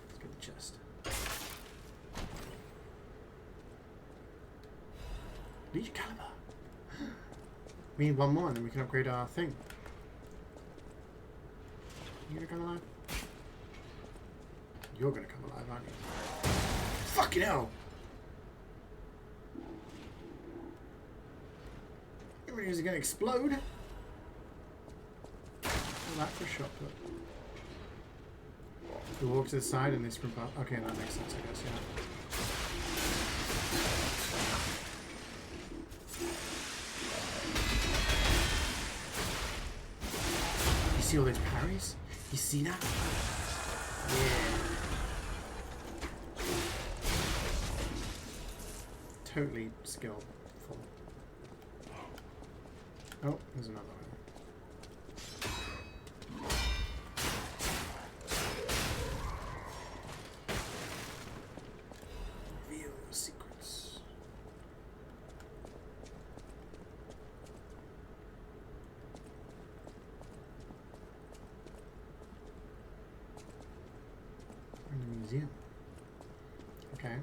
Let's get the chest. Legion Caliber. We need one more and then we can upgrade our thing. You gonna come alive? You're gonna come alive, aren't you? Fucking hell! Is it gonna explode? All that for shot put. We walk to the side and they sprint up. Okay, that makes sense, I guess, yeah. You see all those parries? You see that? Yeah. Totally skillful. Oh, there's another one. Reveal your secrets. In the museum. Okay.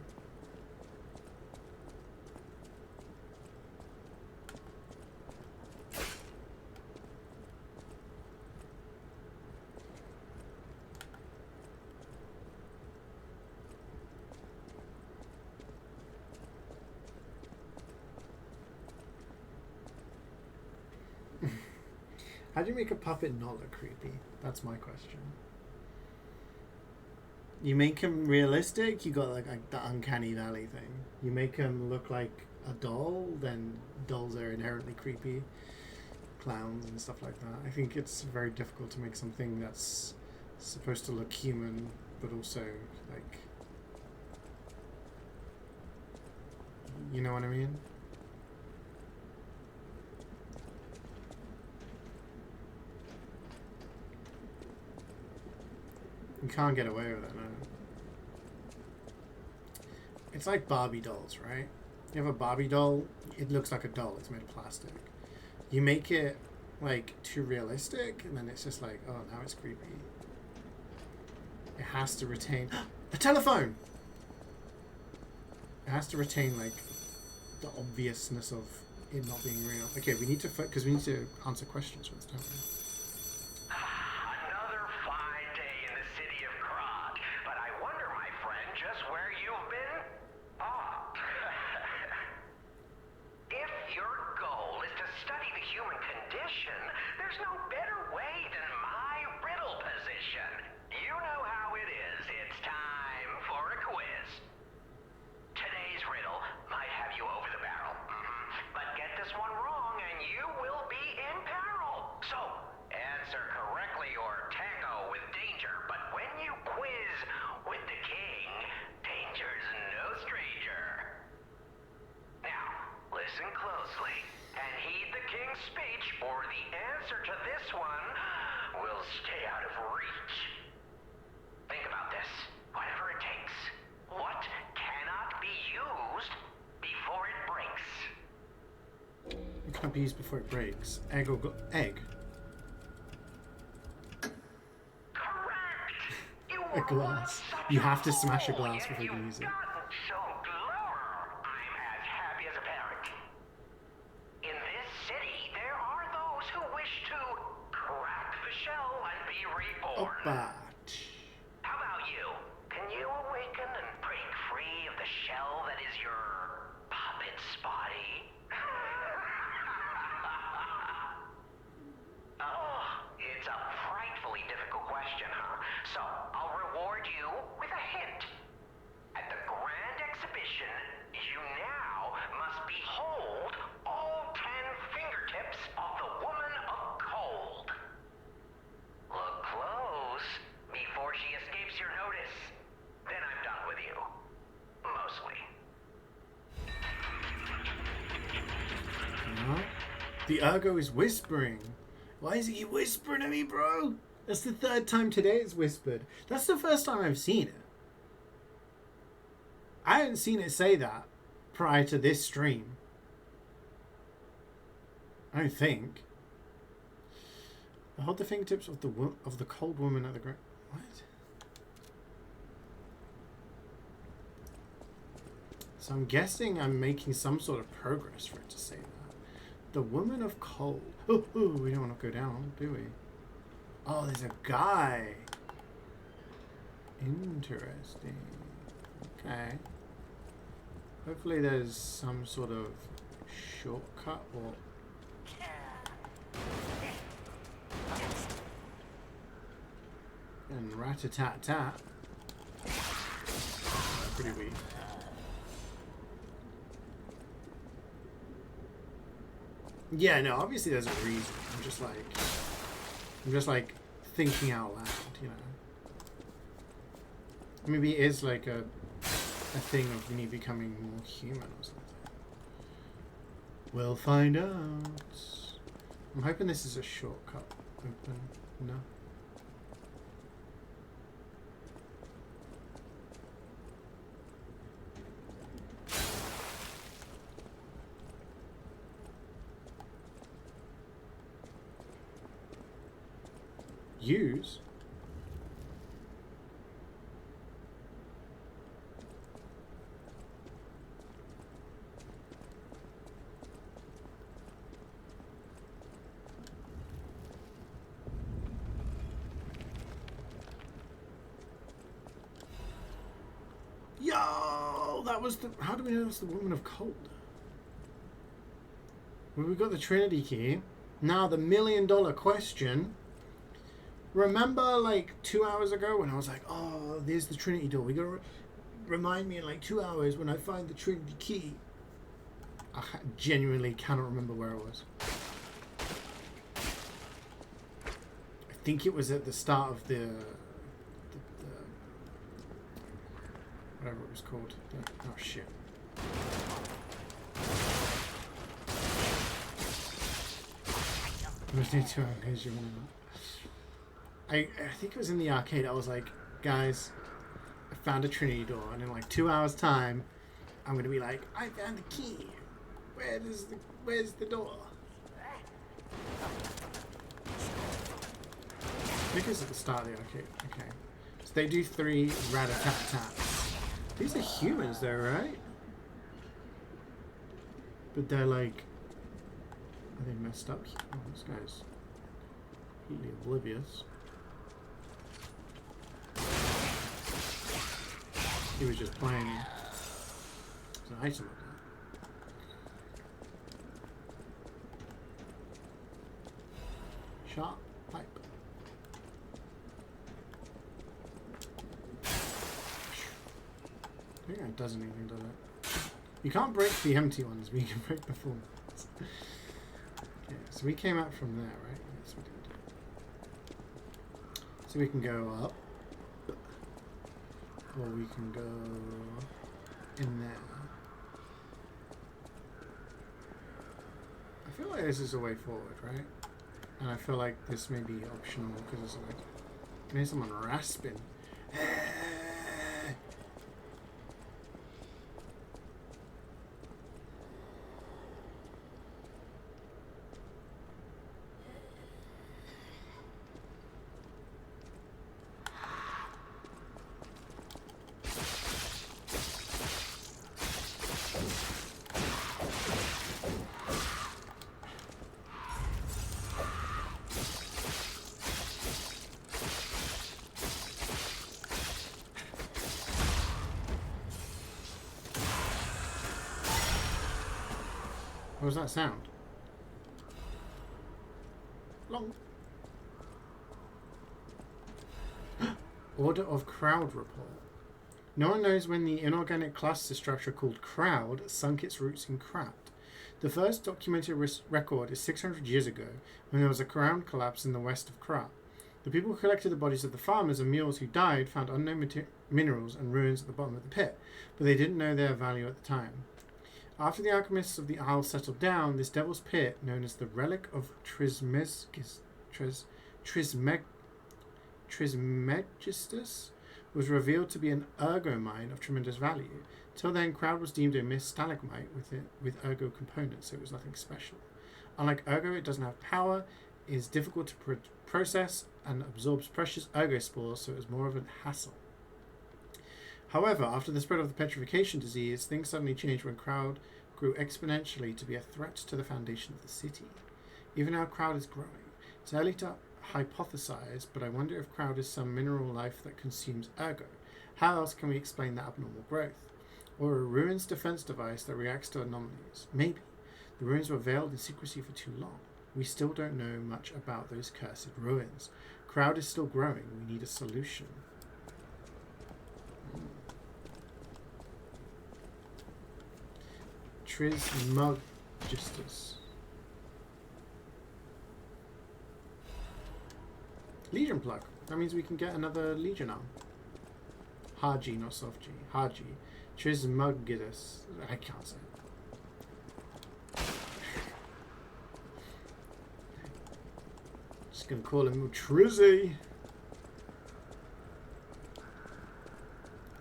How do you make a puppet not look creepy? That's my question. You make him realistic, you got like the uncanny valley thing. You make him look like a doll, then dolls are inherently creepy. Clowns and stuff like that. I think it's very difficult to make something that's supposed to look human, but also like... You know what I mean? You can't get away with it, no. It's like Barbie dolls, right? You have a Barbie doll, it looks like a doll, it's made of plastic. You make it, like, too realistic, and then it's just like, oh, now it's creepy. It has to retain... A telephone! It has to retain, like, the obviousness of it not being real. Okay, we need to... Because we need to answer questions for this, don't we? Be used before it breaks. Egg or egg? A glass. You have to smash a glass before you can use it. Opa.
How about you? Can you awaken and break free of the shell that is your puppet's body? Oh, it's a frightfully difficult question, huh? So, I'll reward you with a hint. At the grand exhibition, you now must behold all 10 fingertips of the woman of cold. Look close before she escapes your notice. Then I'm done with you. Mostly.
The Ergo is whispering. Why is he whispering at me, bro? That's the third time today it's whispered. That's the first time I've seen it. I hadn't seen it say that prior to this stream. I don't think. Hold the fingertips of the cold woman at the ground. What? So I'm guessing I'm making some sort of progress for it to say that. The woman of cold. Oh, we don't want to go down, do we? Oh, there's a guy. Interesting. Okay. Hopefully there's some sort of shortcut or... Rat-a-tat-tat. Pretty weak. Yeah, no, obviously there's a reason. I'm just like thinking out loud, you know. Maybe it is like a thing of me becoming more human or something. We'll find out. I'm hoping this is a shortcut. Open. No. Use? Yo, that was the... How do we know it was the Woman of Cold? Well, we got the Trinity key. Now the $1 million question. Remember like 2 hours ago when I was like, oh, there's the Trinity door. We gotta remind me in like 2 hours when I find the Trinity key. I genuinely cannot remember where it was. I think it was at the start of the whatever it was called. Oh shit. I think it was in the arcade. I was like, guys, I found a Trinity door, and in like 2 hours time, I'm gonna be like, I found the key. Where's the door? I think it was at the start of the arcade. Okay. So they do 3 rat-a-tat-tats. These are humans though, right? But they're like... Are they messed up? Oh, this guy's completely oblivious. He was just playing. There's an item up there. Sharp pipe. I think that does anything, does it? You can't break the empty ones, but you can break the full ones. Okay, so we came out from there, right? Yes, we did. So we can go up. Or we can go in there. I feel like this is a way forward, right? And I feel like this may be optional because it's like... I hear someone rasping. What was that sound? Long. Order of Crowd Report. No one knows when the inorganic cluster structure called Crowd sunk its roots in Craft. The first documented record is 600 years ago, when there was a ground collapse in the west of Krat. The people who collected the bodies of the farmers and mules who died found unknown minerals and ruins at the bottom of the pit, but they didn't know their value at the time. After the alchemists of the Isle settled down, this devil's pit, known as the Relic of Trismegistus, was revealed to be an ergo mine of tremendous value. Till then, Crowd was deemed a mere stalagmite with ergo components, so it was nothing special. Unlike ergo, it doesn't have power, is difficult to process, and absorbs precious ergo spores, so it was more of a hassle. However, after the spread of the petrification disease, things suddenly changed when Crowd grew exponentially to be a threat to the foundation of the city. Even now, Crowd is growing. It's early to hypothesize, but I wonder if Crowd is some mineral life that consumes ergo. How else can we explain that abnormal growth? Or a ruins defense device that reacts to anomalies? Maybe. The ruins were veiled in secrecy for too long. We still don't know much about those cursed ruins. crowd is still growing. We need a solution. Triz Mug Justice. Legion plug. That means we can get another Legion arm. Hard G, not soft G. Hard G. Triz Mug Justice. I can't say it. Just gonna call him Trizzy.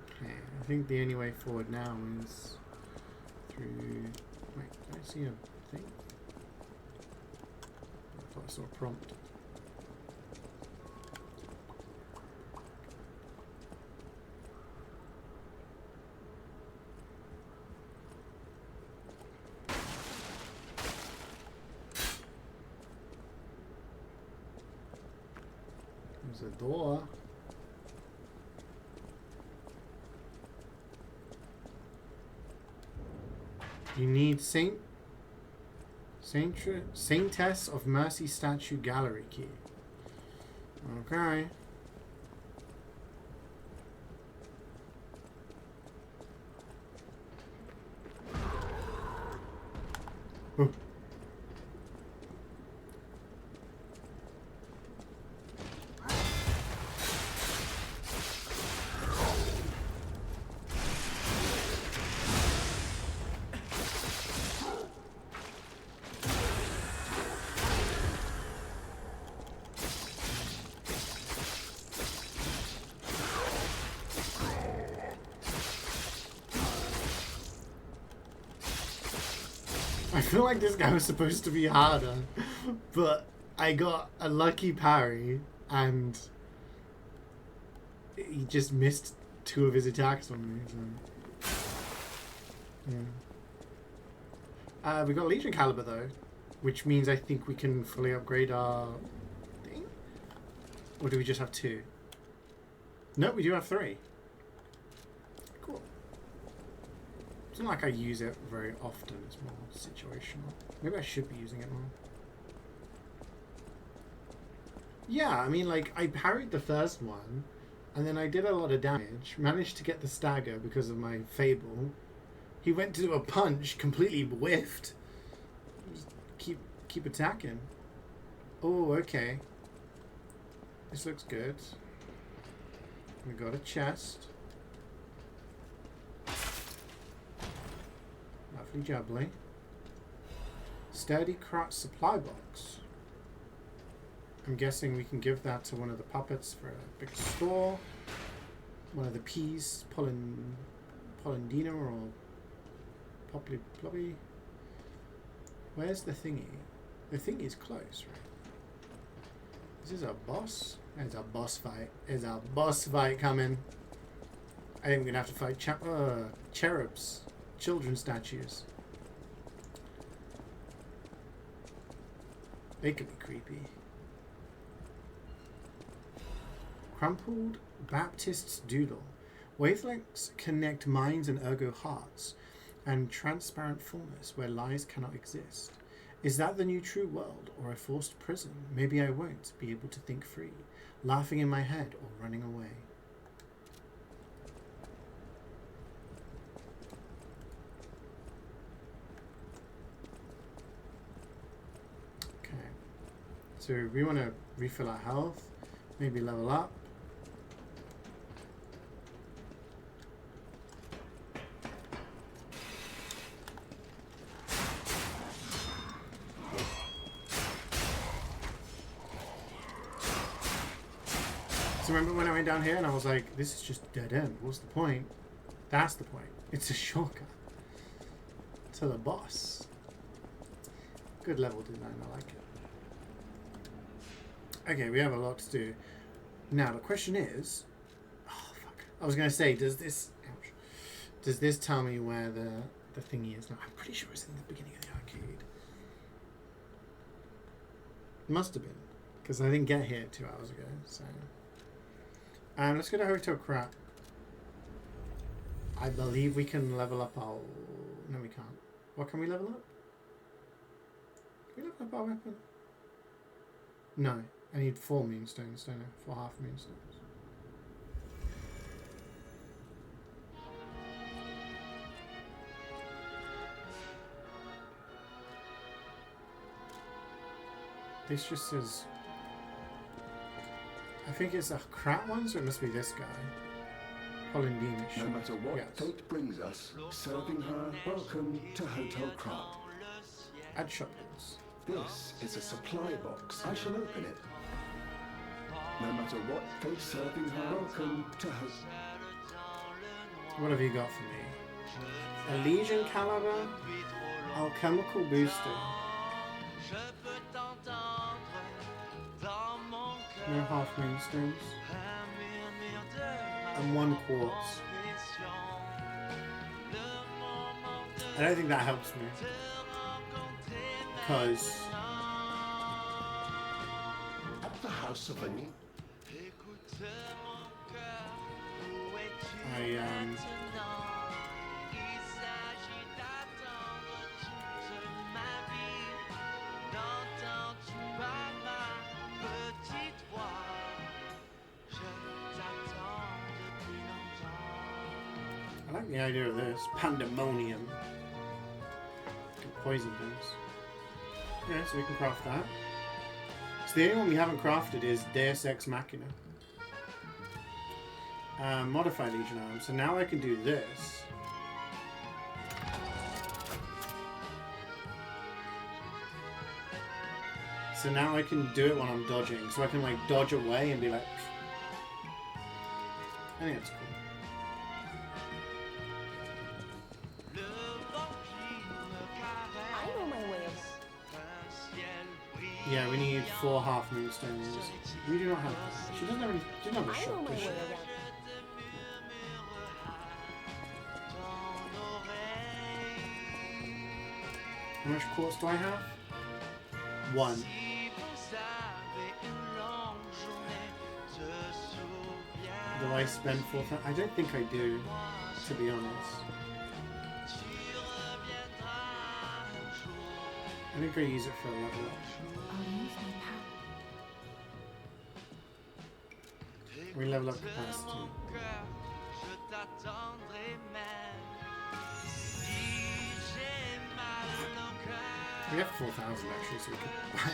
Okay, I think the only way forward now is through. Wait, did I see a thing? I thought I saw a prompt. There's a door. You need Saintess of Mercy statue gallery key. Okay. Ooh. I feel like this guy was supposed to be harder, but I got a lucky parry and he just missed 2 of his attacks on me. So. Yeah. We got Legion Caliber though, which means I think we can fully upgrade our thing. Or do we just have 2? No, we do have 3. Cool. It's not like I use it very often, it's more situational. Maybe I should be using it more. Yeah, I mean, like, I parried the first one, and then I did a lot of damage, managed to get the stagger because of my Fable. He went to do a punch, completely whiffed. Just keep attacking. Oh, okay. This looks good. We got a chest. Lovely jubbly. Sturdy Crotch supply box. I'm guessing we can give that to one of the puppets for a big store. One of the peas, Polendino or Poppy Plobby. Where's the thingy? The thingy's close, right? This is a boss. There's a boss fight. There's a boss fight coming. I think we're gonna have to fight cherubs. Children statues. They could be creepy. Crumpled Baptist's Doodle. Wavelengths connect minds and ergo hearts, and transparent fullness where lies cannot exist. Is that the new true world, or a forced prison? Maybe I won't be able to think free, laughing in my head or running away. Okay. So we want to refill our health, maybe level up. So remember when I went down here and I was like, this is just dead end. What's the point? That's the point. It's a shortcut to the boss. Good level design, I like it. Okay, we have a lot to do. Now the question is, oh fuck. I was gonna say, does this tell me where the thingy is? No, I'm pretty sure it's in the beginning of the arcade. It must have been, because I didn't get here 2 hours ago, so. Let's go to Hotel Crap. I believe we can level up our... No, we can't. What can we level up? Can we level up our weapon? No. I need 4 moonstones, don't I? 4 half moonstones. This just says... I think it's a crap one, so it must be this guy. Hollandinish.
No matter what fate brings us, serving her, welcome to Hotel Krat.
Add shotguns.
This is a supply box. I shall open it. No matter what fate serving her, welcome to Hotel.
What have you got for me? A Legion Caliber, Alchemical Booster. No half moonstones. And 1 quartz. I don't think that helps me. Because
at the house of a
I like the idea of this. Pandemonium. Can poison things. Yeah, so we can craft that. So the only one we haven't crafted is Deus Ex Machina. Modify Legion Arm. So now I can do this. So now I can do it when I'm dodging. So I can like dodge away and be like... I think that's cool. Yeah, we need 4 half moonstones. We do not have that. She doesn't have any. She doesn't have a shot, does she? How much quartz do I have? 1. Do I spend 4,000? I don't think I do, to be honest. I think I use it for a level up. We level up capacity. We have 4,000 actually, so we could buy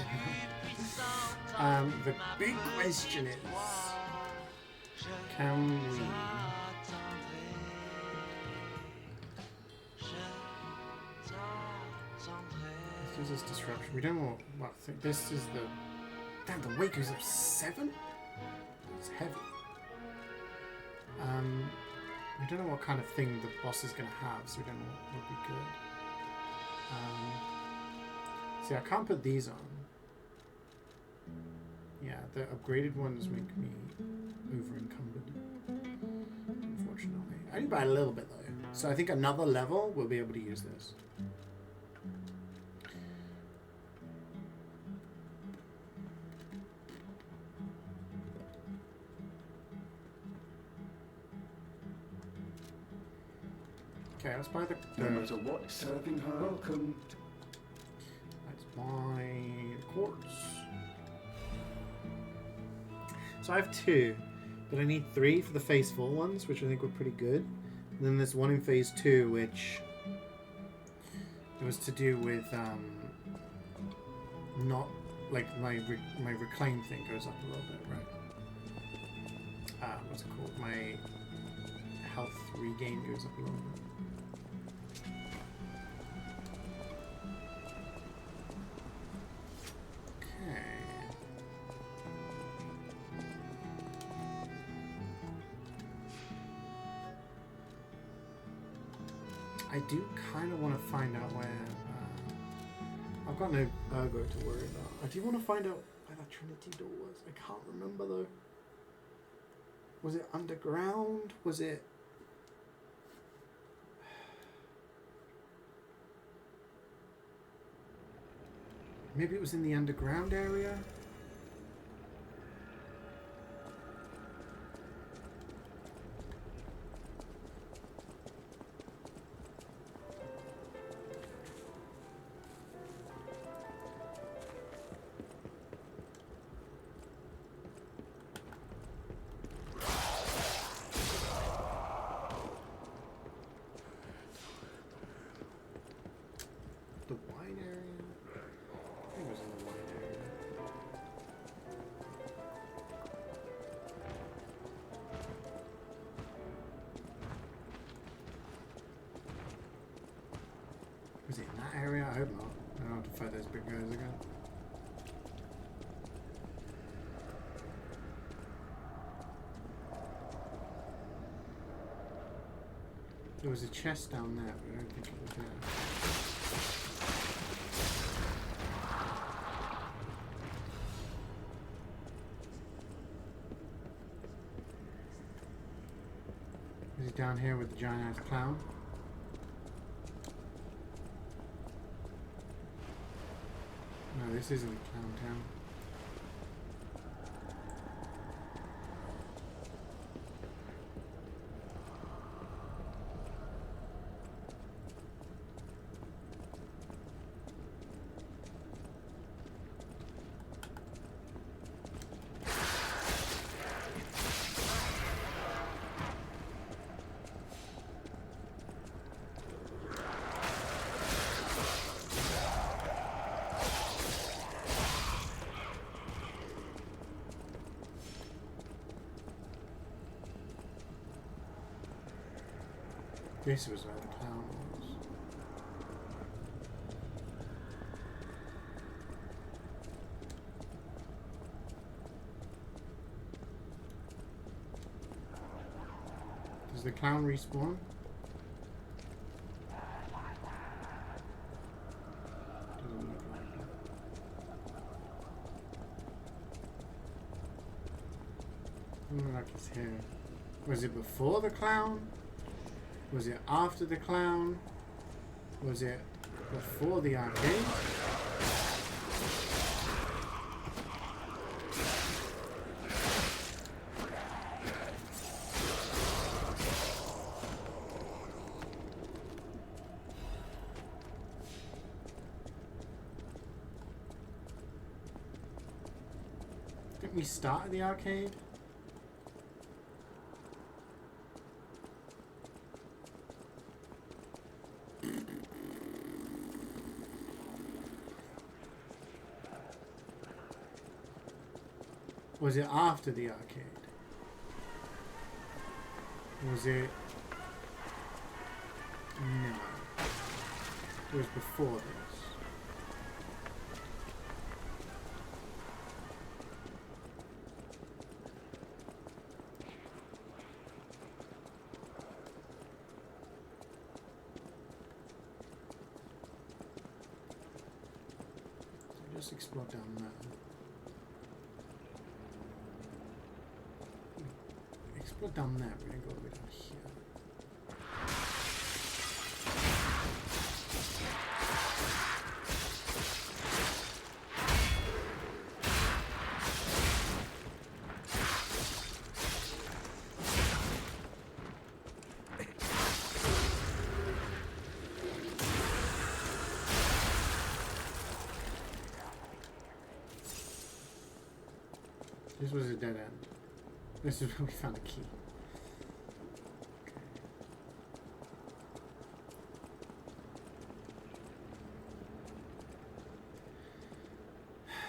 it. The big question is, can we... This is disruption. We don't know what thing. This is the... Damn, the weight goes up 7? It's heavy. We don't know what kind of thing the boss is going to have, so we don't know what would be good. See, I can't put these on. Yeah, the upgraded ones make me over-encumbered, unfortunately. I only buy a little bit, though. So I think another level, we'll be able to use this. Okay, let's buy the...
No matter what, serving her, welcome.
Let's buy the quartz. So I have 2, but I need 3 for the phase 4 ones, which I think were pretty good. And then there's 1 in phase 2, which it was to do with not like my reclaim thing goes up a little bit, right? What's it called? My health regain goes up a little bit. I do kind of want to find out where... I've got no ergo to worry about. I do want to find out where that Trinity door was. I can't remember though. Was it underground? Was it... Maybe it was in the underground area? that area? I hope not. I don't have to fight those big guys again. There was a chest down there, but I don't think it was there. Is he down here with the giant ass clown? No, this isn't Clown Town. This was where the clown was. Does the clown respawn? Doesn't look like it. Doesn't look like he's here. Was it before the clown? Was it after the clown? Was it before the arcade? Didn't we start at the arcade? Was it after the arcade? Was it... No. It was before this. So just explore down there. Explore down there, we're gonna go over down here. This was a dead end. This is where we found the key.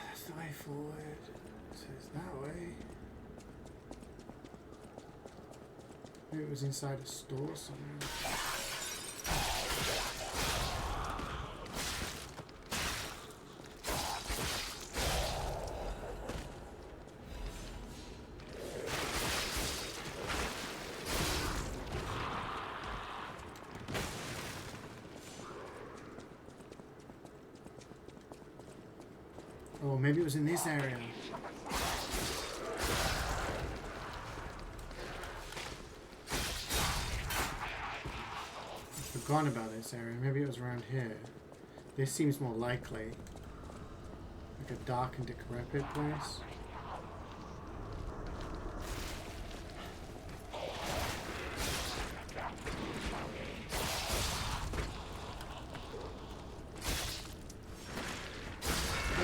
That's the way forward. So it's that way. Maybe it was inside a store somewhere. Oh, maybe it was in this area. I've forgotten about this area. Maybe it was around here. This seems more likely. Like a dark and decrepit place.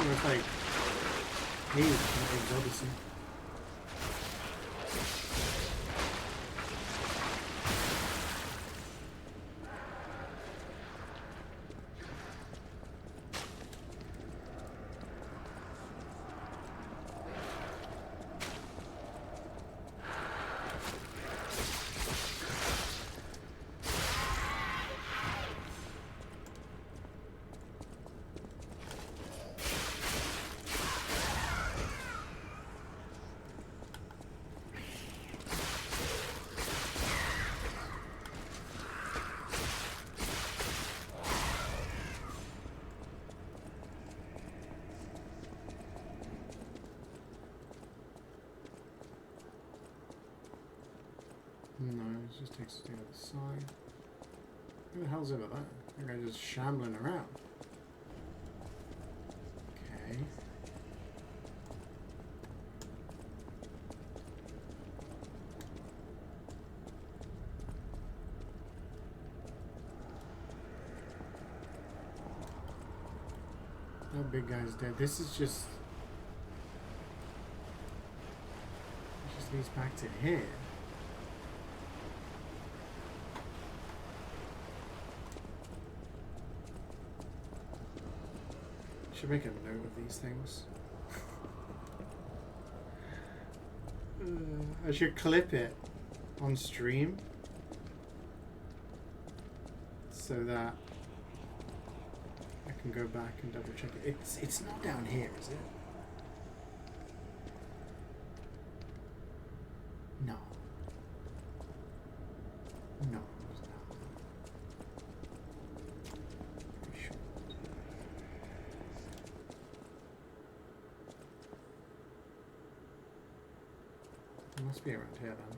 It's like, hey, it's Odyssey. just takes us to the other side. Who the hell's over there? That guy's just shambling around. Okay. That big guy's dead. This is just... It just leads back to here. Should make a note of these things. I should clip it on stream so that I can go back and double check it. It's not down here, is it? No. No. It's not. Pretty sure. It must be around here then.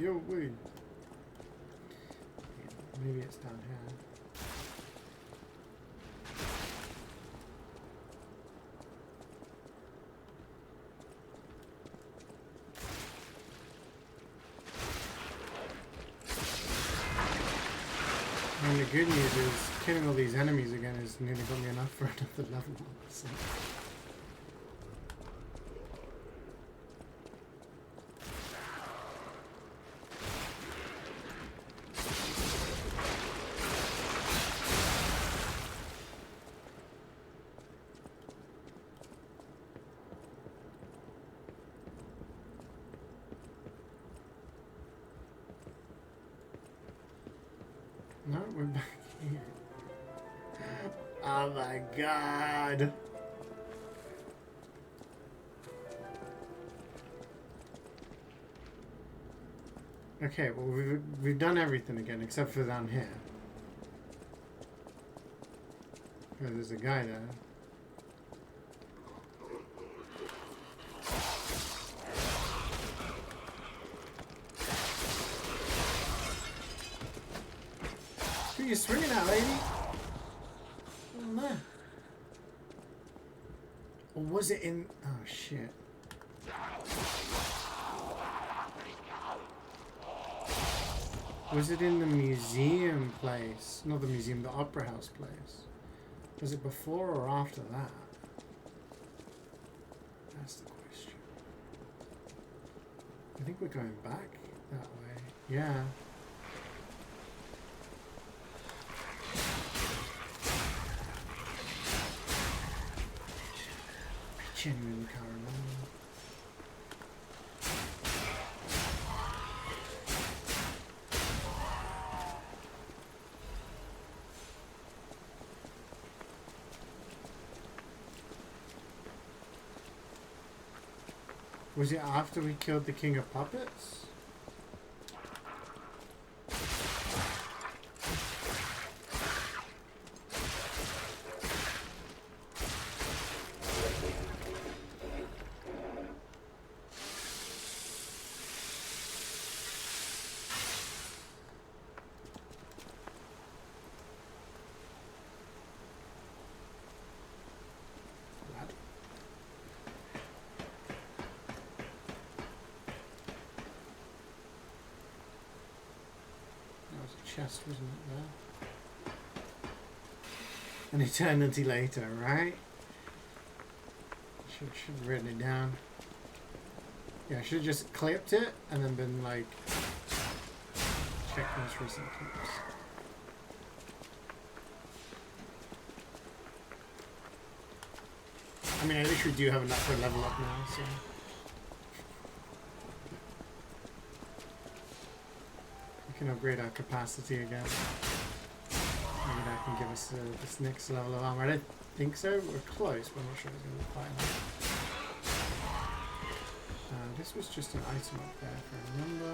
Yo, wait. Maybe it's down here. And the good news is killing all these enemies again is nearly got me enough for another level. So. No, we're back here. Oh my god. Okay, well we've done everything again except for down here. Oh, there's a guy there. Who are you swinging at, lady? Oh, no. Or was it in... Oh, shit. Was it in the museum place? Not the museum, the opera house place. Was it before or after that? That's the question. I think we're going back that way. Yeah. I genuinely can't remember. Was it after we killed the King of Puppets? Chest, wasn't it, there? An eternity later, right? Should have written it down. Yeah, I should have just clipped it and then been like, check most recent clips. I mean, I literally do have enough for a level up now, so. We can upgrade our capacity again. Maybe that can give us this next level of armor. I don't think so. We're close, but I'm not sure it's going to be quite enough. This was just an item up there, if I remember.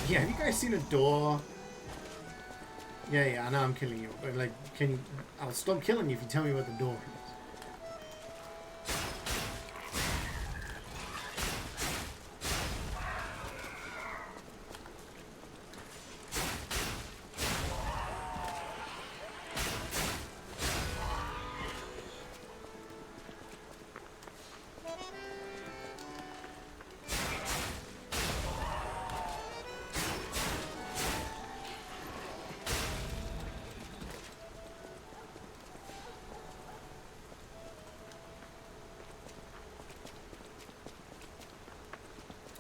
Yeah, have you guys seen a door? Yeah, I know I'm killing you, but like, can you... I'll stop killing you if you tell me what the door is.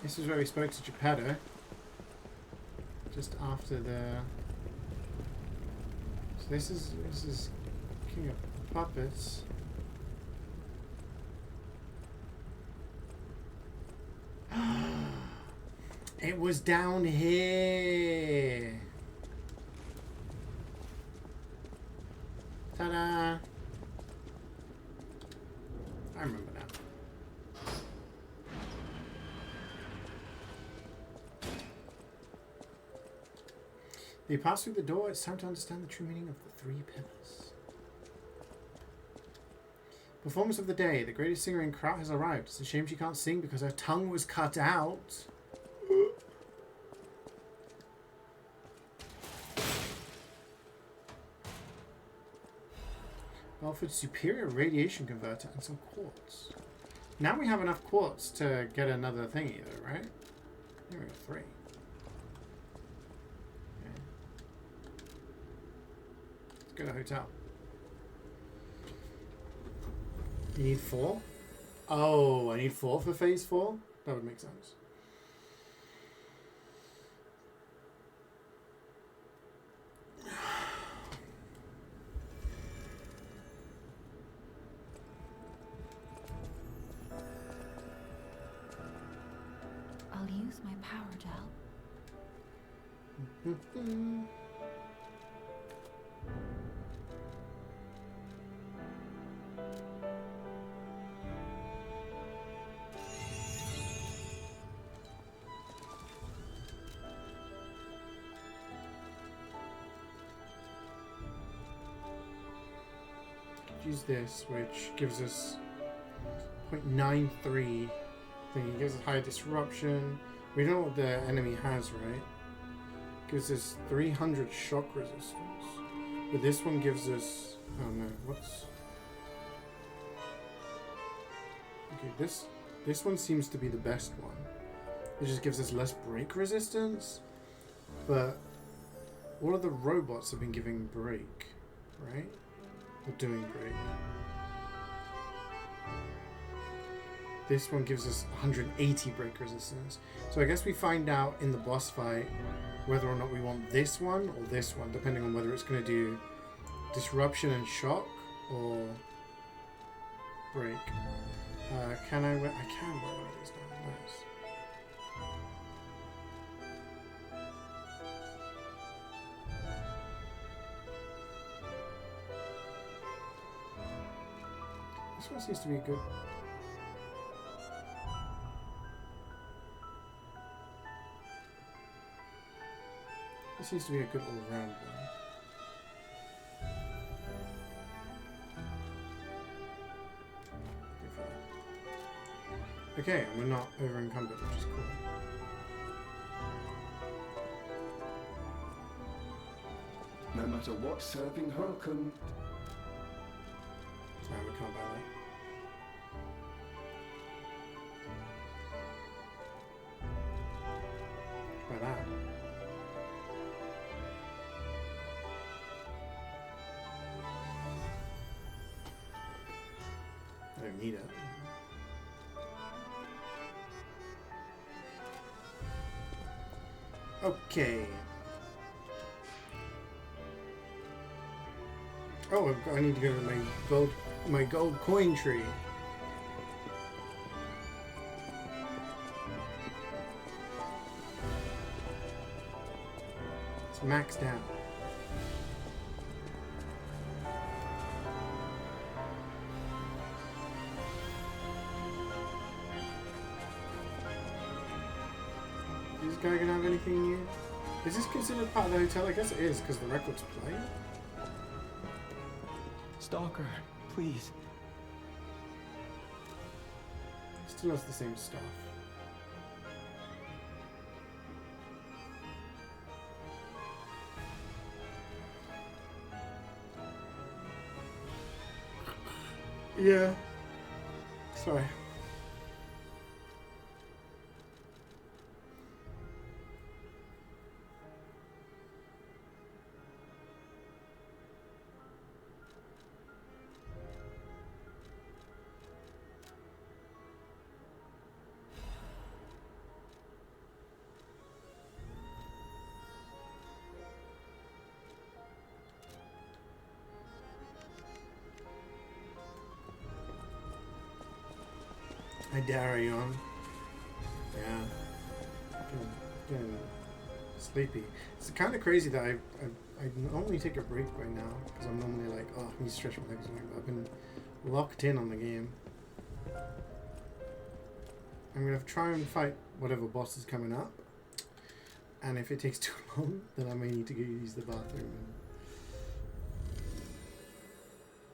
This is where we spoke to Geppetto. Just after the... So this is King of Puppets. It was down here. Ta-da! I remember now. They pass through the door. It's time to understand the true meaning of the 3 pillars. Performance of the day. The greatest singer in Kraut has arrived. It's a shame she can't sing because her tongue was cut out. Offered superior radiation converter and some quartz. Now we have enough quartz to get another thingy though, right? Here we go, 3. Go to hotel. You need 4? Oh, I need 4 for phase 4? That would make sense.
I'll use my power gel.
Use this, which gives us 0.93 thing. It gives us higher disruption. We know what the enemy has, right? Gives us 300 shock resistance. But this one gives us... Oh no, what's... Okay, this one seems to be the best one. It just gives us less break resistance. But all of the robots have been giving break, right? Or doing break. This one gives us 180 break resistance. So I guess we find out in the boss fight whether or not we want this one or this one, depending on whether it's going to do disruption and shock or break. Can I wear? I can wear one of these now. Nice. This one seems to be good. This seems to be a good all-round one. Okay, and we're not over-encumbered, which is cool.
No matter what serving her can...
Sorry, we can't buy that. Buy that. need it. Okay. Oh, I need to go to my gold coin tree. It's maxed out. Is this guy gonna have anything new? Is this considered part of the hotel? I guess it is, because the record's playing.
Stalker, please.
Still has the same stuff. Yeah. Sorry. I dare you on. Yeah. Getting sleepy. It's kind of crazy that I normally take a break right now because I'm normally like, oh, I need to stretch my legs away, but I've been locked in on the game. I'm gonna try and fight whatever boss is coming up, and if it takes too long, then I may need to go use the bathroom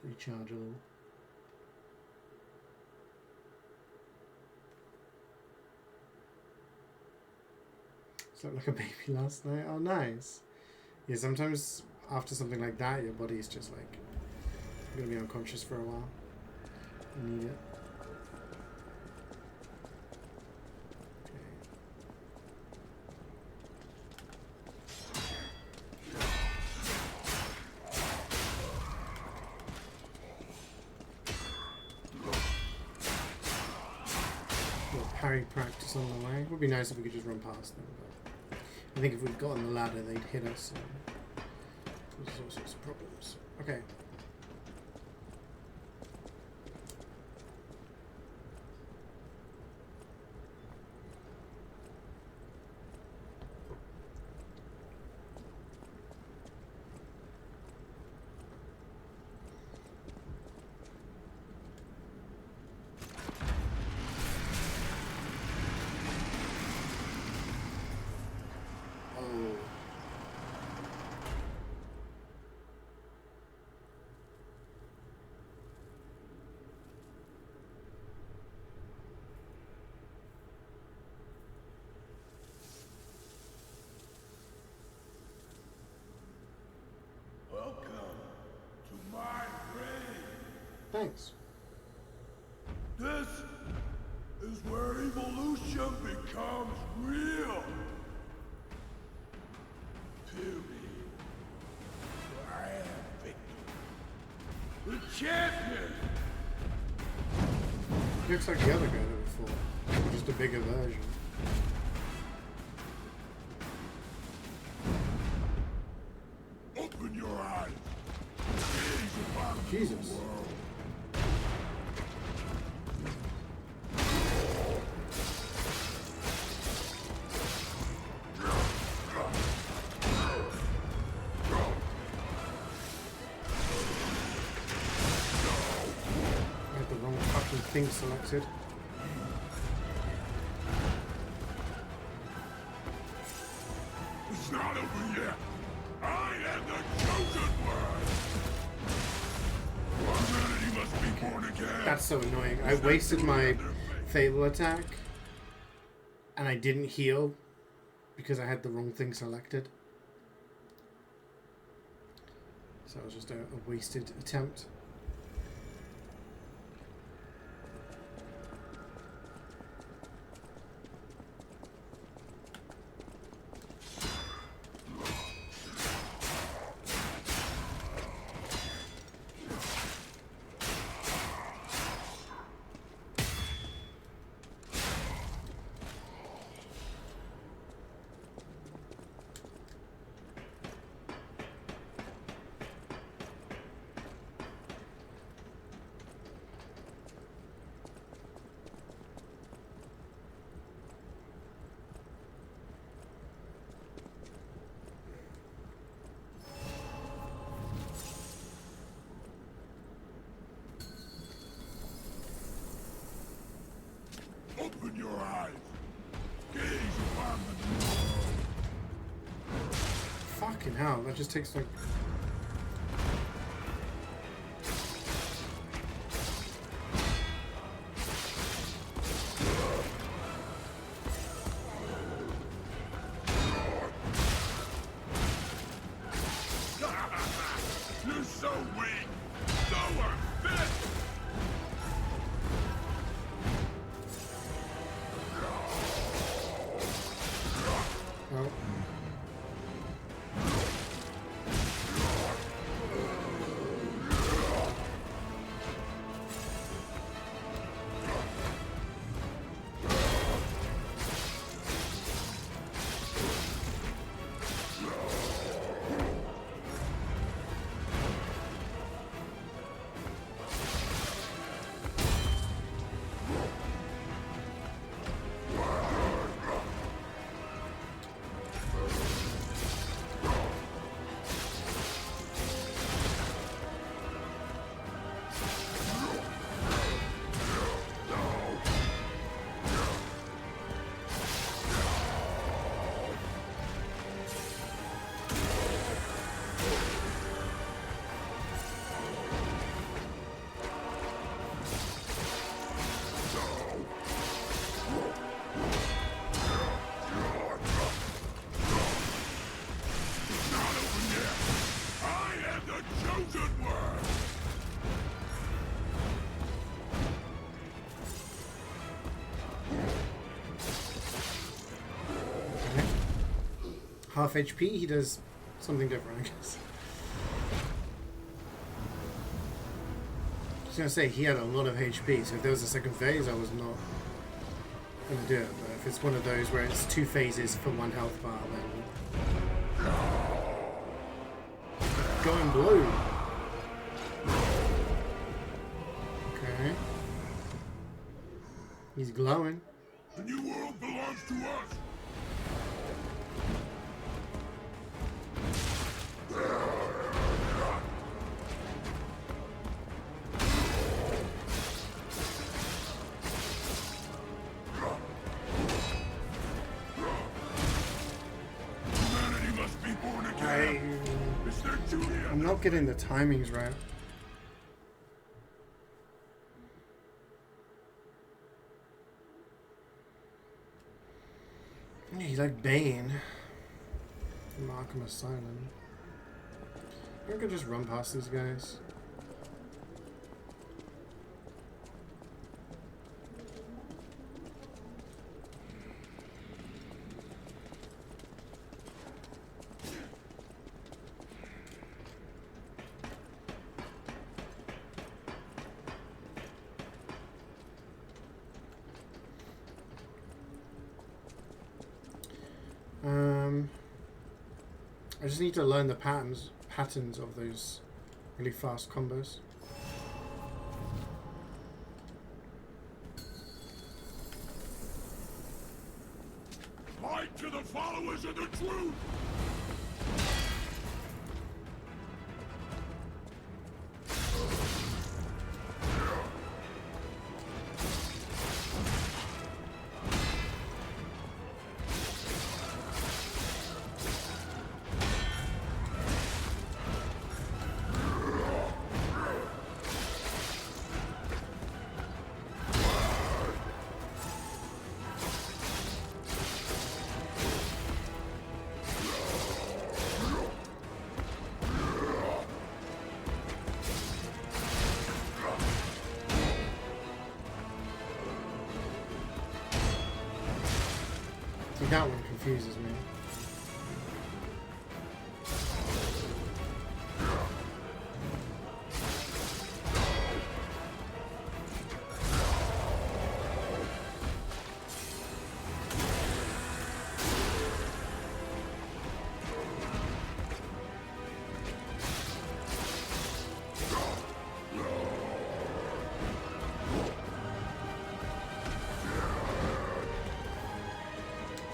and recharge a little. Slept like a baby last night. Oh, nice. Yeah, sometimes after something like that, your body's just like, you're gonna be unconscious for a while. You need it. Parry practice on the way. It would be nice if we could just run past them, but I think if we'd got on the ladder, they'd hit us. And there's all sorts of problems. Okay. Thanks.
This is where evolution becomes real. Fury. I am Victor. The champion.
Looks like the other guy that we fought, just a bigger version.
Open your eyes.
Jesus. Thing selected.
It's not over yet. I am the chosen one. Humanity must be born again.
That's so annoying. I wasted my fatal attack and I didn't heal because I had the wrong thing selected. So it was just a wasted attempt. Fucking hell, that just takes like...
You're so weak! So unfit!
Oh. Half HP, he does something different, I guess. I was gonna say, he had a lot of HP, so if there was a second phase, I was not gonna do it. But if it's one of those where it's 2 phases for 1 health bar, then... Going blue! Okay. He's glowing.
The new world belongs to us!
I'm not getting the timings right. He's like Bane from Arkham Asylum. I could just run past these guys. I just need to learn the patterns of those really fast combos.
Fight to the followers of the truth!
See, that one confuses me.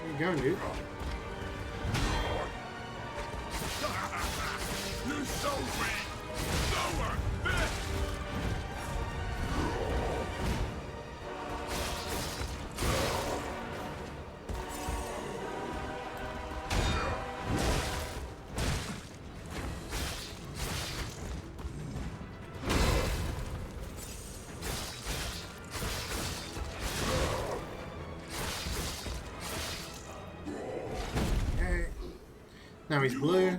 Where you going, dude?
You're so weak! So unfit!
Now he's blue.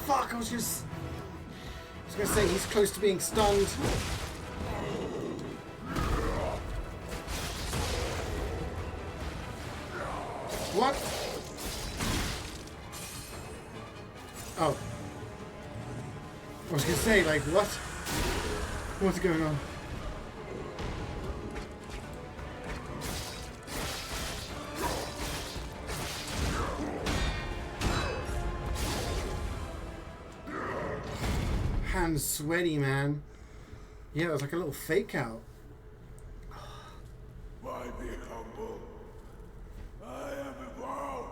Fuck, I was gonna say he's close to being stunned. What? Oh. I was gonna say, like, what? What's going on? Hands sweaty, man. Yeah, it was like a little fake out.
Why be humble? I am evolved.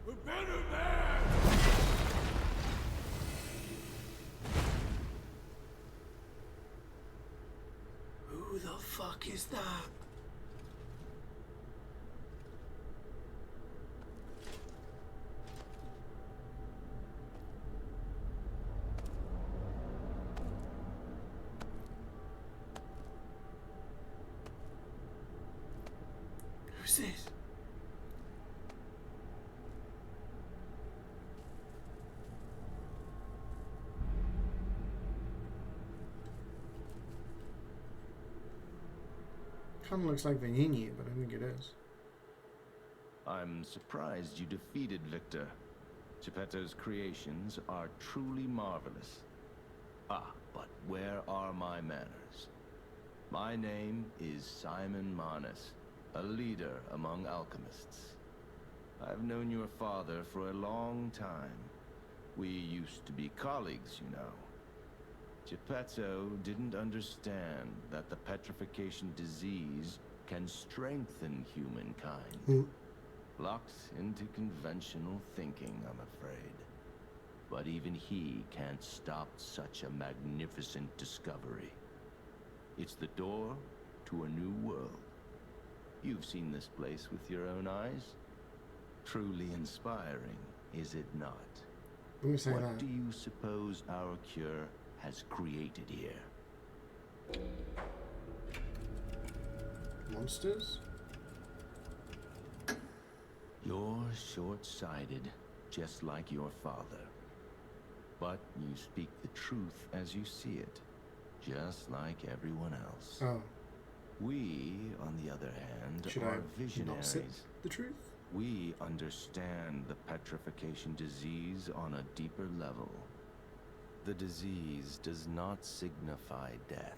A better man.
Who the fuck is that? Who's this? Kind of looks like Vanini, but I don't think it is.
I'm surprised you defeated Victor. Geppetto's creations are truly marvelous. Ah, but where are my manners? My name is Simon Manus, a leader among alchemists. I've known your father for a long time. We used to be colleagues, you know. Geppetto didn't understand that the petrification disease can strengthen humankind. Locked into conventional thinking, I'm afraid. But even he can't stop such a magnificent discovery. It's the door to a new world. You've seen this place with your own eyes. Truly inspiring, is it not? What do you suppose our cure has created here?
Monsters?
You're short-sighted, just like your father. But you speak the truth as you see it, just like everyone else.
Oh.
We, on the other hand,
Should
are
I
visionaries.
not sit the truth?
We understand the petrification disease on a deeper level. The disease does not signify death.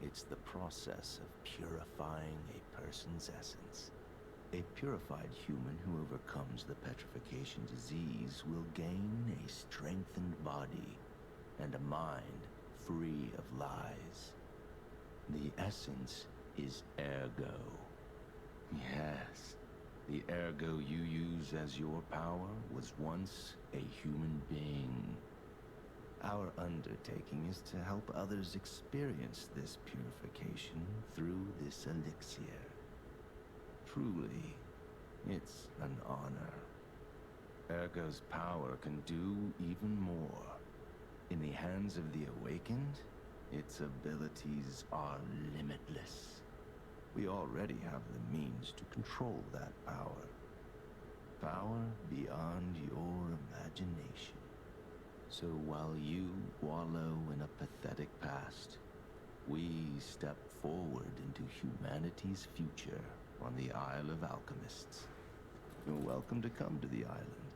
It's the process of purifying a person's essence. A purified human who overcomes the petrification disease will gain a strengthened body and a mind free of lies. The essence is ergo. Yes, the ergo you use as your power was once a human being. Our undertaking is to help others experience this purification through this elixir. Truly, it's an honor. Ergo's power can do even more. In the hands of the awakened, its abilities are limitless.
We already have the means to control that power. Power beyond your imagination. So while you wallow in a pathetic past, we step forward into humanity's future on the Isle of Alchemists. You're welcome to come to the island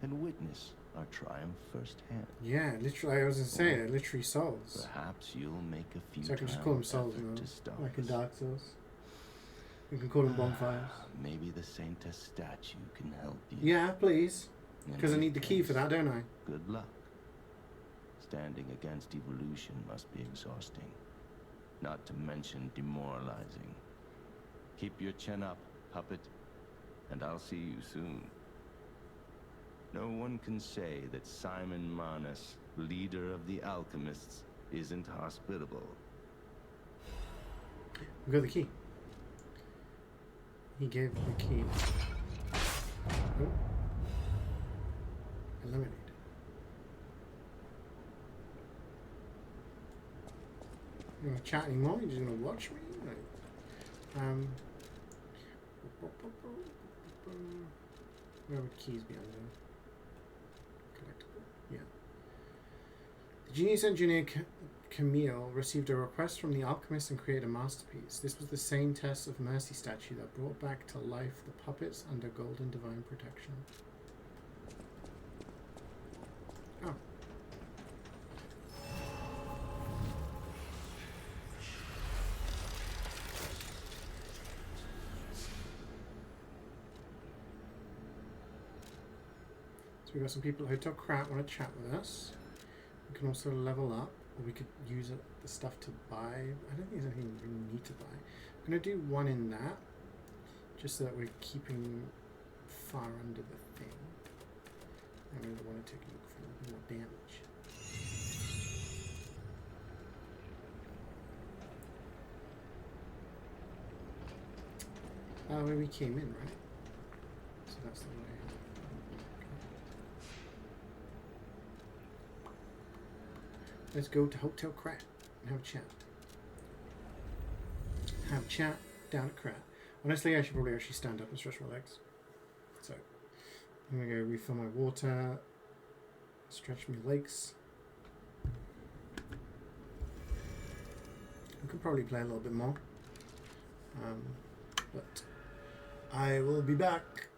and witness our triumph firsthand.
Yeah, literally, I was gonna say, they're literally souls.
Perhaps you'll make a few
So I can just call them souls, you know, like in Dark Souls. You can call them bonfires.
Maybe the Saintess statue can help you.
Yeah, please. Because I need the key for that, don't I?
Good luck. Standing against evolution must be exhausting. Not to mention demoralizing. Keep your chin up, puppet, and I'll see you soon. No one can say that Simon Manus, leader of the alchemists, isn't hospitable.
We got the key. He gave the key. Oh. Eliminated. You want to chat anymore? You're just going to watch me? Like, where would keys be under? Collectible. Yeah. The genius engineer Camille received a request from the alchemist and created a masterpiece. This was the same test of mercy statue that brought back to life the puppets under golden divine protection. Oh. So we got some people who took crap want to chat with us. We can also level up, or we could use the stuff to buy. I don't think there's anything we really need to buy. I'm going to do one in that, just so that we're keeping far under the thing. I really want to take a look for a little more damage. Where we came in, right? So that's the way. Let's go to Hotel Krat and have a chat. Have a chat down at Krat. Honestly, I should probably actually stand up and stretch my legs. So, I'm going to go refill my water, stretch my legs. I could probably play a little bit more. But I will be back.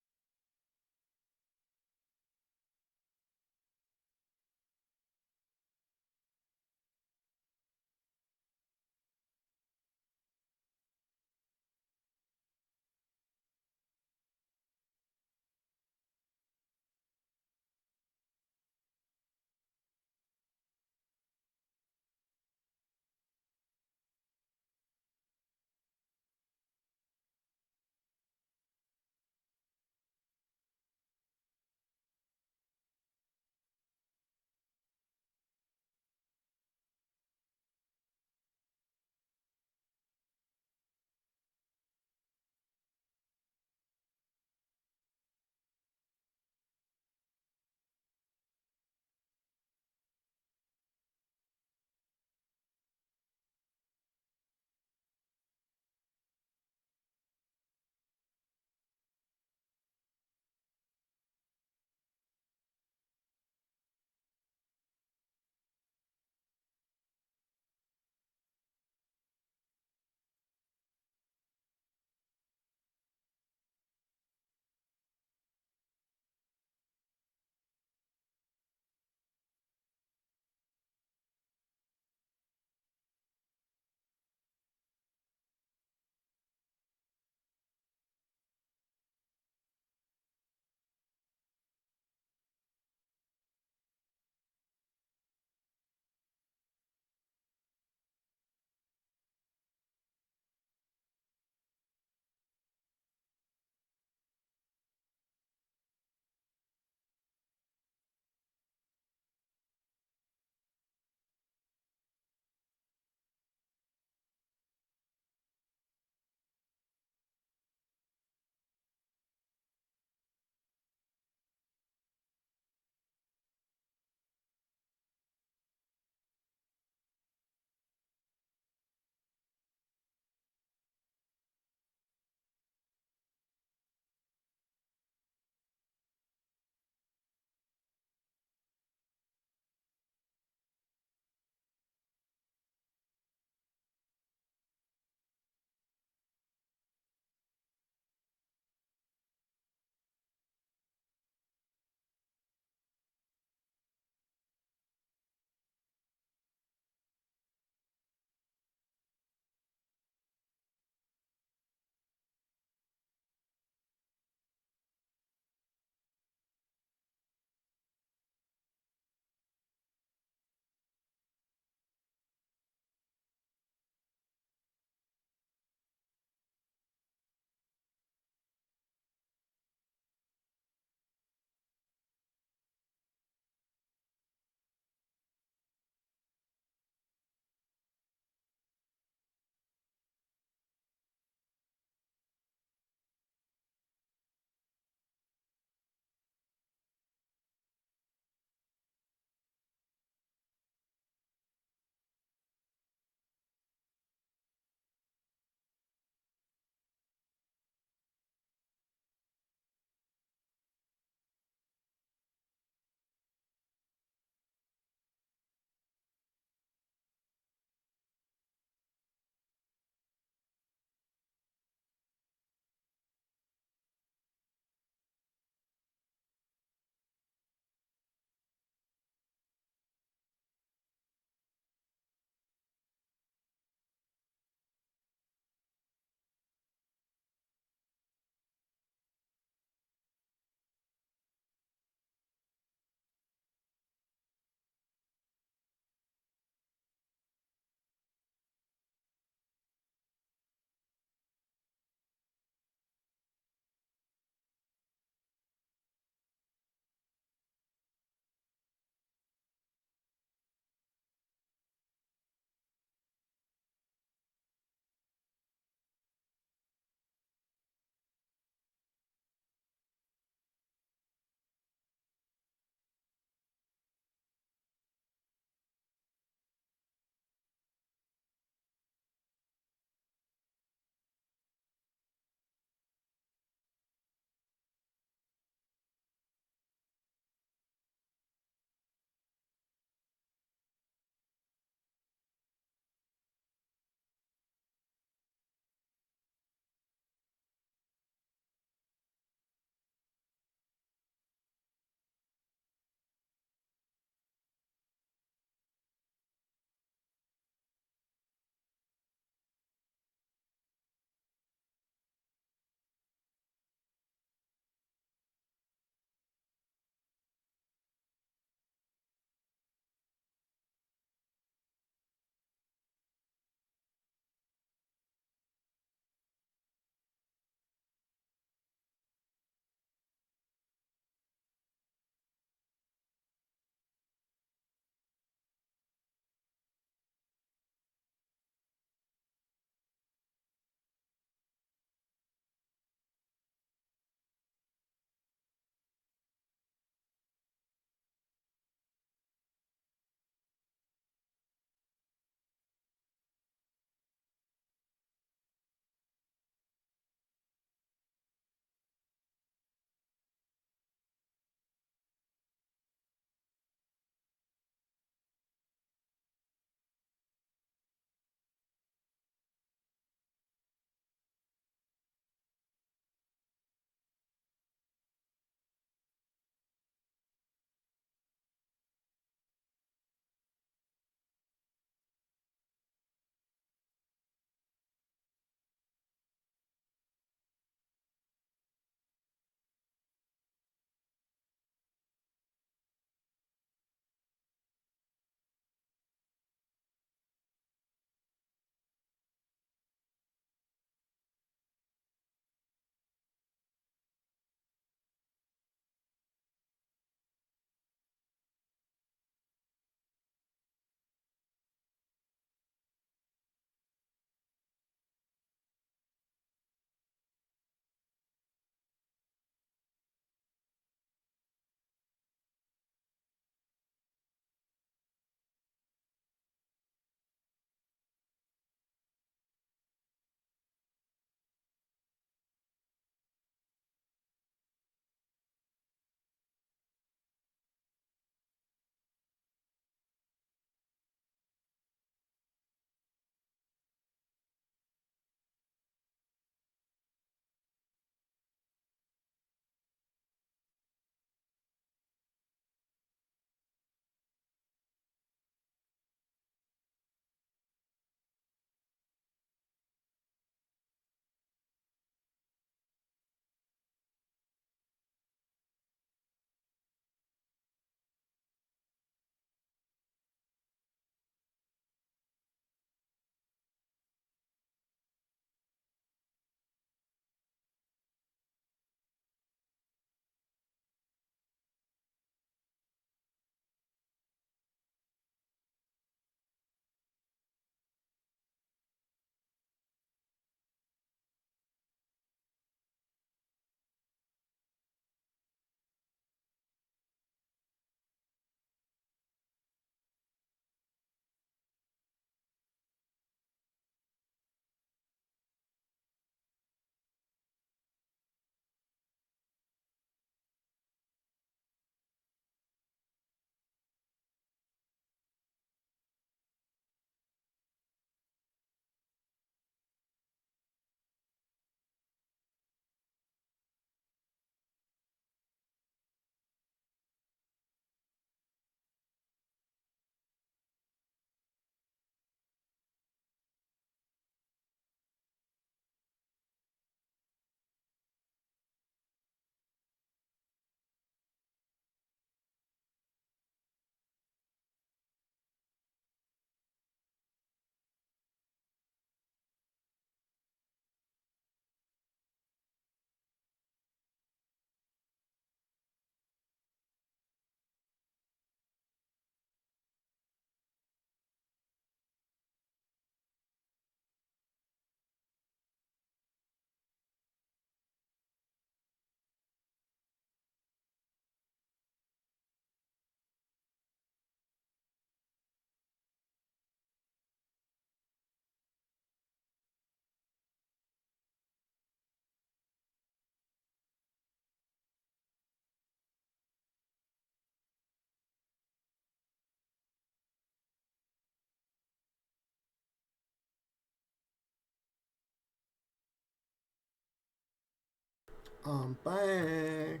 I'm back.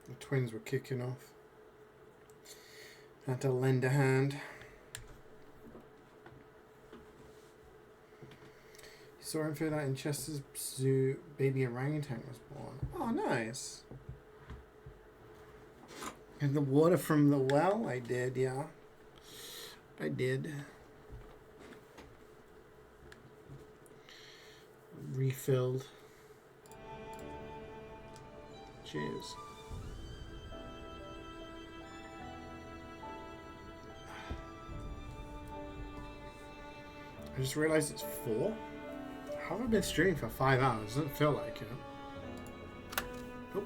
The twins were kicking off. Had to lend a hand. Saw info that in Chester's zoo, baby orangutan was born. Oh, nice. And the water from the well? I did, yeah. I did. Refilled. Cheers. I just realized it's 4. How have I been streaming for 5 hours? Doesn't feel like it. Oh.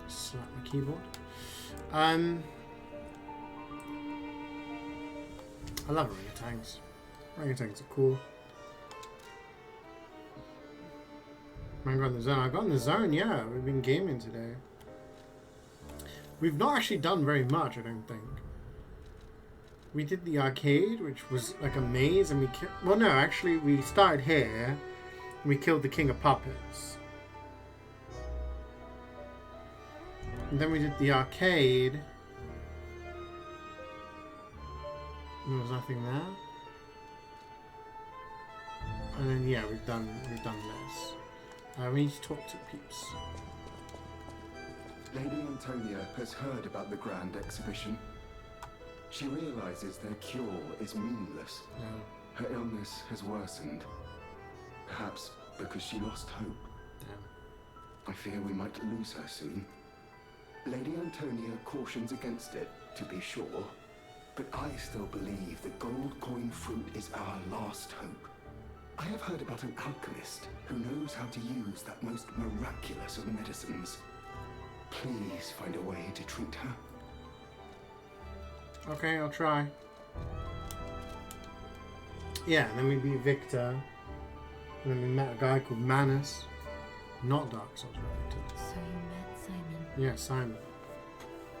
Slap my keyboard. I love orangutans. Orangutans are cool. Man, got in the zone. I got in the zone, yeah. We've been gaming today. We've not actually done very much, I don't think. We did the arcade, which was like a maze, and we well, no, actually, we started here, and we killed the King of Puppets. And then we did the arcade. There was nothing there. And then yeah, we've done this. We need to talk to peeps.
Lady Antonia has heard about the grand exhibition. She realizes their cure is meaningless.
Yeah.
Her illness has worsened. Perhaps because she lost hope.
Yeah.
I fear we might lose her soon. Lady Antonia cautions against it, to be sure. But I still believe the gold coin fruit is our last hope. I have heard about an alchemist who knows how to use that most miraculous of medicines. Please find a way to treat her.
Okay, I'll try. Yeah, and then we beat Victor. And then we met a guy called Manus. Not Dark Souls related.
So you met Simon?
Yeah, Simon.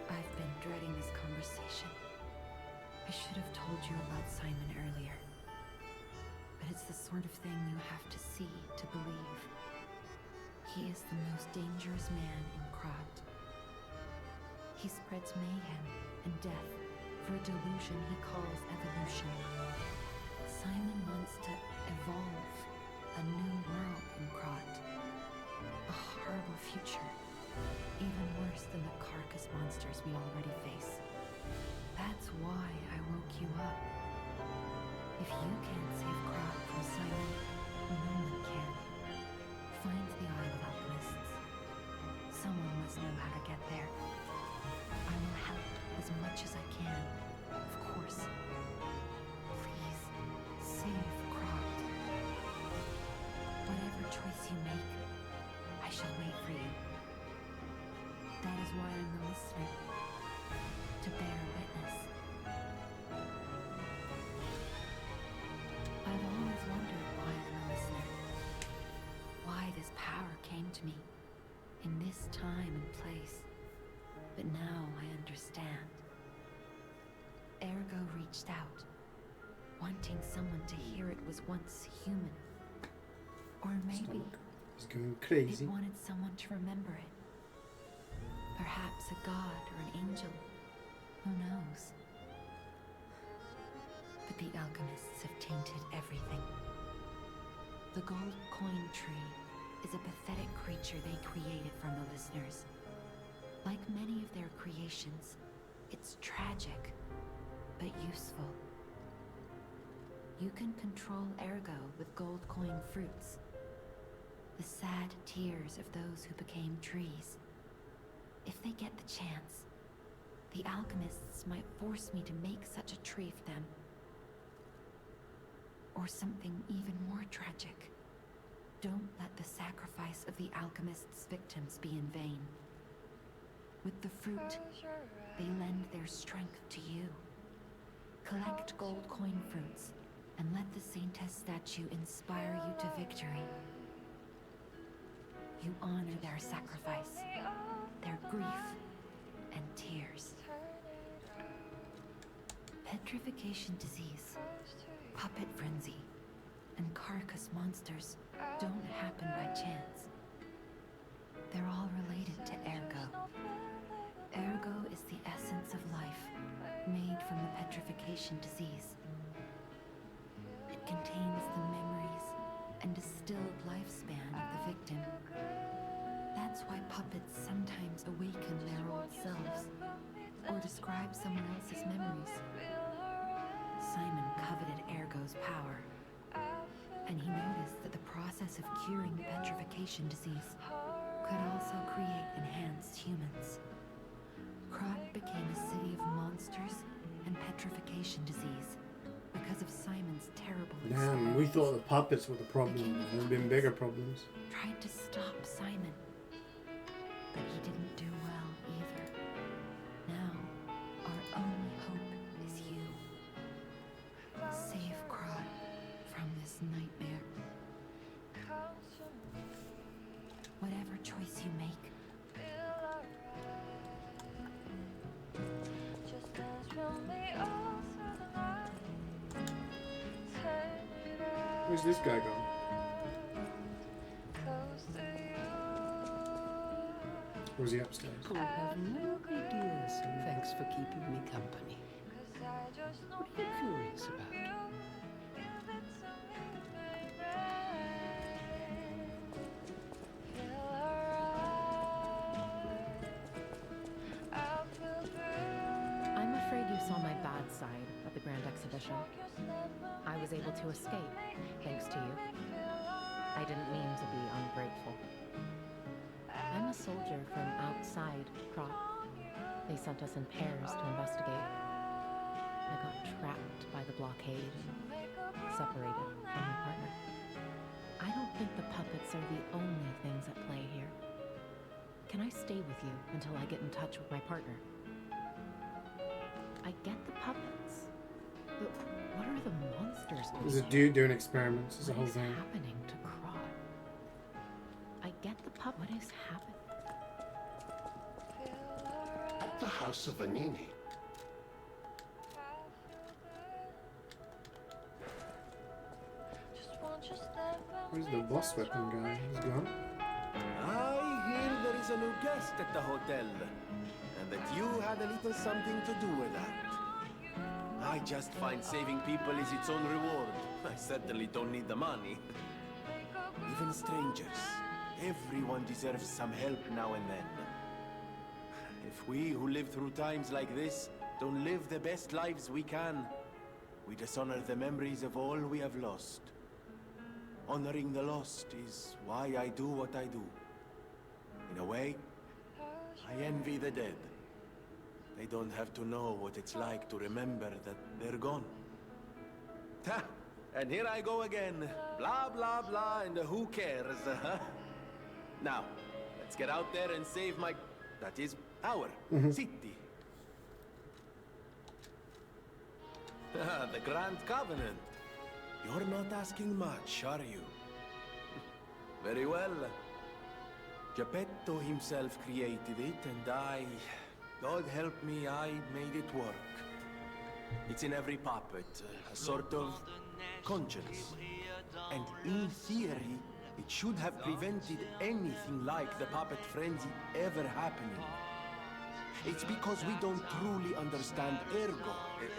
I've been dreading this conversation. I should have told you about Simon earlier. But it's the sort of thing you have to see to believe. He is the most dangerous man in Krat. He spreads mayhem and death for a delusion he calls evolution. Simon wants to evolve a new world in Krat. A horrible future, even worse than the carcass monsters we already face. That's why I woke you up. If you can't save Krat from Simon, no one can. Find the Isle of Alchemists. Someone must know how to get there. I will help as much as I can, of course. Please, save Krat. Whatever choice you make, I shall wait for you. That is why I'm the listener, to bear witness. I've always wondered why I'm a listener. Why this power came to me, in this time and place. But now I understand. Ergo reached out, wanting someone to hear it was once human. Or maybe
it's going crazy.
it wanted someone to remember it. Perhaps a god or an angel. Who knows? But the alchemists have tainted everything. The gold coin tree is a pathetic creature they created from the listeners. Like many of their creations, it's tragic, but useful. You can control Ergo with gold coin fruits. The sad tears of those who became trees. If they get the chance, the alchemists might force me to make such a tree for them. Or something even more tragic. Don't let the sacrifice of the alchemists' victims be in vain. With the fruit, they lend their strength to you. Collect gold coin fruits, and let the Saintess statue inspire you to victory. You honor their sacrifice, their grief, and tears. Petrification disease, puppet frenzy, and carcass monsters don't happen by chance. They're all related to Ergo. Ergo is the essence of life, made from the petrification disease. It contains the memories and distilled lifespan of the victim. That's why puppets sometimes awaken their old selves, or describe someone else's memories. Simon coveted Ergo's power, and he noticed that the process of curing the petrification disease could also create enhanced humans. Krat became a city of monsters and petrification disease because of Simon's terrible
Damn, we thought the puppets were the problem. There have been bigger problems.
Tried to stop Simon, but he didn't do well either. Now, our only hope is you. Save Krat from this nightmare. Whatever choice you make,
where's this guy going? Or is he upstairs?
I have no ideas. Thanks for keeping me company. What are you curious about?
I'm afraid you saw my bad side at the Grand Exhibition. I was able to escape, thanks to you. I didn't mean to be ungrateful. I'm a soldier from outside Krat. They sent us in pairs to investigate. I got trapped by the blockade and separated from my partner. I don't think the puppets are the only things at play here. Can I stay with you until I get in touch with my partner? I get the puppets, but what are the monsters doing?
There's a dude doing experiments. It's a whole
What is
thing.
happening to Krat? I get the puppet. What is happening?
At the house of Vanini.
Where's the boss weapon guy? He's gone.
I hear there is a new guest at the hotel, and that you had a little something to do with that. I just find saving people is its own reward. I certainly don't need the money. Even strangers, everyone deserves some help now and then. If we who live through times like this don't live the best lives we can, we dishonor the memories of all we have lost. Honoring the lost is why I do what I do. In a way, I envy the dead. They don't have to know what it's like to remember that they're gone. Ha! And here I go again. Blah, blah, blah, and who cares, huh? Now, let's get out there and save my... that is, our city. The Grand Covenant. You're not asking much, are you? Very well. Geppetto himself created it, and God help me, I made it work. It's in every puppet, a sort of conscience. And in theory, it should have prevented anything like the puppet frenzy ever happening. It's because we don't truly understand Ergo.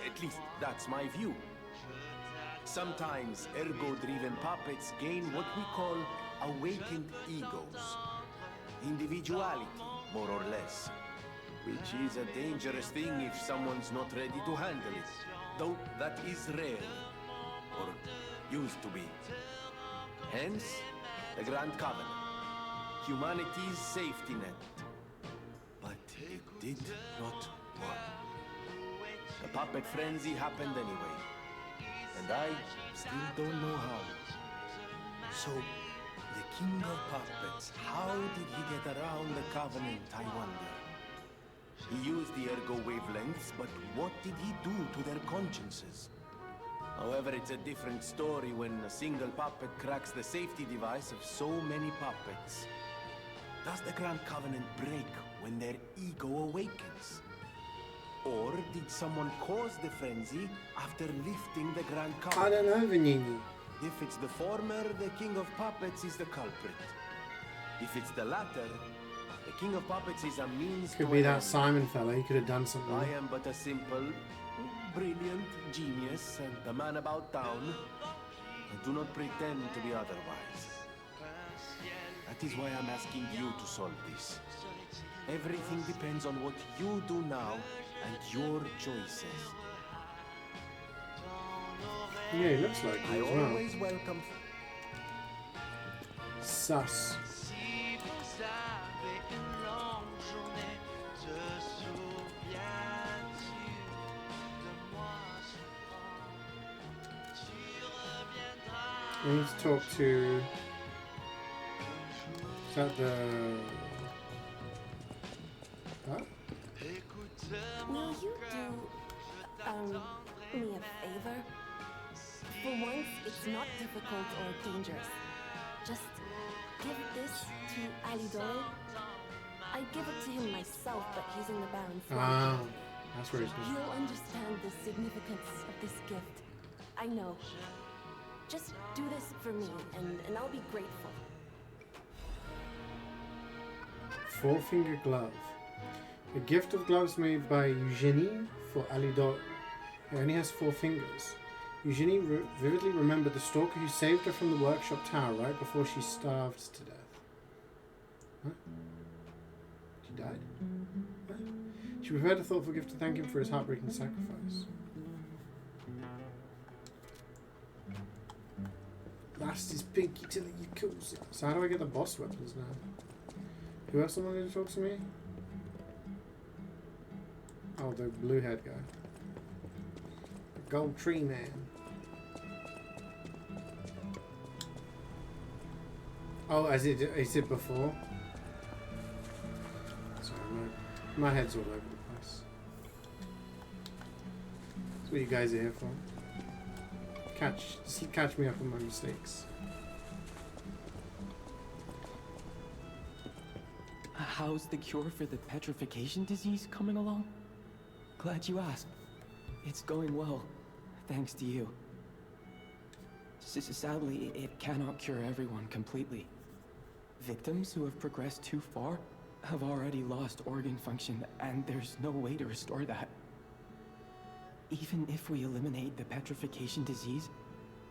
At least, that's my view. Sometimes ergo-driven puppets gain what we call awakened egos. Individuality, more or less. Which is a dangerous thing if someone's not ready to handle it. Though that is rare. Or used to be. Hence, the Grand Covenant. Humanity's safety net. But it did not work. The puppet frenzy happened anyway. And I still don't know how. So, the King of Puppets, how did he get around the Covenant, I wonder? He used the ergo wavelengths, but what did he do to their consciences? However, it's a different story when a single puppet cracks the safety device of so many puppets. Does the Grand Covenant break when their ego awakens? Or did someone cause the frenzy after lifting the Grand Covenant?
I don't know, Vanini.
If it's the former, the King of Puppets is the culprit. If it's the latter, the King of Puppets is a means
Could
to
be
an
that
end.
Simon fella. He could have done something.
I am but a simple, brilliant genius and a man about town. I do not pretend to be otherwise. That is why I'm asking you to solve this. Everything depends on what you do now and your choices.
Yeah, he looks like
I
you as well.
always welcome.
Sus. I need to talk to... Is that the... Huh?
Will you do, me a favor? For once, it's not difficult or dangerous. Just give this to Alidoro. I'd give it to him myself, but he's in the Baron's
Oh, that's where he's going.
He'll understand the significance of this gift. I know. Just do this for me, and I'll be grateful.
Four-finger glove. A gift of gloves made by Eugenie for Alidoro. It only has 4 fingers. Eugenie vividly remembered the stalker who saved her from the workshop tower right before she starved to death. Huh? She died? What? She prepared a thoughtful gift to thank him for his heartbreaking sacrifice. Last is pinky to the Yakuza. So how do I get the boss weapons now? Who else wanted to talk to me? Oh, the blue head guy. The gold tree man. Oh, as it before? Sorry, my head's all over the place. That's what you guys are here for. Just catch me up on my mistakes.
How's the cure for the petrification disease coming along? Glad you asked. It's going well, thanks to you. Sadly, it cannot cure everyone completely. Victims who have progressed too far have already lost organ function, and there's no way to restore that. Even if we eliminate the petrification disease,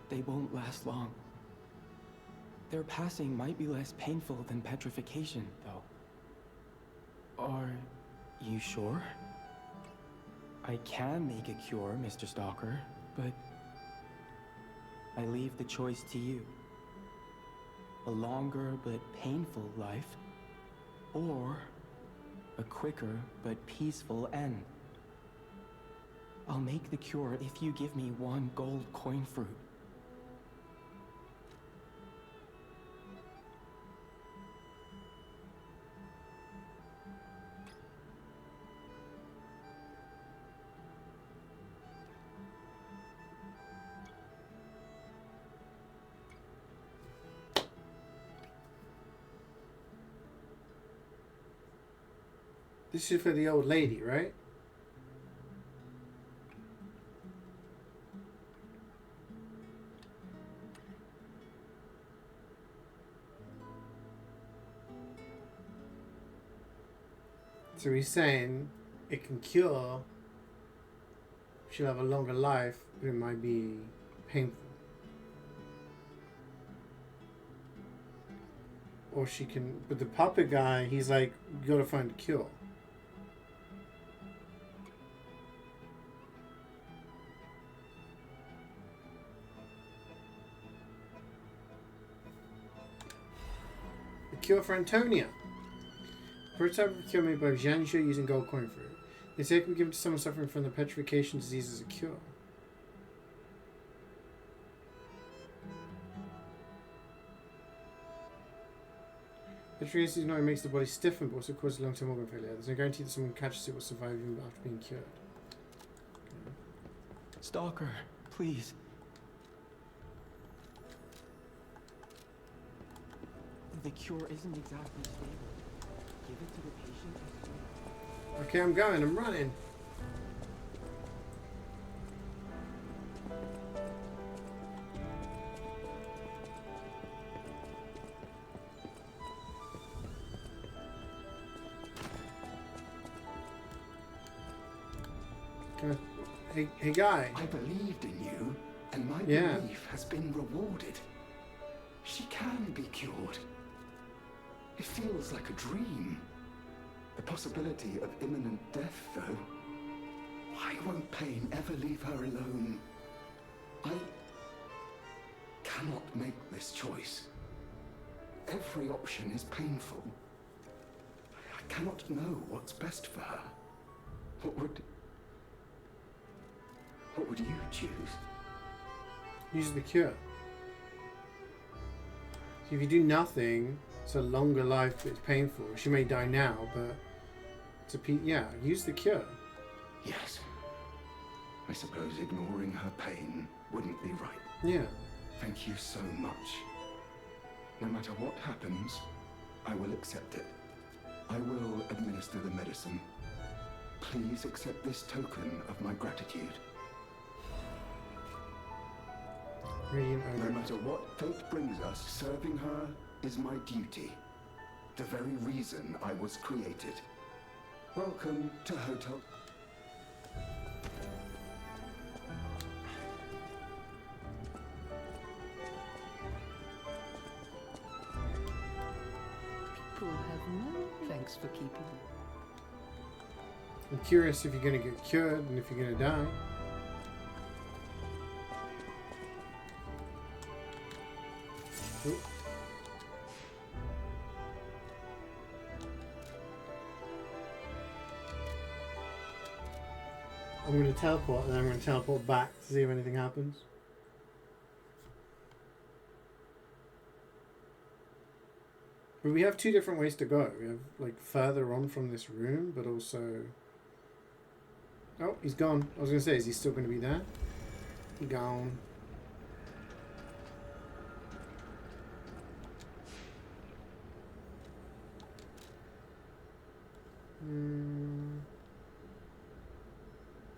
they won't last long. Their passing might be less painful than petrification, though. Are you sure? I can make a cure, Mr. Stalker, but I leave the choice to you. A longer but painful life, or a quicker but peaceful end. I'll make the cure if you give me 1 gold coin fruit.
This is for the old lady, right? So he's saying it can cure, she'll have a longer life, but it might be painful. Or she can, but the puppet guy, he's like, you gotta find a cure. The cure for Antonia. Prototype of cure made by Zhang using gold coin fruit. They say it can be given to someone suffering from the petrification disease as a cure. Petrification disease not only makes the body stiffen, but also causes long-term organ failure. There's no guarantee that someone who catches it will survive even after being cured. Okay.
Stalker, please. The cure isn't exactly stable. Give it to the patient as well.
Okay, I'm going. I'm running. Hey guy.
I believed in you, and my belief has been rewarded. She can be cured. It feels like a dream. The possibility of imminent death, though. Why won't pain ever leave her alone? I cannot make this choice. Every option is painful. I cannot know what's best for her. What would you choose?
Use the cure. So if you do nothing, it's a longer life, but it's painful. She may die now, but it's a use the cure.
Yes. I suppose ignoring her pain wouldn't be right.
Yeah.
Thank you so much. No matter what happens, I will accept it. I will administer the medicine. Please accept this token of my gratitude. No matter what fate brings us, serving her is my duty. The very reason I was created. Welcome to Hotel...
People have no thanks for keeping you.
I'm curious if you're going to get cured and if you're going to die. Ooh. I'm going to teleport and then I'm going to teleport back to see if anything happens. But we have two different ways to go. We have like further on from this room, but also... Oh, he's gone. I was going to say, is he still going to be there? He's gone.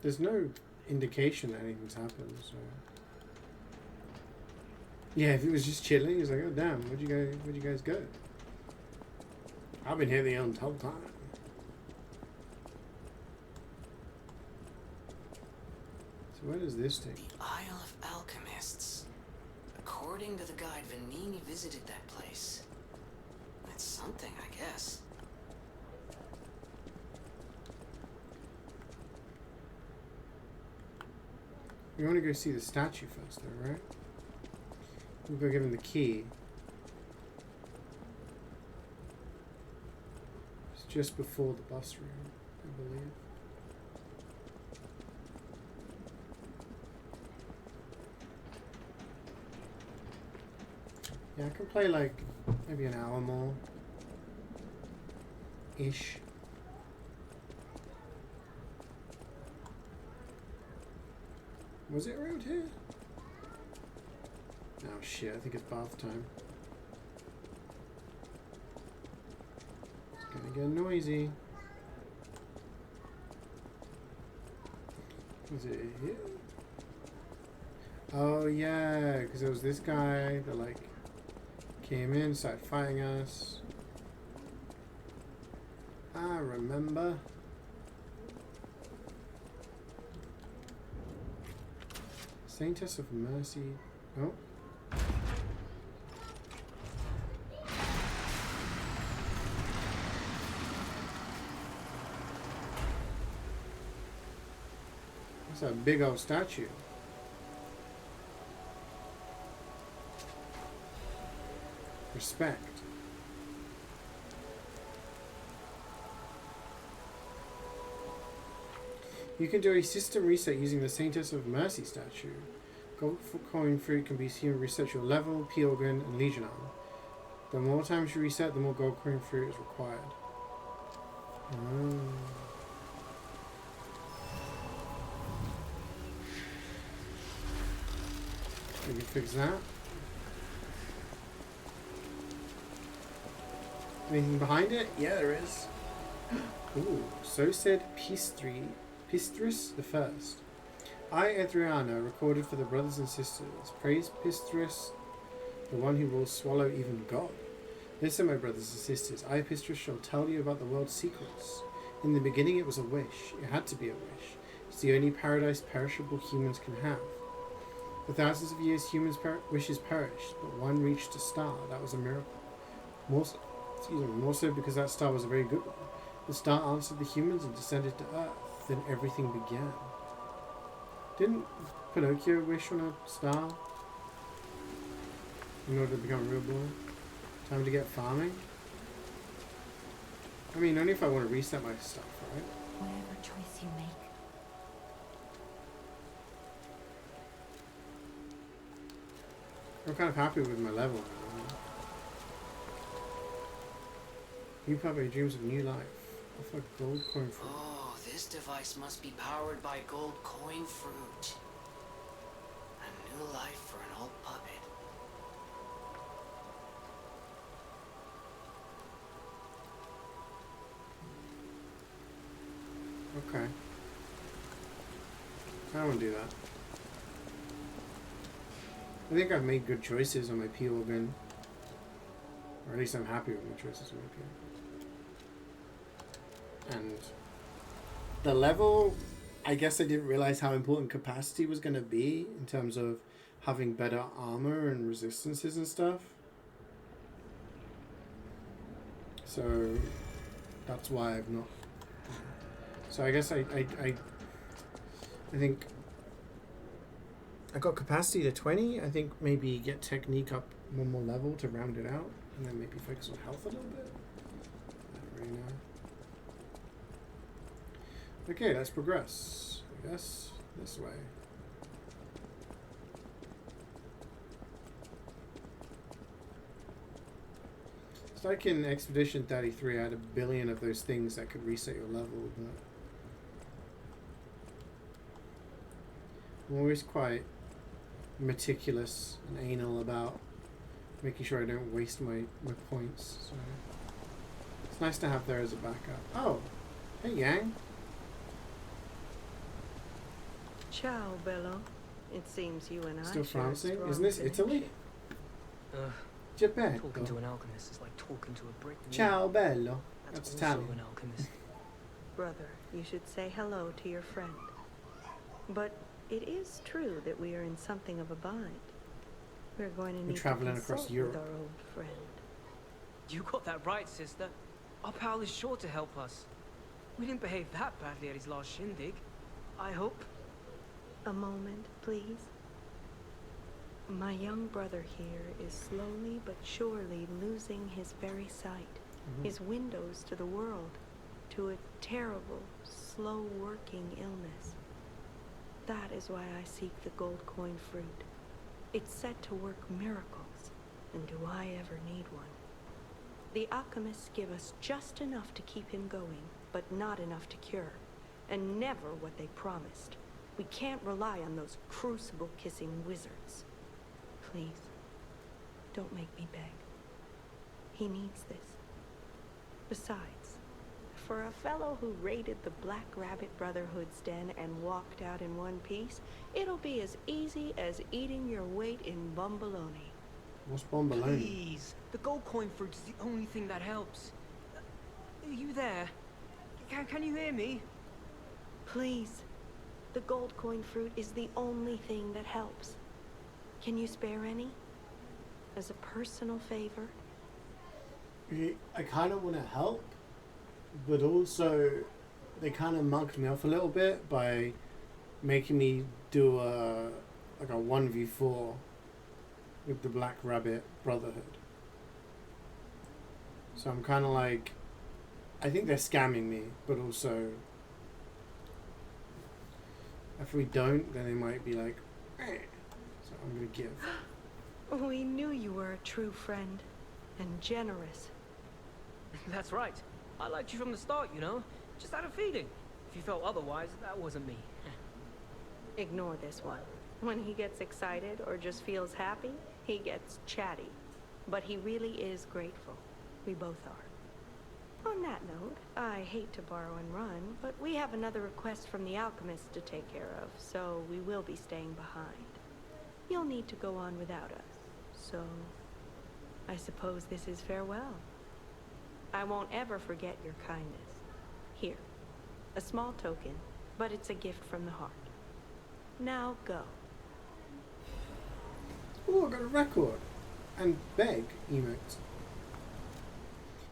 There's no indication that anything's happened, so... Yeah, if he was just chilling, he's like, oh damn, where'd you guys go? I've been here the whole time. So where does this take?
The Isle of Alchemists. According to the guide, Vanini visited that place. That's something, I guess.
We want to go see the statue first, though, right? We'll go give him the key. It's just before the bus room, I believe. Yeah, I can play like maybe an hour more ish. Was it around here? Oh shit, I think it's bath time. It's gonna get noisy. Was it here? Oh yeah, because there was this guy that like came in, started fighting us. I remember. Saintess of Mercy. Oh. That's a big old statue. Respect. You can do a system reset using the Saintess of Mercy statue. Gold coin fruit can be seen to reset your level, P organ, and legion armor. The more times you reset, the more gold coin fruit is required. We can fix that. Anything behind it? Yeah, there is. Ooh, so said Pistris the First. I, Adriana, recorded for the brothers and sisters. Praise Pistris, the one who will swallow even God. Listen, my brothers and sisters, I, Pistris, shall tell you about the world's secrets. In the beginning it was a wish. It had to be a wish. It's the only paradise perishable humans can have. For thousands of years, humans' wishes perished, but one reached a star. That was a miracle. More so because that star was a very good one. The star answered the humans and descended to Earth. Then everything began. Didn't Pinocchio wish on a star in order to become a real boy? Time to get farming? I mean, only if I want to reset my stuff, right?
Whatever choice you make.
I'm kind of happy with my level now. New puppet dreams of new life. Offer gold coin fruit.
Oh, this device must be powered by gold coin fruit. A new life for an old puppet.
Okay. I don't want to do that. I think I've made good choices on my P organ. Or at least I'm happy with my choices on my P organ. And the level, I guess I didn't realize how important capacity was going to be in terms of having better armor and resistances and stuff. So that's why I've not. So I guess I think I got capacity to 20. I think maybe get technique up one more level to round it out, and then maybe focus on health a little bit. I don't really know. Okay, let's progress. I guess this way. It's like in Expedition 33, I had 1 billion of those things that could reset your level, but I'm always quite meticulous and anal about making sure I don't waste my points. So it's nice to have there as a backup. Oh, hey Yang.
Ciao, Bello. It seems you and
Still
I share a
Francing?
strong
Isn't this
connection.
Italy?
Talking to an alchemist is like talking to a brick wall.
Ciao bello.
That's
That's
also
Italian.
an alchemist.
Brother, you should say hello to your friend. But it is true that we are in something of a bind. We're going to need to
traveling across
consult
Europe.
with our old friend.
You got that right, sister. Our pal is sure to help us. We didn't behave that badly at his last shindig. I hope.
A moment, please. My young brother here is slowly but surely losing his very sight, his windows to the world, to a terrible, slow-working illness. That is why I seek the gold coin fruit. It's said to work miracles, and do I ever need one? The alchemists give us just enough to keep him going, but not enough to cure, and never what they promised. We can't rely on those crucible-kissing wizards. Please, don't make me beg. He needs this. Besides, for a fellow who raided the Black Rabbit Brotherhood's den and walked out in one piece, it'll be as easy as eating your weight in bomboloni.
What's bomboloni?
Please, the gold coin fruit is the only thing that helps. Are you there? Can you hear me?
Please, the gold coin fruit is the only thing that helps. Can you spare any? As a personal favor?
I kind of want to help, but also they kind of mugged me off a little bit by making me do a 1v4 with the Black Rabbit Brotherhood. So I'm kind of like, I think they're scamming me, but also if we don't, then they might be like, eh. So I'm gonna give.
We knew you were a true friend, and generous.
That's right. I liked you from the start, you know? Just had a feeling. If you felt otherwise, that wasn't me.
Ignore this one. When he gets excited or just feels happy, he gets chatty. But he really is grateful. We both are. On that note, I hate to borrow and run, but we have another request from the alchemist to take care of, so we will be staying behind. You'll need to go on without us, so I suppose this is farewell. I won't ever forget your kindness. Here, a small token, but it's a gift from the heart. Now go.
Oh, I got a record. And beg emote.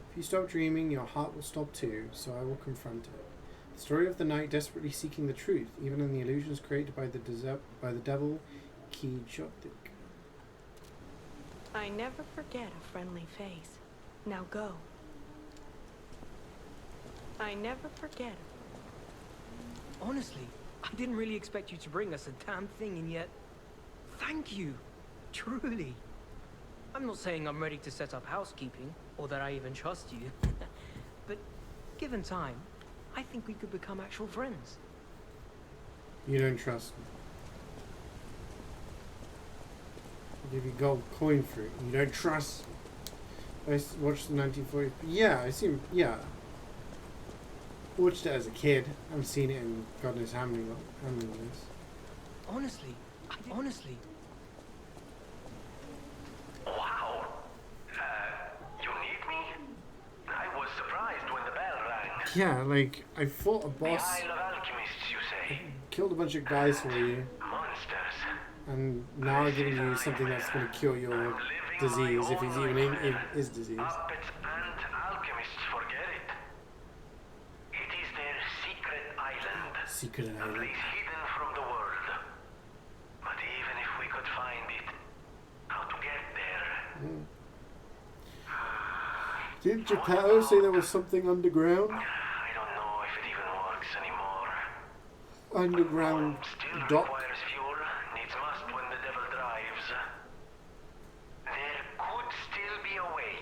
If you stop dreaming, your heart will stop too, so I will confront it. The story of the night desperately seeking the truth, even in the illusions created by the devil CeeJaey.
I never forget a friendly face. Now go. I never forget.
Honestly, I didn't really expect you to bring us a damn thing, and yet... Thank you. Truly. I'm not saying I'm ready to set up housekeeping, or that I even trust you. But given time, I think we could become actual friends.
You don't trust me. I'll give you gold coin for it. You don't trust me. I watched the 1940s. Yeah, I see. Yeah. Watched it as a kid. I haven't seen it in God knows how many years.
Honestly, honestly.
Wow. You need me? I was surprised when the bell rang.
Yeah, like, I fought a boss.
The Isle of Alchemists, you say?
Killed a bunch of guys for you.
Monsters.
And now I'm giving you something that's going to cure your disease, if he's even in his disease.
Puppets and alchemists forget it. It is their secret island.
Secret
A
island.
place hidden from the world. But even if we could find it, how to get there?
Did Geppetto say there was something underground?
I don't know if it even works anymore.
Underground
Still
dock.
requires fuel, needs must when the devil drives. There could still be a way.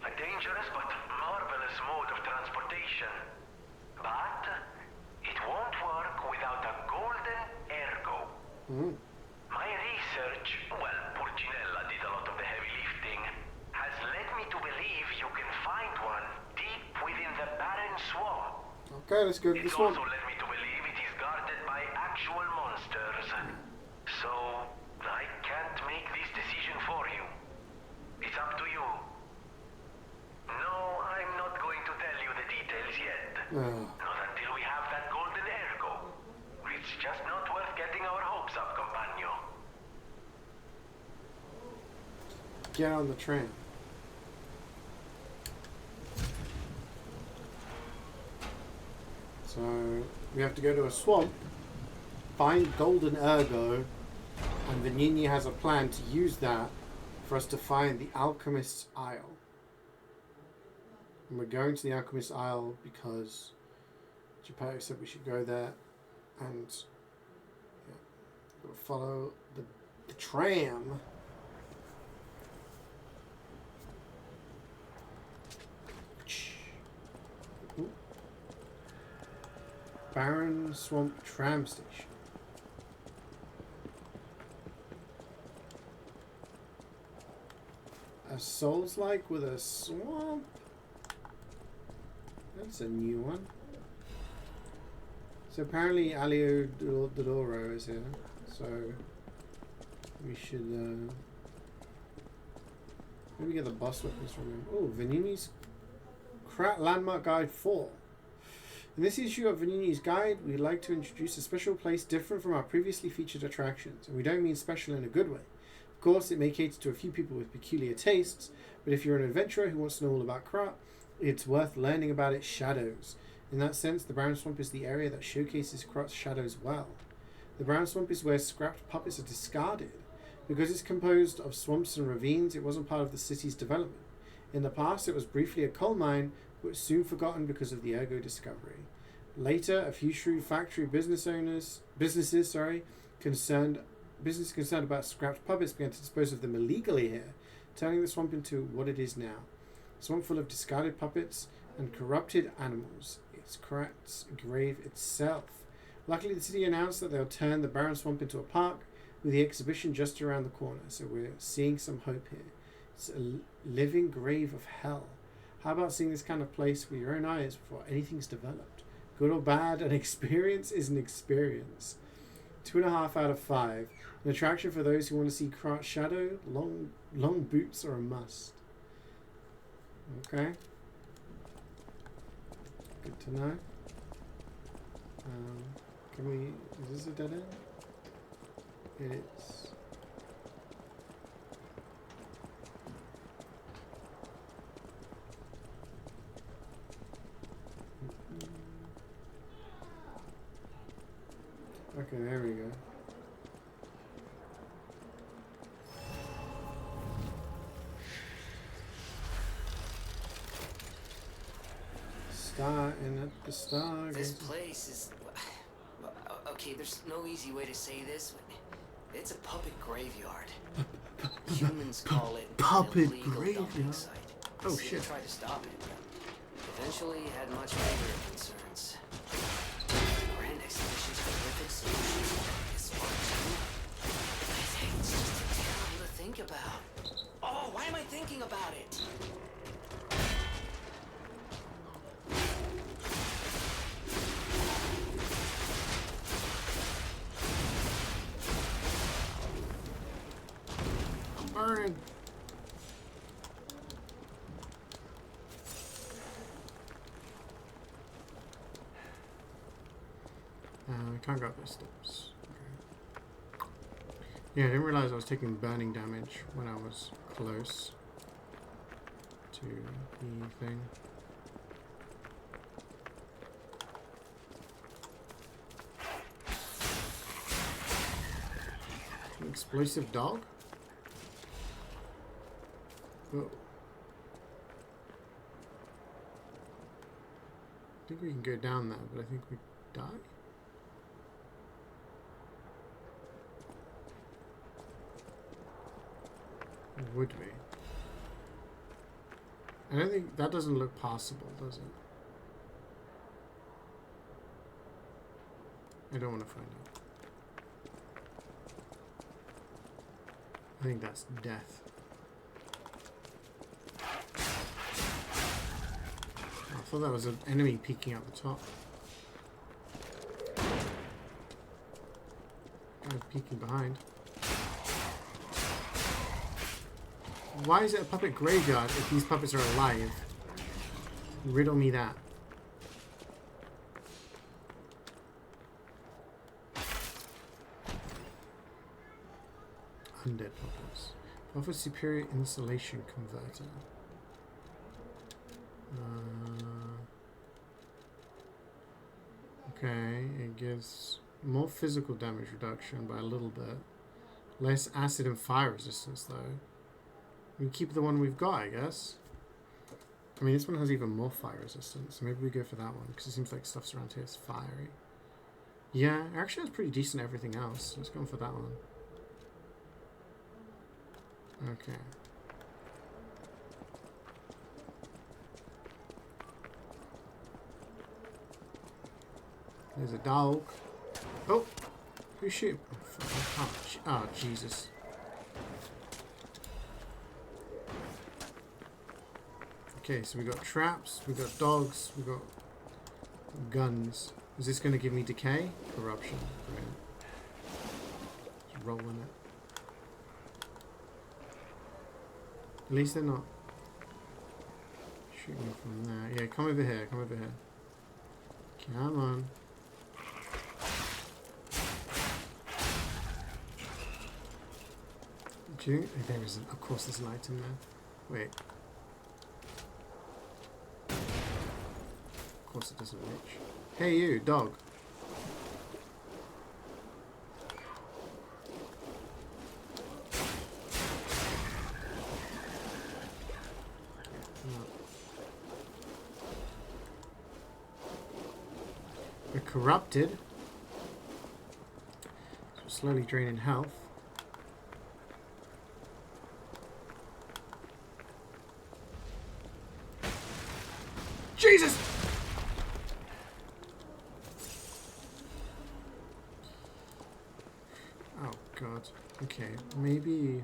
A dangerous but marvelous mode of transportation. But it won't work without a golden ergo. My research, well, Purcinella did a lot of the heavy lifting, has led me to believe you can find one deep within the barren swamp.
Okay, let's go to this one.
Also led me to believe it is guarded by actual monsters. So, I can't make this decision for you. It's up to you. No, I'm not going to tell you the details yet. Not until we have that golden ergo. It's just not worth getting our hopes up, companion.
Get on the train. So we have to go to a swamp, find golden ergo, and Vanini has a plan to use that for us to find the Alchemist's Isle. And we're going to the Alchemist's Isle because Geppetto said we should go there, and yeah, we'll follow the tram. Ooh. Barren Swamp Tram Station. A Souls-like with a swamp? That's a new one. So apparently Alio Dodoro is here, so we should maybe get the boss weapons from him. Oh, Vanini's Landmark Guide 4. In this issue of Vanini's Guide, we'd like to introduce a special place different from our previously featured attractions, and we don't mean special in a good way. Of course, it may cater to a few people with peculiar tastes, but if you're an adventurer who wants to know all about Krat, it's worth learning about its shadows. In that sense, the Brown Swamp is the area that showcases Krat's shadows well. The Brown Swamp is where scrapped puppets are discarded. Because it's composed of swamps and ravines, it wasn't part of the city's development. In the past, it was briefly a coal mine, but was soon forgotten because of the ergo discovery. Later, a few shrewd factory businesses concerned about scrapped puppets began to dispose of them illegally here, turning the swamp into what it is now. A swamp full of discarded puppets and corrupted animals. It's Krat's grave itself. Luckily, the city announced that they'll turn the barren swamp into a park, with the exhibition just around the corner, so we're seeing some hope here. It's a living grave of hell. How about seeing this kind of place with your own eyes before anything's developed? Good or bad, an experience is an experience. 2.5 out of 5. An attraction for those who want to see Krat's shadow. Long boots are a must. Okay. Good to know. Can we... Is this a dead end? It is. Okay, there we go. Starting at the start.
This place is... Okay, there's no easy way to say this, but it's a puppet graveyard. Humans call it
puppet
an illegal dumping
graveyard.
site.
Oh
City
shit.
tried to stop it, but eventually had much bigger concerns. Grand exhibition's horrific solutions. This one too. I think it's just terrible to think about. Oh, why am I thinking about it?
Burn. I can't go up those steps. Okay. Yeah, I didn't realize I was taking burning damage when I was close to the thing. An explosive dog? Oh. I think we can go down there, but I think we die. Would we? I don't think that doesn't look possible, does it? I don't want to find out. I think that's death. I thought that was an enemy peeking out the top. Guy peeking behind. Why is it a puppet graveyard if these puppets are alive? Riddle me that. Undead puppets. Offer superior insulation converter. Okay, it gives more physical damage reduction by a little bit. Less acid and fire resistance though. We keep the one we've got, I guess. I mean, this one has even more fire resistance. So maybe we go for that one, because it seems like stuff's around here is fiery. Yeah, it actually has pretty decent everything else. Let's go for that one. Okay. There's a dog. Oh! Who's shooting? Oh, Jesus. Okay, so we got traps, we got dogs, we got guns. Is this going to give me decay? Corruption. Brilliant. Just rolling it. At least they're not shooting me from there. Yeah, come over here, come over here. Come on. Do you think there isn't? Of course there's light in there. Wait. Of course it doesn't reach. Hey you, dog. We're corrupted. So slowly draining health. Jesus! Oh god. Okay, maybe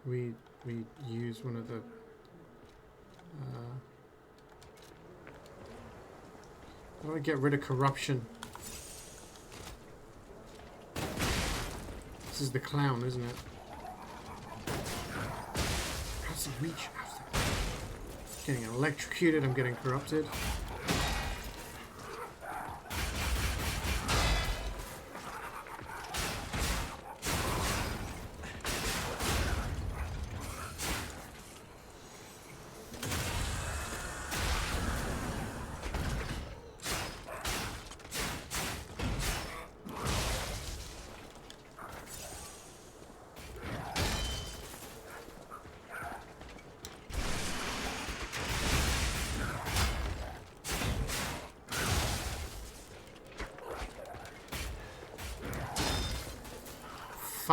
we use one of the how do I get rid of corruption? This is the clown, isn't it? How's he reach after? Getting electrocuted, I'm getting corrupted.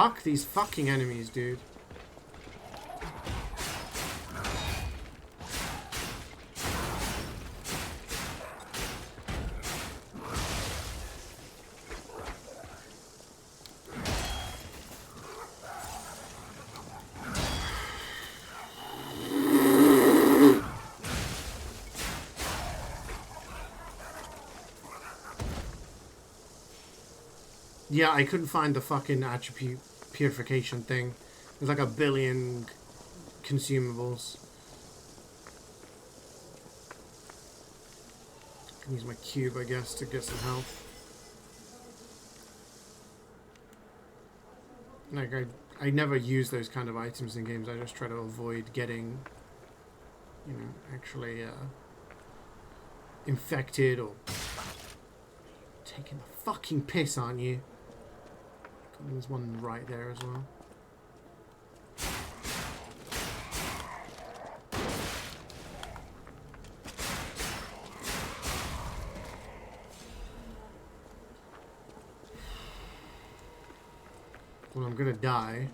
Fuck these fucking enemies, dude. Yeah, I couldn't find the fucking attribute purification thing. There's like a billion consumables. I can use my cube, I guess, to get some health. Like, I never use those kind of items in games. I just try to avoid getting, you know, actually infected or taking the fucking piss, aren't you? There's one right there as well. Well, I'm gonna die.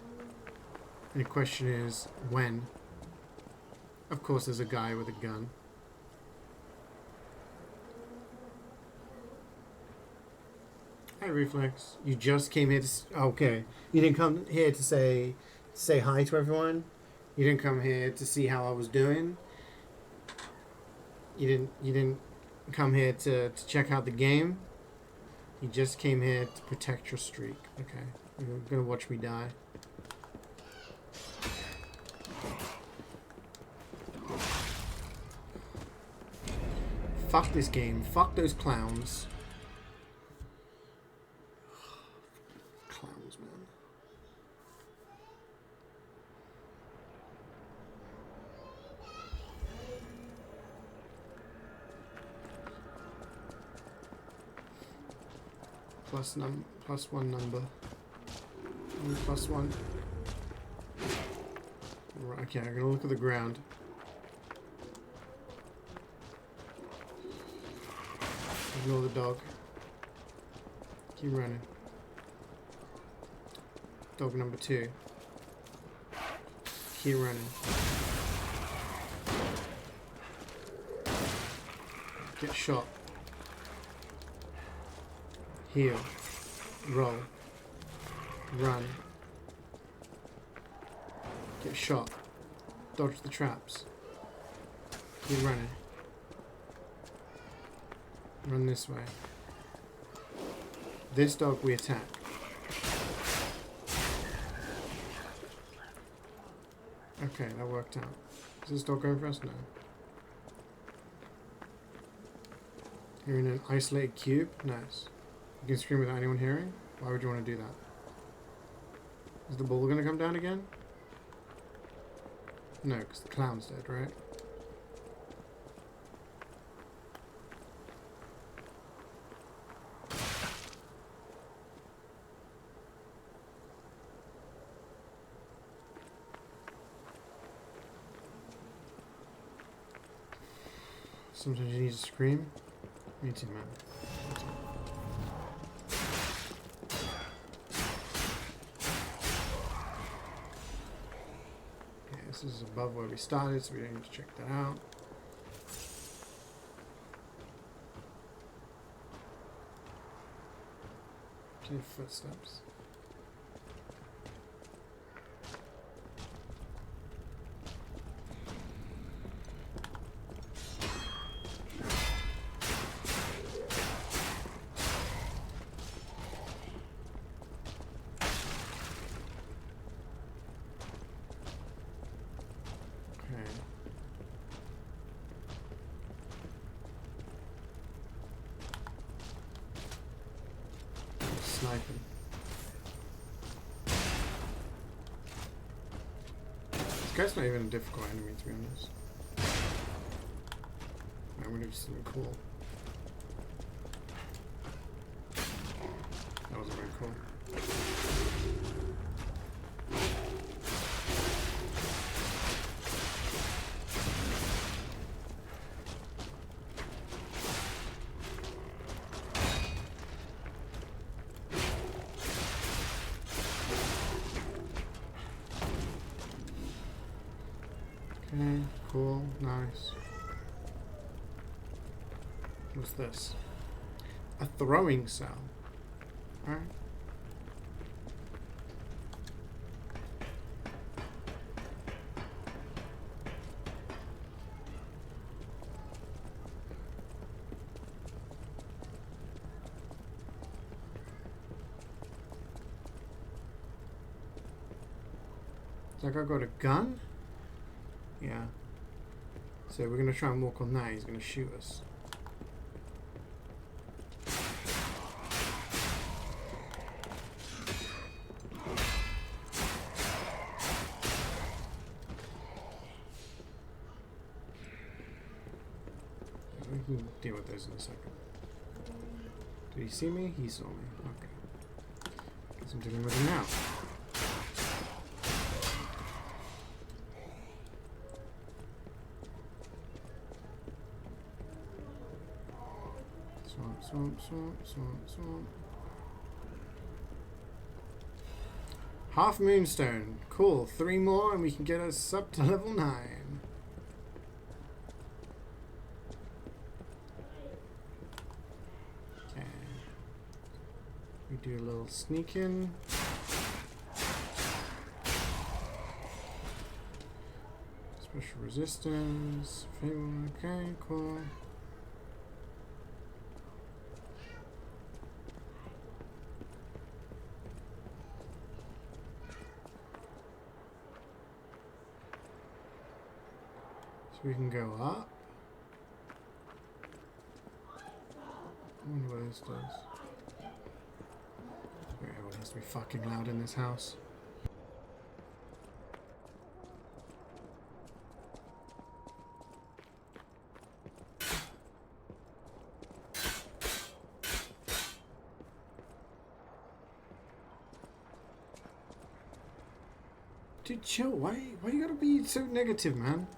And the question is, when? Of course there's a guy with a gun. Hi, Reflex. You just came here to... Okay. You didn't come here to say hi to everyone? You didn't come here to see how I was doing? You didn't come here to check out the game? You just came here to protect your streak. Okay. You're gonna watch me die. Fuck this game. Fuck those clowns. Clowns, man. Plus one number. Plus one. Right, okay, I'm gonna look at the ground. Ignore the dog. Keep running. Dog number 2. Keep running. Get shot. Heal. Roll. Run. Get shot. Dodge the traps. Keep running. Run this way. This dog we attack. Okay, that worked out. Is this dog going for us? No. You're in an isolated cube? Nice. You can scream without anyone hearing? Why would you want to do that? Is the ball going to come down again? No, because the clown's dead, right? Sometimes you need to scream. Me too, man. Me too. Okay, this is above where we started, so we don't need to check that out. Okay, footsteps. Sniping. This guy's not even a difficult enemy, to be honest. I would have just been cool. That wasn't very cool. cool. Nice. What's this? A throwing cell. Alright. That guy got a gun? Yeah. So we're going to try and walk on that. He's going to shoot us. We can deal with those in a second. Did he see me? He saw me. Okay. Guess I'm dealing with him now. Swamp. Half moonstone. Cool. 3 more and we can get us up to level 9. Okay. We do a little sneaking. Special resistance. Okay, cool. We can go up. I wonder what this does. Everyone has to be fucking loud in this house. Dude, chill. Why you gotta be so negative, man?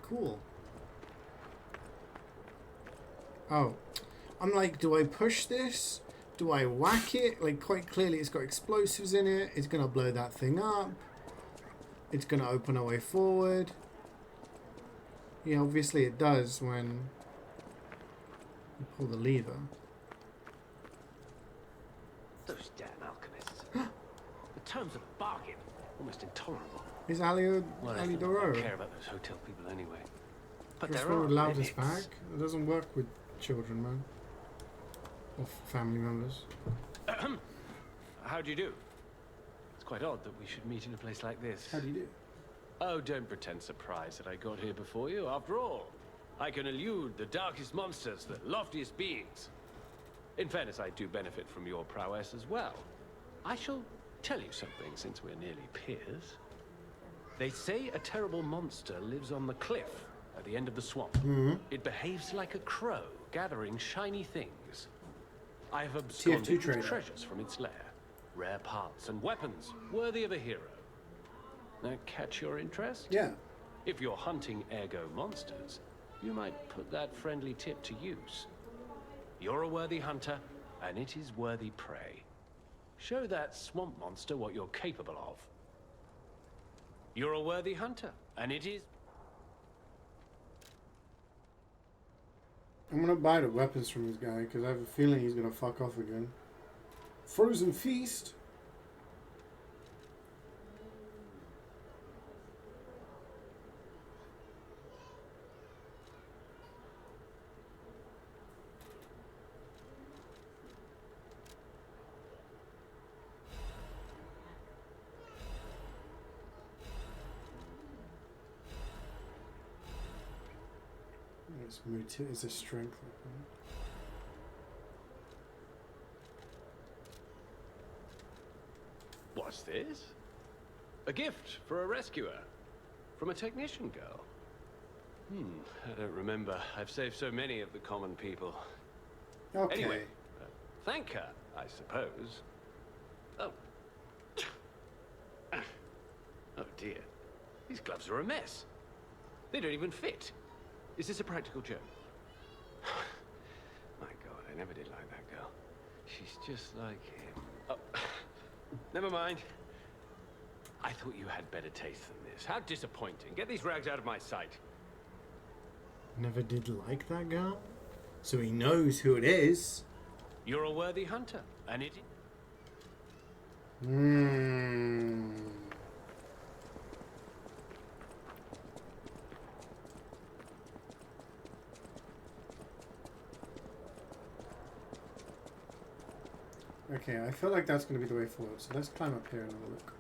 Cool. Oh. I'm like, do I push this? Do I whack it? Like, quite clearly it's got explosives in it. It's going to blow that thing up. It's going to open a way forward. Yeah, obviously it does when you pull the lever.
Those damn alchemists. The terms of the bargain, almost intolerable.
Is Ali
Well,
Ali
I
Doro?
don't care about those hotel people anyway. But
Just
there are
allowed this
limits.
back. It doesn't work with children, man. Or family members.
How do you do? It's quite odd that we should meet in a place like this.
How do you do?
Oh, don't pretend surprised that I got here before you. After all, I can elude the darkest monsters, the loftiest beings. In fairness, I do benefit from your prowess as well. I shall tell you something, since we're nearly peers. They say a terrible monster lives on the cliff at the end of the swamp. It behaves like a crow, gathering shiny things. I have absconded with treasures from its lair. Rare parts and weapons, worthy of a hero. Now, catch your interest?
Yeah.
If you're hunting ergo monsters, you might put that friendly tip to use. You're a worthy hunter, and it is worthy prey. Show that swamp monster what you're capable of. You're a worthy hunter, and it is...
I'm gonna buy the weapons from this guy because I have a feeling he's gonna fuck off again. Frozen Feast. It's a strength weapon.
What's this? A gift for a rescuer. From a technician girl. I don't remember. I've saved so many of the common people.
Okay.
Anyway, thank her, I suppose. Oh. Oh dear. These gloves are a mess. They don't even fit. Is this a practical joke? My God, I never did like that girl. She's just like him. Oh, never mind. I thought you had better taste than this. How disappointing. Get these rags out of my sight.
Never did like that girl, so he knows who it is.
You're a worthy hunter, and it...
Okay, I feel like that's going to be the way forward, so let's climb up here and have a look.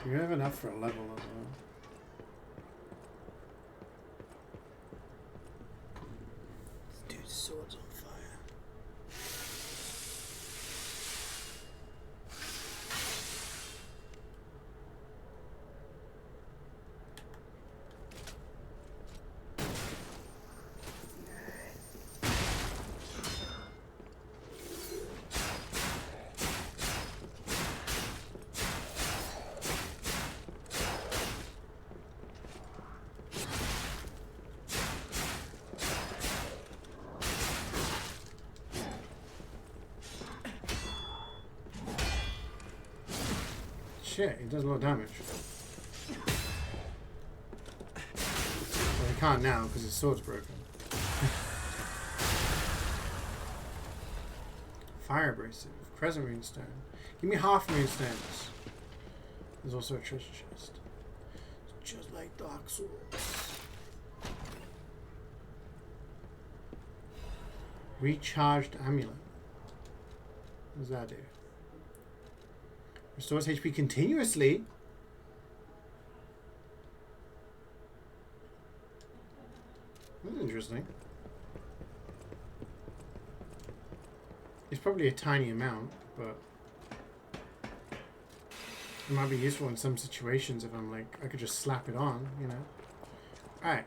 You have enough for a level as well. This dude's sword's on fire. Shit, he does a lot of damage. Well, he can't now because his sword's broken. Fire abrasive, crescent moonstone. Give me half moonstones. There's also a treasure chest. It's just like Dark Souls. Recharged amulet. What does that do? Restores HP continuously. That's interesting. It's probably a tiny amount, but it might be useful in some situations if I'm like, I could just slap it on, you know. Alright.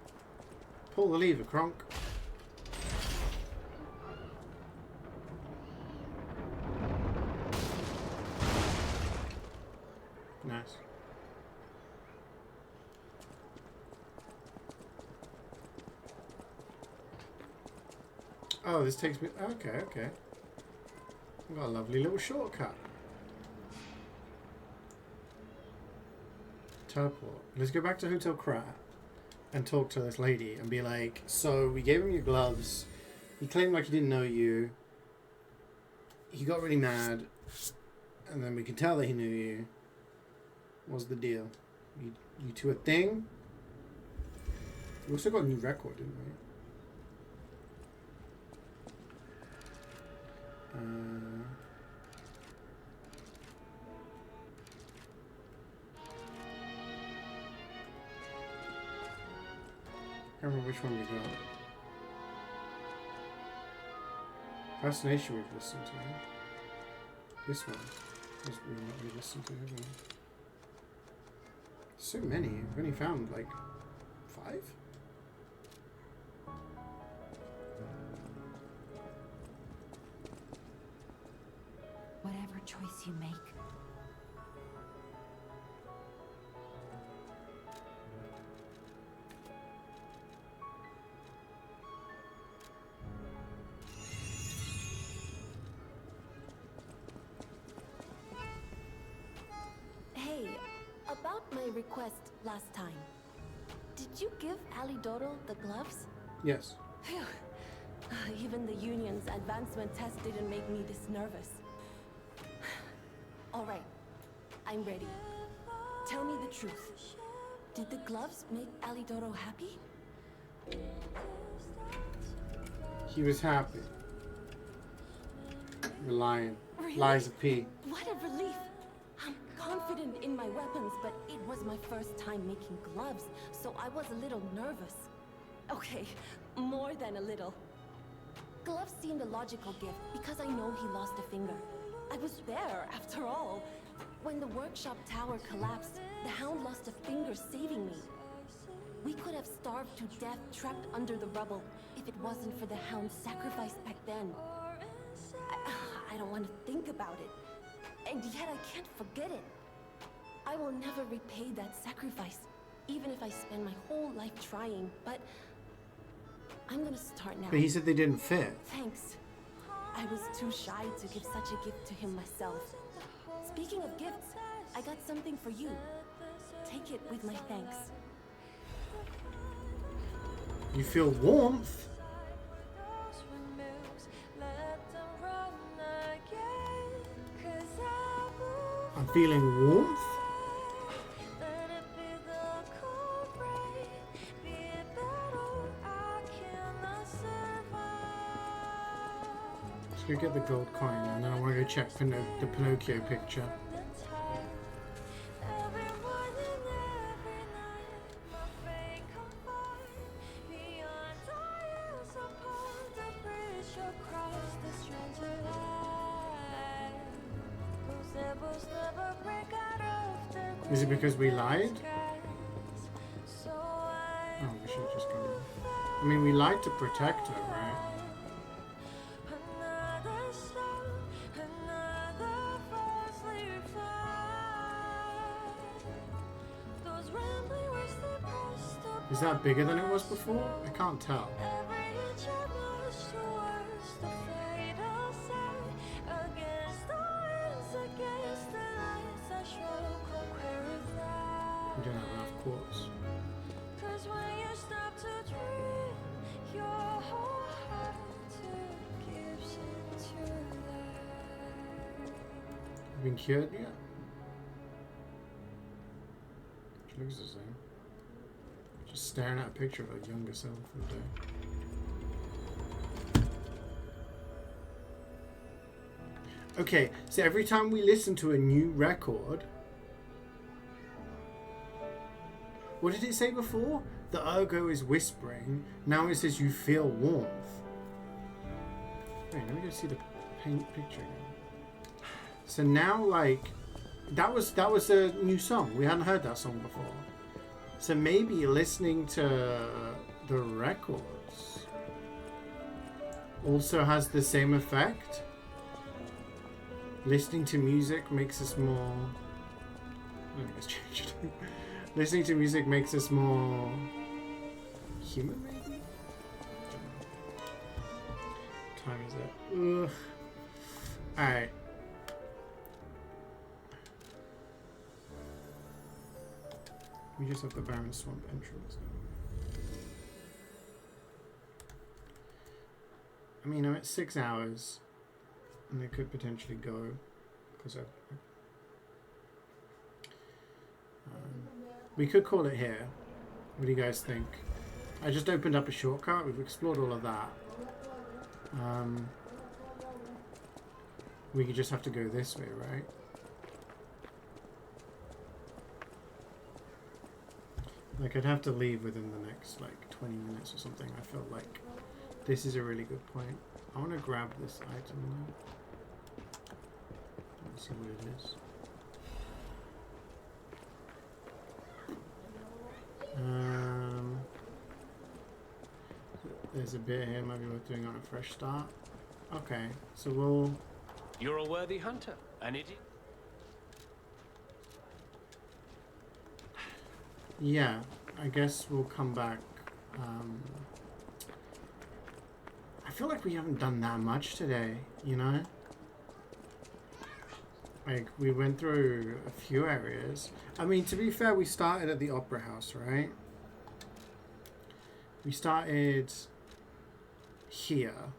Pull the lever, Kronk. Nice. Oh, this takes me... Okay, okay. I've got a lovely little shortcut. Teleport. Let's go back to Hotel Krat and talk to this lady and be like, so we gave him your gloves. He claimed like he didn't know you. He got really mad. And then we could tell that he knew you. What's the deal? You two a thing? We also got a new record, didn't we? I can't remember which one we got. Fascination we've listened to. This one. This we listened to, haven't we? So many. We've only found like 5?
Whatever choice you make.
Hey, about my request last time. Did you give Alidoro the gloves?
Yes.
Phew. Even the Union's advancement test didn't make me this nervous. All right, I'm ready. Tell me the truth. Did the gloves make Alidoro happy?
He was happy. You're lying.
Really?
Lies of P.
What a relief. I'm confident in my weapons, but it was my first time making gloves, so I was a little nervous. Okay, more than a little. Gloves seemed a logical gift because I know he lost a finger. I was there, after all. When the workshop tower collapsed, the Hound lost a finger saving me. We could have starved to death trapped under the rubble if it wasn't for the Hound's sacrifice back then. I don't want to think about it, and yet I can't forget it. I will never repay that sacrifice, even if I spend my whole life trying, but I'm gonna start now.
But he said they didn't fit.
Thanks. I was too shy to give such a gift to him myself. Speaking of gifts, I got something for you. Take it with my thanks.
You feel warmth? I'm feeling warmth? Let's go get the gold coin and then I want to go check the Pinocchio picture. Is it because we lied? Oh, we should just go. I mean, we lied to protect her, right? Is that bigger than it was before? I can't tell. We don't have enough quartz. Been cured yet? She looks the same. Just staring at a picture of her younger self all day. Okay, so every time we listen to a new record, what did it say before? The ergo is whispering. Now it says you feel warmth. Wait, let me go see the paint picture again. So now, like, that was a new song. We hadn't heard that song before. So maybe listening to the records also has the same effect. Listening to music makes us more... I think it's changed. Listening to music makes us more human, maybe? What time is it? Ugh. Alright. We just have the Barren Swamp entrance now. I mean, I'm at 6 hours, and I could potentially go, because we could call it here. What do you guys think? I just opened up a shortcut. We've explored all of that. We could just have to go this way, right? Like, I'd have to leave within the next, like, 20 minutes or something. I felt like this is a really good point. I want to grab this item now. Let's see what it is. There's a bit here, maybe worth doing on a fresh start. Okay, so we'll...
You're a worthy hunter, an idiot.
Yeah, I guess we'll come back. I feel like we haven't done that much today, you know? Like, we went through a few areas. I mean, to be fair, we started at the Opera House, right? We started here.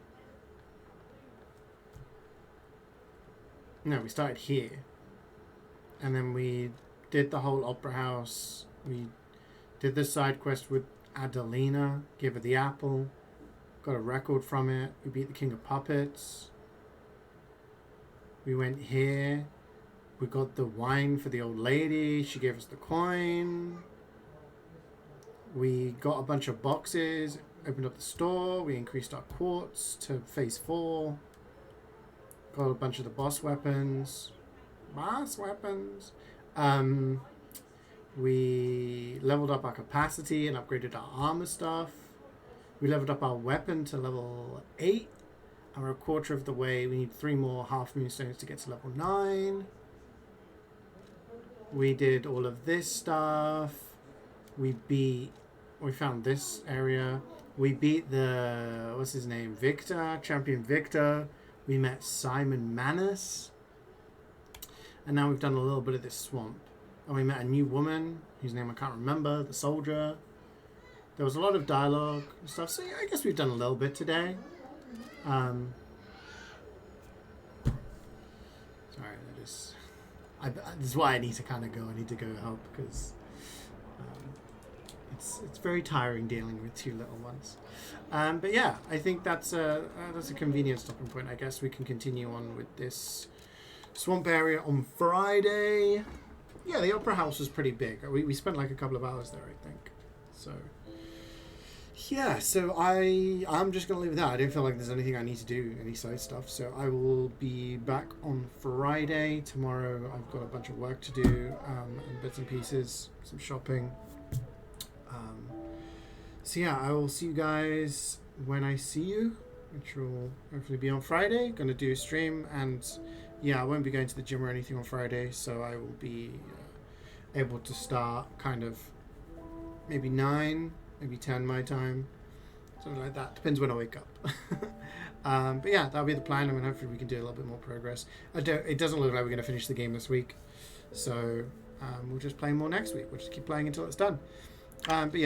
No, we started here. And then we did the whole Opera House. We did the side quest with Adelina, gave her the apple, got a record from it. We beat the King of Puppets. We went here. We got the wine for the old lady. She gave us the coin. We got a bunch of boxes, opened up the store. We increased our quartz to phase 4. Got a bunch of the boss weapons. We leveled up our capacity and upgraded our armor stuff. We leveled up our weapon to level 8. And we're a quarter of the way. We need 3 more half moon stones to get to level 9. We did all of this stuff. We found this area. We beat the, what's his name? Victor, Champion Victor. We met Simon Manus. And now we've done a little bit of this swamp. And we met a new woman, whose name I can't remember, the soldier. There was a lot of dialogue and stuff, so yeah, I guess we've done a little bit today. Sorry, this is why I need to kind of go. I need to go help, because it's very tiring dealing with two little ones. But yeah, I think that's a convenient stopping point. I guess we can continue on with this swamp area on Friday. Yeah, the Opera House was pretty big. We spent like a couple of hours there, I think. So yeah, so I'm just gonna leave it there. I don't feel like there's anything I need to do, any side stuff. So I will be back on Friday. Tomorrow I've got a bunch of work to do, and bits and pieces, some shopping. So yeah, I will see you guys when I see you, which will hopefully be on Friday. Gonna do a stream, and yeah, I won't be going to the gym or anything on Friday, so I will be able to start kind of maybe 9, maybe 10 my time, something like that. Depends when I wake up. But yeah, that'll be the plan. I mean, hopefully we can do a little bit more progress. It doesn't look like we're going to finish the game this week, so we'll just play more next week. We'll just keep playing until it's done. But yeah.